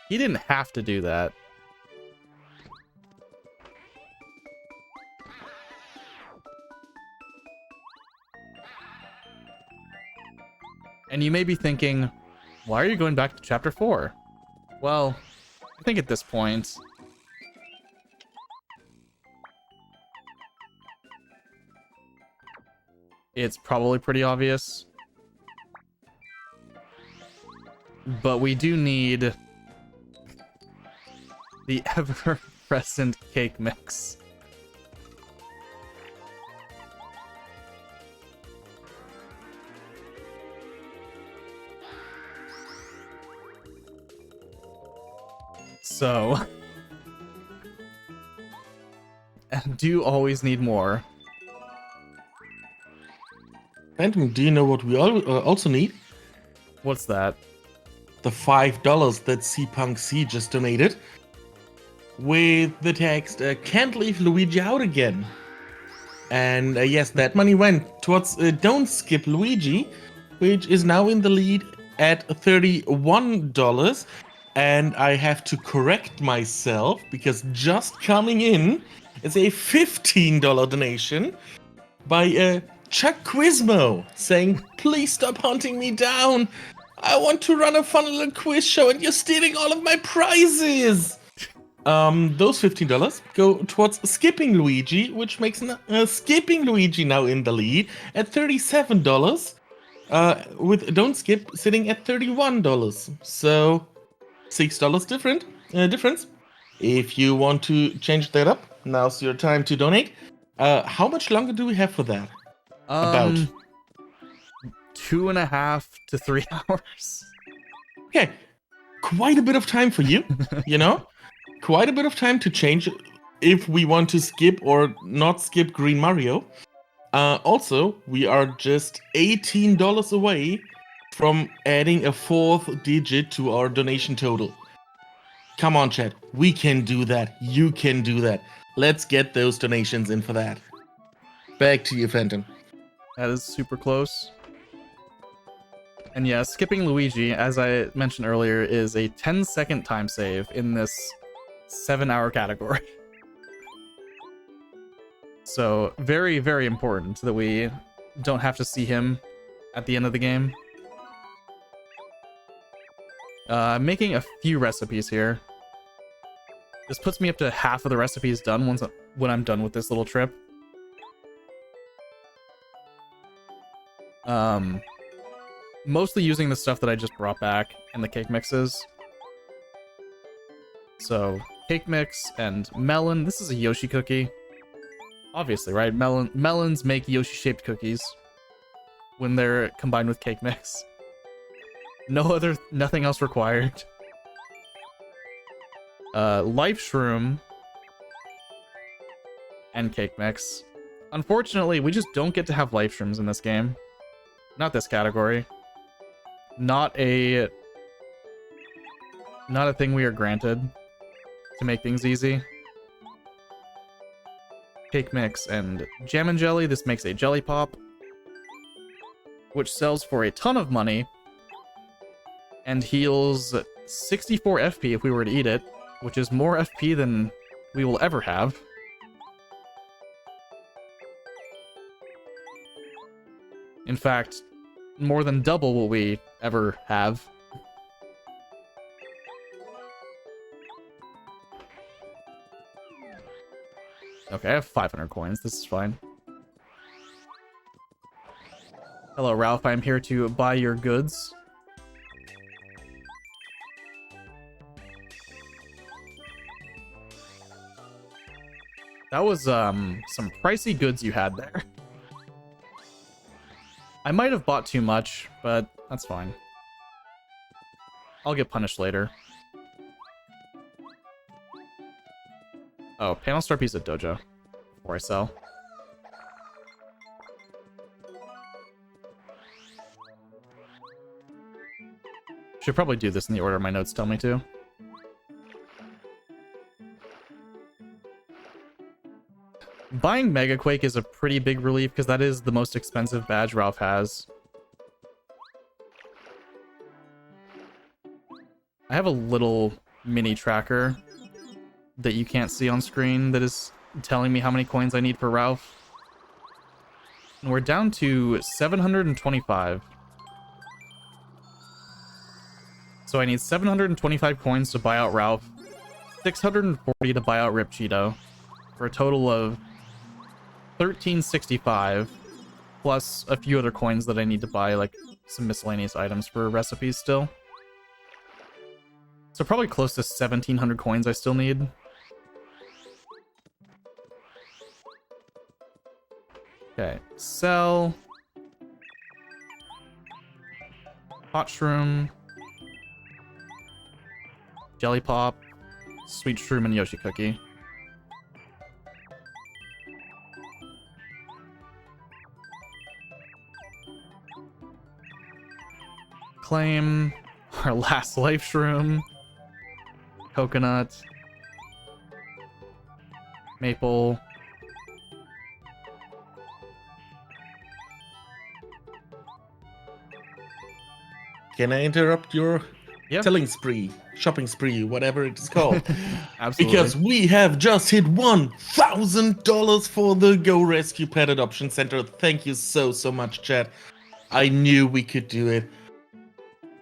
He didn't have to do that. And you may be thinking, why are you going back to chapter 4? Well, I think at this point, it's probably pretty obvious. But we do need the ever-present cake mix. So, do always need more. Phantom, do you know what we also need? What's that? The $5 that C-Punk C just donated. With the text, can't leave Luigi out again. And yes, that money went towards Don't Skip Luigi, which is now in the lead at $31. And I have to correct myself because just coming in is a $15 donation by Chuck Quizmo saying, "Please stop hunting me down. I want to run a fun little quiz show and you're stealing all of my prizes." Those $15 go towards Skipping Luigi, which makes Skipping Luigi now in the lead at $37. With Don't Skip sitting at $31. So $6 difference. If you want to change that up, now's your time to donate. How much longer do we have for that? About 2.5 to 3 hours. Okay, quite a bit of time for you. You know, quite a bit of time to change if we want to skip or not skip Green Mario. Also, we are just $18 away from adding a 4th digit to our donation total. Come on, chat. We can do that. You can do that. Let's get those donations in for that. Back to you, Fenton. That is super close. And yeah, skipping Luigi, as I mentioned earlier, is a 10-second time save in this 7-hour category. So very, very important that we don't have to see him at the end of the game. I'm making a few recipes here. This puts me up to half of the recipes done when I'm done with this little trip. Mostly using the stuff that I just brought back and the cake mixes. So, cake mix and melon. This is a Yoshi cookie. Obviously, right? Melons make Yoshi-shaped cookies when they're combined with cake mix. Nothing else required. Life shroom and cake mix. Unfortunately, we just don't get to have life shrooms in this game. Not this category. Not a thing we are granted to make things easy. Cake mix and jam and jelly. This makes a jelly pop, which sells for a ton of money and heals 64 FP if we were to eat it, which is more FP than we will ever have. In fact, more than double what we ever have. Okay, I have 500 coins. This is fine. Hello, Ralph. I'm here to buy your goods. That was some pricey goods you had there. I might have bought too much, but that's fine. I'll get punished later. Oh, panel star piece at dojo before I sell. Should probably do this in the order my notes tell me to. Buying Mega Quake is a pretty big relief because that is the most expensive badge Ralph has. I have a little mini tracker that you can't see on screen that is telling me how many coins I need for Ralph. And we're down to 725. So I need 725 coins to buy out Ralph, 640 to buy out Rip Cheeto, for a total of 1365, plus a few other coins that I need to buy, like some miscellaneous items for recipes still. So probably close to 1700 coins I still need. Okay, sell. Hot shroom. Jelly pop. Sweet shroom and Yoshi cookie. Claim our last life shroom. Coconut. Maple. Can I interrupt your Yep. selling spree, shopping spree, whatever it's called? Absolutely. Because we have just hit $1,000 for the Go Rescue Pet Adoption Center. Thank you so much, chat. I knew we could do it.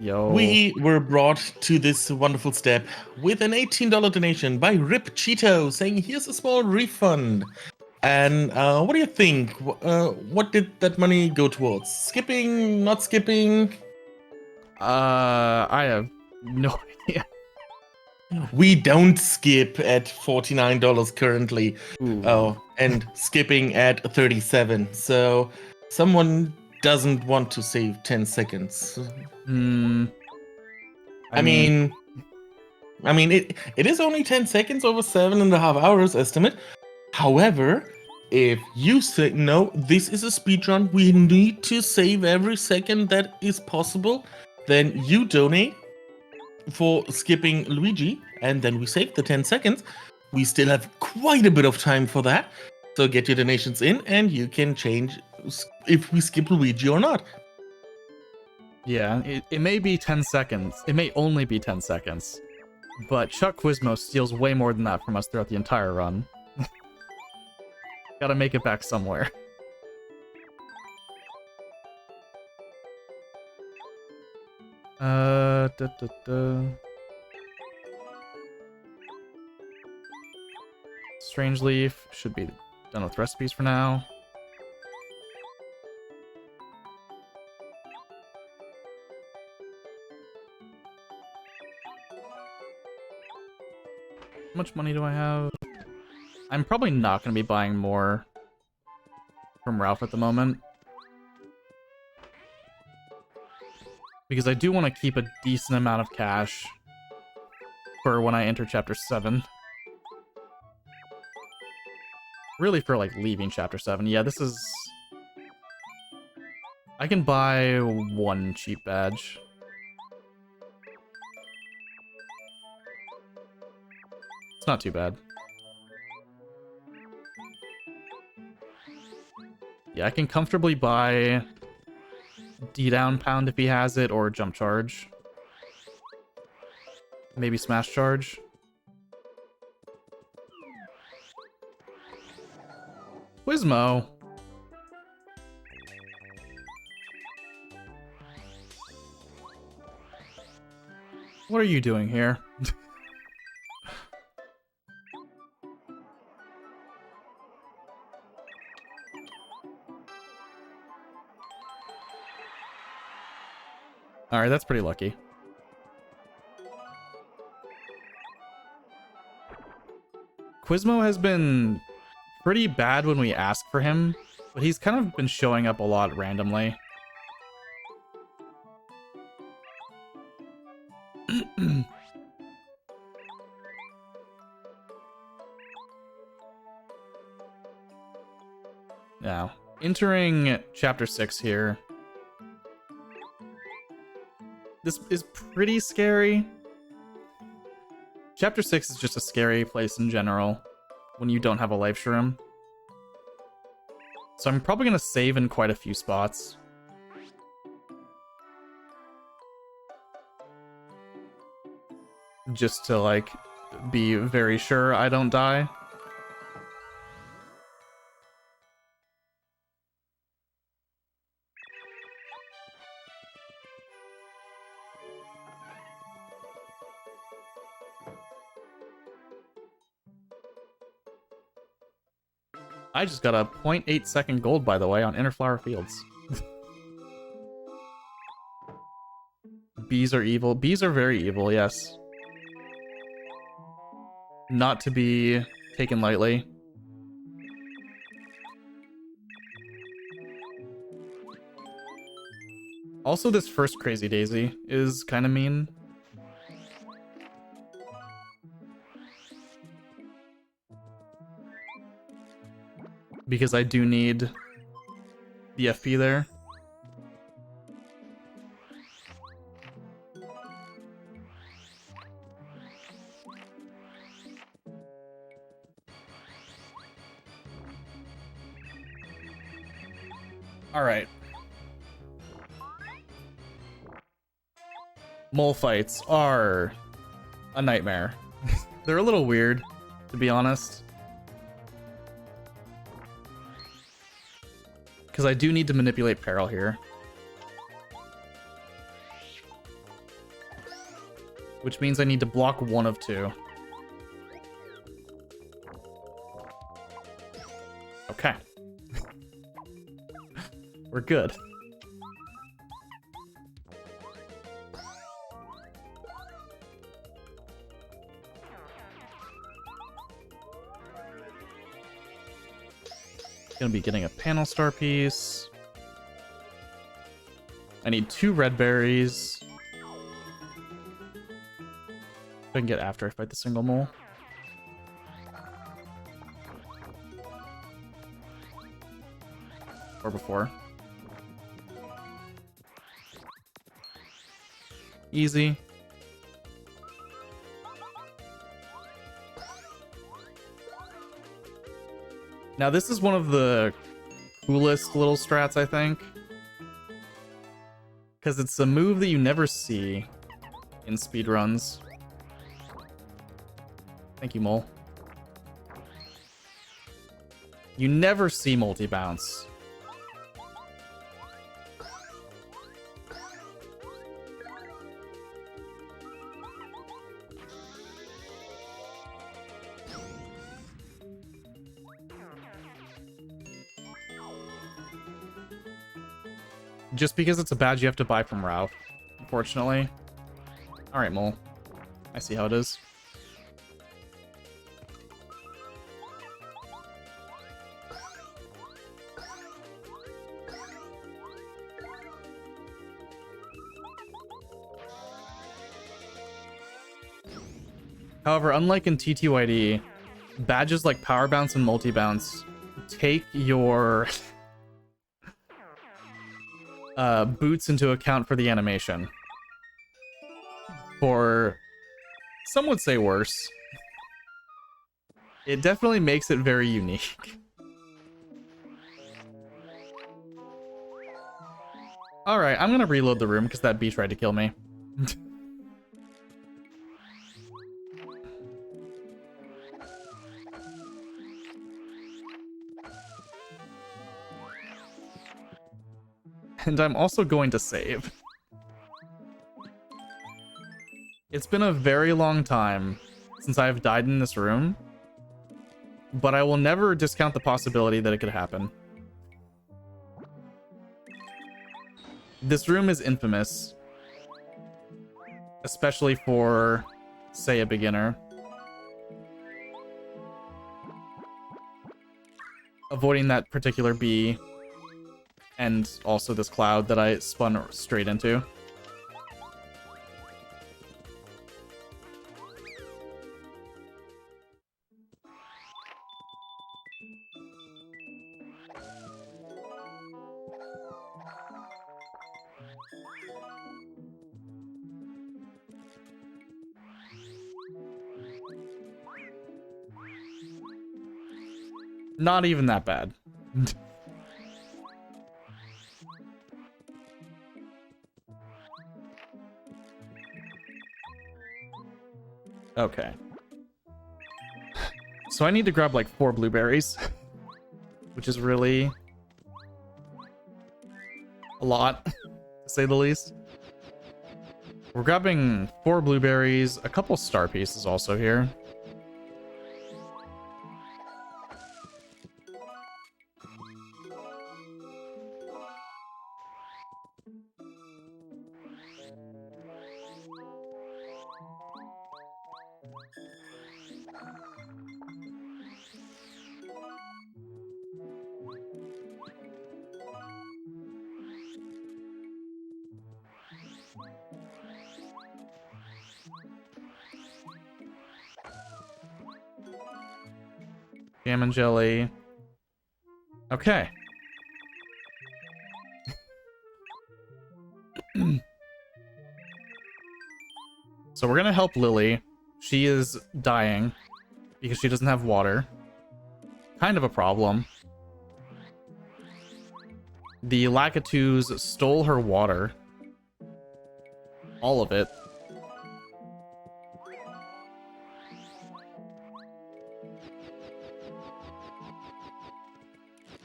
Yo. We were brought to this wonderful step with an $18 donation by Rip Cheeto saying, here's a small refund. And what do you think? What did that money go towards? Skipping, not skipping? I have no idea. We don't skip at $49 currently. Ooh. Oh, and skipping at 37. So someone doesn't want to save 10 seconds. I mean, it is only 10 seconds over 7.5 hours estimate. However, if you say, no, this is a speedrun, we need to save every second that is possible, then you donate for skipping Luigi, and then we save the 10 seconds. we still have quite a bit of time for that. So get your donations in, and you can change if we skip Luigi or not. Yeah, it may be 10 seconds. It may only be 10 seconds. But Chuck Quizmo steals way more than that from us throughout the entire run. Gotta make it back somewhere. Da, da, da. Strange Leaf should be done with recipes for now. How much money do I have? I'm probably not going to be buying more from Ralph at the moment. Because I do want to keep a decent amount of cash for when I enter Chapter 7. Really for, like, leaving Chapter 7. Yeah, this is... I can buy one cheap badge. It's not too bad. Yeah, I can comfortably buy D-down pound if he has it, or jump charge. Maybe smash charge. Quizmo! What are you doing here? Alright, that's pretty lucky. Quizmo has been pretty bad when we ask for him, but he's kind of been showing up a lot randomly. Now, entering Chapter 6 here. This is pretty scary. Chapter 6 is just a scary place in general when you don't have a life shroom. So I'm probably going to save in quite a few spots. Just to, like, be very sure I don't die. I just got a 0.8 second gold, by the way, on Inner Flower Fields. Bees are evil. Bees are very evil, yes. Not to be taken lightly. Also, this first Crazy Daisy is kind of mean. Because I do need the FP there. All right. Mole fights are a nightmare. They're a little weird, to be honest. Because I do need to manipulate Peril here. Which means I need to block one of two. Okay. We're good. Gonna be getting a panel star piece. I need 2 red berries. I can get after I fight the single mole. Or before. Easy. Now, this is one of the coolest little strats, I think. Because it's a move that you never see in speedruns. Thank you, Mole. You never see multi-bounce. Just because it's a badge you have to buy from Ralph, unfortunately. Alright, Mole. I see how it is. However, unlike in TTYD, badges like Power Bounce and Multi Bounce take your boots into account for the animation. Or some would say worse. It definitely makes it very unique. Alright, I'm gonna reload the room because that bee tried to kill me. And I'm also going to save. It's been a very long time since I've died in this room, but I will never discount the possibility that it could happen. This room is infamous, especially for, say, a beginner. Avoiding that particular bee, and also this cloud that I spun straight into. Not even that bad. Okay. So I need to grab like 4 blueberries, which is really a lot, to say the least. We're grabbing 4 blueberries, a couple star pieces also here. Jam and jelly. Okay. So we're gonna help Lily. She is dying because she doesn't have water. Kind of a problem. The Lakitus stole her water. All of it.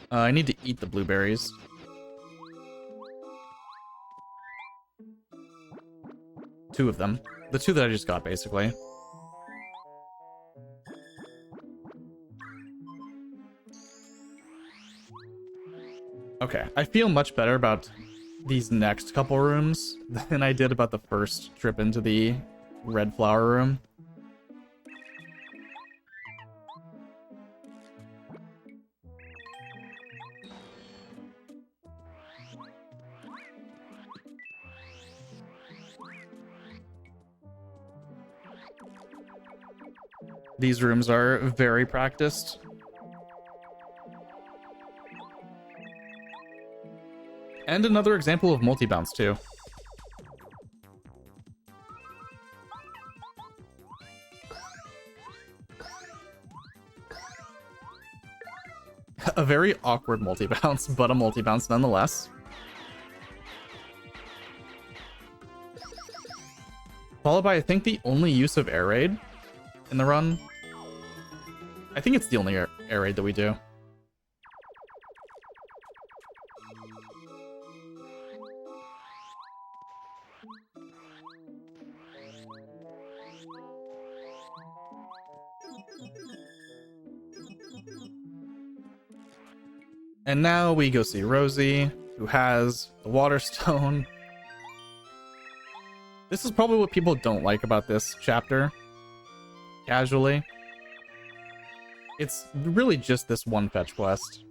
I need to eat the blueberries. Two of them. The 2 that I just got, basically. Okay, I feel much better about these next couple rooms than I did about the first trip into the red flower room. These rooms are very practiced. And another example of multi-bounce, too. A very awkward multi-bounce, but a multi-bounce nonetheless. Followed by, I think, the only use of air raid in the run. I think it's the only air raid that we do. And now we go see Rosie, who has the water stone. This is probably what people don't like about this chapter. Casually. It's really just this one fetch quest.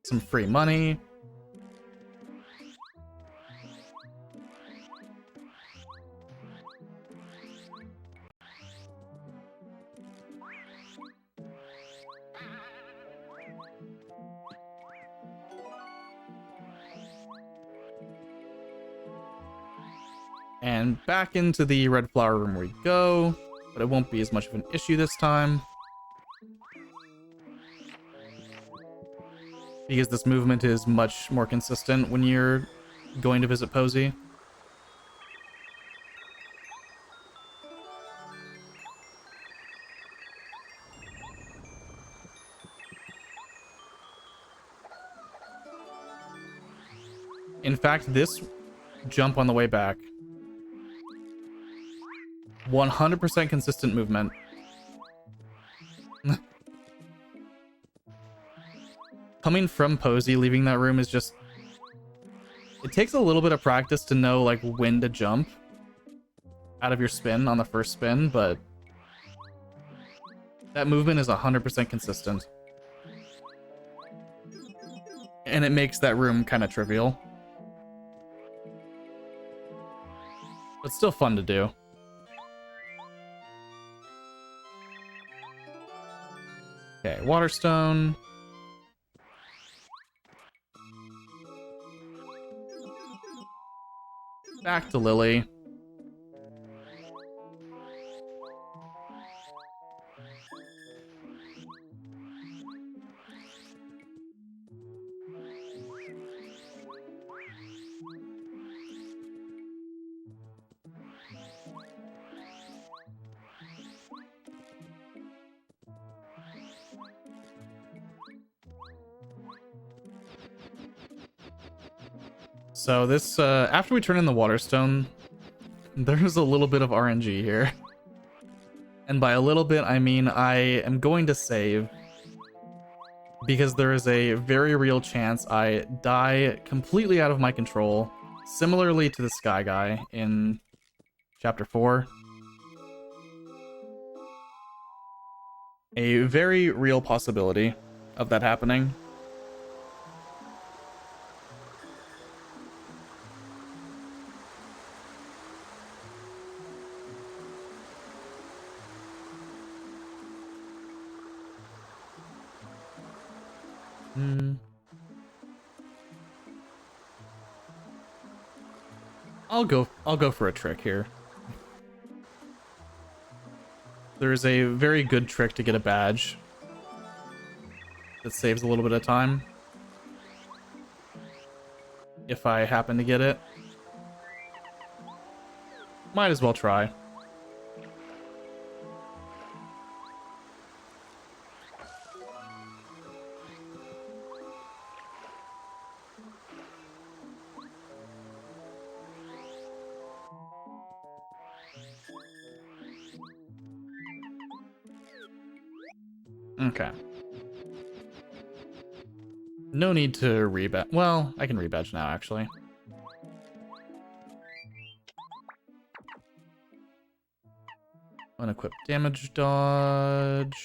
Some free money. And back into the red flower room we go, but it won't be as much of an issue this time. Because this movement is much more consistent when you're going to visit Posey. In fact, this jump on the way back, 100% consistent movement. Coming from Posey, leaving that room is just... It takes a little bit of practice to know, like, when to jump out of your spin on the first spin, but that movement is 100% consistent. And it makes that room kind of trivial. But still fun to do. Okay, Waterstone. Back to Lily. So this, after we turn in the Waterstone, there's a little bit of RNG here. And by a little bit, I mean I am going to save, because there is a very real chance I die completely out of my control, similarly to the Sky Guy in Chapter 4. A very real possibility of that happening. I'll go for a trick here. There's a very good trick to get a badge that saves a little bit of time if I happen to get it. Might as well try. Okay. No need to rebadge. Well, I can rebadge now, actually. Unequip damage dodge.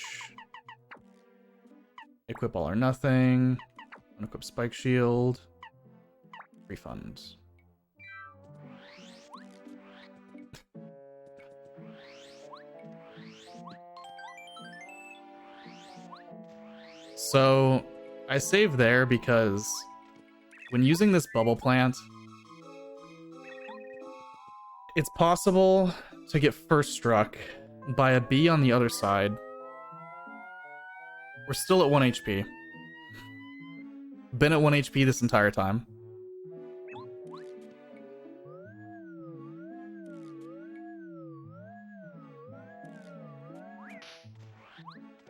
Equip all or nothing. Unequip spike shield. Refund. So I save there because when using this bubble plant, It's possible to get first struck by a bee on the other side. We're still at 1 HP. Been at 1 HP this entire time.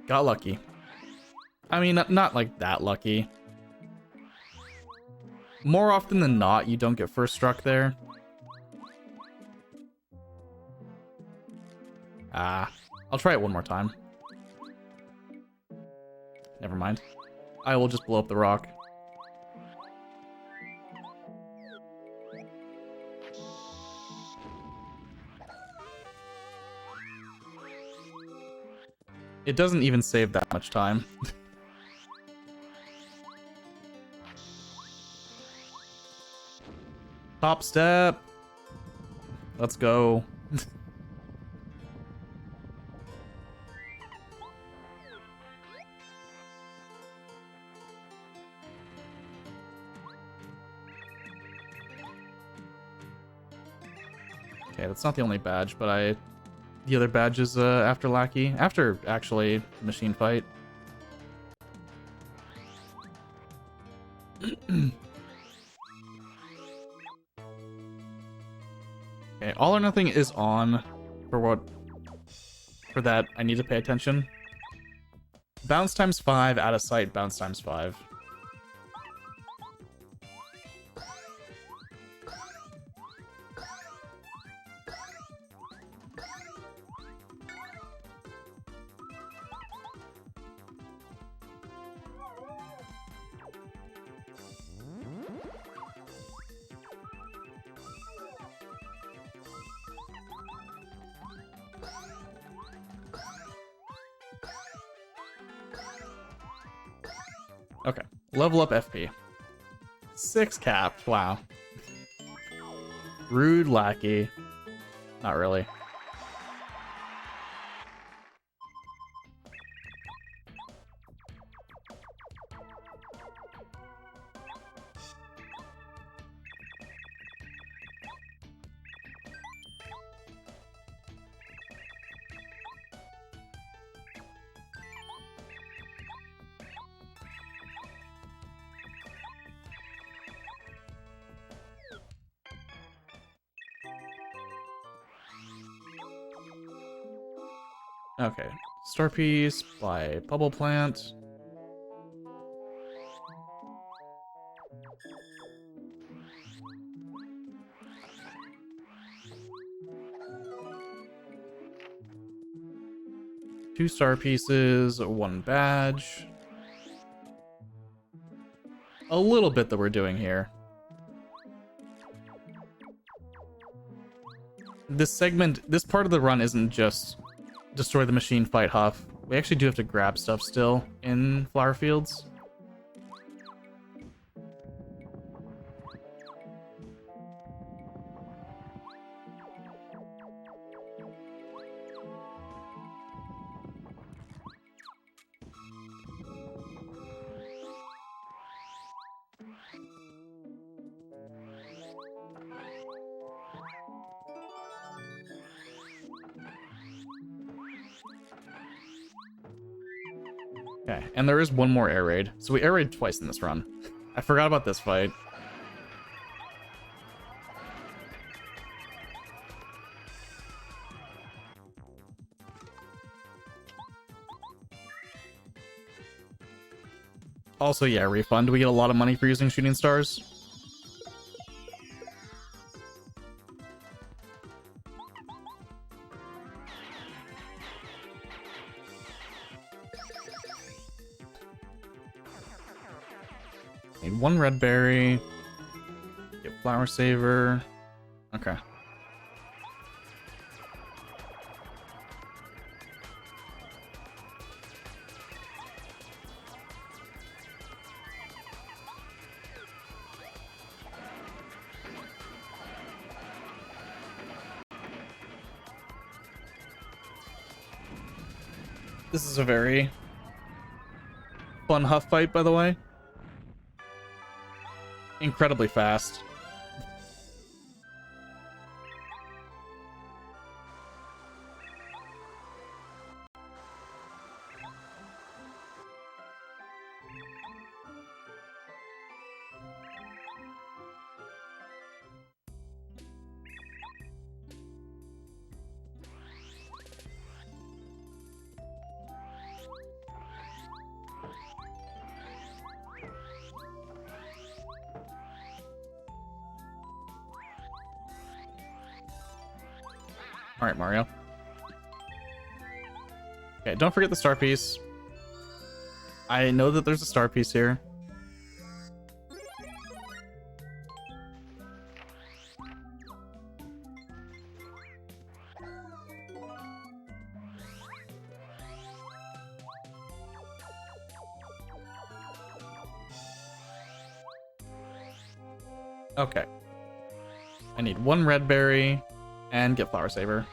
Got lucky. I mean, not like that lucky. More often than not, you don't get first struck there. I'll try it one more time. Never mind. I will just blow up the rock. It doesn't even save that much time. Top step. Let's go. Okay, that's not the only badge, but the other badge is after Lackey. After, actually, Machine Fight. Okay, All or Nothing is on. For that, I need to pay attention. Bounce times 5, out of sight, bounce times 5. Okay, level up FP. 6 capped, wow. Rude Lackey. Not really. Okay, Star Piece by Bubble Plant. Two star pieces, 1 badge. A little bit that we're doing here. This part of the run isn't just destroy the machine, fight Huff. We actually do have to grab stuff still in Flower Fields. Okay, and there is one more air raid. So we air raid twice in this run. I forgot about this fight. Also, yeah, refund. Do we get a lot of money for using shooting stars? Need 1 red berry. Get flower saver. Okay. This is a very fun Huff fight, by the way. Incredibly fast. Alright, Mario. Okay, don't forget the star piece. I know that there's a star piece here. Okay. I need one red berry and get Flower Saber.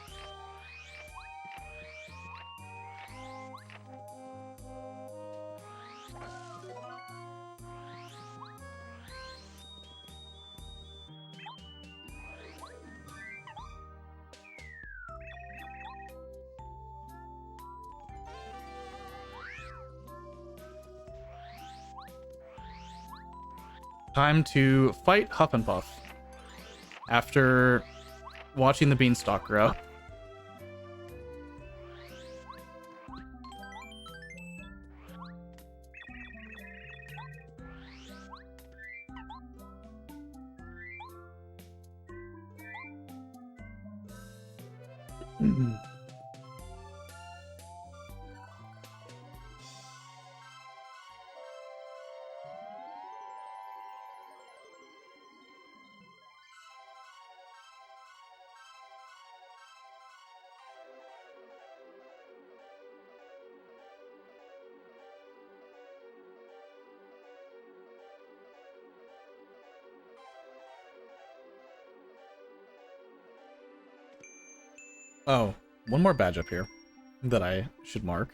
Time to fight Huff and Puff after watching the beanstalk grow. Oh, one more badge up here that I should mark.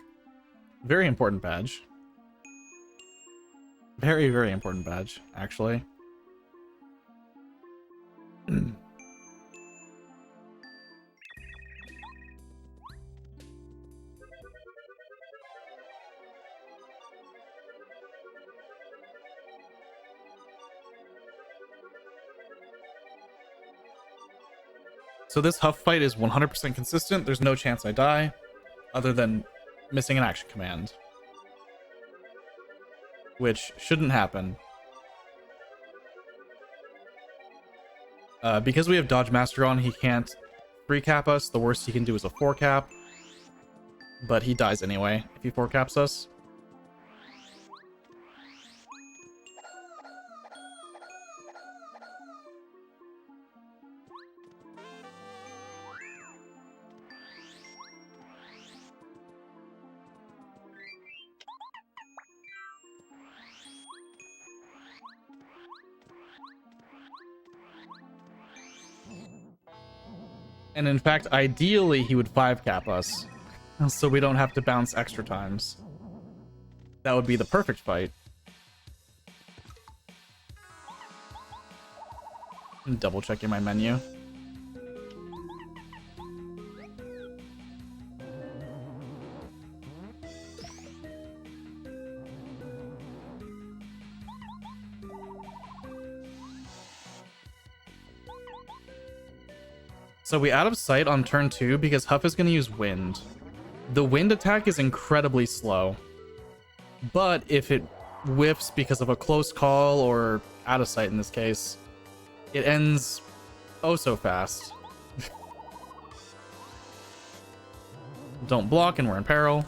Very important badge. Very, very important badge, actually. So this Huff fight is 100% consistent. There's no chance I die, other than missing an action command. Which shouldn't happen. Because we have Dodge Master on, he can't 3-cap us. The worst he can do is a 4-cap. But he dies anyway if he 4-caps us. And in fact, ideally, he would 5-cap us, so we don't have to bounce extra times. That would be the perfect fight. I'm double checking my menu. So we out of sight on turn 2 because Huff is going to use Wind. The Wind attack is incredibly slow. But if it whiffs because of a close call or out of sight in this case, it ends oh so fast. Don't block and we're in peril.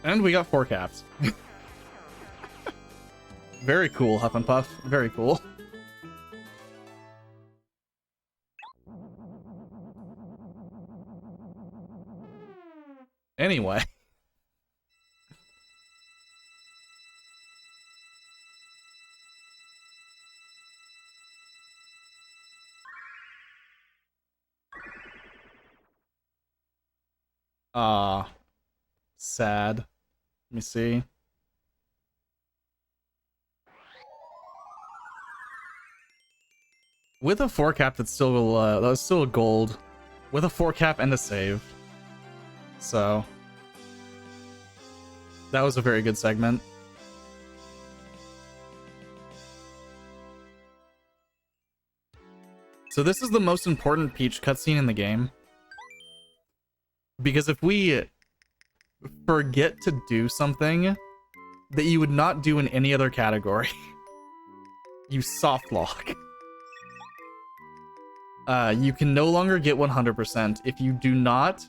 And we got 4 caps. Very cool, Huff and Puff. Very cool. Anyway. Sad. Let me see. With a 4-cap, that's still a gold. With a 4-cap and a save. So that was a very good segment. So this is the most important Peach cutscene in the game. Because if we forget to do something that you would not do in any other category, you soft lock. You can no longer get 100% if you do not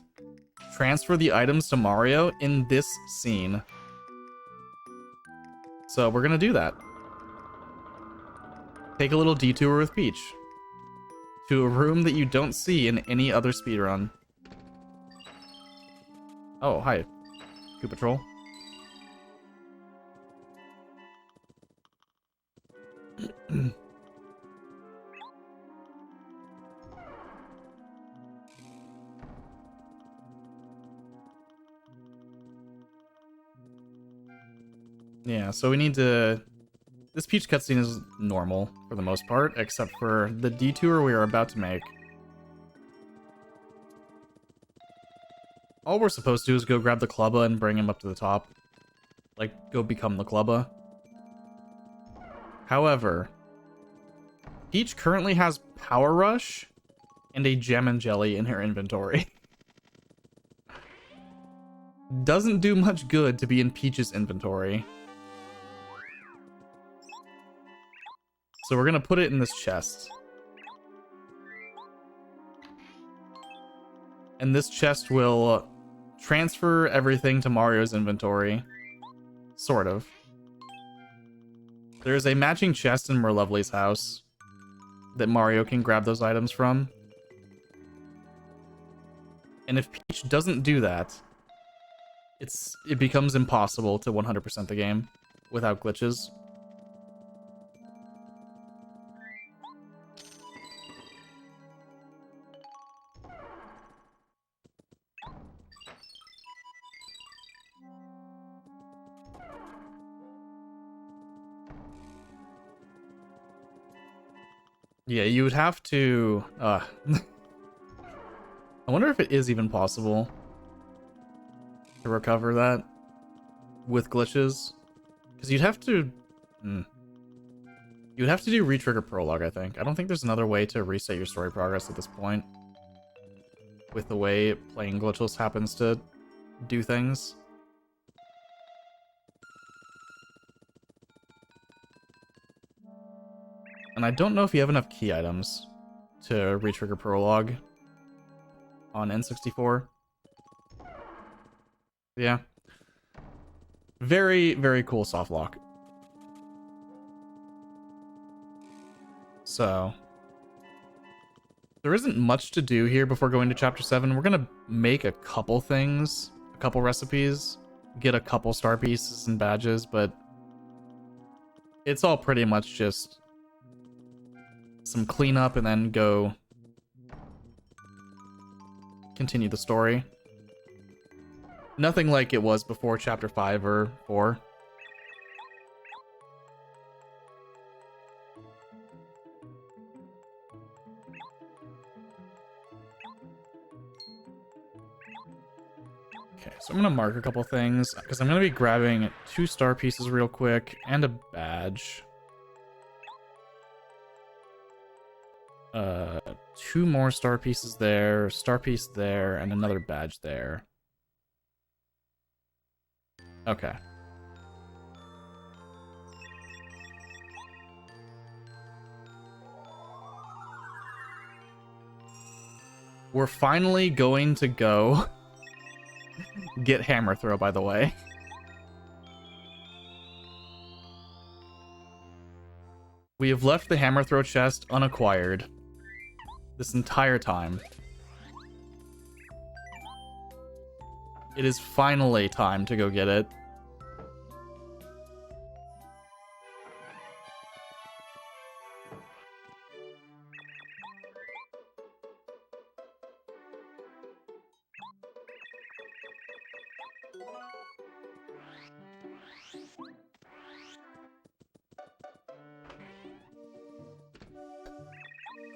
transfer the items to Mario in this scene. So we're gonna do that. Take a little detour with Peach to a room that you don't see in any other speedrun. Oh, hi, Koopa Troll. Yeah, so we need to... This Peach cutscene is normal for the most part, except for the detour we are about to make. All we're supposed to do is go grab the Clubba and bring him up to the top. Like, go become the Clubba. However, Peach currently has Power Rush and a Gem and Jelly in her inventory. Doesn't do much good to be in Peach's inventory. So we're gonna put it in this chest. And this chest will transfer everything to Mario's inventory. Sort of. There's a matching chest in Merlovely's house that Mario can grab those items from. And if Peach doesn't do that, it becomes impossible to 100% the game without glitches. Yeah, you would have to... I wonder if it is even possible to recover that with glitches. Because you'd have to... You'd have to do re-trigger Prologue, I think. I don't think there's another way to reset your story progress at this point. With the way playing Glitchless happens to do things. And I don't know if you have enough key items to re-trigger Prologue on N64. Yeah. Very, very cool soft lock. So, there isn't much to do here before going to Chapter 7. We're going to make a couple things, a couple recipes, get a couple star pieces and badges, but it's all pretty much just some cleanup and then go continue the story. Nothing like it was before Chapter 5 or 4. Okay, so I'm gonna mark a couple things because I'm gonna be grabbing 2 star pieces real quick and a badge. 2 more star pieces there, star piece there, and another badge there. Okay. We're finally going to go get Hammer Throw, by the way. We have left the Hammer Throw chest unacquired this entire time. It is finally time to go get it.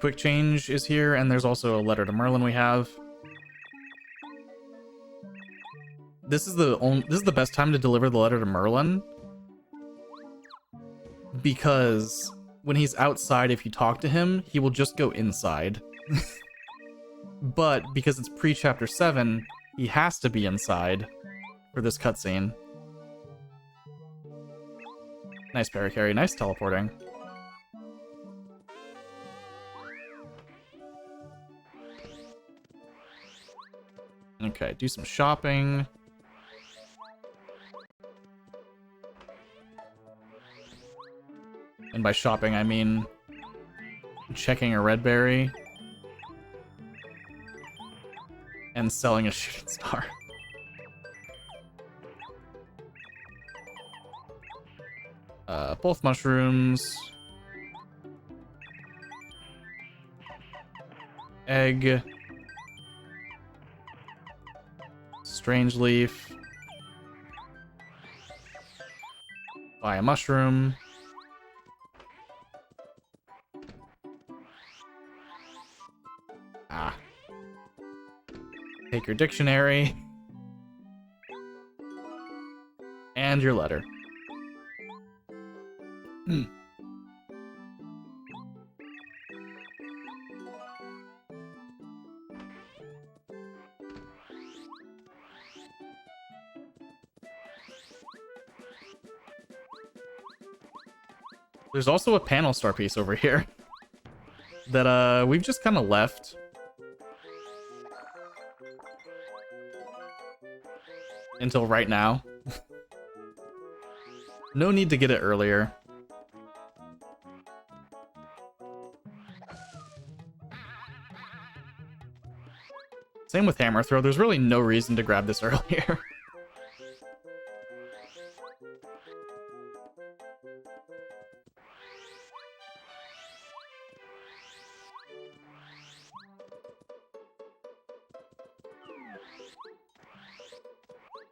Quick Change is here, and there's also a letter to Merlin we have. This is the best time to deliver the letter to Merlin, because when he's outside, if you talk to him, he will just go inside. But because it's pre-chapter 7, he has to be inside for this cutscene. Nice paracarry, nice teleporting. Okay, do some shopping. And by shopping, I mean checking a red berry and selling a shooting star. Both mushrooms. Egg. Strange leaf. Buy a mushroom. Ah. Take your dictionary. And your letter. There's also a panel star piece over here that we've just kind of left. Until right now. No need to get it earlier. Same with hammer throw. There's really no reason to grab this earlier.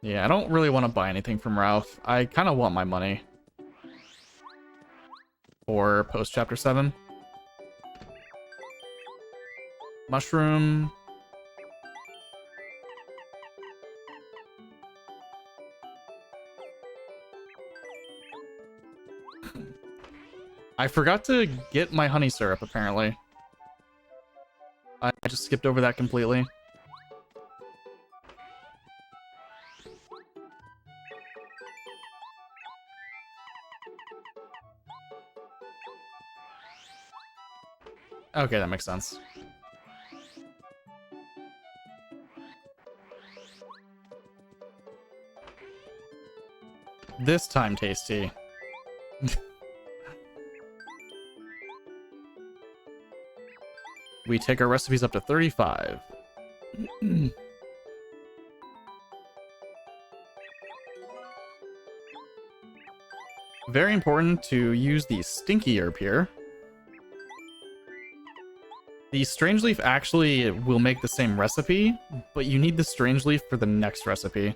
Yeah, I don't really want to buy anything from Ralph. I kind of want my money for post chapter 7. Mushroom. I forgot to get my honey syrup, apparently. I just skipped over that completely. Okay, that makes sense. This time, tasty. We take our recipes up to 35. Very important to use the stinky herb here. The strange leaf actually will make the same recipe, but you need the strange leaf for the next recipe.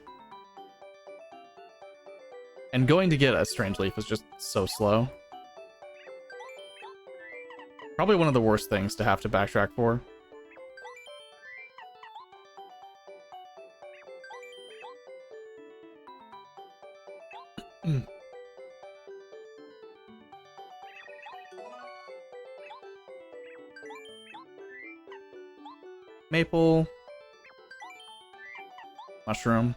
And going to get a strange leaf is just so slow. Probably one of the worst things to have to backtrack for. Maple. Mushroom.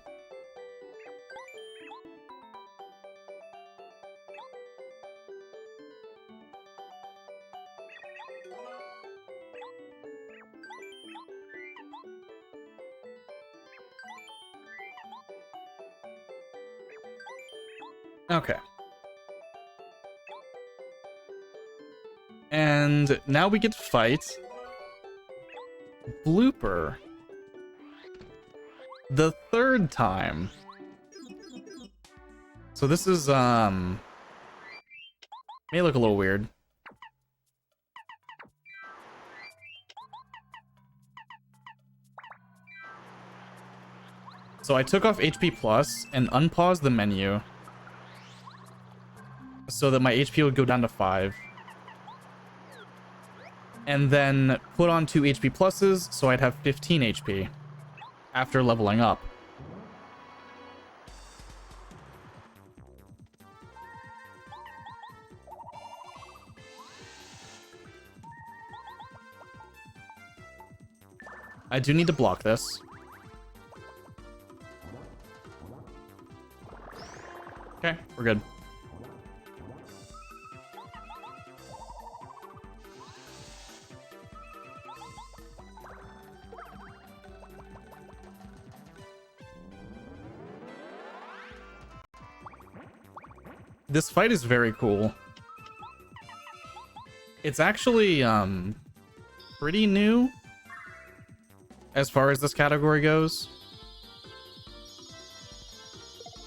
Okay. And now we get to fight Blooper. The third time. So this is, may look a little weird. So I took off HP Plus and unpaused the menu so that my HP would go down to 5. And then put on 2 HP pluses so I'd have 15 HP after leveling up. I do need to block this. Okay, we're good. This fight is very cool. It's actually pretty new as far as this category goes.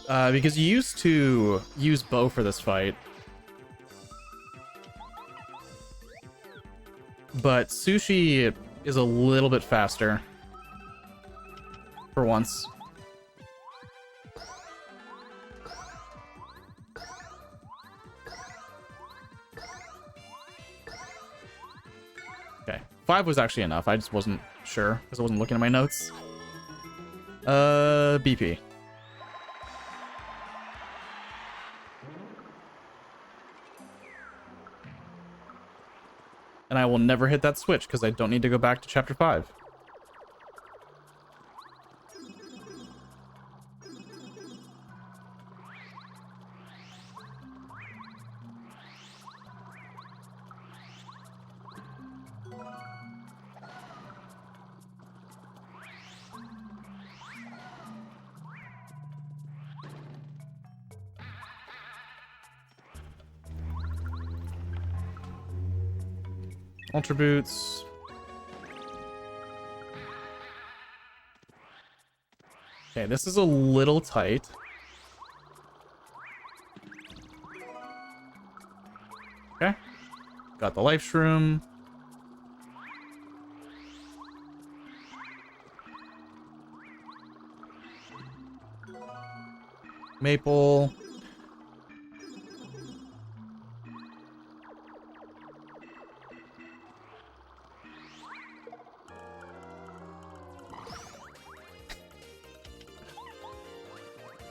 Because you used to use bow for this fight. But Sushi is a little bit faster. For once. Okay, 5 was actually enough. I just wasn't sure because I wasn't looking at my notes. BP. And I will never hit that switch because I don't need to go back to chapter 5. Ultra boots. Okay, this is a little tight. Okay. Got the life shroom. Maple.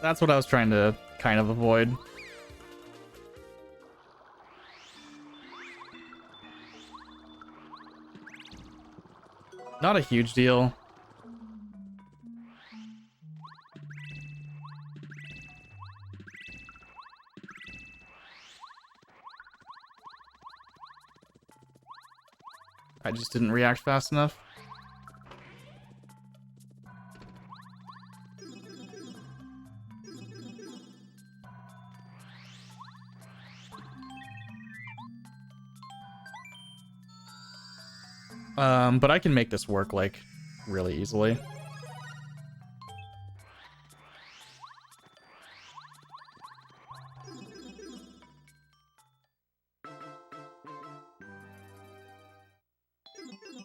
That's what I was trying to kind of avoid. Not a huge deal. I just didn't react fast enough. But I can make this work, like, really easily.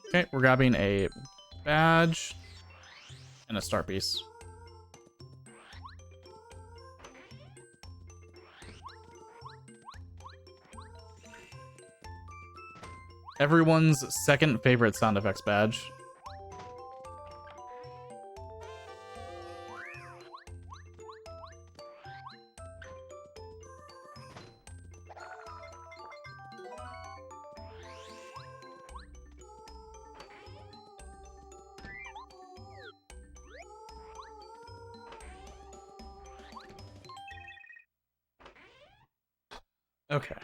Okay, we're grabbing a badge and a star piece. Everyone's second favorite sound effects badge. Okay.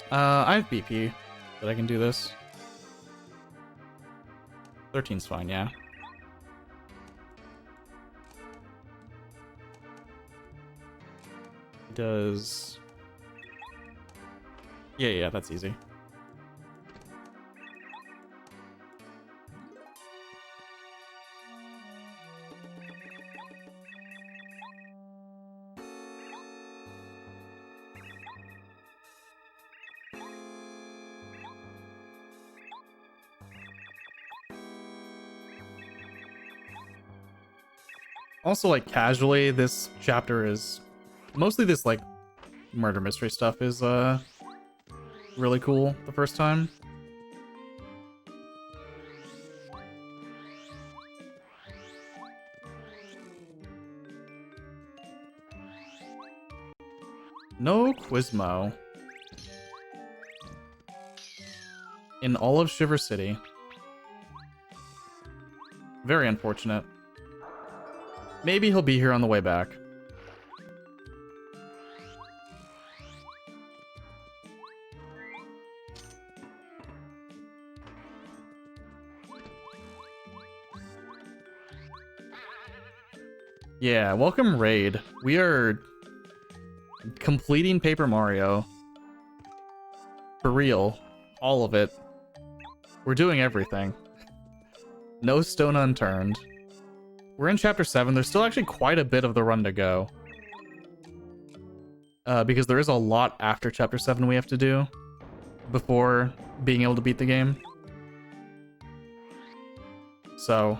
I have BP, but I can do this. 13's fine, yeah. Does... Yeah, that's easy. Also, like, casually, this chapter is... Mostly this, like, murder mystery stuff is, really cool the first time. No Quizmo. in all of Shiver City. Very unfortunate. Maybe he'll be here on the way back. Yeah, welcome Raid. We are completing Paper Mario. For real. All of it. We're doing everything. No stone unturned. We're in Chapter 7. There's still actually quite a bit of the run to go. Because there is a lot after Chapter 7 we have to do before being able to beat the game. So,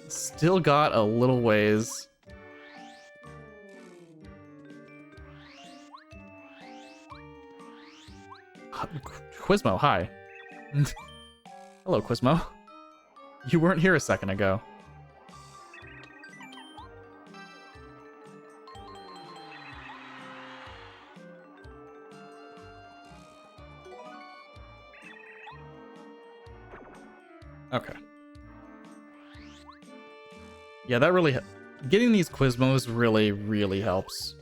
still got a little ways. Quizmo, hi. Hello, Quizmo. You weren't here a second ago. Okay. Yeah, that really... Getting these Quizmos really, really helps.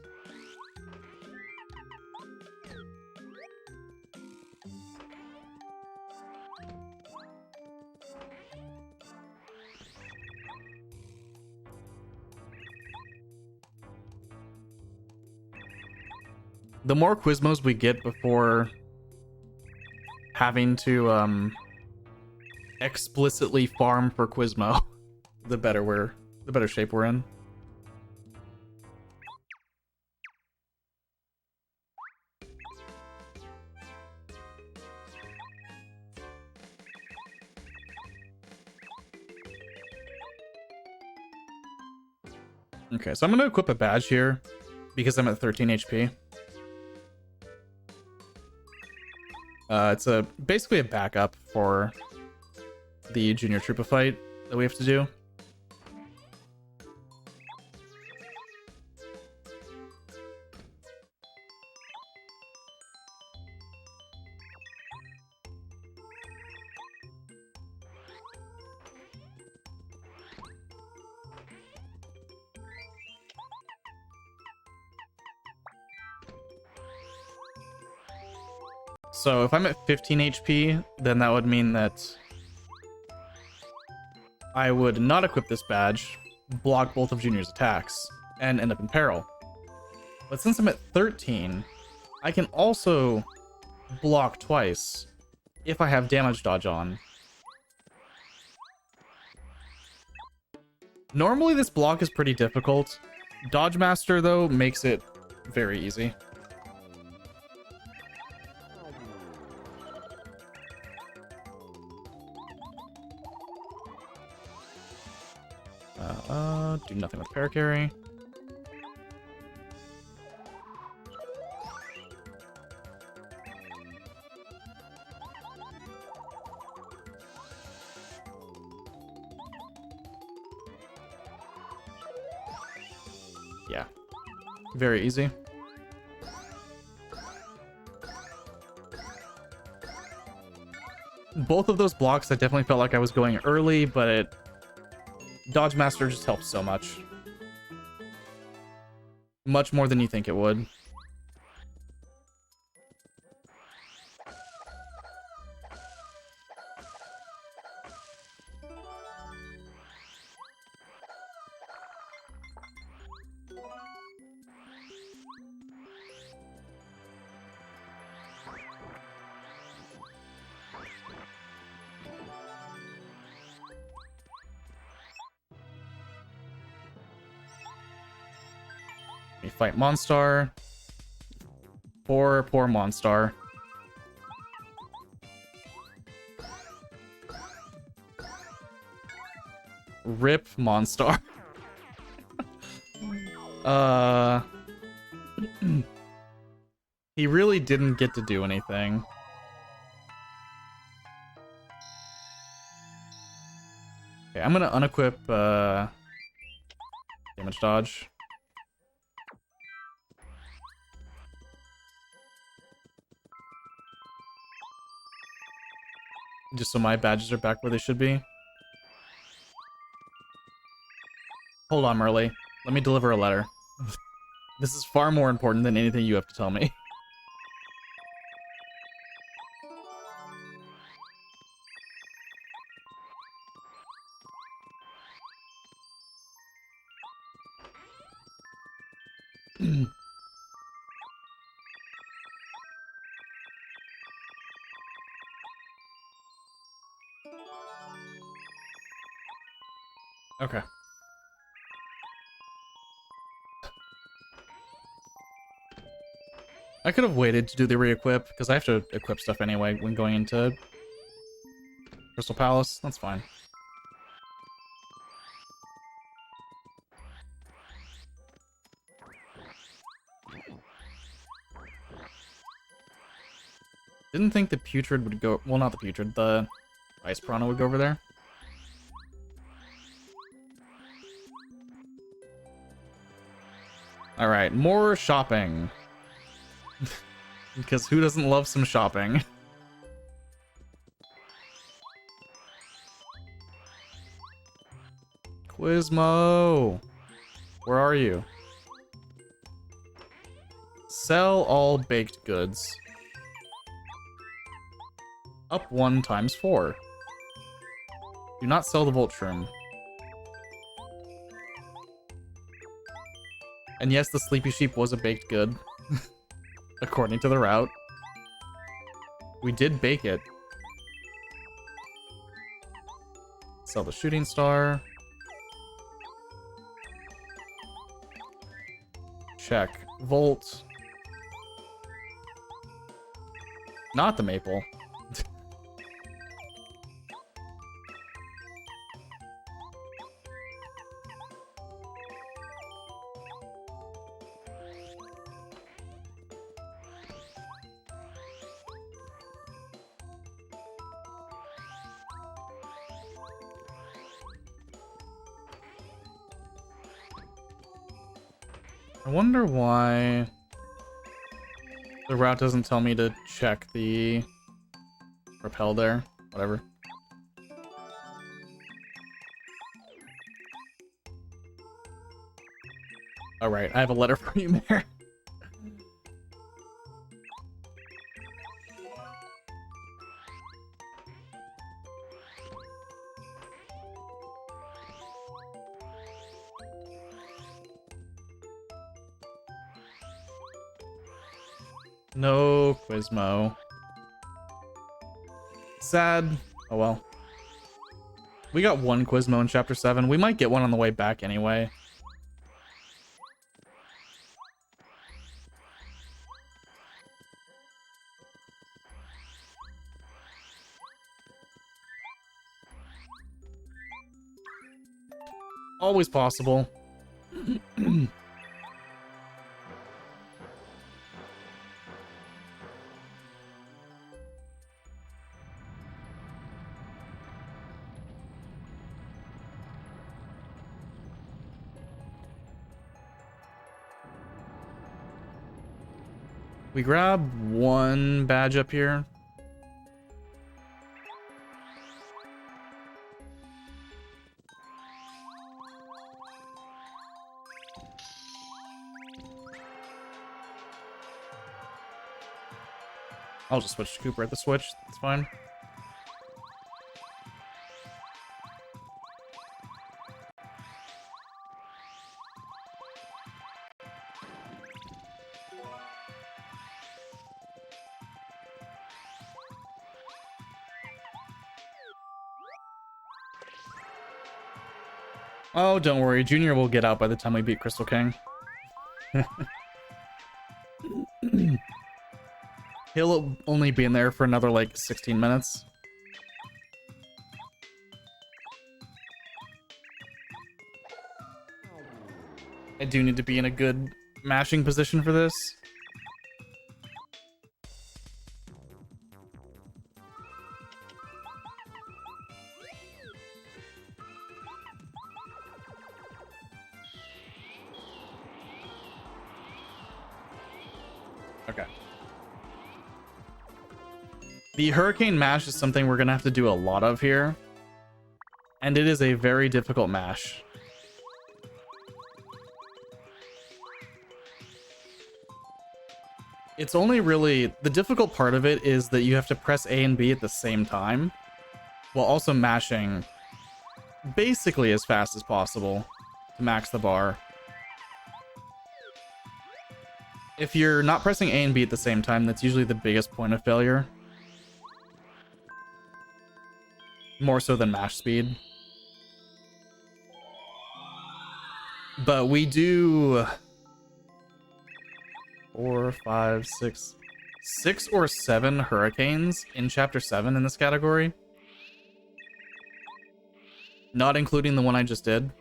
The more Quizmos we get before having to explicitly farm for Quizmo, the better shape we're in. Okay, so I'm going to equip a badge here because I'm at 13 HP. It's basically a backup for the Junior Troopa fight that we have to do. So if I'm at 15 HP, then that would mean that I would not equip this badge, block both of Junior's attacks, and end up in peril. But since I'm at 13, I can also block twice if I have damage dodge on. Normally this block is pretty difficult. Dodge Master, though, makes it very easy. Do nothing with Para Carry. Yeah. Very easy. Both of those blocks, I definitely felt like I was going early, but Dodge Master just helps so much. Much more than you think it would. We fight Monstar. Poor Monstar. Rip Monstar. He really didn't get to do anything. Okay, I'm gonna unequip damage dodge. Just so my badges are back where they should be. Hold on, Merle. Let me deliver a letter. This is far more important than anything you have to tell me. Okay. I could have waited to do the re-equip, because I have to equip stuff anyway when going into Crystal Palace. That's fine. Didn't think the Putrid would go... Well, not the Putrid. The Ice Piranha would go over there. Alright, more shopping. Because who doesn't love some shopping? Quizmo! Where are you? Sell all baked goods. Up 1 times 4. Do not sell the Volt Shroom. And yes, the Sleepy Sheep was a baked good. According to the route. We did bake it. Sell the Shooting Star. Check. Volt. Not the Maple. I wonder why the route doesn't tell me to check the rappel there. Whatever. Alright, I have a letter for you, Mayor. No Quizmo. Sad. Oh well. We got 1 Quizmo in Chapter 7. We might get one on the way back anyway. Always possible. We grab 1 badge up here. I'll just switch to Koopa at the switch. That's fine. Oh, don't worry. Junior will get out by the time we beat Crystal King. He'll only be in there for another, like, 16 minutes. I do need to be in a good mashing position for this. Okay. The hurricane mash is something we're gonna have to do a lot of here, and it is a very difficult mash. It's only really, the difficult part of it is that you have to press A and B at the same time, while also mashing basically as fast as possible to max the bar. If you're not pressing A and B at the same time, that's usually the biggest point of failure. More so than mash speed. But we do 4, 5, 6 or 7 hurricanes in chapter 7 in this category. Not including the one I just did.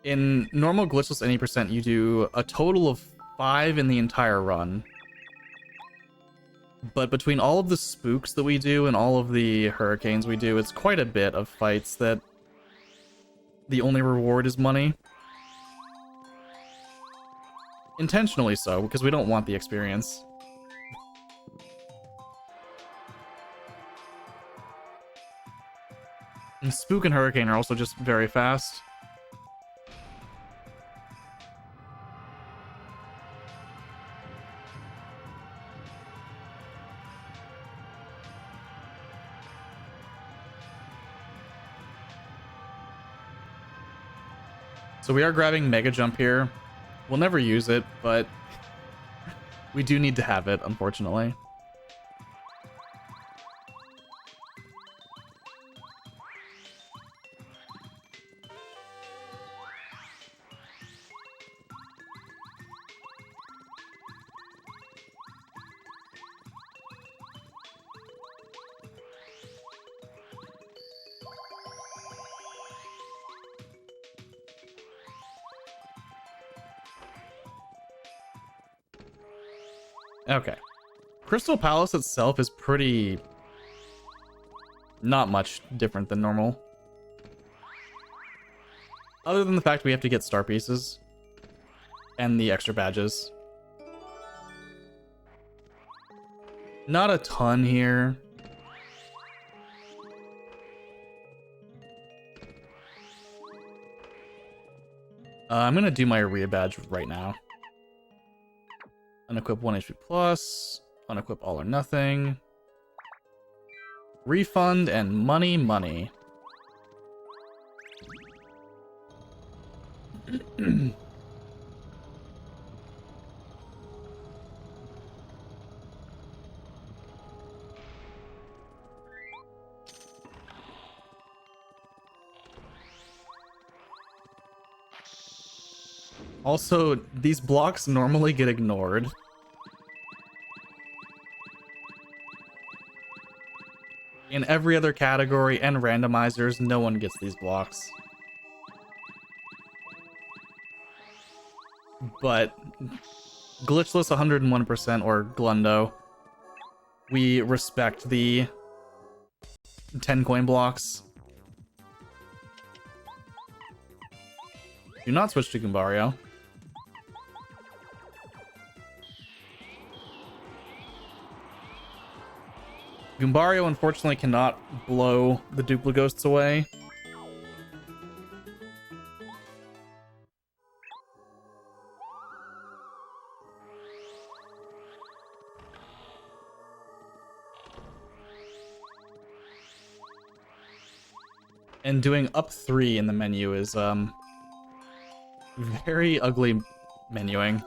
In normal glitchless any percent, you do a total of 5 in the entire run. But between all of the spooks that we do and all of the hurricanes we do, it's quite a bit of fights that the only reward is money. Intentionally so, because we don't want the experience. And Spook and Hurricane are also just very fast. So we are grabbing Mega Jump here. We'll never use it, but we do need to have it, unfortunately. Okay. Crystal Palace itself is pretty... not much different than normal. Other than the fact we have to get star pieces. And the extra badges. Not a ton here. I'm gonna do my Rhea badge right now. Unequip 1 HP plus. Unequip all or nothing. Refund and money. Also, these blocks normally get ignored. In every other category and randomizers, no one gets these blocks. But Glitchless 101% or Glundo, we respect the 10 coin blocks. Do not switch to Goombario. Goombario unfortunately cannot blow the Duplighosts away. And doing up 3 in the menu is very ugly menuing.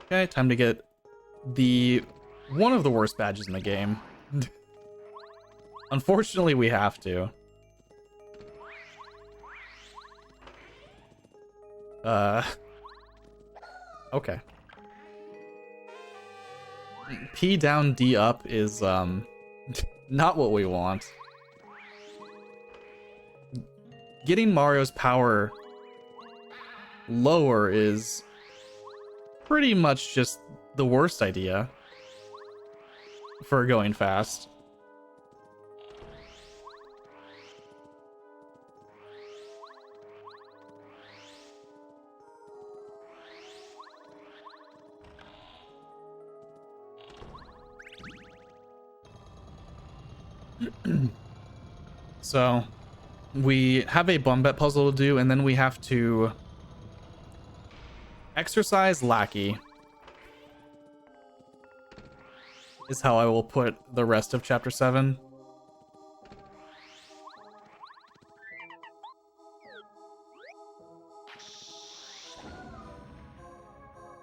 Okay, time to get one of the worst badges in the game. Unfortunately, we have to. Okay. P down, D up is not what we want. Getting Mario's power lower is pretty much just the worst idea for going fast. So, we have a Bombette puzzle to do, and then we have to exercise Lackey, is how I will put the rest of Chapter 7.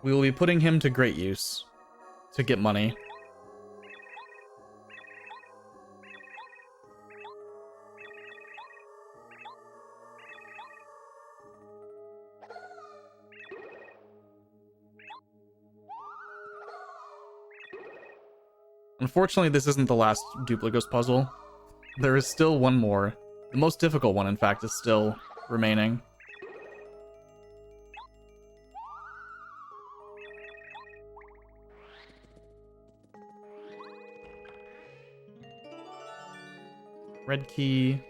We will be putting him to great use to get money. Unfortunately, this isn't the last Dupligos puzzle. There is still one more. The most difficult one, in fact, is still remaining. Red key.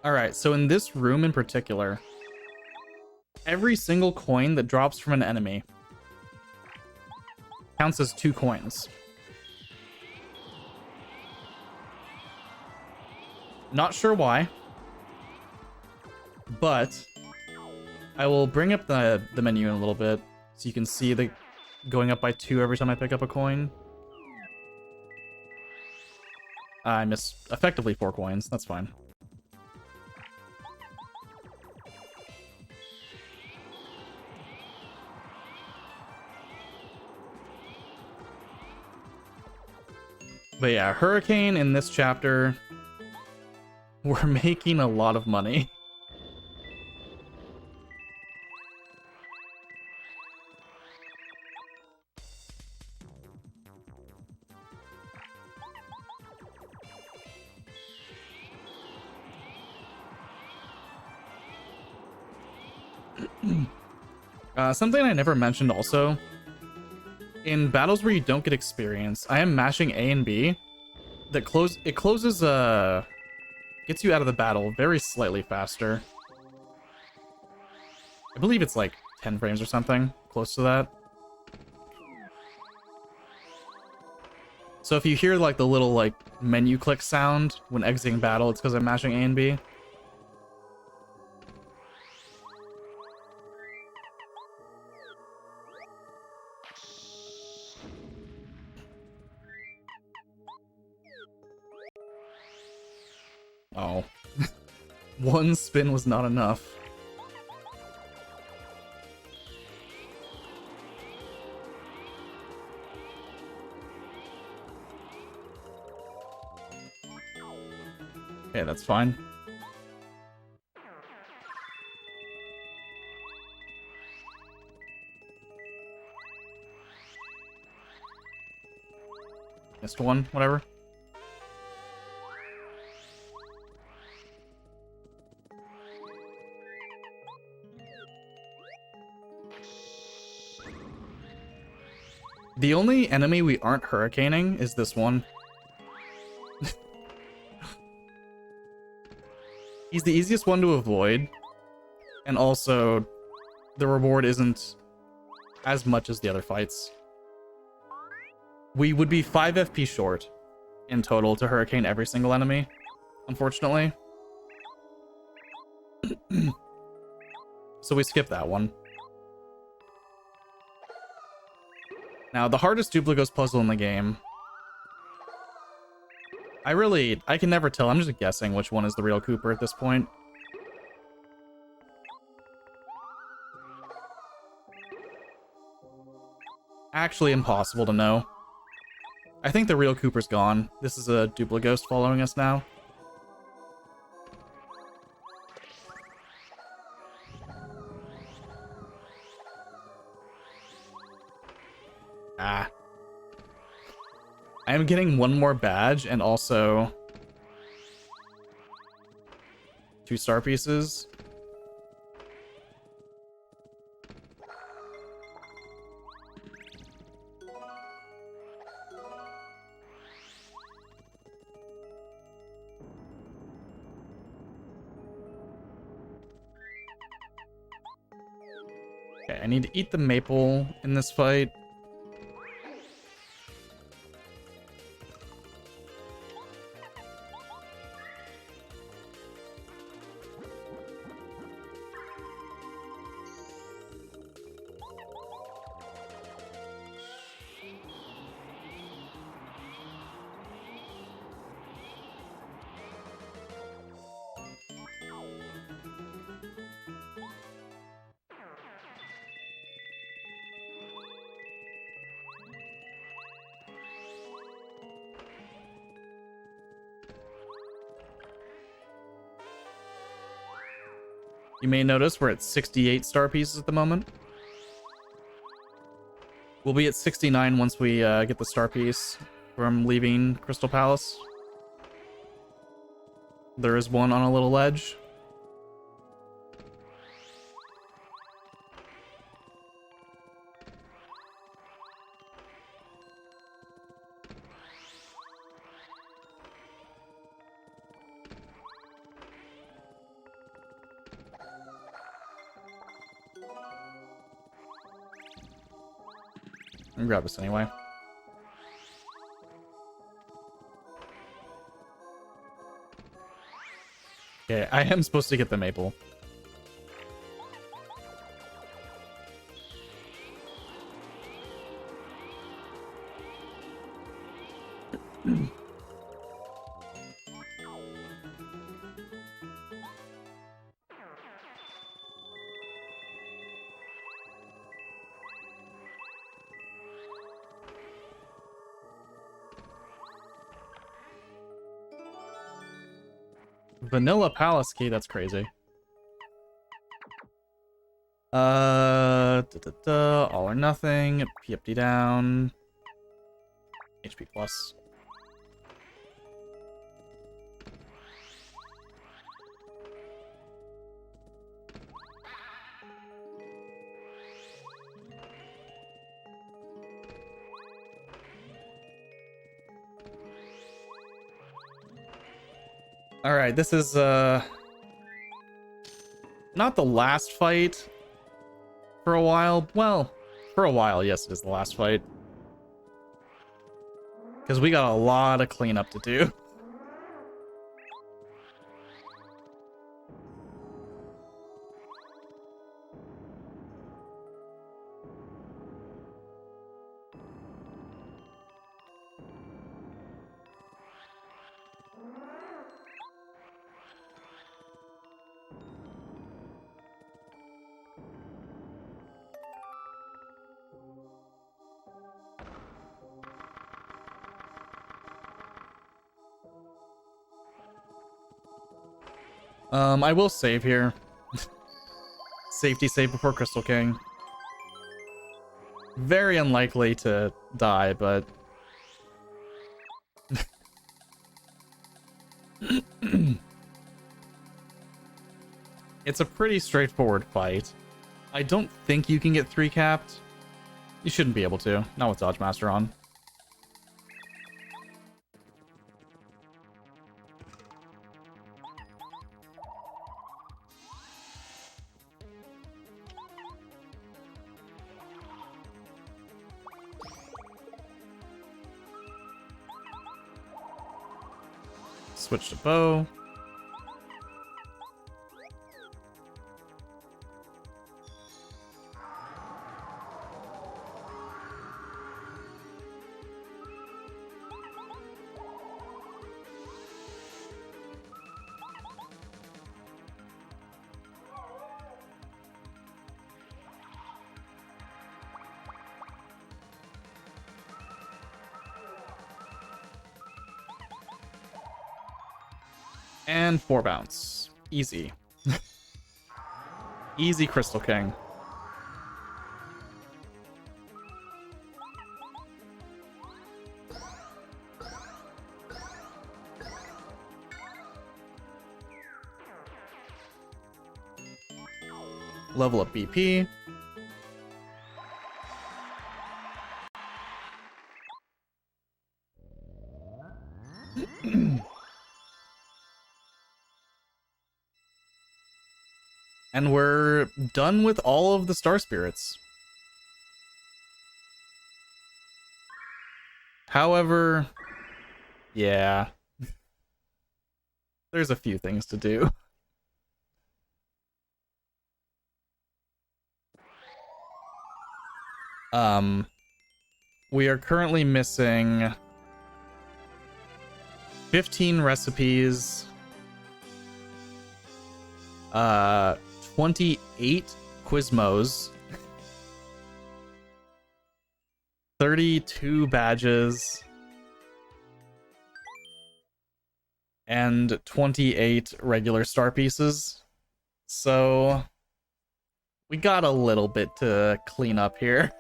Alright, so in this room in particular, every single coin that drops from an enemy counts as 2 coins. Not sure why, but I will bring up the menu in a little bit so you can see the going up by 2 every time I pick up a coin. I miss effectively 4 coins. That's fine. But yeah, Hurricane in this chapter, we're making a lot of money. Something I never mentioned also, in battles where you don't get experience, I am mashing A and B. That closes gets you out of the battle very slightly faster. I believe it's like 10 frames or something, close to that. So if you hear like the little like menu click sound when exiting battle, it's because I'm mashing A and B. Oh. One spin was not enough. Okay, that's fine. Missed one, whatever. The only enemy we aren't hurricaning is this one. He's the easiest one to avoid, and also the reward isn't as much as the other fights. We would be 5 FP short in total to hurricane every single enemy, unfortunately. So we skip that one. Now, the hardest Dupligos puzzle in the game. I can never tell. I'm just guessing which one is the real Koopa at this point. Actually impossible to know. I think the real Koopa's gone. This is a Dupligos following us now. Ah. I am getting one more badge and also 2 star pieces. Okay, I need to eat the maple in this fight. You may notice we're at 68 star pieces at the moment. We'll be at 69 once we get the star piece from leaving Crystal Palace. There is one on a little ledge. I'll grab this anyway. Okay, I am supposed to get the maple. Vanilla Palace key, that's crazy. All or nothing, PFD down, HP plus. All right, this is not the last fight for a while. Well, for a while, yes, it is the last fight. Because we got a lot of cleanup to do. I will save here. Safety save before Crystal King. Very unlikely to die, but... It's a pretty straightforward fight. I don't think you can get 3 capped. You shouldn't be able to. Not with Dodge Master on. Switch to bow. And 4 bounce. Easy. Easy Crystal King. Level up BP. And we're done with all of the star spirits. However, yeah, there's a few things to do. We are currently missing 15 recipes, 28 Quizmos, 32 badges, and 28 regular star pieces. So we got a little bit to clean up here.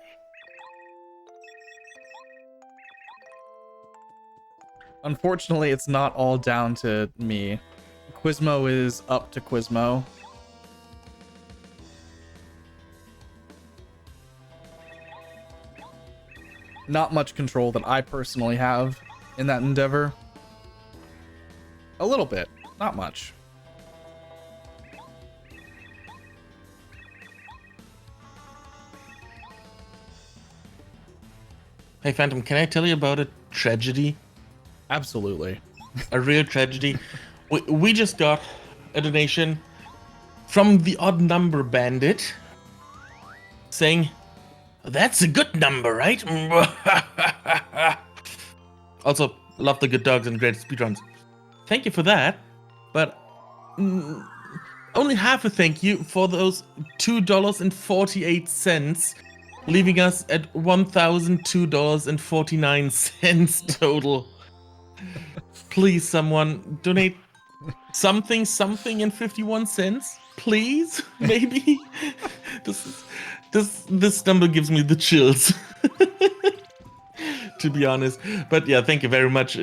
Unfortunately, it's not all down to me. Quizmo is up to Quizmo. Not much control that I personally have in that endeavor. A little bit, not much. Hey, Phantom, can I tell you about a tragedy? Absolutely. A real tragedy. We just got a donation from the Odd Number Bandit saying, "That's a good number, right?" Also, love the good dogs and great speedruns. Thank you for that, but only half a thank you for those $2.48, leaving us at $1,002.49 total. Please, someone donate something and 51 cents, please. Maybe this number gives me the chills, to be honest. But yeah, thank you very much,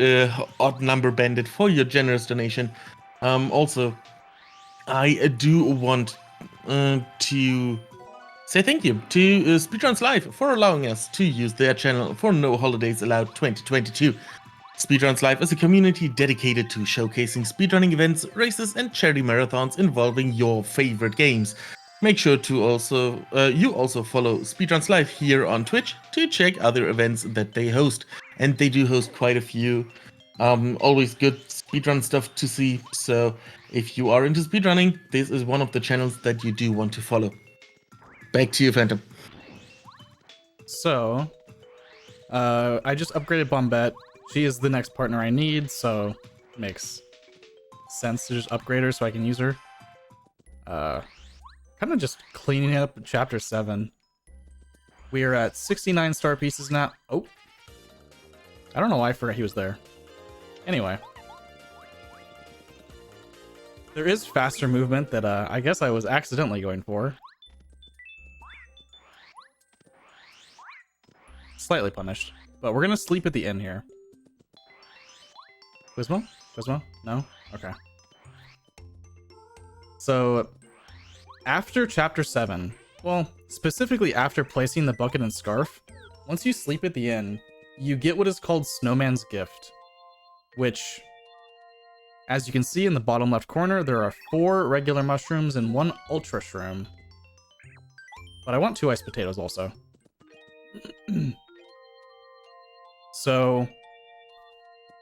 Odd Number Bandit, for your generous donation. Also, I do want to say thank you to Speedruns Live for allowing us to use their channel for No Holidays Allowed 2022. Speedruns Live is a community dedicated to showcasing speedrunning events, races, and charity marathons involving your favorite games. Make sure to also you also follow Speedruns Live here on Twitch to check other events that they host, and they do host quite a few. Always good speedrun stuff to see. So if you are into speedrunning, this is one of the channels that you do want to follow. Back to you, Phantom. So, I just upgraded Bombette. She is the next partner I need, so it makes sense to just upgrade her so I can use her. Kind of just cleaning up Chapter 7. We are at 69 star pieces now. Oh. I don't know why I forgot he was there. Anyway. There is faster movement that I guess I was accidentally going for. Slightly punished. But we're going to sleep at the inn here. Quizmo? Quizmo? No? Okay. So, after Chapter 7, well, specifically after placing the bucket and scarf, once you sleep at the inn, you get what is called Snowman's Gift, which, as you can see in the bottom left corner, there are 4 regular mushrooms and 1 ultra shroom. But I want 2 iced potatoes also. So,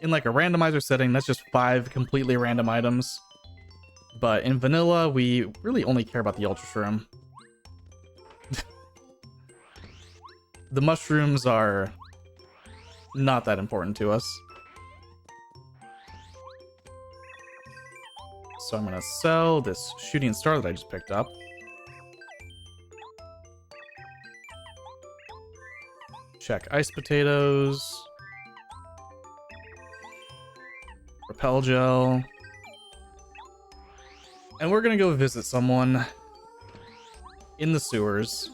in like a randomizer setting, that's just 5 completely random items. But in vanilla, we really only care about the ultra shroom. The mushrooms are not that important to us. So I'm gonna sell this shooting star that I just picked up. Check ice potatoes. Repel gel. And we're gonna go visit someone in the sewers.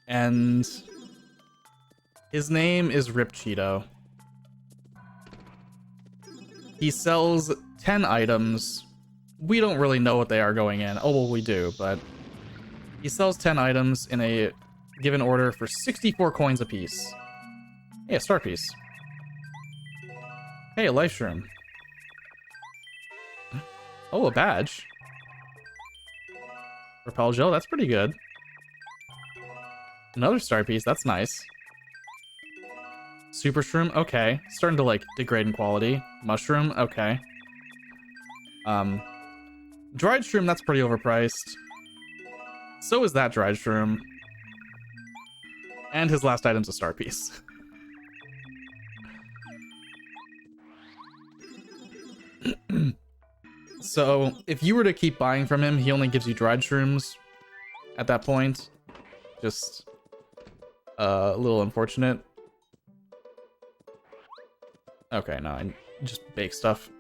And his name is Rip Cheeto. He sells 10 items. We don't really know what they are going in. Oh, well, we do, but he sells 10 items in a given order for 64 coins apiece. Hey, a star piece. Hey, a life shroom. Oh, a badge. Repel gel, that's pretty good. Another star piece, that's nice. Super shroom, okay. Starting to like degrade in quality. Mushroom, okay. Dried shroom, that's pretty overpriced. So is that dried shroom. And his last item's a star piece. So, if you were to keep buying from him, he only gives you dried shrooms at that point. Just a little unfortunate. Okay, no, I just bake stuff.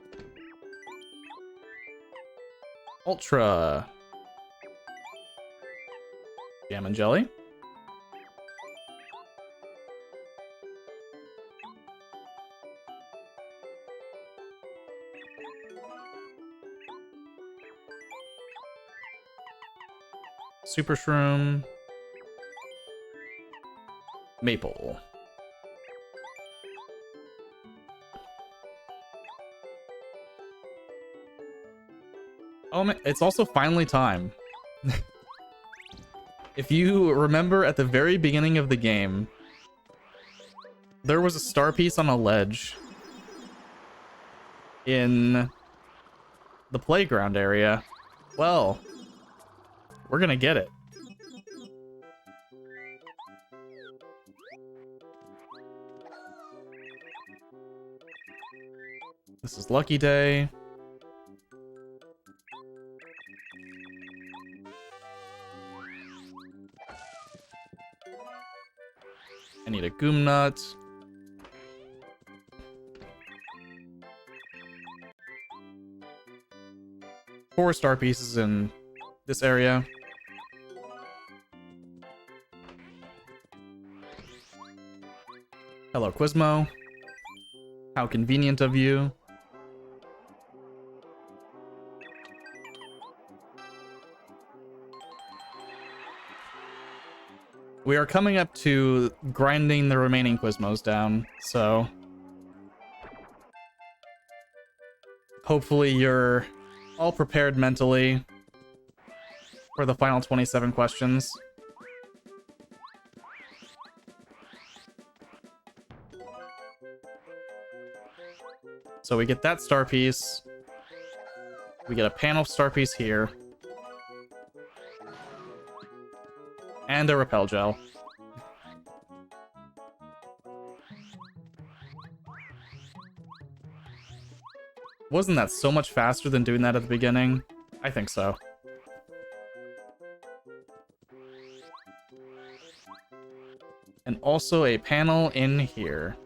Ultra. Jam and jelly. Super shroom. Maple. Oh man, it's also finally time. If you remember at the very beginning of the game, there was a star piece on a ledge in the playground area. Well, we're gonna get it. This is Lucky Day. I need a Goom Nut. Four star pieces in this area. Hello, Quizmo. How convenient of you. We are coming up to grinding the remaining Quizmos down, so hopefully you're all prepared mentally for the final 27 questions. So we get that star piece. We get a panel star piece here. And a repel gel. Wasn't that so much faster than doing that at the beginning? I think so. And also a panel in here.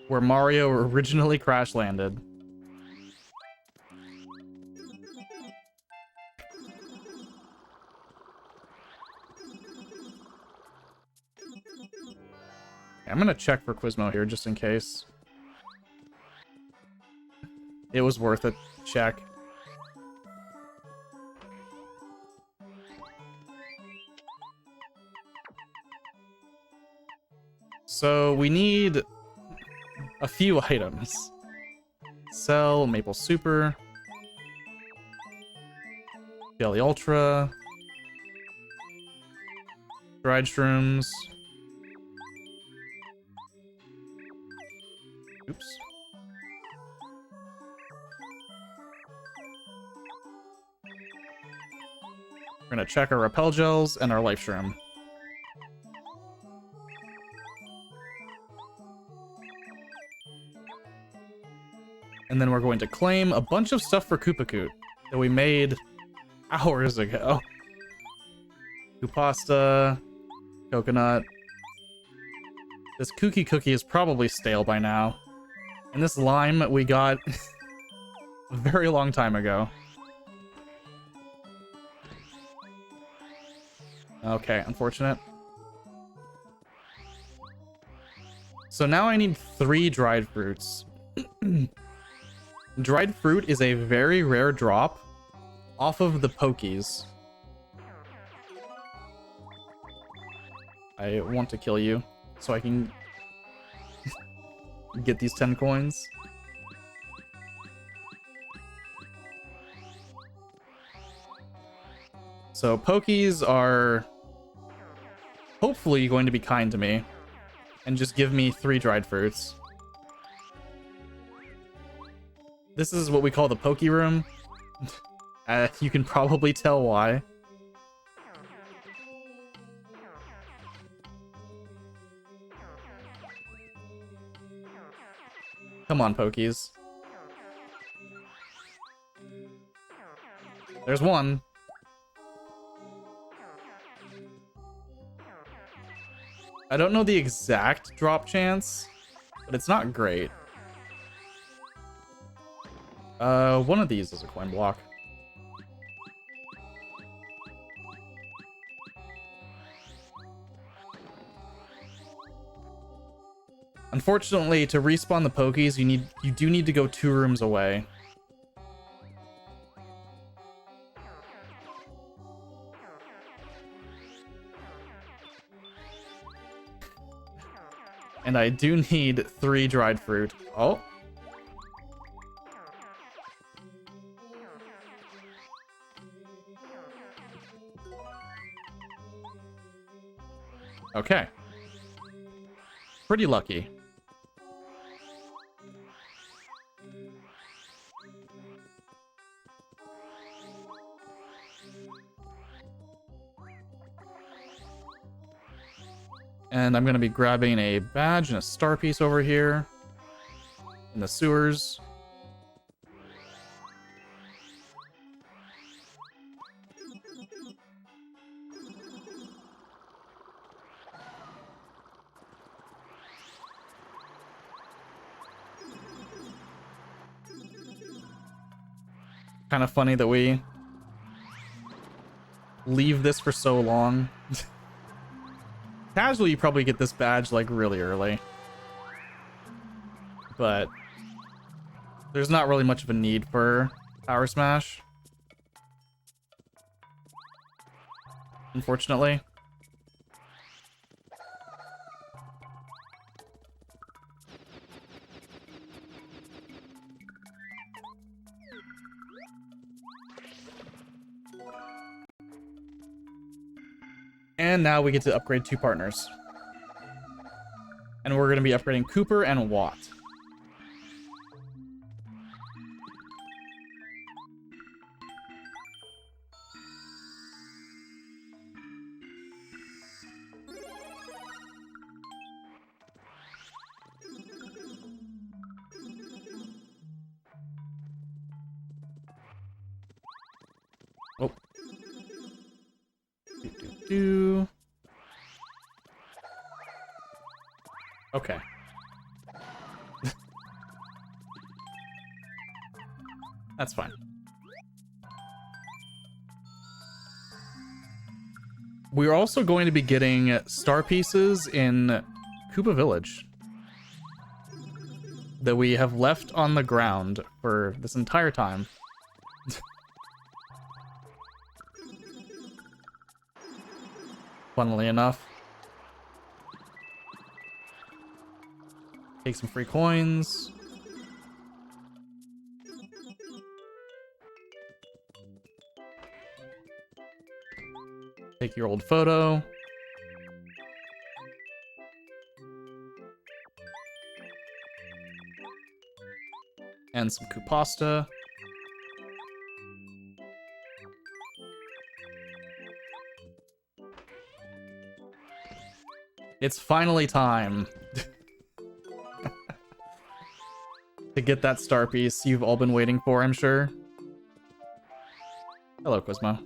Where Mario originally crash landed. I'm gonna check for Quizmo here just in case. It was worth a check. So we need a few items. Sell Maple Super. Jelly Ultra. Dried Shrooms. Oops. We're gonna check our repel gels and our life shroom. And then we're going to claim a bunch of stuff for Koopa that we made hours ago. Koopasta, coconut. This cookie is probably stale by now. And this lime we got a very long time ago. Okay, unfortunate. So now I need 3 dried fruits. Dried fruit is a very rare drop off of the Pokies. I want to kill you so I can get these 10 coins. So Pokies are hopefully going to be kind to me and just give me 3 dried fruits. This is what we call the Poke Room. You can probably tell why. Come on, Pokies. There's one. I don't know the exact drop chance, but it's not great. One of these is a coin block. Unfortunately, to respawn the Pokies, you do need to go 2 rooms away. And I do need 3 dried fruit. Oh. Okay. Pretty lucky. And I'm going to be grabbing a badge and a star piece over here in the sewers. Kind of funny that we leave this for so long. Casually, you probably get this badge like really early, but there's not really much of a need for Power Smash, unfortunately. And now we get to upgrade 2 partners. And we're going to be upgrading Cooper and Watt. Oh. Okay. That's fine. We're also going to be getting star pieces in Koopa Village that we have left on the ground for this entire time. Funnily enough. Take some free coins. Take your old photo. And some Koopasta. It's finally time to get that star piece you've all been waiting for, I'm sure. Hello, Quizmo.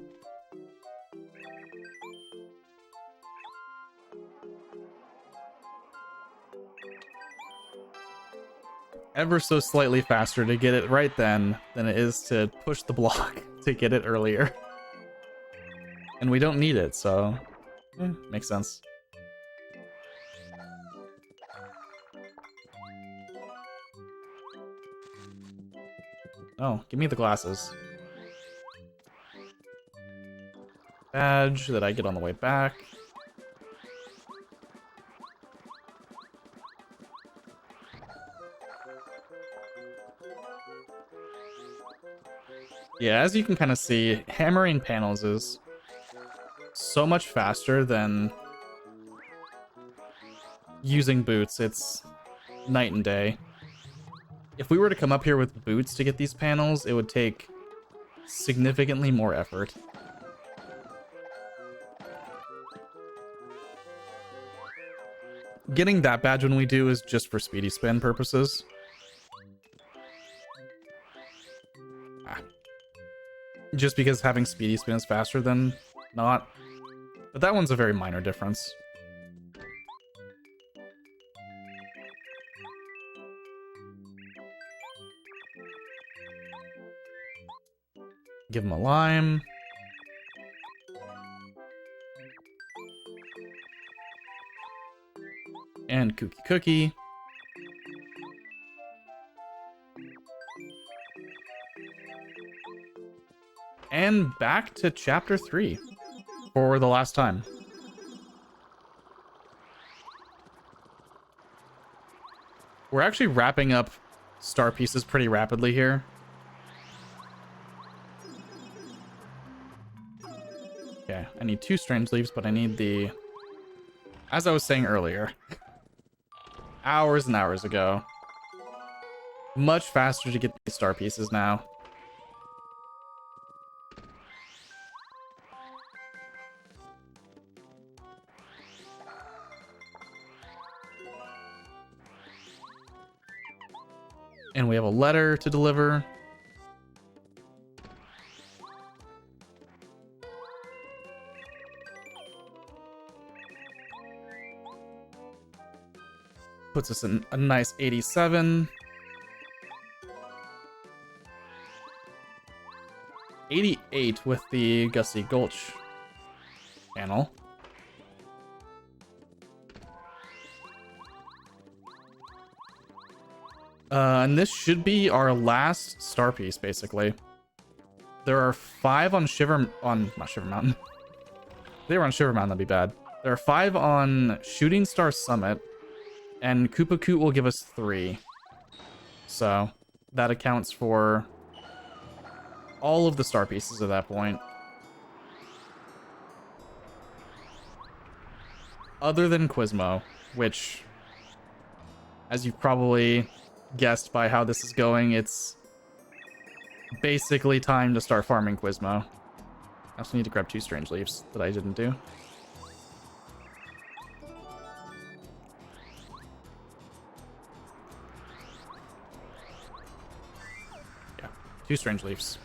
Ever so slightly faster to get it right then than it is to push the block to get it earlier. And we don't need it, so makes sense. Oh, give me the glasses. Badge that I get on the way back. Yeah, as you can kind of see, hammering panels is so much faster than using boots. It's night and day. If we were to come up here with boots to get these panels, it would take significantly more effort. Getting that badge when we do is just for speedy spin purposes. Just because having speedy spin is faster than not. But that one's a very minor difference. Give him a lime. And cookie. And back to chapter 3 for the last time. We're actually wrapping up star pieces pretty rapidly here. Okay, I need 2 strange leaves, but I need the... As I was saying earlier, hours and hours ago, much faster to get these star pieces now. And we have a letter to deliver. Puts us in a nice 87. 88 with the Gusty Gulch panel. And this should be our last star piece, basically. There are 5 on not Shiver Mountain. If they were on Shiver Mountain, that'd be bad. There are 5 on Shooting Star Summit, and Koopa Koot will give us 3. So that accounts for all of the star pieces at that point. Other than Quizmo, which, as you've probably guessed by how this is going, it's basically time to start farming Quizmo. I also need to grab 2 strange leaves that I didn't do. Yeah, 2 strange leaves.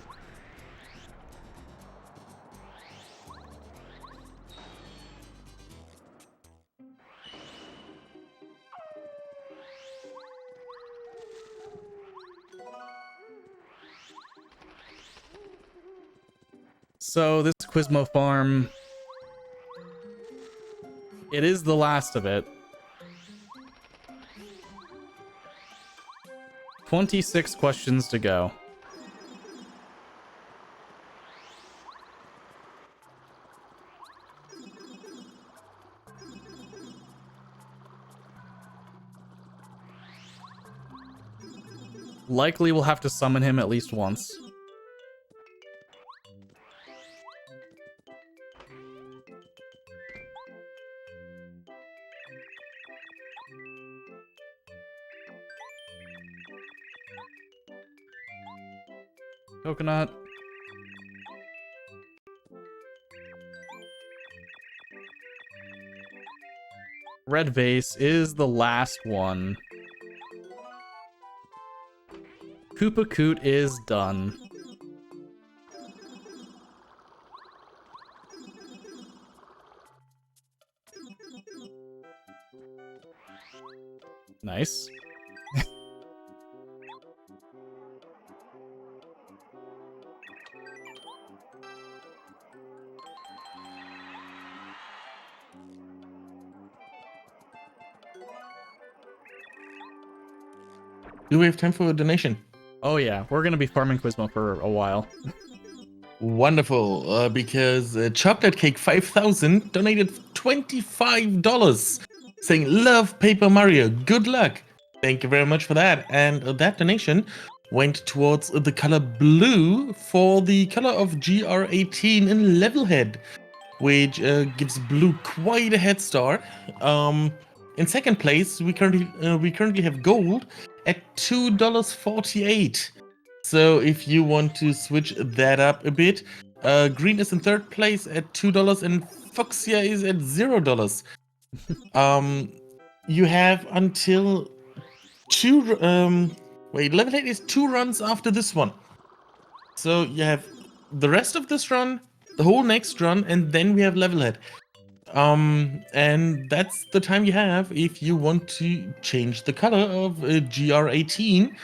So this Quizmo farm, it is the last of it. 26 questions to go. Likely we'll have to summon him at least once. Coconut. Red vase is the last one. Koopa Koot is done. Nice. Do we have time for a donation? Oh yeah, we're gonna be farming Quizmo for a while. Wonderful, because Chocolate Cake 5000 donated $25, saying, "Love Paper Mario, good luck." Thank you very much for that. And that donation went towards the color blue for the color of GR18 in Levelhead, which gives blue quite a head start. In second place, we currently have gold at $2.48. So if you want to switch that up a bit, green is in third place at $2 and fuchsia is at $0. You have until Levelhead is 2 runs after this one. So you have the rest of this run, the whole next run, and then we have Levelhead. And that's the time you have if you want to change the color of GR18.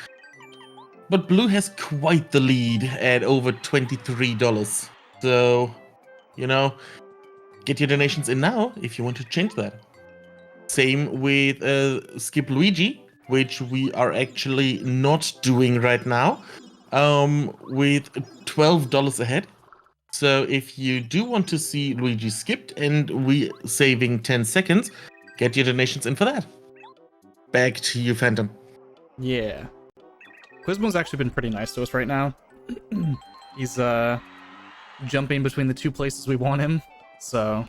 But blue has quite the lead at over $23. So, get your donations in now if you want to change that. Same with Skip Luigi, which we are actually not doing right now, with $12 ahead. So if you do want to see Luigi skipped and we saving 10 seconds, get your donations in for that. Back to you, Phantom. Yeah. Quizmo's actually been pretty nice to us right now. He's jumping between the 2 places we want him, so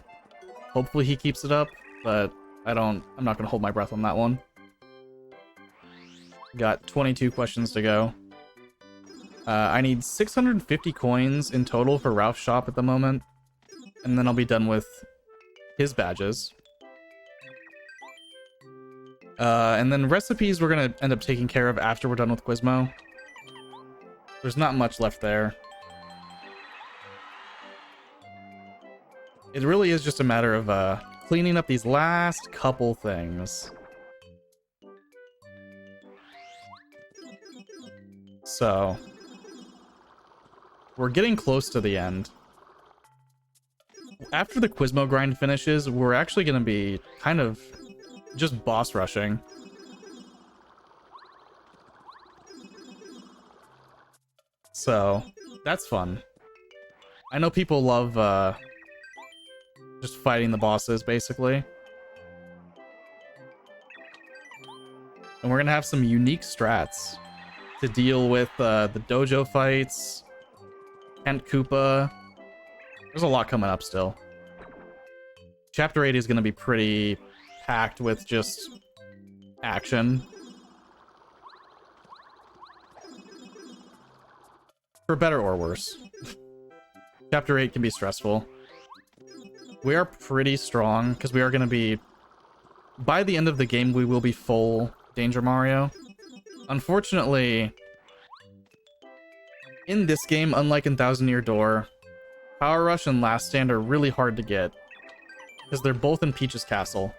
hopefully he keeps it up, but I'm not gonna hold my breath on that one. Got 22 questions to go. I need 650 coins in total for Ralph's shop at the moment, and then I'll be done with his badges. And then recipes we're gonna end up taking care of after we're done with Quizmo. There's not much left there. It really is just a matter of cleaning up these last couple things. So we're getting close to the end. After the Quizmo grind finishes, we're actually going to be kind of just boss rushing. So that's fun. I know people love just fighting the bosses, basically. And we're going to have some unique strats to deal with the dojo fights, Kent Koopa. There's a lot coming up still. Chapter 8 is going to be pretty packed with just action. For better or worse. Chapter 8 can be stressful. We are pretty strong, because we are going to be... By the end of the game, we will be full Danger Mario. Unfortunately, in this game, unlike in Thousand Year Door, Power Rush and Last Stand are really hard to get, because they're both in Peach's castle.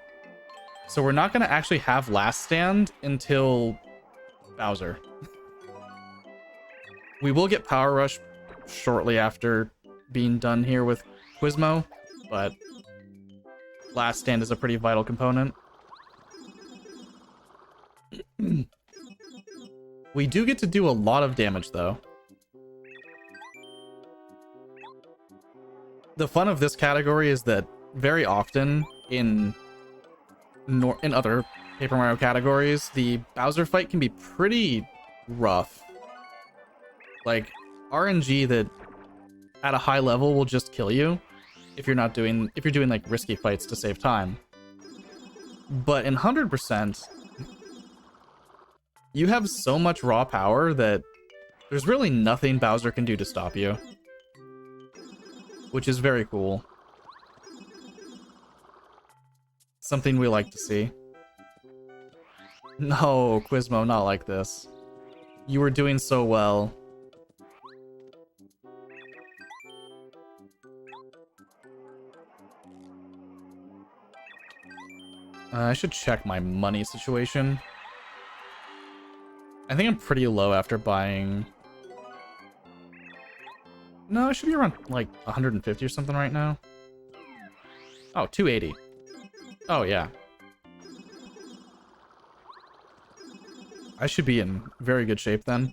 So we're not going to actually have Last Stand until Bowser. We will get Power Rush shortly after being done here with Quizmo, but Last Stand is a pretty vital component. We do get to do a lot of damage, though. The fun of this category is that very often in other Paper Mario categories, the Bowser fight can be pretty rough. Like, RNG that at a high level will just kill you if you're doing like risky fights to save time. But in 100%, you have so much raw power that there's really nothing Bowser can do to stop you. Which is very cool. Something we like to see. No, Quizmo, not like this. You were doing so well. I should check my money situation. I think I'm pretty low after buying... No, I should be around, like, 150 or something right now. Oh, 280. Oh, yeah. I should be in very good shape then.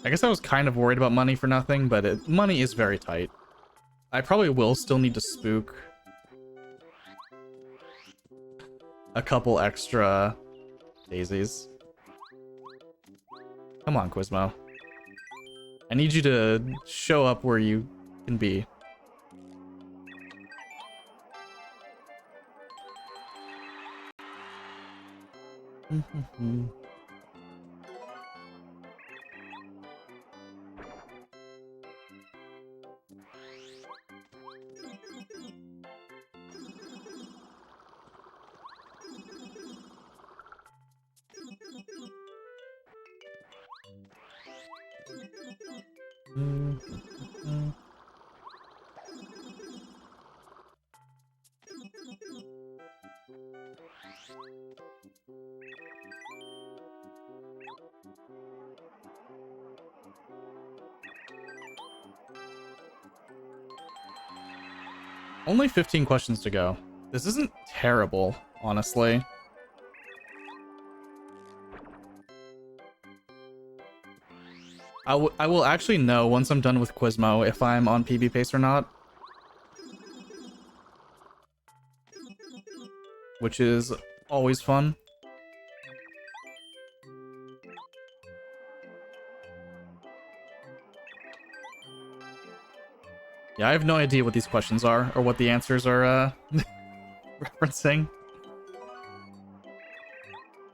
I guess I was kind of worried about money for nothing, but money is very tight. I probably will still need to spook a couple extra daisies. Come on, Quizmo. I need you to show up where you can be. Only 15 questions to go. This isn't terrible, honestly. I will actually know once I'm done with Quizmo if I'm on PB pace or not. Which is always fun. Yeah, I have no idea what these questions are or what the answers are referencing.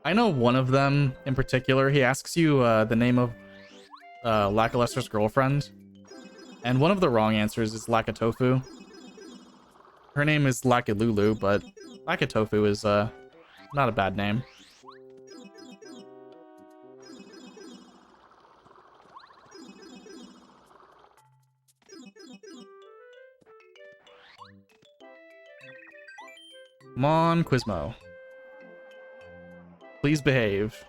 I know one of them in particular. He asks you the name of Lackluster's girlfriend, and one of the wrong answers is Lackatofu. Her name is Lackilulu, but Lackatofu is not a bad name. Come on, Quizmo. Please behave.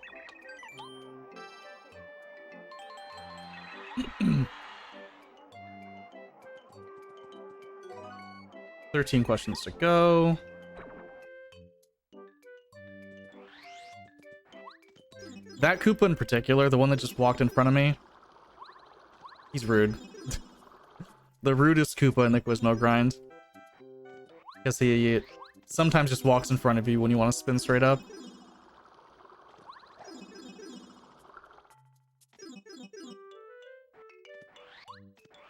13 questions to go. That Koopa in particular, the one that just walked in front of me, he's rude. The rudest Koopa in the Quizmo grind. Because he sometimes just walks in front of you when you want to spin straight up.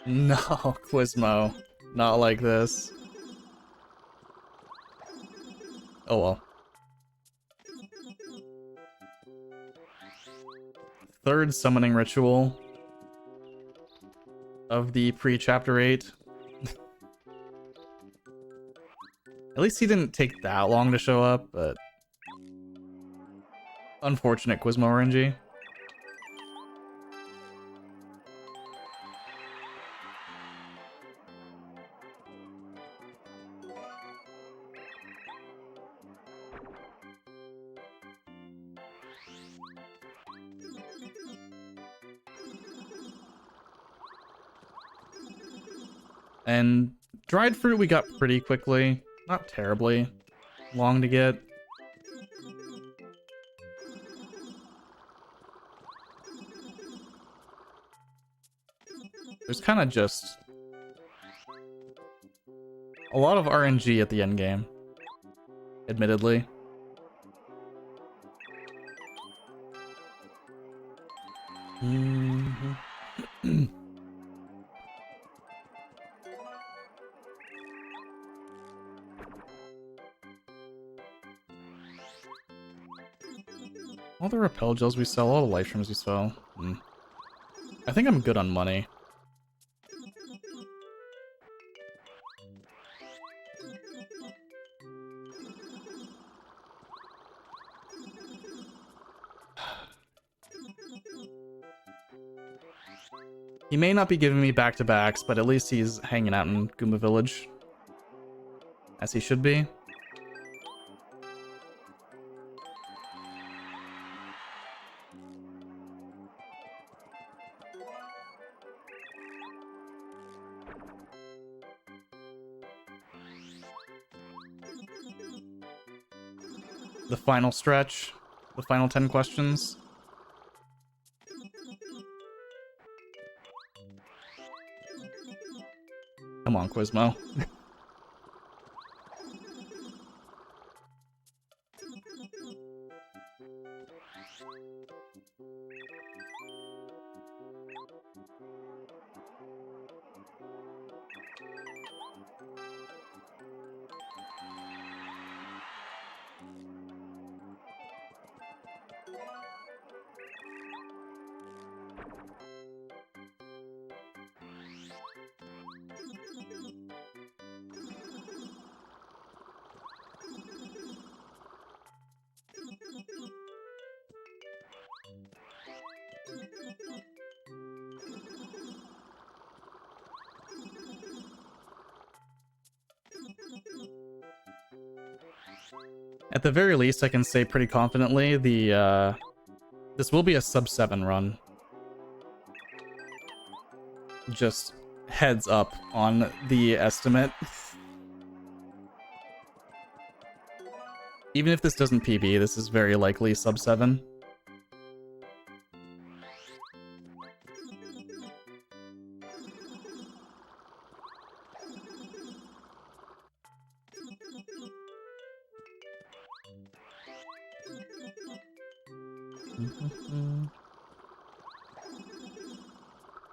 No, Quizmo. Not like this. Oh well. Third summoning ritual of the pre-chapter 8. At least he didn't take that long to show up, but unfortunate Quizmo RNG. And dried fruit we got pretty quickly. Not terribly long to get. There's kind of just a lot of RNG at the end game, admittedly. All the repel gels we sell, all the life streams we sell. I think I'm good on money. He may not be giving me back-to-backs, but at least he's hanging out in Goomba Village. As he should be. The final stretch. The final 10 questions. Come on, Quizmo. At the very least, I can say pretty confidently this will be a sub 7 run. Just heads up on the estimate. Even if this doesn't PB, this is very likely sub 7.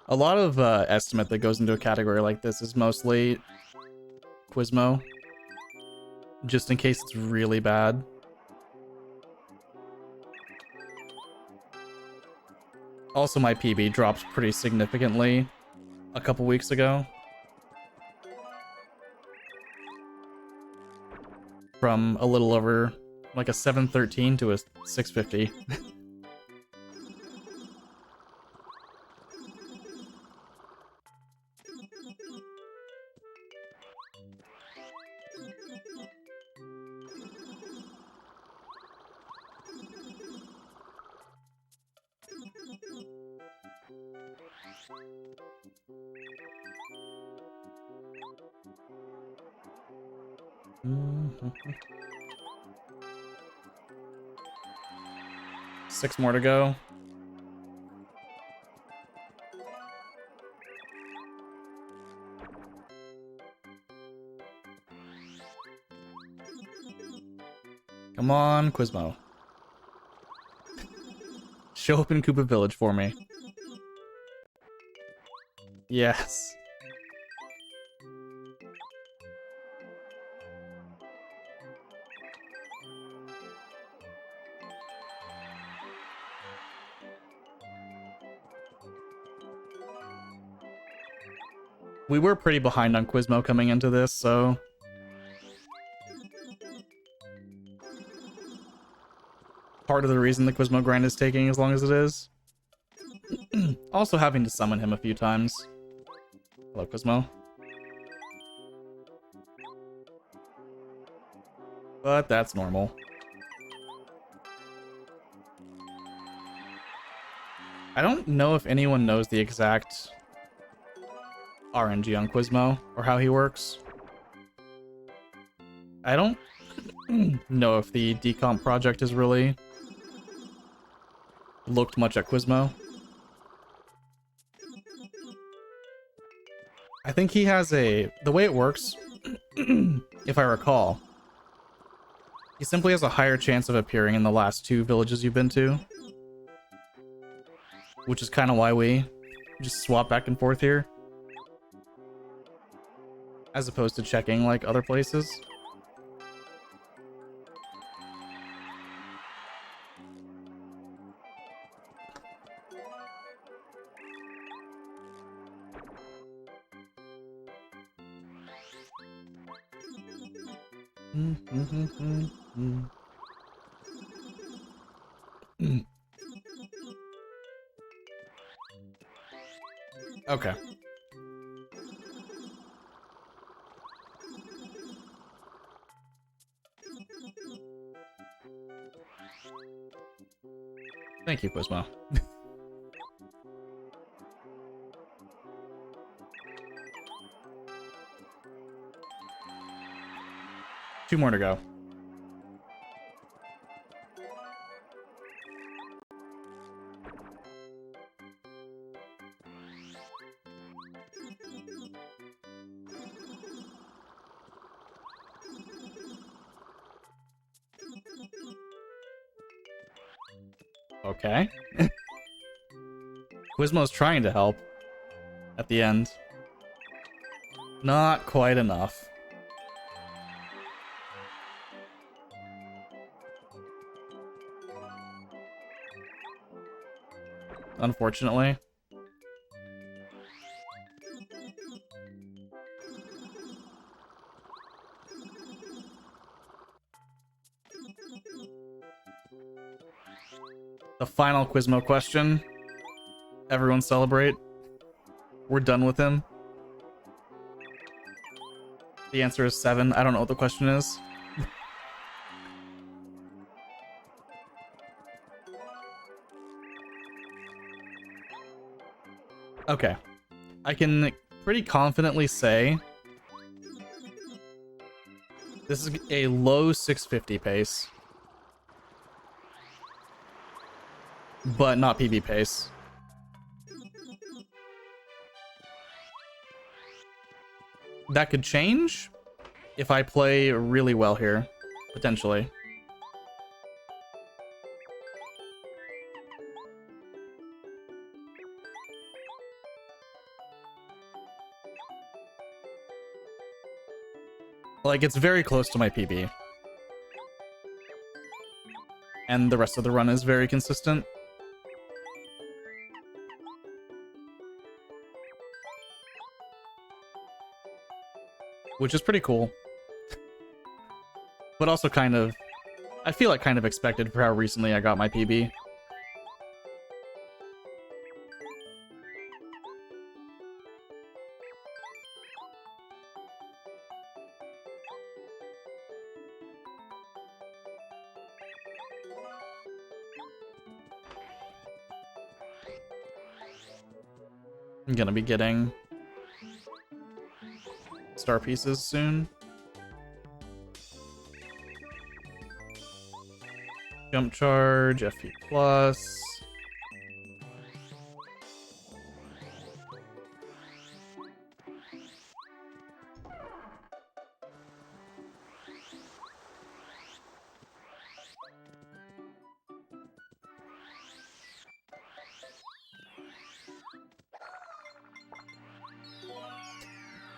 A lot of estimate that goes into a category like this is mostly Quizmo, just in case it's really bad. Also, my PB dropped pretty significantly a couple weeks ago. From a little over like a 713 to a 650. Six more to go. Come on, Quizmo. Show up in Koopa Village for me. Yes. We were pretty behind on Quizmo coming into this, so... part of the reason the Quizmo grind is taking as long as it is. Also having to summon him a few times. Hello, Quizmo. But that's normal. I don't know if anyone knows the exact RNG on Quizmo or how he works. I don't know if the decomp project has really looked much at Quizmo. I think he has the way it works, if I recall, he simply has a higher chance of appearing in the last two villages you've been to. Which is kind of why we just swap back and forth here. As opposed to checking, like, other places. Okay. Thank you, Quizmo. Two more to go. Okay. Quizmo's trying to help at the end. Not quite enough. Unfortunately. The final Quizmo question. Everyone celebrate. We're done with him. The answer is 7. I don't know what the question is. Okay. I can pretty confidently say this is a low 650 pace. But not PB pace. That could change if I play really well here, potentially. Like, it's very close to my PB. And the rest of the run is very consistent. Which is pretty cool. But also kind of... I feel like kind of expected for how recently I got my PB. I'm gonna be getting star pieces soon. Jump charge, FP plus.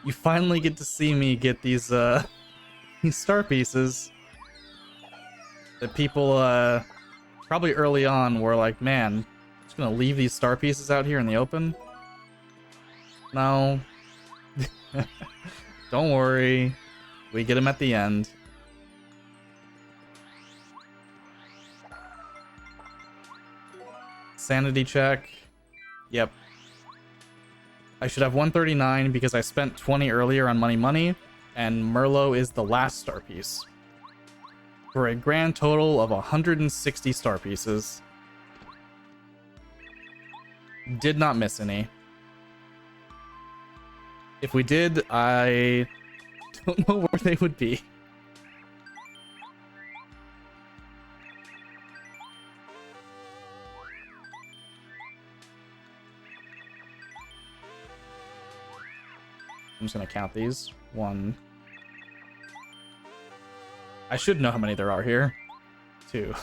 You finally get to see me get these these star pieces that people probably early on were like, man, I'm just gonna leave these star pieces out here in the open. No. Don't worry. We get them at the end. Sanity check. Yep. I should have 139 because I spent 20 earlier on Money, and Merlot is the last star piece. For a grand total of 160 star pieces. Did not miss any. If we did, I don't know where they would be. I'm just gonna count these. 1. I should know how many there are here. 2.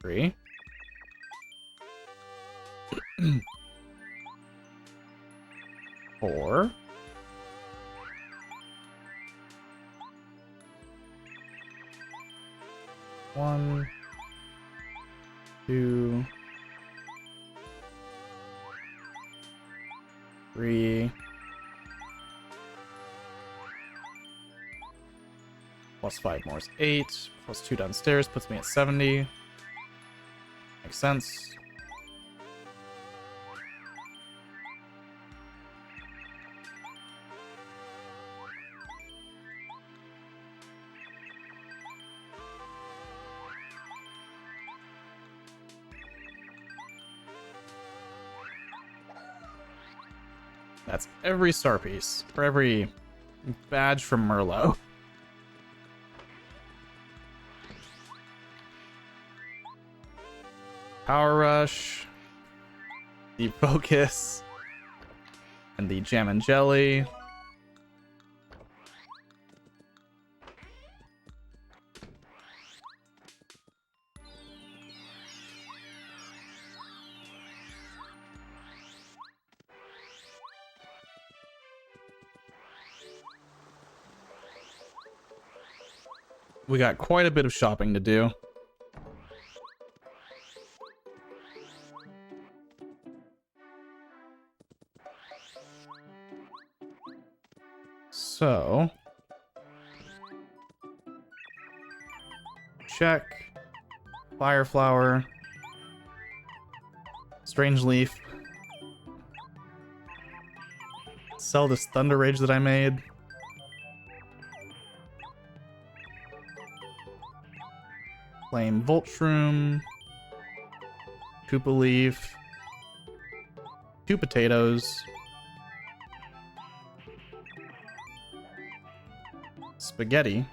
3. 4. 1. 2. 3. Plus 5 more is 8. Plus 2 downstairs puts me at 70. Makes sense. That's every star piece, for every badge from Merlot. Power Rush, the Focus, and the Jam and Jelly. We got quite a bit of shopping to do. So, check. Fireflower. Strange Leaf. Sell this Thunder Rage that I made. Flame Volt Shroom. Koopa leaf, 2 potatoes, spaghetti,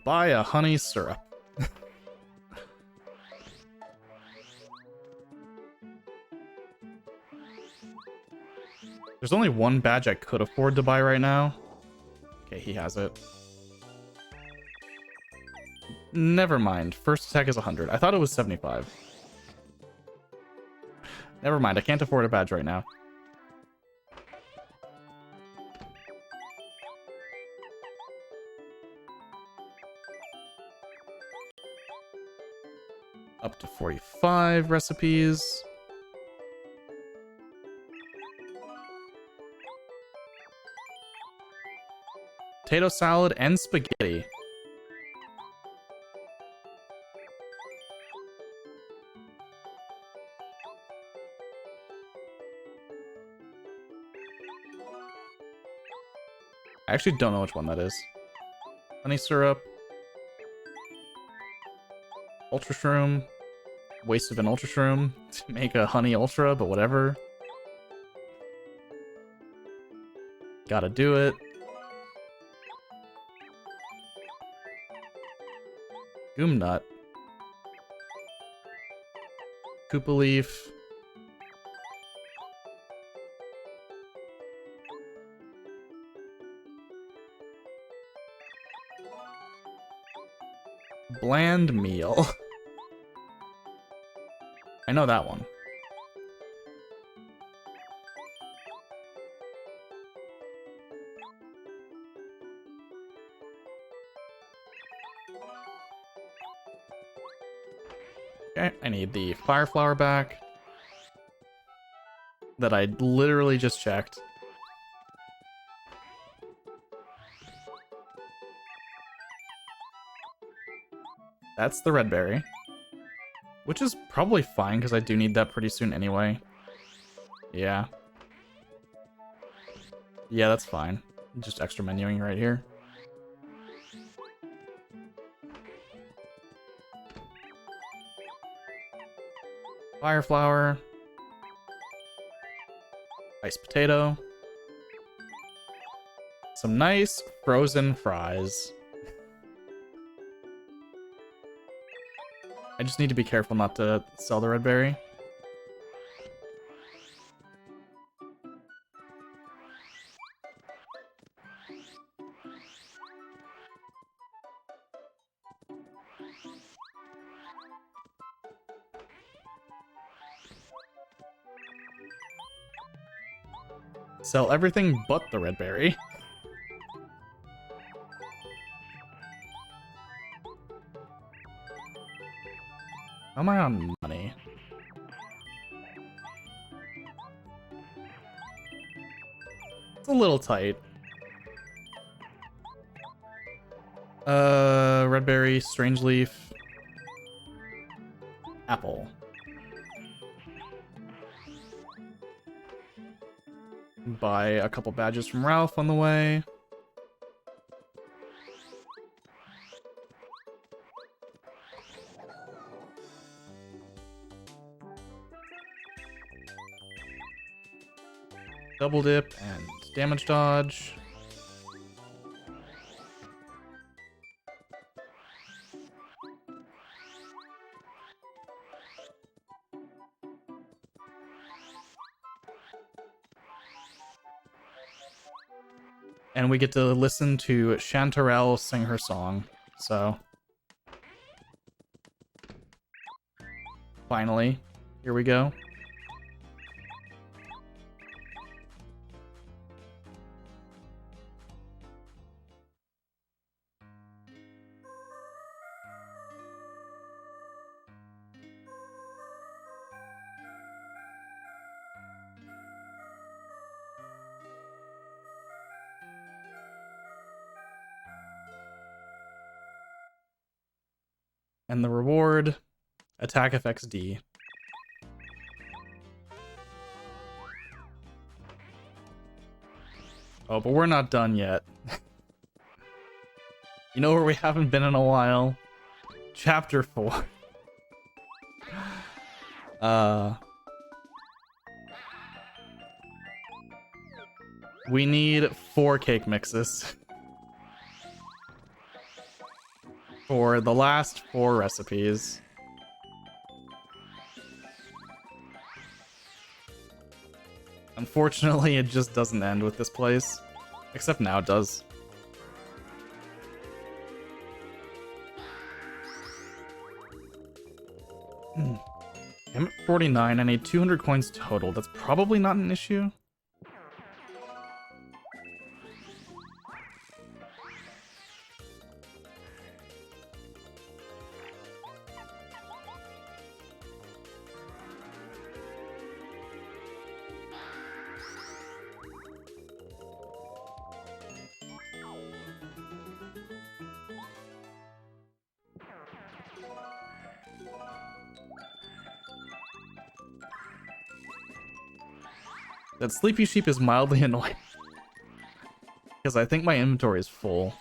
buy a honey syrup. There's only one badge I could afford to buy right now. Okay, he has it. Never mind. First attack is 100. I thought it was 75. Never mind. I can't afford a badge right now. Up to 45 recipes. Potato salad and spaghetti. I actually don't know which one that is. Honey syrup. Ultra shroom. Waste of an ultra shroom to make a honey ultra, but whatever. Gotta do it. Goom nut. Koopa leaf. Bland meal. I know that one. Okay, I need the fire flower back. That I literally just checked. That's the red berry. Which is probably fine, because I do need that pretty soon anyway. Yeah. Yeah, that's fine. Just extra menuing right here. Fire flower. Iced potato. Some nice frozen fries. I just need to be careful not to sell the red berry. Sell everything but the red berry. How am I on money? It's a little tight. Red berry, strange leaf, apple. Buy a couple badges from Ralph on the way. Double dip and damage dodge. And we get to listen to Chanterelle sing her song. So finally, here we go. And the reward, attack effects D. Oh, but we're not done yet. You know where we haven't been in a while? Chapter 4. We need 4 cake mixes for the last 4 recipes. Unfortunately, it just doesn't end with this place. Except now it does. I'm at 49. I need 200 coins total. That's probably not an issue. That sleepy sheep is mildly annoying. Because I think my inventory is full.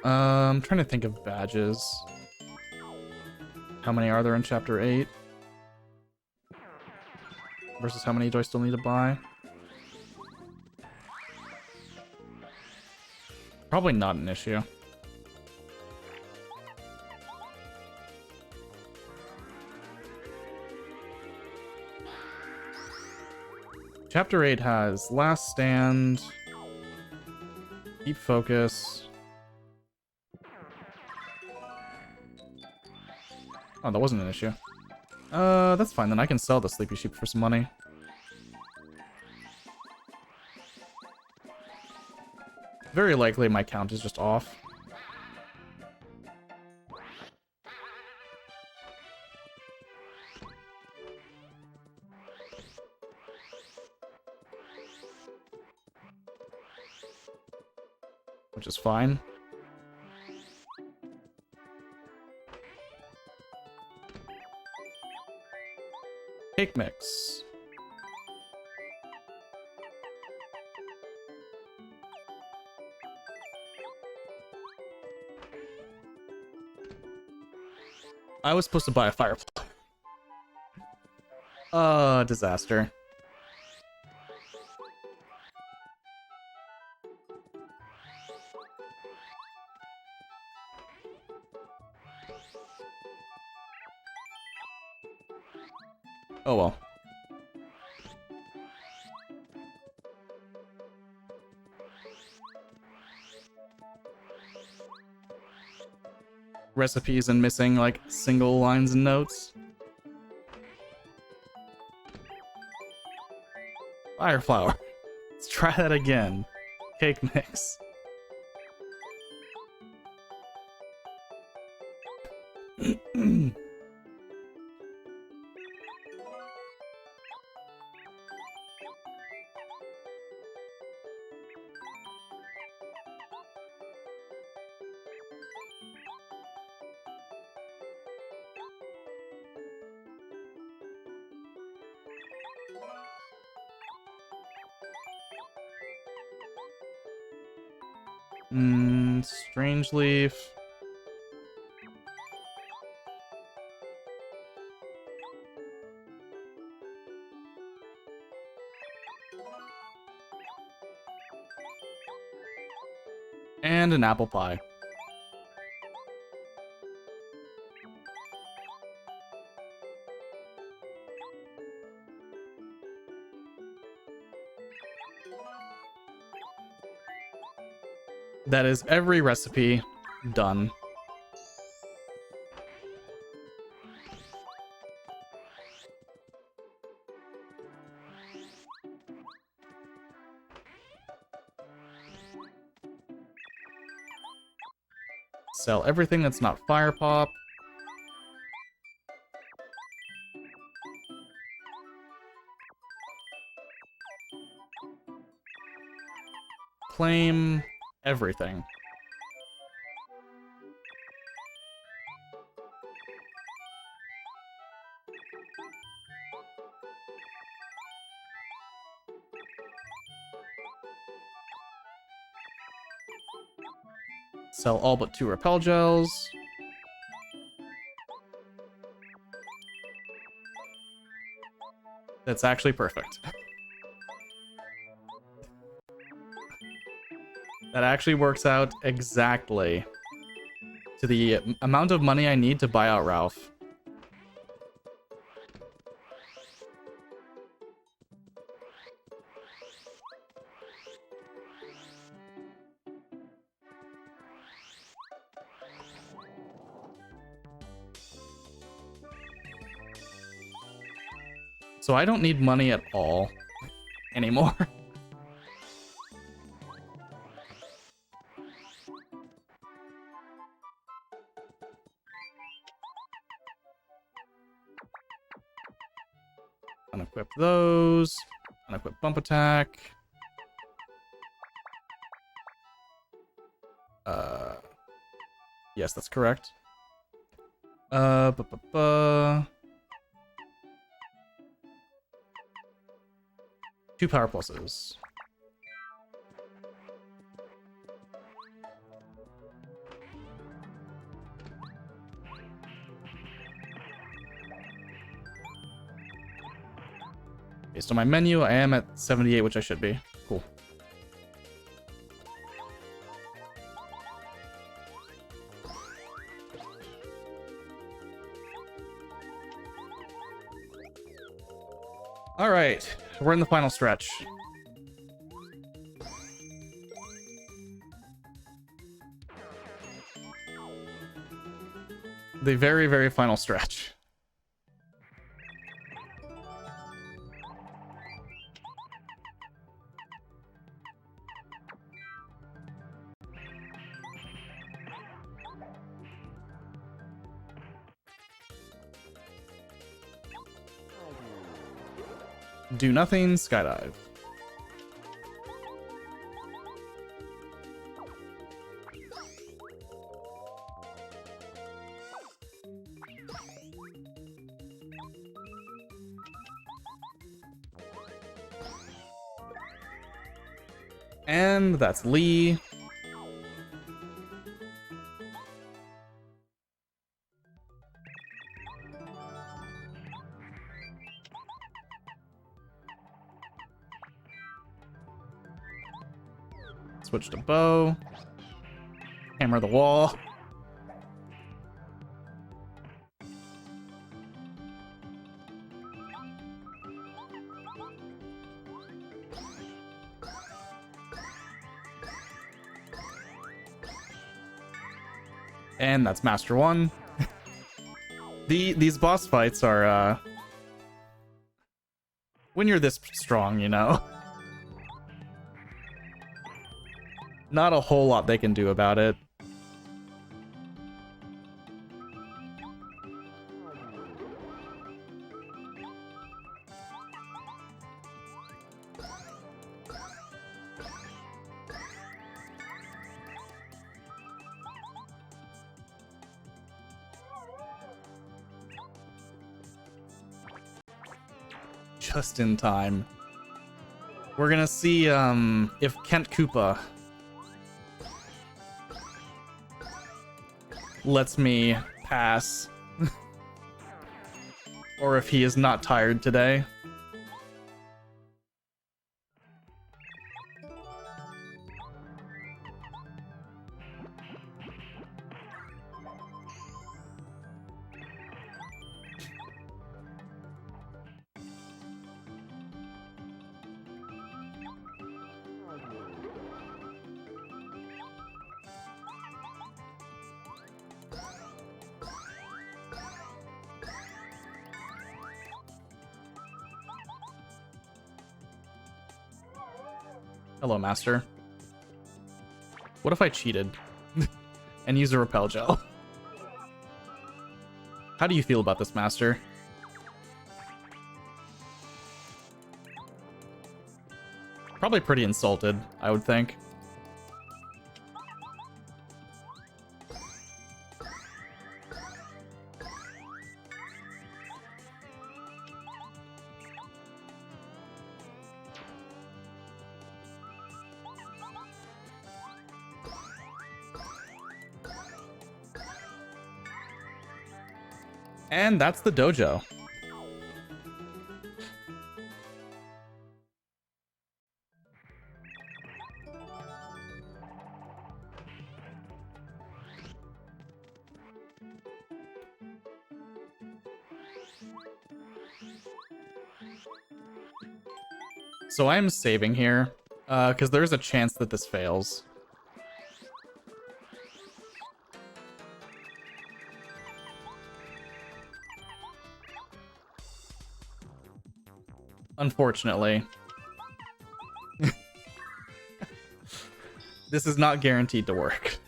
I'm trying to think of badges. How many are there in Chapter 8? Versus how many do I still need to buy? Probably not an issue. Chapter 8 has Last Stand, Keep Focus. Oh, that wasn't an issue. That's fine then. I can sell the sleepy sheep for some money. Very likely my count is just off. Which is fine. Cake mix. I was supposed to buy a firefly. Disaster. Oh well. Recipes and missing like single lines and notes. Fire flower. Let's try that again. Cake mix. Strange leaf. And an apple pie. That is every recipe done. Sell everything that's not fire pop. Claim everything. Sell all but 2 repel gels. That's actually perfect. That actually works out exactly to the amount of money I need to buy out Ralph. So I don't need money at all anymore. Unequip those. Unequip bump attack. Yes, that's correct. Two power pluses. Based on my menu, I am at 78, which I should be. Cool. All right, we're in the final stretch. The very, very final stretch. Do nothing, skydive. And that's Lee. Switch to bow. Hammer the wall. And that's Master 1. These boss fights are, when you're this strong, you know. Not a whole lot they can do about it. Just in time. We're gonna see if Kent Koopa lets me pass. Or if he is not tired today. Hello, Master. What if I cheated? and use a repel gel. How do you feel about this, Master? Probably pretty insulted, I would think. And that's the dojo. So I'm saving here, because there's a chance that this fails. Unfortunately. This is not guaranteed to work.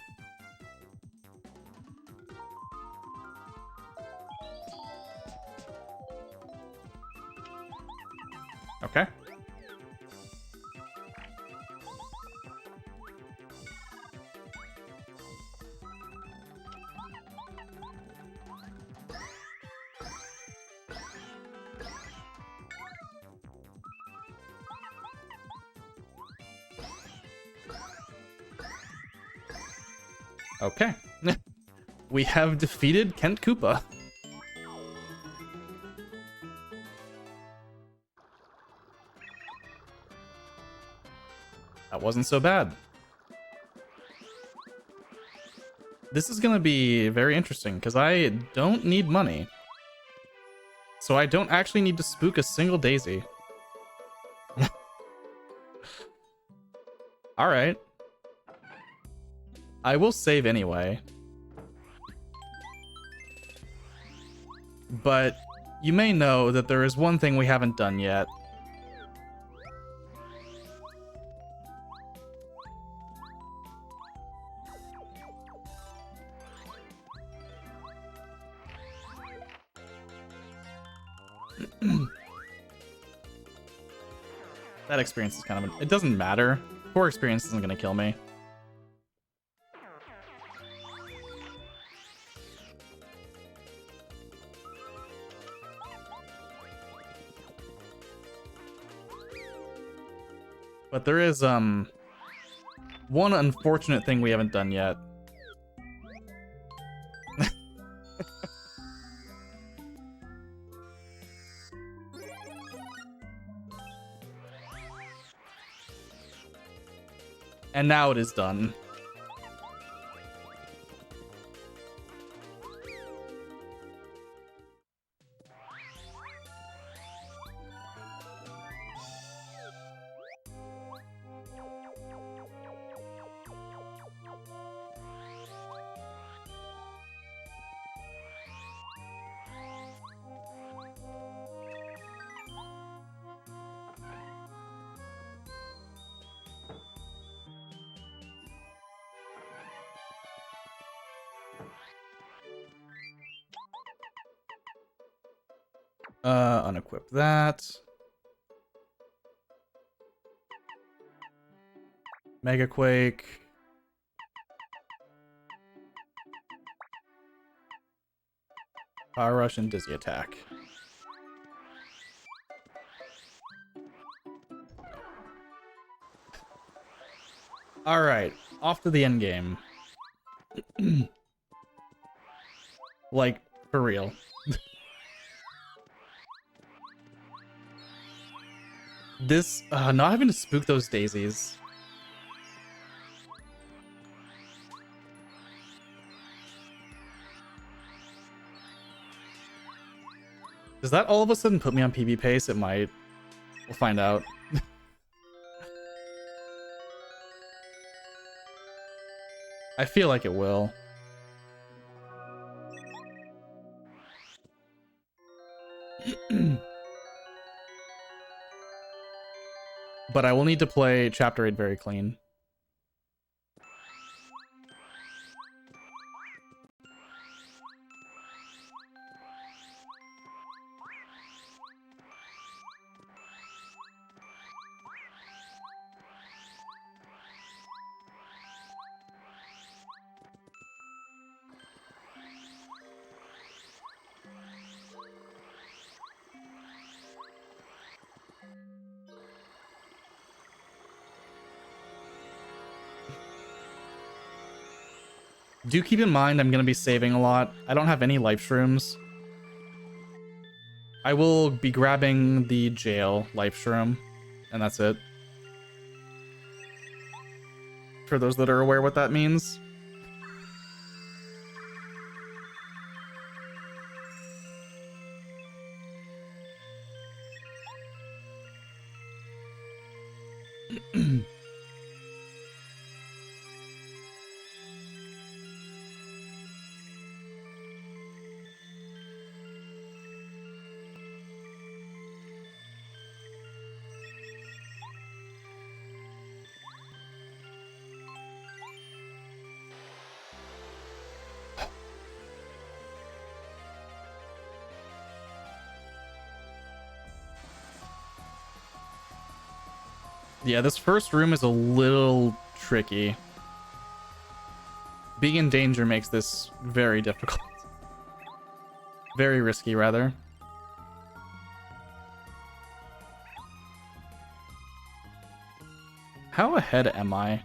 Okay. Okay. We have defeated Kent Koopa. That wasn't so bad. This is going to be very interesting because I don't need money. So I don't actually need to spook a single daisy. Alright. I will save anyway. But you may know that there is one thing we haven't done yet. That experience is kind of... It doesn't matter. 4 experience isn't going to kill me. But there is, one unfortunate thing we haven't done yet. And now it is done. Unequip that. Mega Quake. Power Rush and Dizzy Attack. Alright, off to the end game. Like, for real. This, not having to spook those daisies. Does that all of a sudden put me on PB pace? It might. We'll find out. I feel like it will. But I will need to play Chapter 8 very clean. Do keep in mind I'm going to be saving a lot. I don't have any life shrooms. I will be grabbing the jail life shroom, and that's it. For those that are aware what that means. Yeah, this first room is a little tricky. Being in danger makes this very difficult. Very risky, rather. How ahead am I?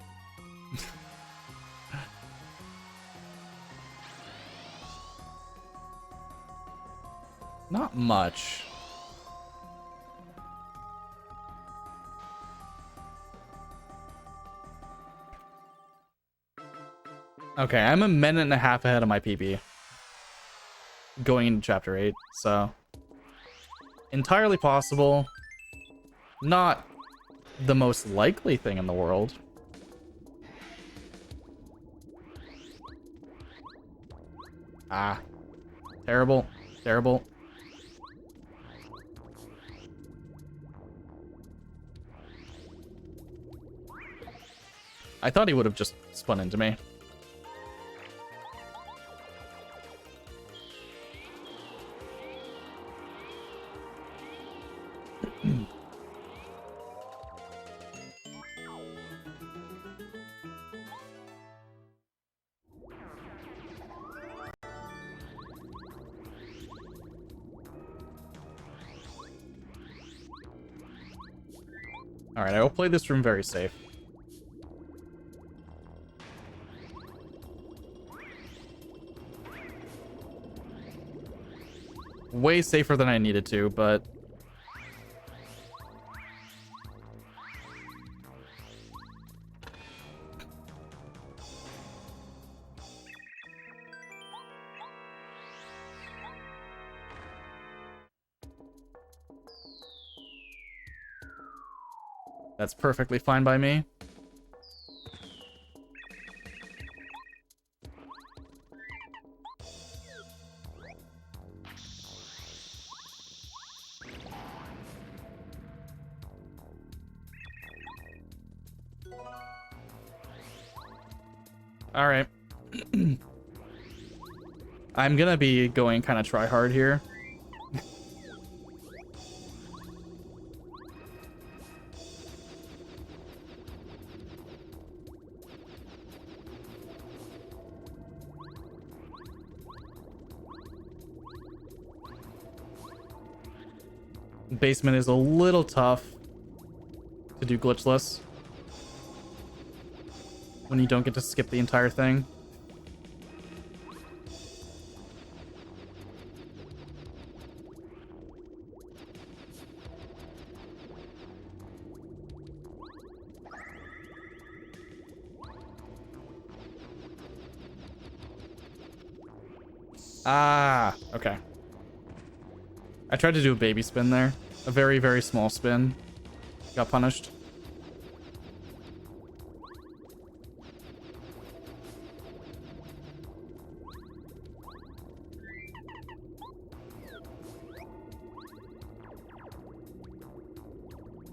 Not much. Okay, I'm a minute and a half ahead of my PB. Going into chapter 8, so entirely possible. Not the most likely thing in the world. Ah. Terrible. Terrible. I thought he would have just spun into me. Alright, I will play this room very safe. Way safer than I needed to, but... That's perfectly fine by me. All right. I'm gonna be going kind of try hard here. Basement is a little tough to do glitchless when you don't get to skip the entire thing. Ah, okay. I tried to do a baby spin there. A very, very small spin. Got punished.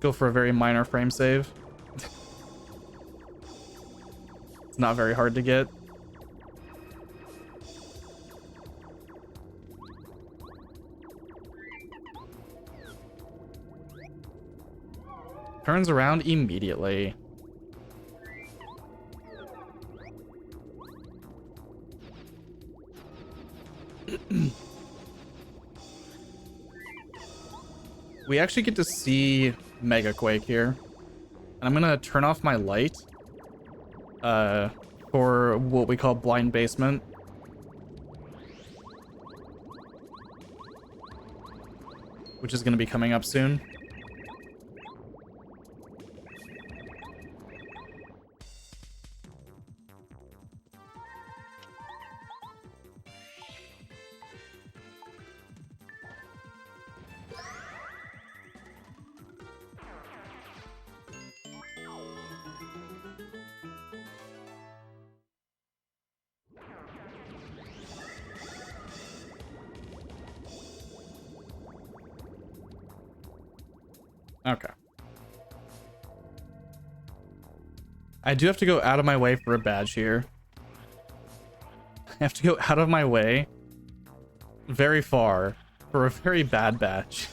Go for a very minor frame save. It's not very hard to get. Turns around immediately. We actually get to see Mega Quake here. And I'm gonna turn off my light. for what we call blind basement. Which is going to be coming up soon. Okay. I do have to go out of my way for a badge here. I have to go out of my way very far for a very bad badge.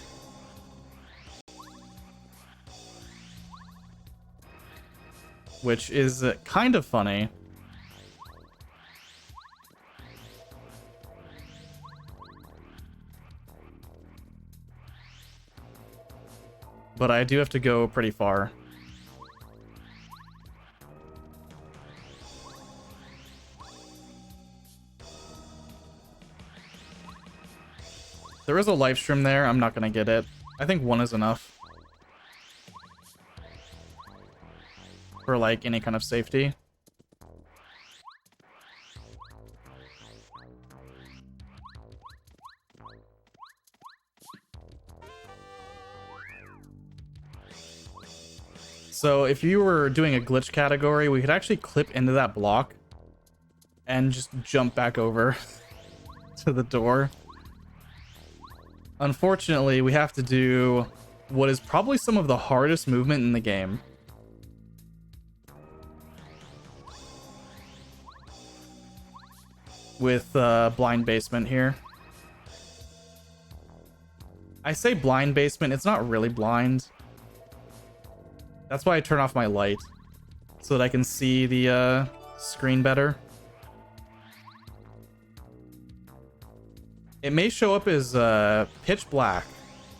Which is kind of funny. But I do have to go pretty far. There is a live stream there. I'm not gonna get it. I think one is enough. For like any kind of safety. So if you were doing a glitch category, we could actually clip into that block and just jump back over to the door. Unfortunately, we have to do what is probably some of the hardest movement in the game. With blind basement here. I say blind basement, it's not really blind. That's why I turn off my light, so that I can see the screen better. It may show up as pitch black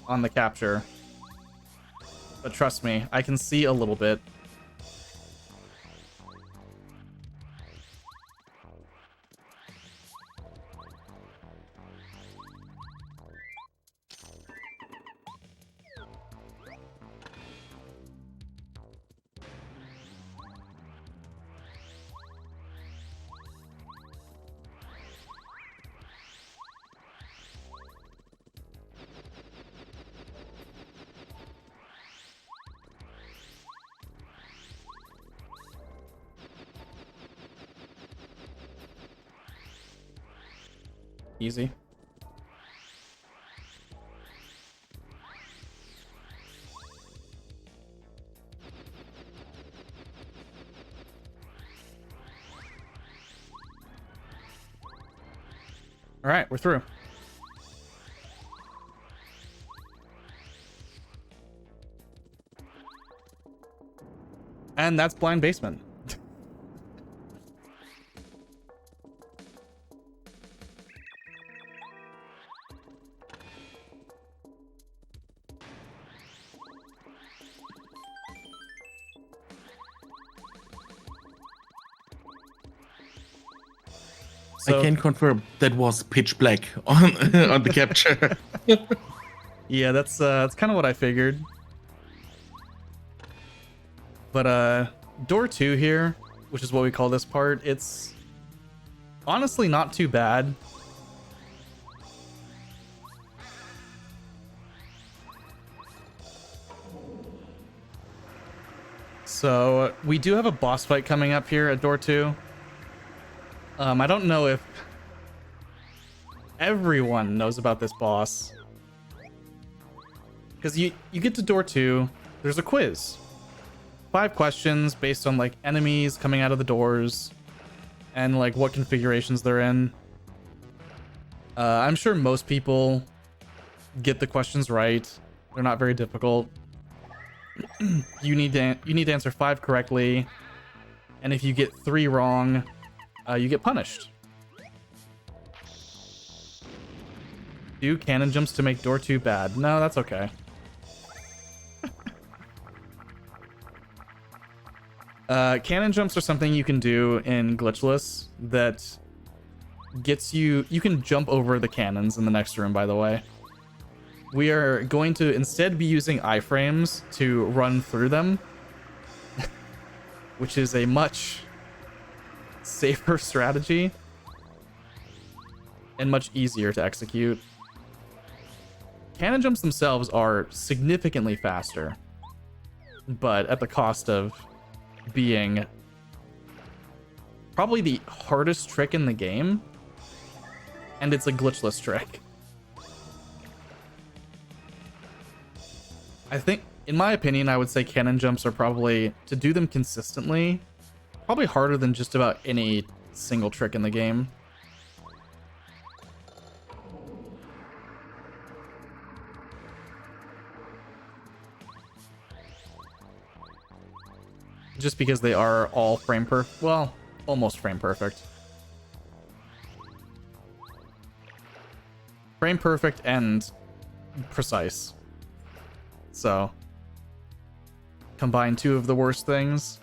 on the capture, but trust me, I can see a little bit. Easy. All right, we're through. And that's blind basement. I can confirm that was pitch black on on the capture. Yeah, that's kind of what I figured. But door 2 here, which is what we call this part, it's honestly not too bad. So we do have a boss fight coming up here at door 2. I don't know if everyone knows about this boss. Because you get to door 2, there's a quiz. 5 questions based on like enemies coming out of the doors and like what configurations they're in. I'm sure most people get the questions right. They're not very difficult. You need to answer 5 correctly, and if you get 3 wrong, you get punished. Do cannon jumps to make door 2 bad? No, that's okay. Cannon jumps are something you can do in Glitchless that gets you... You can jump over the cannons in the next room, by the way. We are going to instead be using iframes to run through them, which is a much safer strategy and much easier to execute. Cannon jumps themselves are significantly faster, but at the cost of being probably the hardest trick in the game, and it's a glitchless trick. I think, in my opinion, I would say cannon jumps are probably, to do them consistently, probably harder than just about any single trick in the game. Just because they are all frame perfect. Well, almost frame perfect. Frame perfect and precise. So, combine two of the worst things.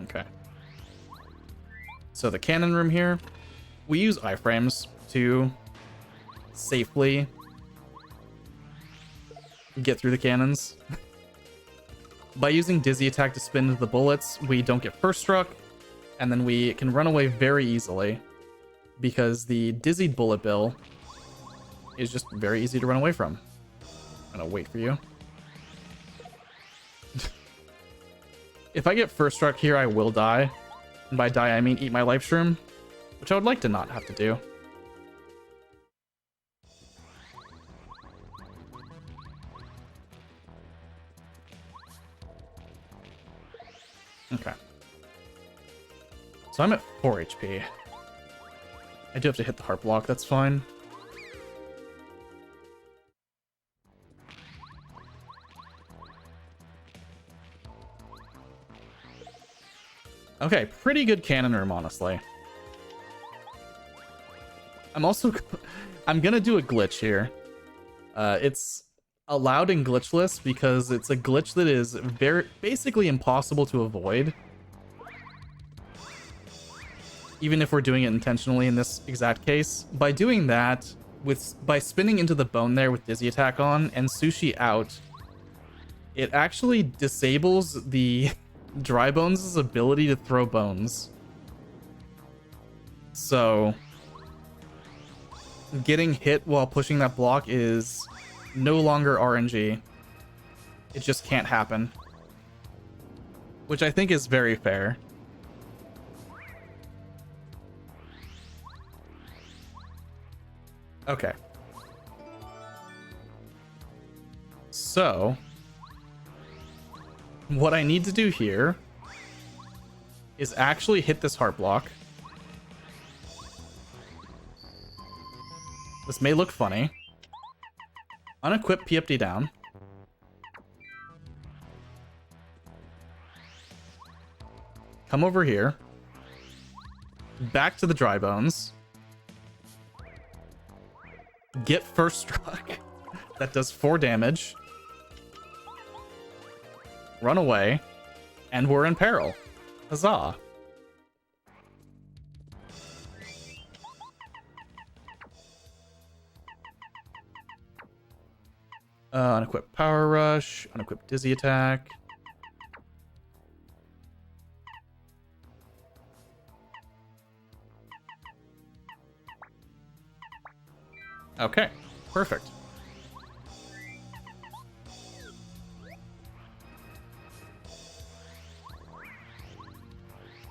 Okay. So the cannon room here, we use iframes to safely get through the cannons. By using dizzy attack to spin into the bullets, we don't get first struck, and then we can run away very easily because the dizzied bullet bill is just very easy to run away from. I'm gonna wait for you. If I get first struck here, I will die. And by die, I mean eat my life shroom, which I would like to not have to do. Okay. So I'm at 4 HP. I do have to hit the heart block, that's fine. Okay, pretty good cannon room, honestly. I'm gonna do a glitch here. It's allowed in Glitchless because it's a glitch that is basically impossible to avoid. Even if we're doing it intentionally in this exact case. By doing that, by spinning into the bone there with Dizzy Attack on and Sushi out, it actually disables the Dry Bones' ability to throw bones. So, getting hit while pushing that block is no longer RNG. It just can't happen. Which I think is very fair. Okay. So, what I need to do here is actually hit this heart block. This may look funny. Unequip PFD down. Come over here. Back to the dry bones. Get first struck. That does 4 damage. Run away. And we're in peril. Huzzah. Unequip Power Rush. Unequip Dizzy Attack. Okay, perfect.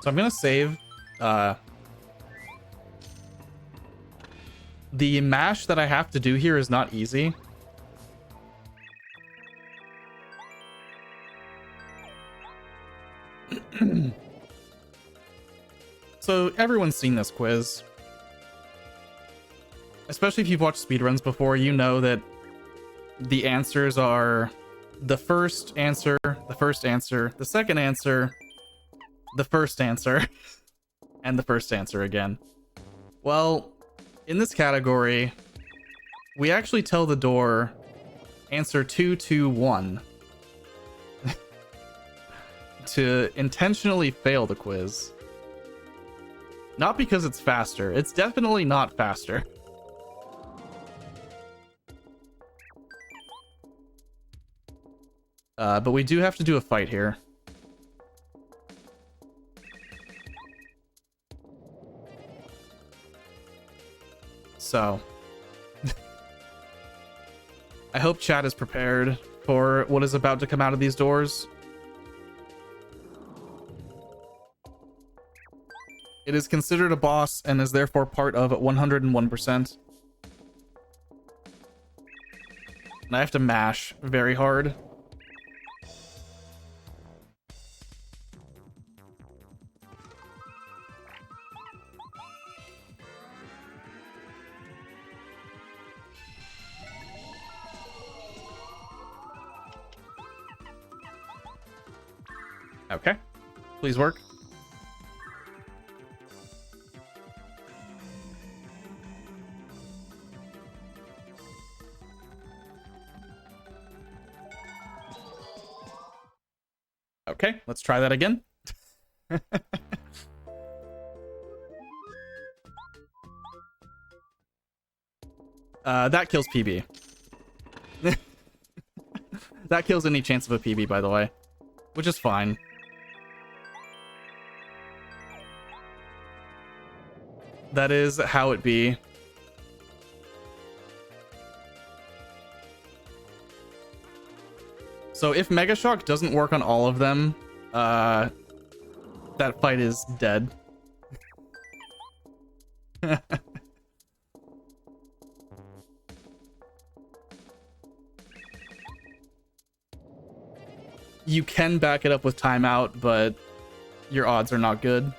So I'm gonna save the mash that I have to do here is not easy. So everyone's seen this quiz. Especially if you've watched speedruns before, you know that the answers are the first answer, the second answer, the first answer. And the first answer again. Well, in this category, we actually tell the door answer 221 to intentionally fail the quiz. Not because it's faster. It's definitely not faster. But we do have to do a fight here. So, I hope chat is prepared for what is about to come out of these doors. It is considered a boss and is therefore part of 101%. And I have to mash very hard. Okay, please work. Okay, let's try that again. That kills PB. That kills any chance of a PB, by the way, which is fine. That is how it be. So if Mega Shock doesn't work on all of them, that fight is dead. You can back it up with timeout, but your odds are not good.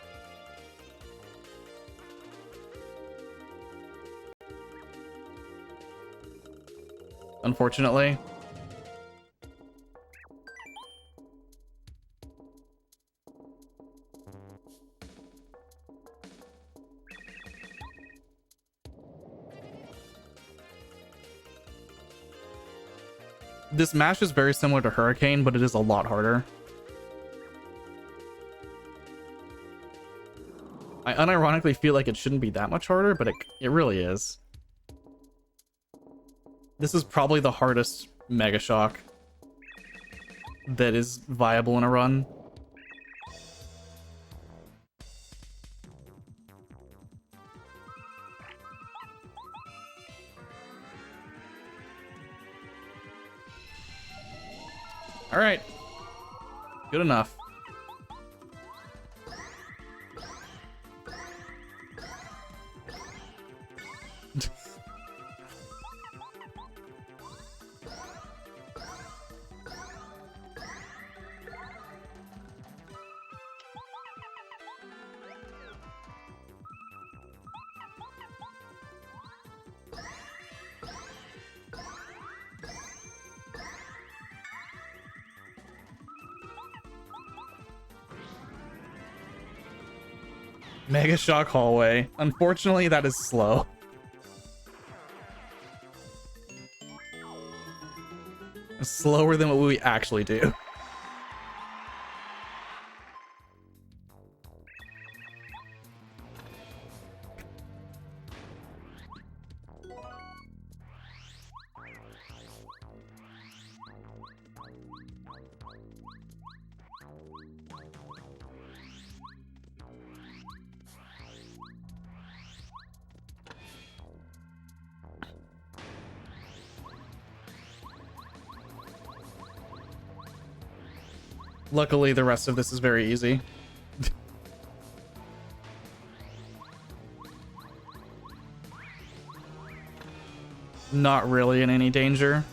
Unfortunately. This mash is very similar to Hurricane, but it is a lot harder. I unironically feel like it shouldn't be that much harder, but it really is. This is probably the hardest Mega Shock that is viable in a run. All right, good enough. Mega Shock hallway. Unfortunately, that is slow. Slower than what we actually do. Luckily, the rest of this is very easy. Not really in any danger.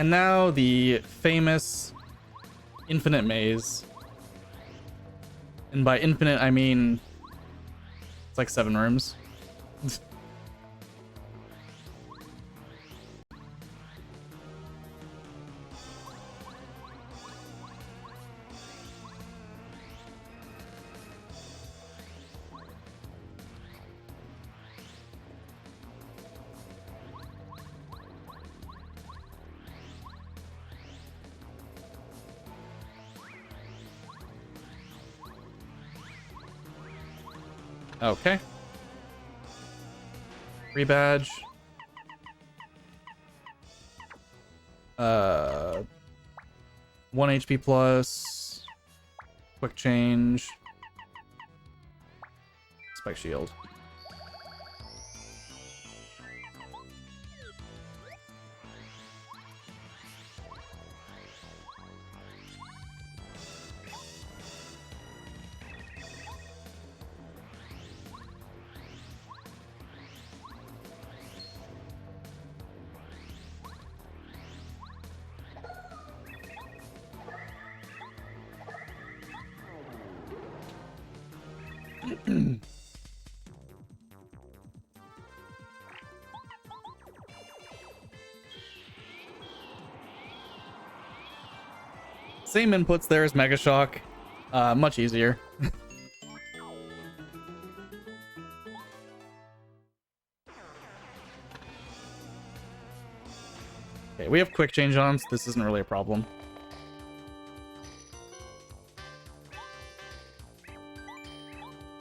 And now the famous infinite maze. And by infinite, I mean it's like 7 rooms. Okay. Rebadge. 1 HP plus. Quick change. Spike shield. Same inputs there as Mega Shock. Much easier. Okay, we have quick change on, so this isn't really a problem.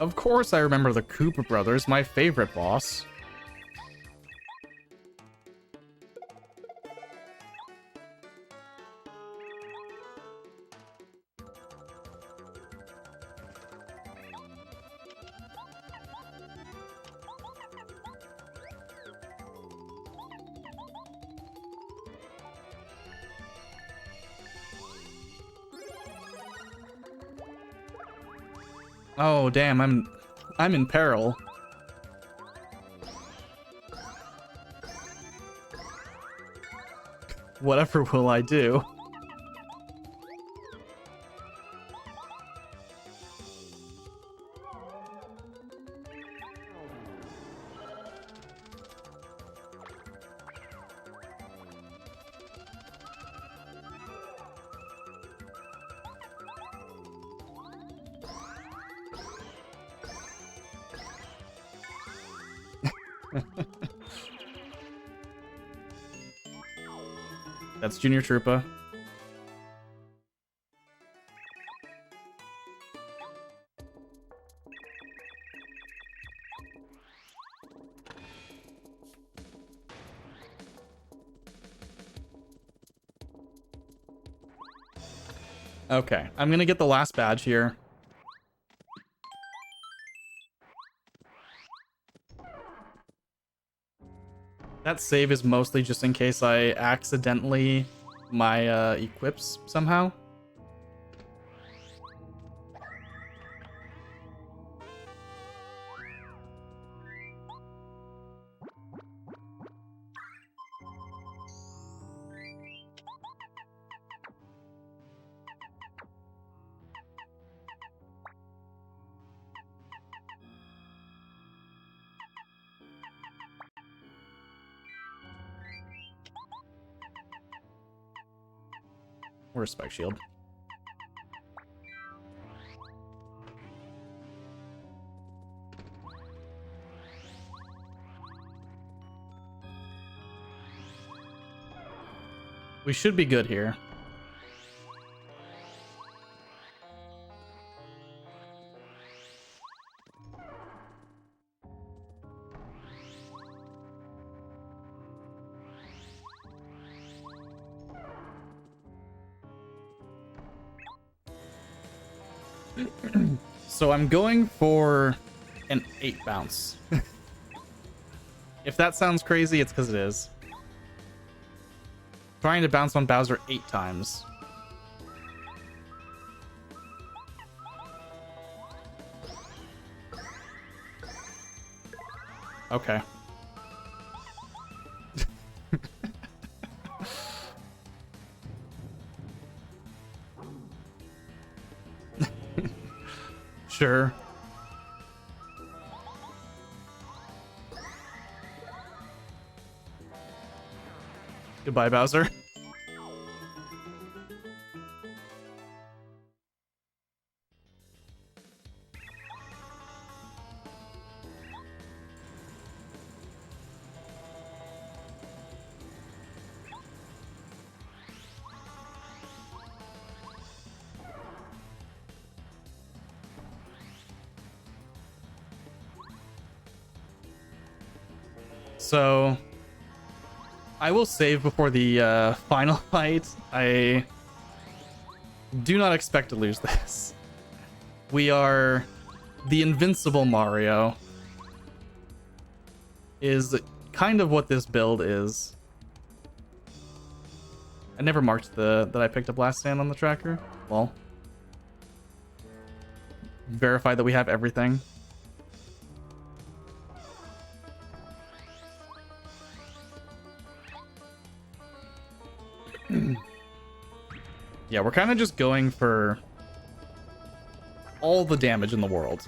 Of course I remember the Koopa brothers, my favorite boss. Oh damn, I'm in peril. Whatever will I do? That's Junior Troopa. Okay, I'm gonna get the last badge here. That save is mostly just in case I accidentally my equips somehow. Or a spike shield. We should be good here. So I'm going for an 8 bounce. If that sounds crazy, it's because it is. Trying to bounce on Bowser 8 times. Okay. Sure. Goodbye, Bowser. So, I will save before the final fight. I do not expect to lose this. We are the invincible Mario. Is kind of what this build is. I never marked that I picked up last stand on the tracker. Well, verify that we have everything. Yeah, we're kind of just going for all the damage in the world.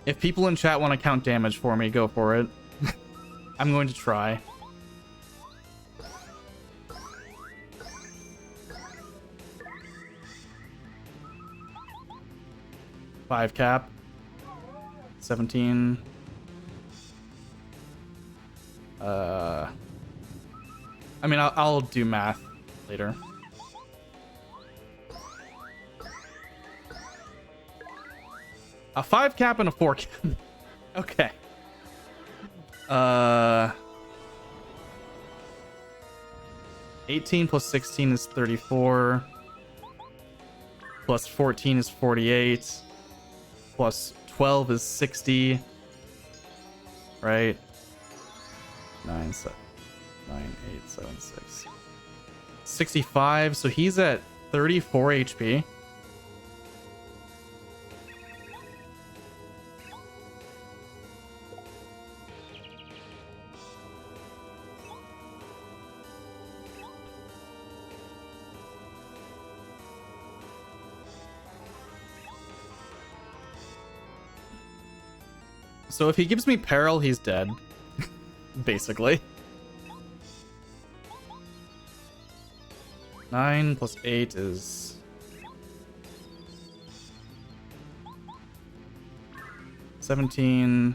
If people in chat want to count damage for me, go for it. I'm going to try. Five cap. 17. I mean, I'll do math later. A 5 cap and a 4 cap. Okay. 18 plus 16 is 34. Plus 14 is 48. Plus 12 is 60. Right? 9, 7, 9, 8, 7, 6. 65. So he's at 34 HP. So if he gives me peril, he's dead. Basically. 9 plus 8 is... 17.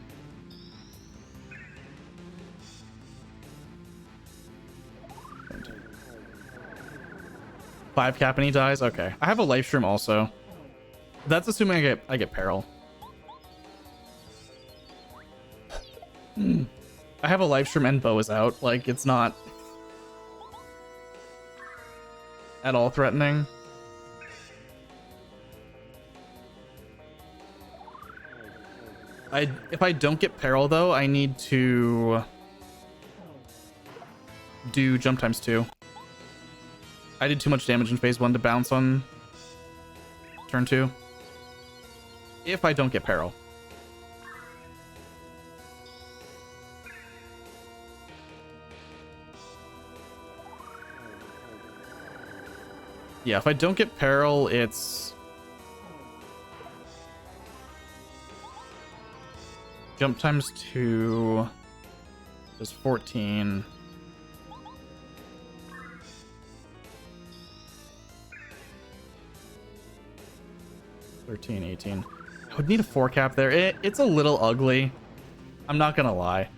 Five cap and he dies? Okay. I have a life stream also. That's assuming I get peril. I have a live stream and bow is out. Like, it's not at all threatening. If I don't get peril though, I need to do jump times 2. I did too much damage in phase 1 to bounce on turn 2. If I don't get peril. Yeah, if I don't get peril, it's jump times 2 is 14. $13, $18. I would need a 4 cap there. It's a little ugly. I'm not gonna lie.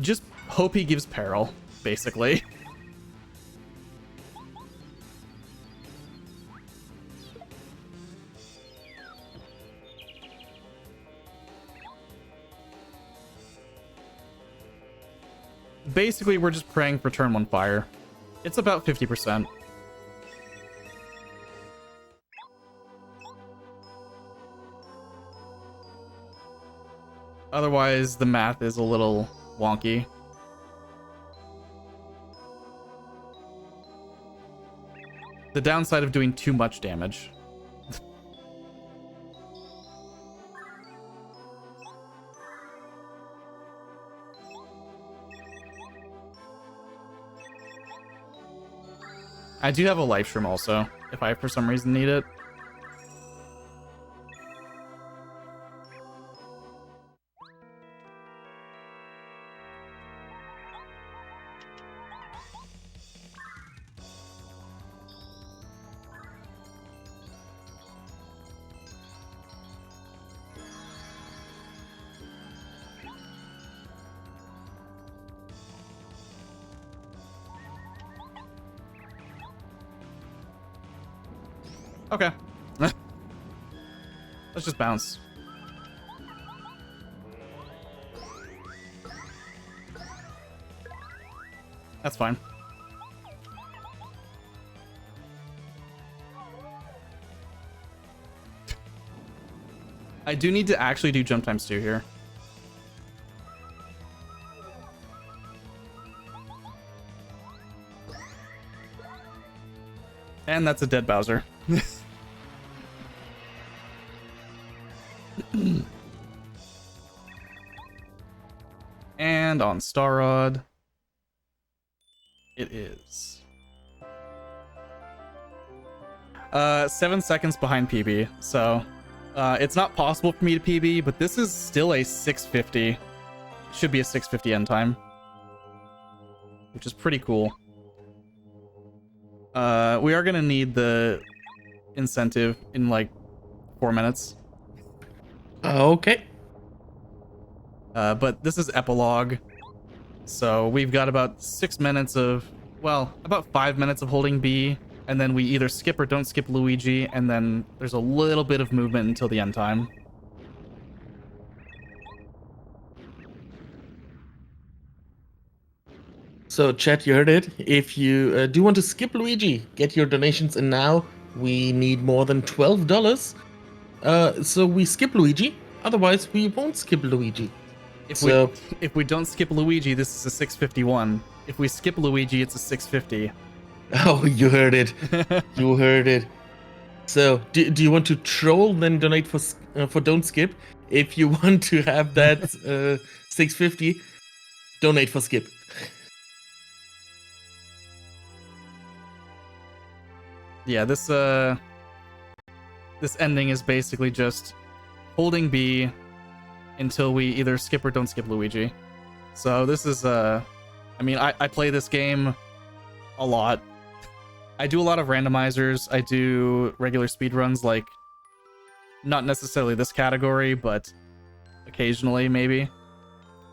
Just hope he gives peril, basically. Basically, we're just praying for turn 1 fire. It's about 50%. Otherwise, the math is a little wonky. The downside of doing too much damage. I do have a life shroom also, if I for some reason need it. Okay. Let's just bounce. That's fine. I do need to actually do jump times 2 here. And that's a dead Bowser. And on Star Rod, it is 7 seconds behind PB, so it's not possible for me to PB, but this is still a 650. Should be a 650 end time, which is pretty cool. We are gonna need the incentive in like 4 minutes. Okay. But this is Epilogue, so we've got about 6 minutes of, well, about 5 minutes of holding B, and then we either skip or don't skip Luigi, and then there's a little bit of movement until the end time. So, chat, you heard it. If you do want to skip Luigi, get your donations in now. We need more than $12. So we skip Luigi. Otherwise, we won't skip Luigi. If we don't skip Luigi, this is a 651. If we skip Luigi, it's a 650. Oh, you heard it. You heard it. So, do you want to troll, then donate for don't skip? If you want to have that 650, donate for skip. Yeah, this ending is basically just holding B until we either skip or don't skip Luigi. So this is I mean, I play this game a lot. I do a lot of randomizers. I do regular speedruns, like not necessarily this category, but occasionally maybe.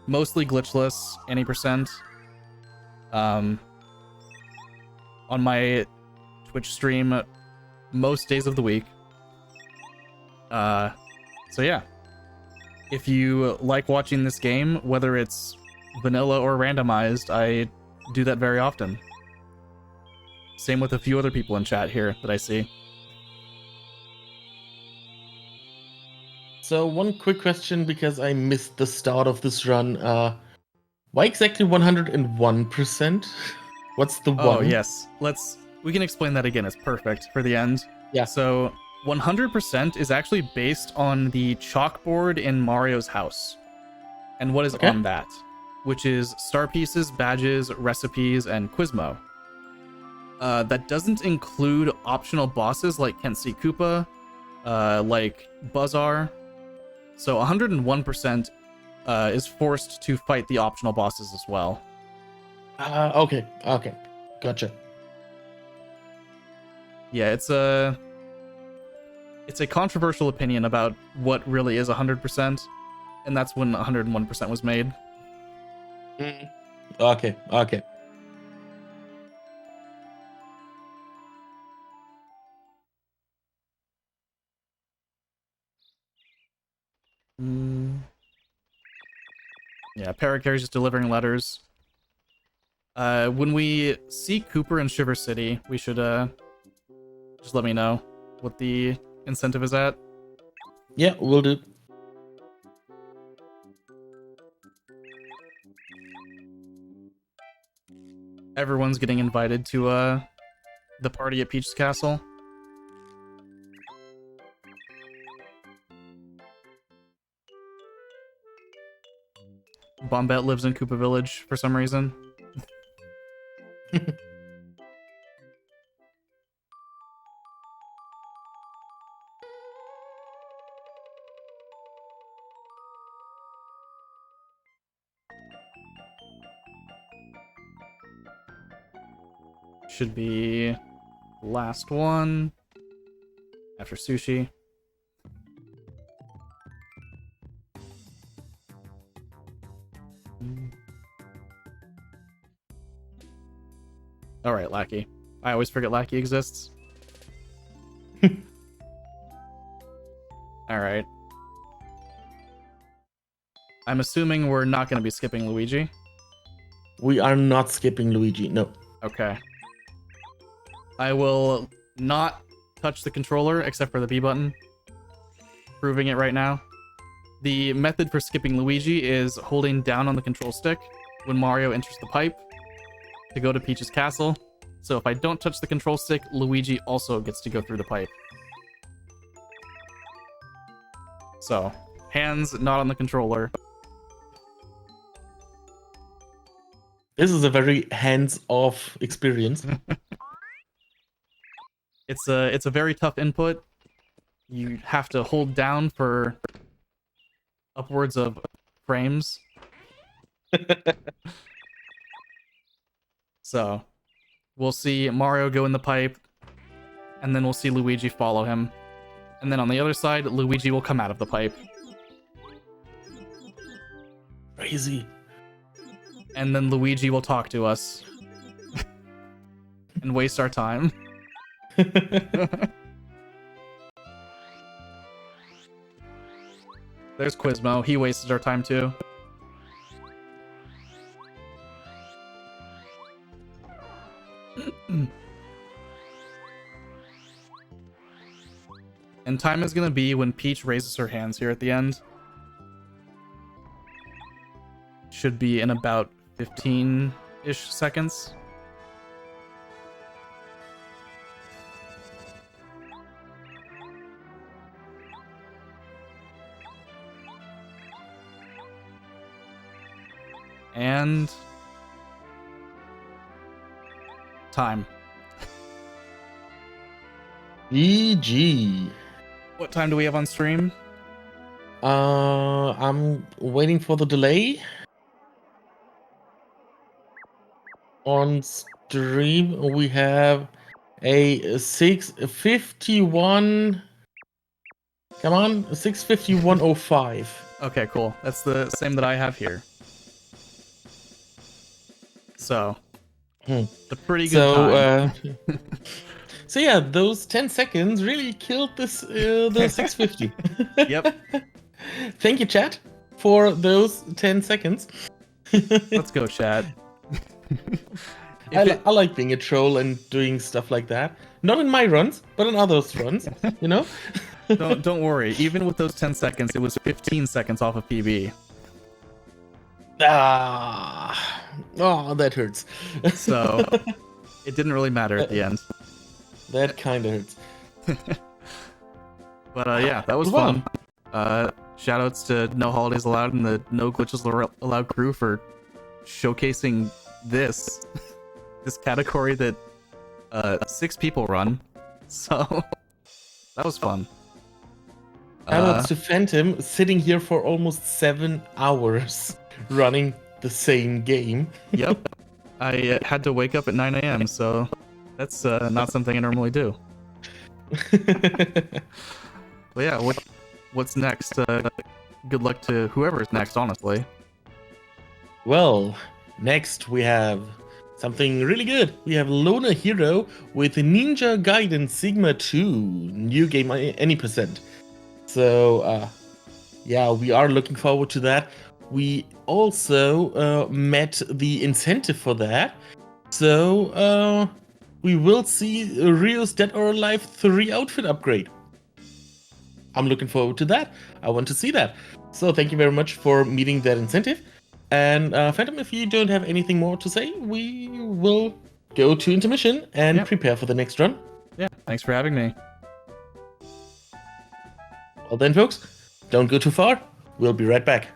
Mostly glitchless, any percent. On my Twitch stream most days of the week. So yeah. If you like watching this game, whether it's vanilla or randomized, I do that very often. Same with a few other people in chat here that I see. So one quick question, because I missed the start of this run. Why exactly 101%? What's the one? Oh yes, we can explain that again. It's perfect for the end. Yeah. So 100% is actually based on the chalkboard in Mario's house, and what is on that, which is star pieces, badges, recipes, and Quizmo. That doesn't include optional bosses like Can't See Koopa, like Buzzar. So 101% is forced to fight the optional bosses as well. Okay, gotcha. Yeah, it's a controversial opinion about what really is 100%, and that's when 101% was made. Okay. Yeah, Parakarry's just delivering letters. When we see Cooper in Shiver City, we should just let me know what the incentive is at. Yeah, we'll do. everyone's getting invited to the party at Peach's Castle. Bombette lives in Koopa Village for some reason. Should be last one after sushi. All right, Lackey. I always forget Lackey exists. All right. I'm assuming we're not going to be skipping Luigi. We are not skipping Luigi, no. Okay. I will not touch the controller except for the B button. Proving it right now. The method for skipping Luigi is holding down on the control stick when Mario enters the pipe to go to Peach's Castle. So if I don't touch the control stick, Luigi also gets to go through the pipe. So, hands not on the controller. This is a very hands-off experience. It's a very tough input. You have to hold down for upwards of frames. So, we'll see Mario go in the pipe, and then we'll see Luigi follow him. And then on the other side, Luigi will come out of the pipe. Crazy. And then Luigi will talk to us. And waste our time. There's Quizmo. He wasted our time too. And time is gonna be when Peach raises her hands here at the end. Should be in about 15-ish seconds. And time. GG. What time do we have on stream? I'm waiting for the delay. On stream, we have a 6:51. Come on, 6:51:05. Okay, cool. That's the same that I have here. So, it's a pretty good time. So yeah, those 10 seconds really killed this the 650. Yep. Thank you, chat, for those 10 seconds. Let's go, chat. I like being a troll and doing stuff like that. Not in my runs, but in others' runs, you know? Don't worry. Even with those 10 seconds, it was 15 seconds off of PB. Oh, that hurts. So, it didn't really matter at the end. That kind of hurts. But yeah, that was fun. Shoutouts to No Holidays Allowed and the No Glitches Allowed crew for showcasing this category that 6 people run. So, that was fun. Shoutouts to Phantom sitting here for almost 7 hours running the same game. Yep. I had to wake up at 9 a.m., so that's not something I normally do. But yeah, what's next? Good luck to whoever's next, honestly. Well, next we have something really good. We have Loner Hero with Ninja Gaiden Sigma 2. New game any percent. So, yeah, we are looking forward to that. We also met the incentive for that. So, we will see Rio's Dead or Alive 3 outfit upgrade. I'm looking forward to that. I want to see that. So thank you very much for meeting that incentive. And Phantom, if you don't have anything more to say, we will go to intermission and prepare for the next run. Yeah, thanks for having me. Well then, folks, don't go too far. We'll be right back.